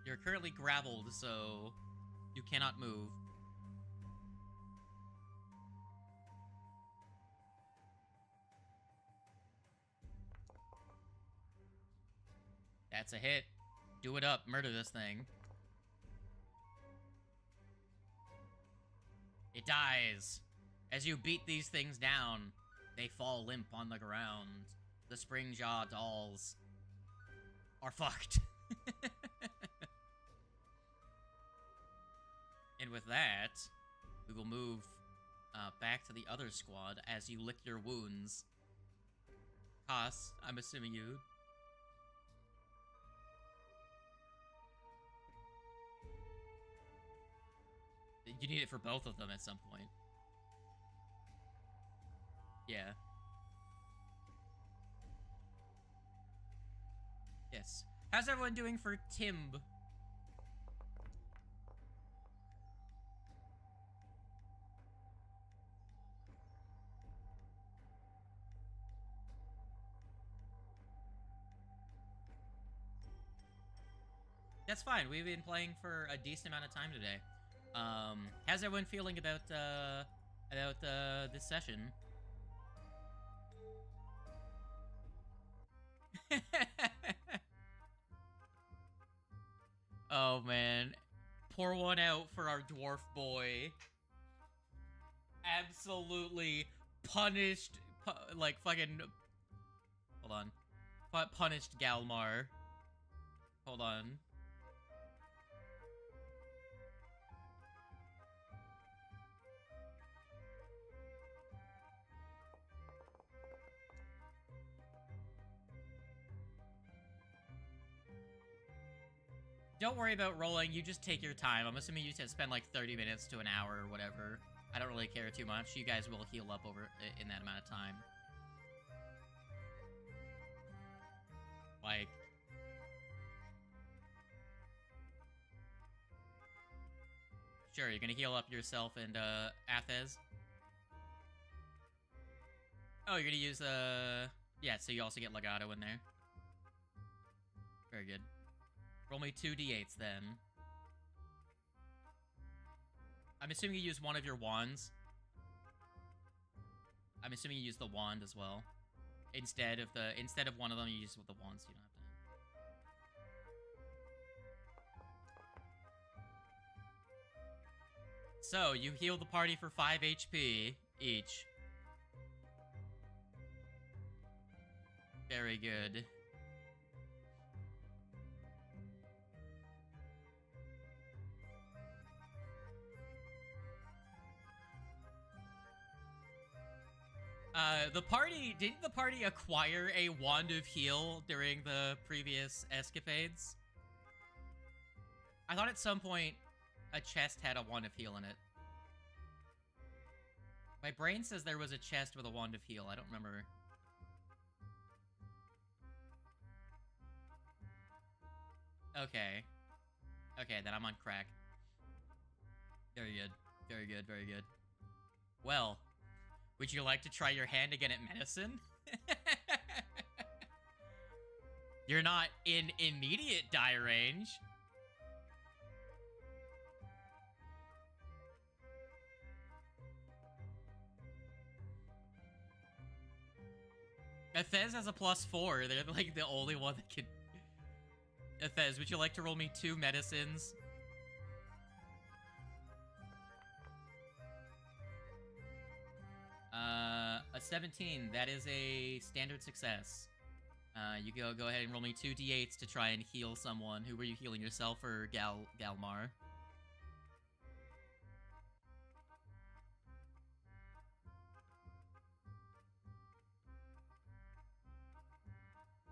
You're currently grappled, so you cannot move. That's a hit. Do it up. Murder this thing. It dies. As you beat these things down, they fall limp on the ground. The spring jaw dolls are fucked. And with that, we will move back to the other squad as you lick your wounds. Haas, I'm assuming you. You need it for both of them at some point. Yeah. Yes. How's everyone doing for Timb? That's fine. We've been playing for a decent amount of time today. How's everyone feeling about this session? Oh man, pour one out for our dwarf boy. Absolutely punished, like fucking. Hold on, punished Galmar. Hold on. Don't worry about rolling, you just take your time. I'm assuming you said spend like 30 minutes to an hour or whatever. I don't really care too much. You guys will heal up over in that amount of time. Like... Sure, you're gonna heal up yourself and, Athez? Oh, you're gonna use, yeah, so you also get Legato in there. Very good. Roll me 2 d8s, then. I'm assuming you use one of your wands. I'm assuming you use the wand as well. Instead of one of them, you use with the wands. You don't have to. So, you heal the party for 5 HP each. Very good. Didn't the party acquire a wand of heal during the previous escapades? I thought at some point a chest had a wand of heal in it. My brain says there was a chest with a wand of heal. I don't remember. Okay. Okay, then I'm on crack. Very good. Very good, very good. Well, would you like to try your hand again at medicine? You're not in immediate die range. Athez has a +4. They're like the only one that can... Athez, would you like to roll me 2 medicines? A 17. That is a standard success. You go ahead and roll me 2 d8s to try and heal someone. Who were you healing, yourself or Galmar?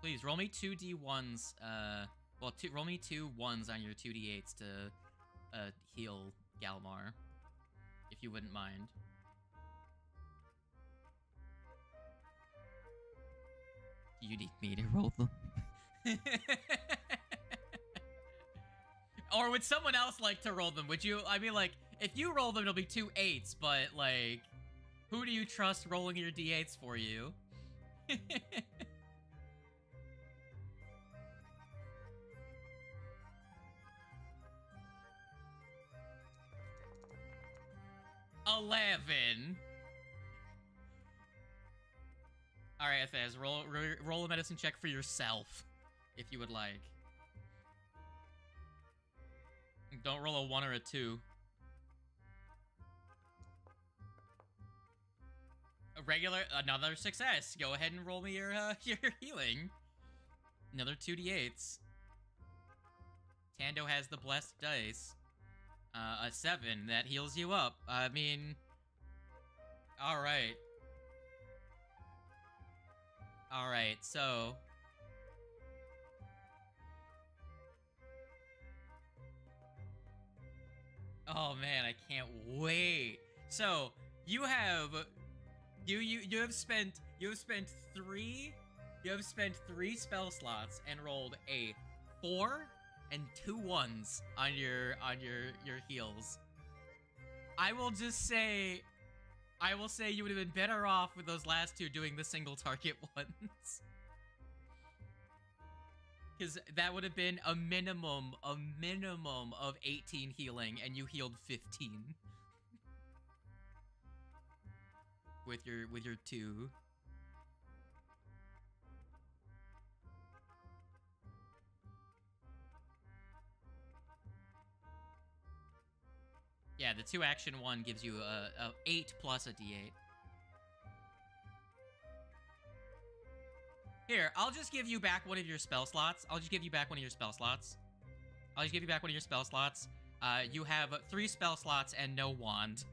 Please roll me 2d1s. Well, roll me 2 1s on your 2d8s to heal Galmar, if you wouldn't mind. You need me to roll them. Or would someone else like to roll them? Would you? I mean, like, if you roll them, it'll be 2 8s, but, like, who do you trust rolling your d8s for you? 11. All right, Thez, roll a medicine check for yourself, if you would like. Don't roll a 1 or a 2. A regular, another success. Go ahead and roll me your your healing. Another 2d8s. Tando has the blessed dice. A 7 that heals you up. I mean, all right. All right, so oh man, I can't wait. So you have spent 3 spell slots and rolled a 4 and 2 1s on your heals. I will say you would have been better off with those last 2 doing the single target ones. Because that would have been a minimum of 18 healing, and you healed 15. with your 2. Yeah, the 2 action 1 gives you a 8 plus a d8. Here, I'll just give you back one of your spell slots. You have 3 spell slots and no wand.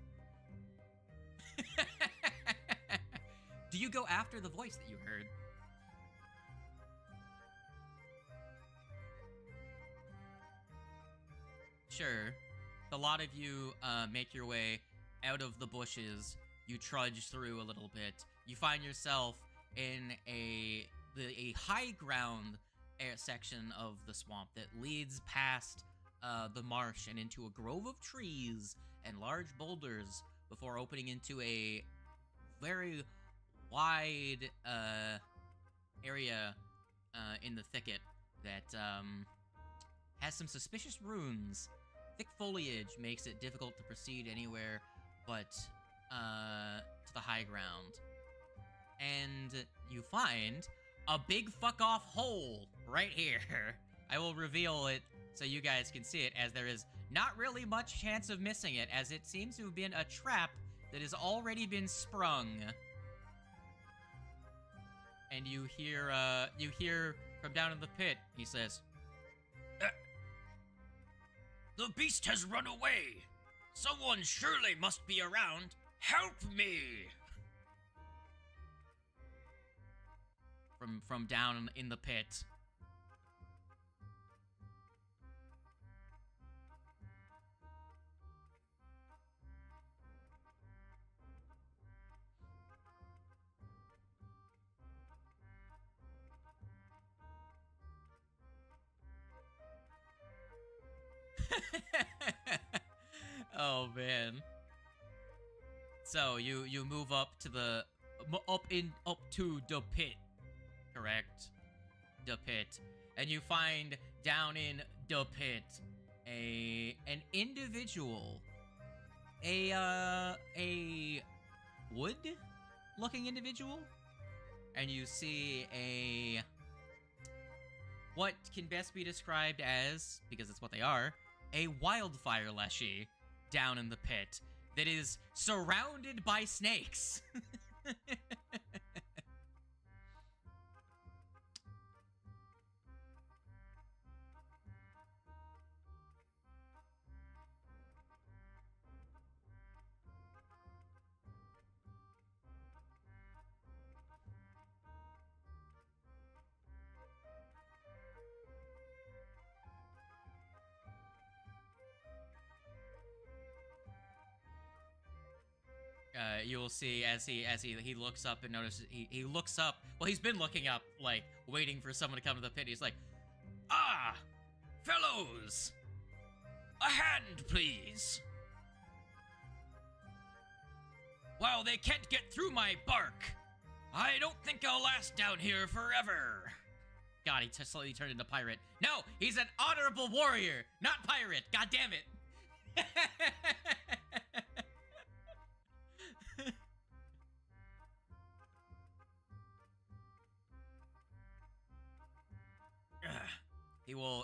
Do you go after the voice that you heard? Sure. A lot of you make your way out of the bushes. You trudge through a little bit. You find yourself in a high ground section of the swamp that leads past the marsh and into a grove of trees and large boulders before opening into a very wide area in the thicket that has some suspicious runes. Thick foliage makes it difficult to proceed anywhere but to the high ground. And you find a big fuck-off hole right here. I will reveal it so you guys can see it, as there is not really much chance of missing it, as it seems to have been a trap that has already been sprung. And you hear from down in the pit, he says, The beast has run away. Someone surely must be around. Help me! From down in the pit. Oh man. So you move up to the up to the pit, correct? The pit, and you find down in the pit an individual, a wood-looking individual, and you see what can best be described as, because it's what they are, a wildfire leshy down in the pit that is surrounded by snakes. you will see as he looks up and notices he looks up. Well, he's been looking up, like waiting for someone to come to the pit. He's like, "Ah, fellows, a hand, please. While they can't get through my bark, I don't think I'll last down here forever." God, he slowly turned into pirate. No, he's an honorable warrior, not pirate. God damn it.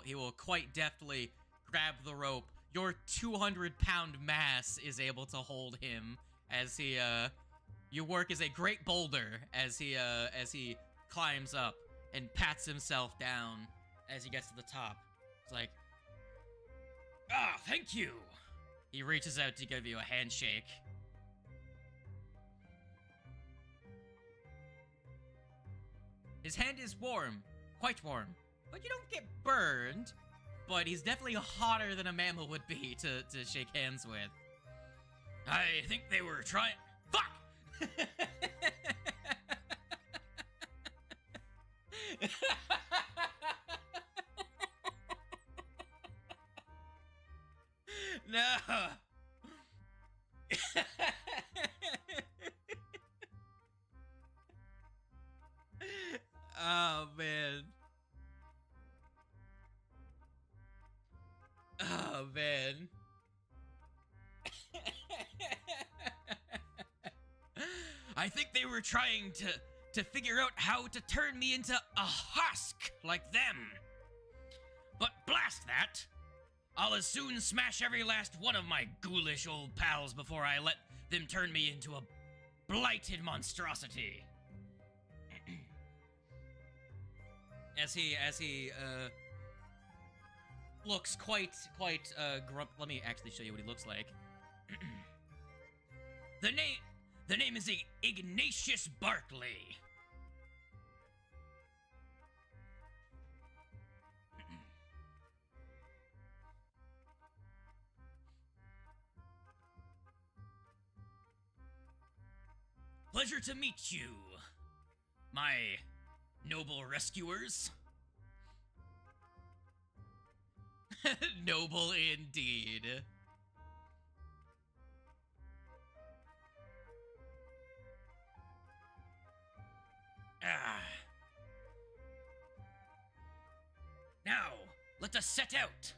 He will quite deftly grab the rope. Your 200-pound mass is able to hold him as he you work as a great boulder as he climbs up and pats himself down as he gets to the top. It's like, "Ah, thank you." He reaches out to give you a handshake. His hand is warm, quite warm, but you don't get burned. But he's definitely hotter than a mammal would be to shake hands with. I think they were trying. Fuck! No! Oh, man. Oh, man. I think they were trying to figure out how to turn me into a husk like them. But blast that! I'll as soon smash every last one of my ghoulish old pals before I let them turn me into a blighted monstrosity. As he looks quite grump. Let me actually show you what he looks like. The name is Ignatius Bartley. Pleasure to meet you, my noble rescuers. Noble indeed. Now, let us set out.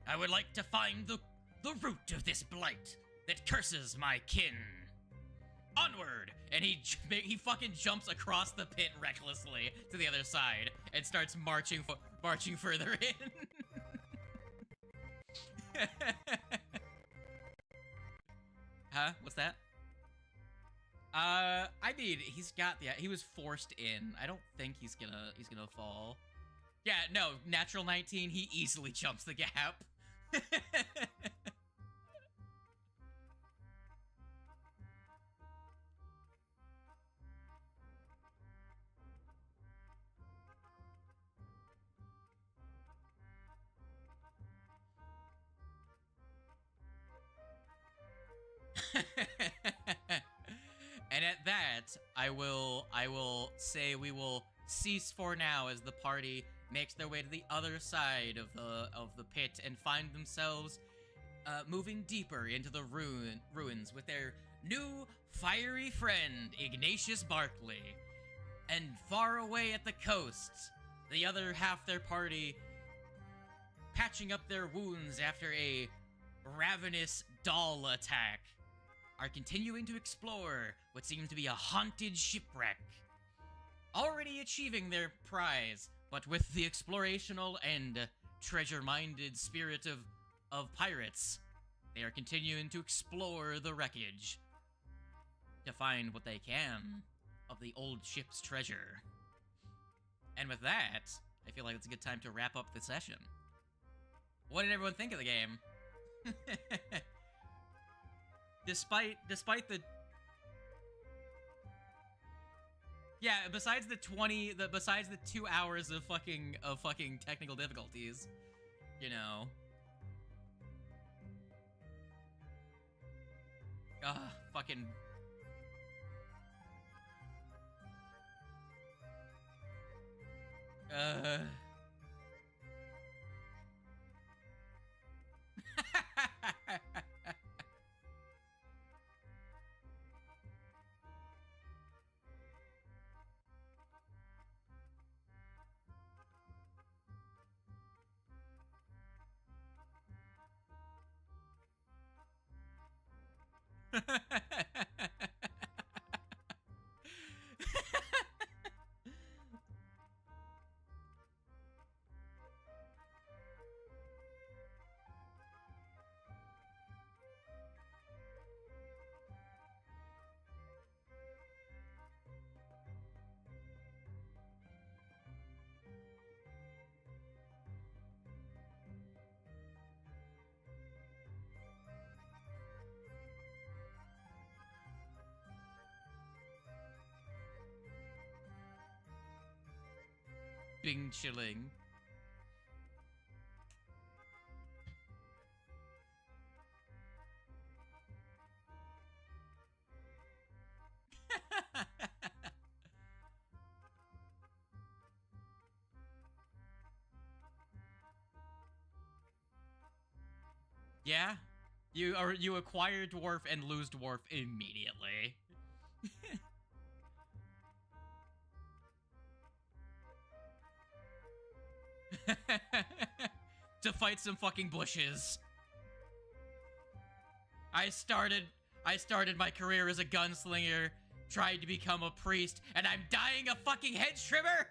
I would like to find the root of this blight that curses my kin. Onward! And he fucking jumps across the pit recklessly to the other side and starts marching further in. Huh? What's that? I mean, he was forced in. I don't think he's gonna fall. Yeah, no, natural 19, he easily jumps the gap. And at that, I will say we will cease for now as the party makes their way to the other side of the pit and find themselves moving deeper into the ruins with their new fiery friend Ignatius Bartley. And far away at the coast, the other half their party patching up their wounds after a ravenous doll attack are continuing to explore what seems to be a haunted shipwreck. Already achieving their prize, but with the explorational and treasure-minded spirit of pirates, they are continuing to explore the wreckage to find what they can of the old ship's treasure. And with that, I feel like it's a good time to wrap up the session. What did everyone think of the game? Despite the yeah, besides the 2 hours of fucking technical difficulties, you know. Fucking Uh. Bing chilling. Yeah, you acquire dwarf and lose dwarf immediately. To fight some fucking bushes. I started my career as a gunslinger, tried to become a priest, and I'm dying a fucking hedge trimmer.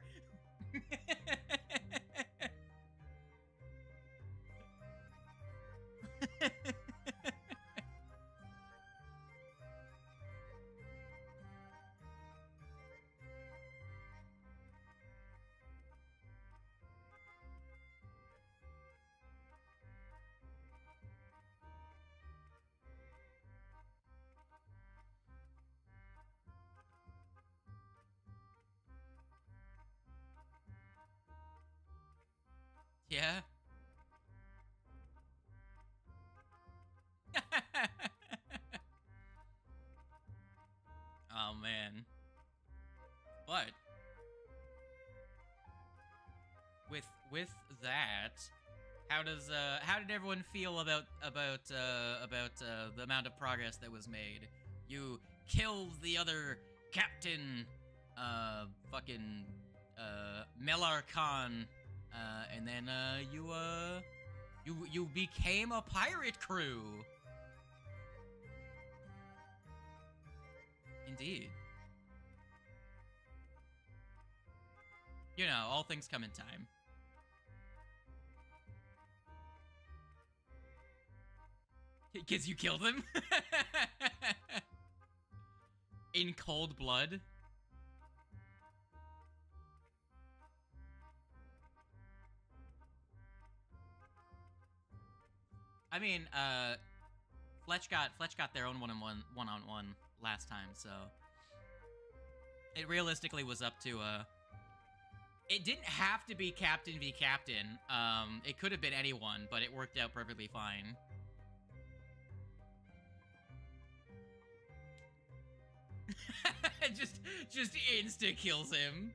Yeah. Oh man. But with that, how did everyone feel about the amount of progress that was made? You killed the other captain, fucking Melar Khan, and then you became a pirate crew. Indeed. You know, all things come in time. Because you killed him? In cold blood? I mean, Fletch got their own one-on-one last time, so it realistically was up to it didn't have to be Captain v Captain. It could have been anyone, but it worked out perfectly fine. just insta kills him.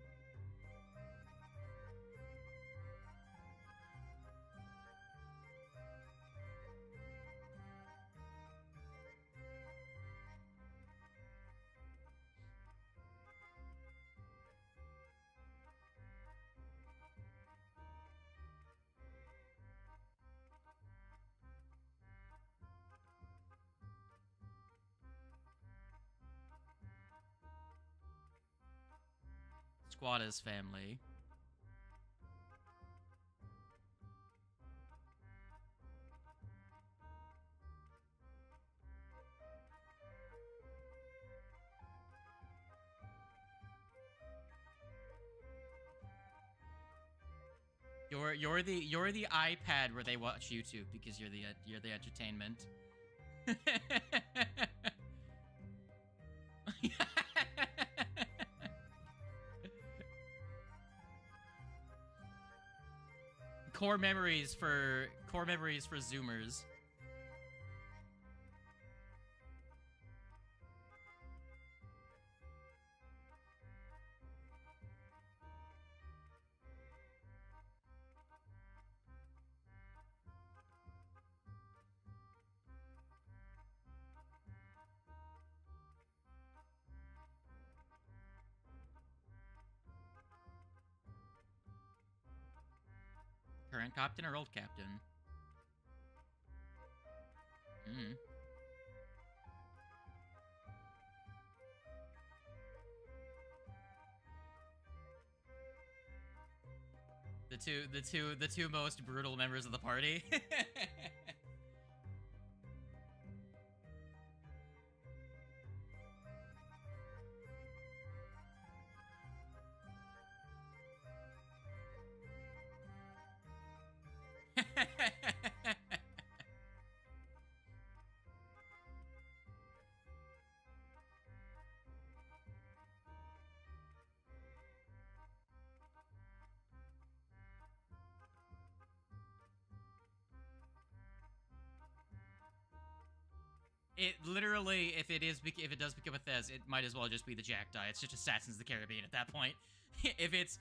Squatta's family. You're the iPad where they watch YouTube because you're the entertainment. Core memories for Zoomers. Current captain or old captain? Hmm. The two most brutal members of the party. It literally, if it does become a Thez, it might as well just be the Jackdaw. It's just Assassins of the Caribbean at that point. if it's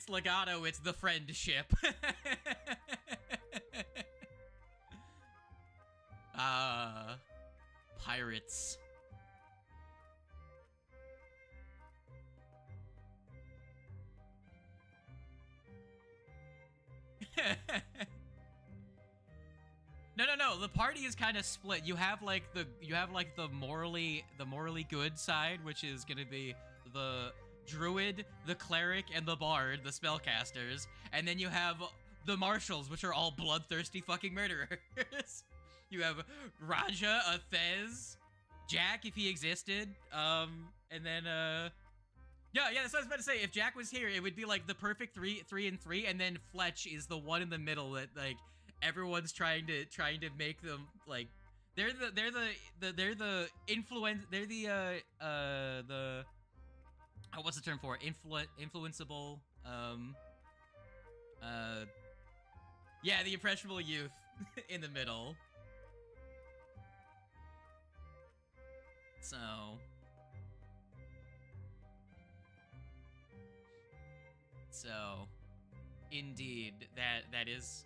Legato, it's the friend ship. Pirates. No. The party is kind of split. You have like the morally good side, which is gonna be the druid, the cleric, and the bard, the spellcasters, and then you have the marshals, which are all bloodthirsty fucking murderers. You have Raja, a Thez, Jack if he existed, and then yeah, that's what I was about to say. If Jack was here, it would be like the perfect 3-3, and then Fletch is the one in the middle that like everyone's trying to make them like they're the influence the what's the term for it? Influenceable yeah, the impressionable youth in the middle. So indeed, that is.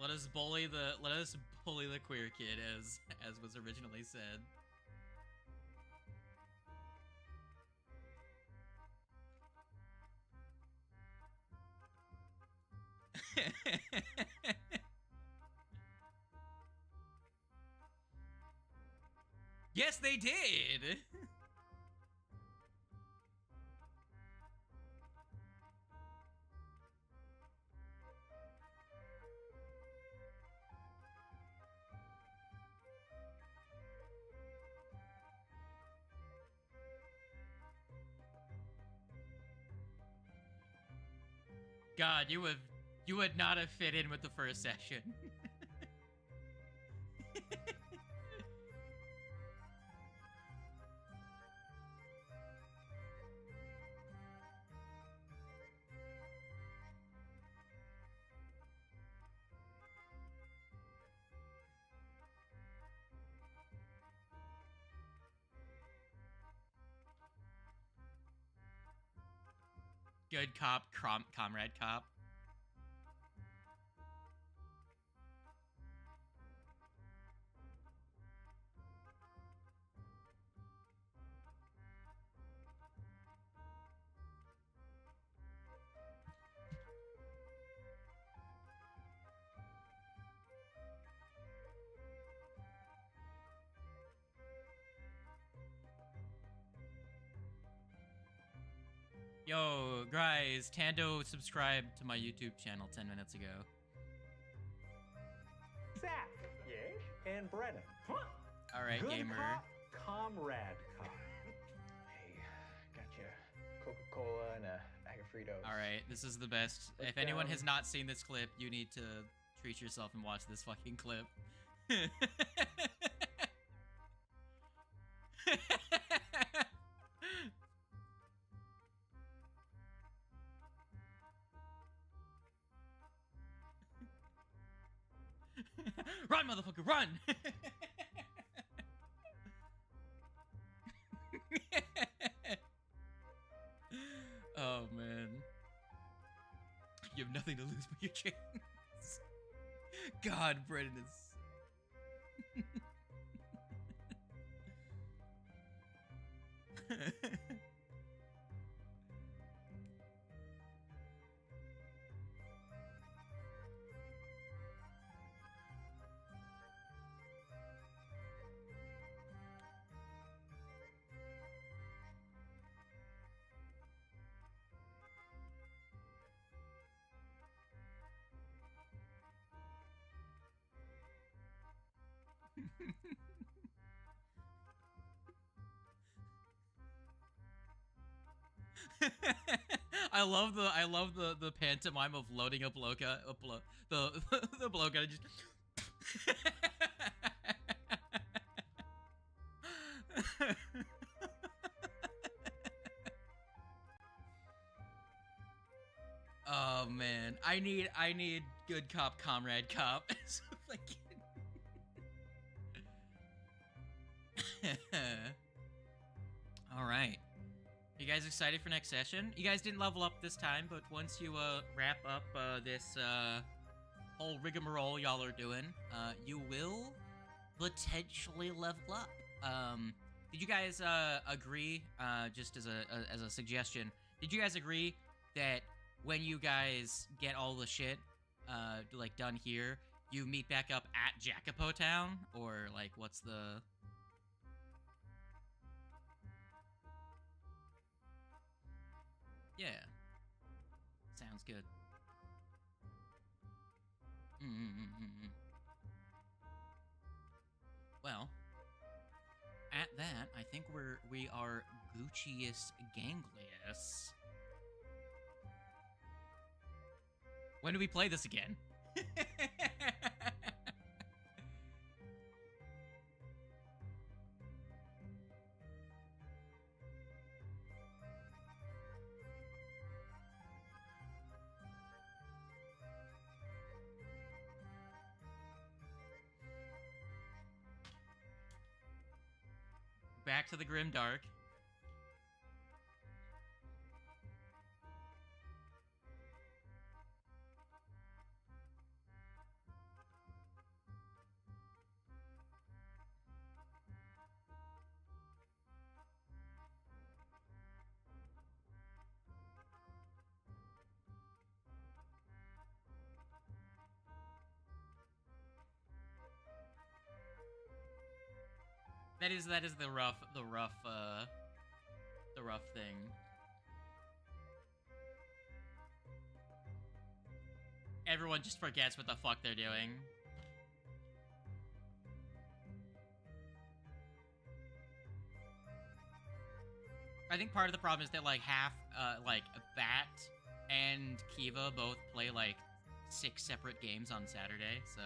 Let us bully the queer kid as was originally said. Yes, they did. God, you would not have fit in with the first session. Good cop, comrade cop. Yo, guys, Tando subscribed to my YouTube channel 10 minutes ago. Zach, yes, and Brennan. Alright, Good gamer. cop, comrade cop. Hey, got you Coca-Cola and a bag of Fritos. Alright, this is the best. If anyone has not seen this clip, you need to treat yourself and watch this fucking clip. Run, motherfucker, run! Oh, man. You have nothing to lose but your chance. God, Brennan is... I love the pantomime of loading up Bloka, the the Bloka just. Oh man, I need good cop, comrade cop. So fucking- All right. You guys excited for next session? You guys didn't level up this time, but once you wrap up this whole rigmarole y'all are doing, you will potentially level up. Did you guys agree? Just as a suggestion, did you guys agree that when you guys get all the shit like done here, you meet back up at Jacopo Town, or like what's the? Yeah. Sounds good. Well, at that, I think we are Guccius Ganglius. When do we play this again? Back to the grim dark. That is the rough thing. Everyone just forgets what the fuck they're doing. I think part of the problem is that like half like Bat and Kiva both play like 6 separate games on Saturday, so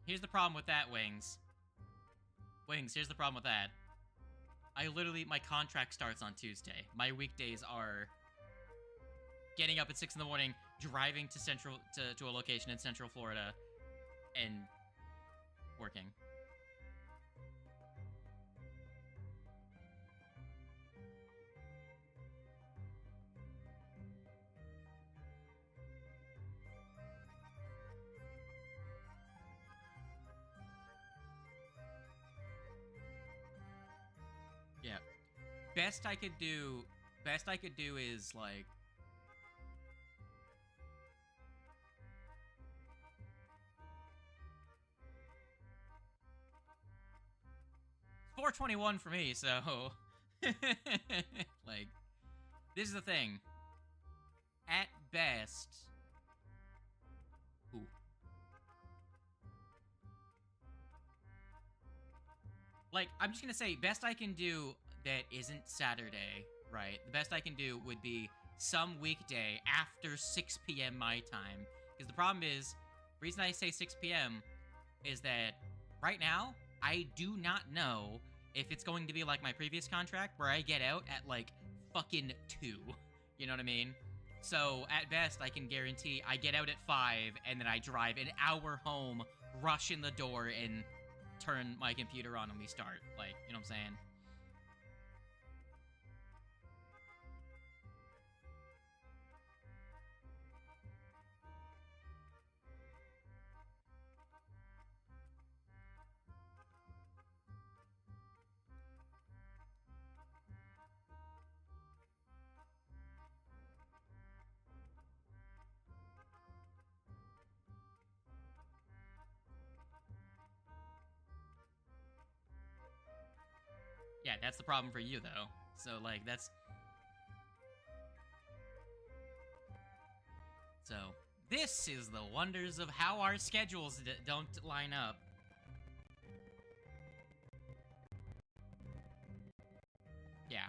here's the problem with that, Wings. Wings, here's the problem with that. My contract starts on Tuesday. My weekdays are getting up at 6 in the morning, driving to a location in Central Florida, and working. Yeah. Best I could do is like 421 for me, so like this is the thing. At best, ooh. Like, I'm just gonna say, best I can do that isn't Saturday, right? The best I can do would be some weekday after 6 p.m. my time. Because the problem is, the reason I say 6 p.m. is that right now, I do not know if it's going to be like my previous contract where I get out at like fucking 2. You know what I mean? So at best, I can guarantee I get out at 5, and then I drive an hour home, rush in the door, and turn my computer on, and we start. Like, you know what I'm saying? Yeah, that's the problem for you, though. So, like, that's... So, this is the wonders of how our schedules don't line up. Yeah.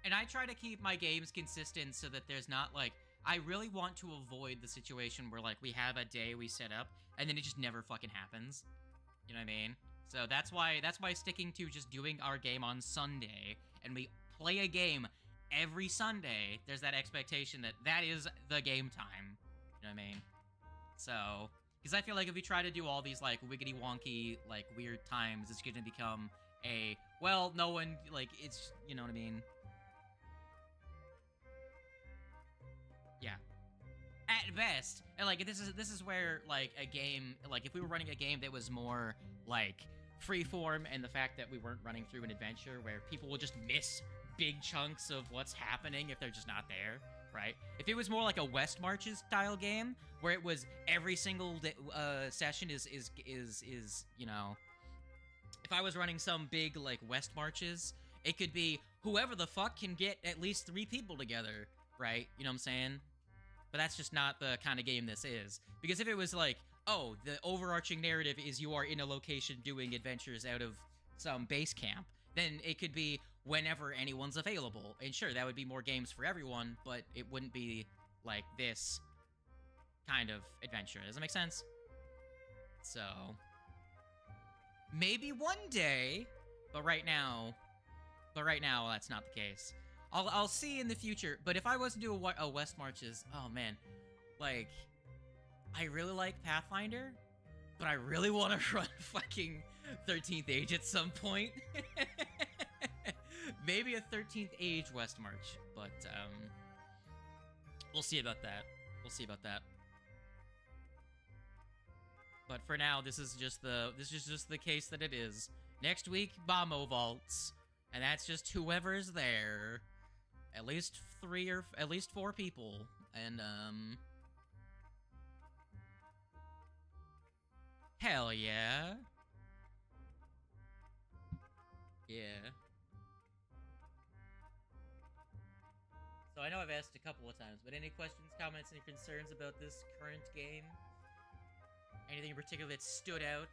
And I try to keep my games consistent so that there's not, like... I really want to avoid the situation where, like, we have a day we set up, and then it just never fucking happens. You know what I mean? So that's why sticking to just doing our game on Sunday, and we play a game every Sunday, there's that expectation that that is the game time. You know what I mean? So... Because I feel like if we try to do all these, like, wiggity-wonky, like, weird times, it's gonna become a... Well, no one, like, it's... You know what I mean? Yeah. At best, and like this is where like a game, like if we were running a game that was more like freeform, and the fact that we weren't running through an adventure where people will just miss big chunks of what's happening if they're just not there, right? If it was more like a West Marches style game where it was every single session is you know, if I was running some big like West Marches, it could be whoever the fuck can get at least 3 people together, right? You know what I'm saying? But that's just not the kind of game this is. Because if it was like, oh, the overarching narrative is you are in a location doing adventures out of some base camp, then it could be whenever anyone's available. And sure, that would be more games for everyone, but it wouldn't be like this kind of adventure. Does that make sense? So... maybe one day, but right now, that's not the case. I'll see in the future, but if I was to do a West Marches, oh man, like, I really like Pathfinder, but I really want to run fucking 13th Age at some point. Maybe a 13th Age West March, but, we'll see about that. We'll see about that. But for now, this is just the case that it is. Next week, Bombo Vaults, and that's just whoever's there. At least 4 people, and hell yeah. Yeah. So I know I've asked a couple of times, but any questions, comments, any concerns about this current game? Anything in particular that stood out?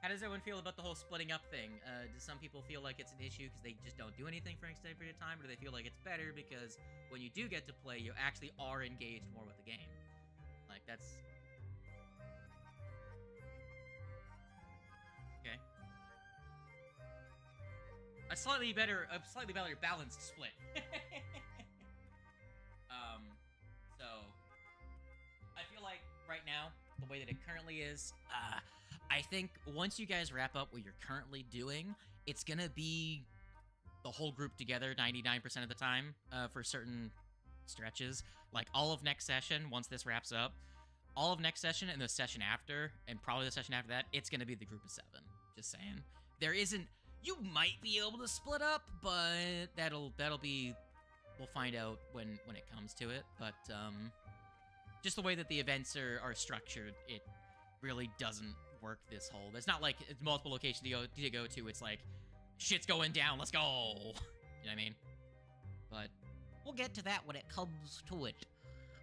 How does everyone feel about the whole splitting up thing? Do some people feel like it's an issue because they just don't do anything for an extended period of time, or do they feel like it's better because when you do get to play, you actually are engaged more with the game? Like, that's... Okay. A slightly better balanced split. So... I feel like, right now, the way that it currently is, I think once you guys wrap up what you're currently doing, it's gonna be the whole group together 99% of the time for certain stretches. Like, all of next session, once this wraps up, all of next session and the session after, and probably the session after that, it's gonna be the group of 7. Just saying. There isn't... You might be able to split up, but that'll be... We'll find out when it comes to it, but, just the way that the events are structured, it really doesn't work this whole... It's not like it's multiple locations to go to. It's like, shit's going down, let's go! You know what I mean? But we'll get to that when it comes to it.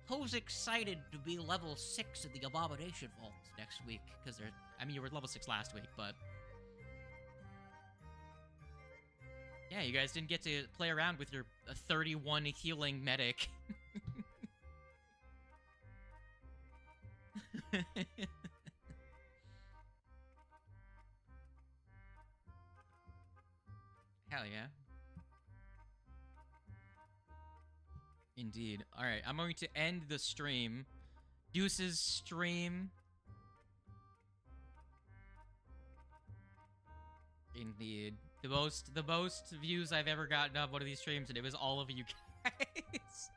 Who's excited to be level 6 in the Abomination Vault next week? Because I mean, you were level 6 last week, but... Yeah, you guys didn't get to play around with your 31 healing medic. Hell yeah. Indeed. Alright, I'm going to end the stream. Deuce's stream. Indeed. The most views I've ever gotten of one of these streams, and it was all of you guys.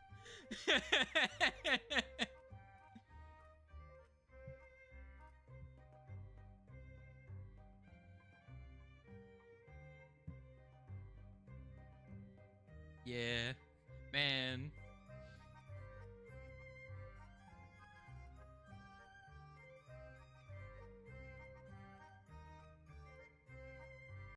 Yeah.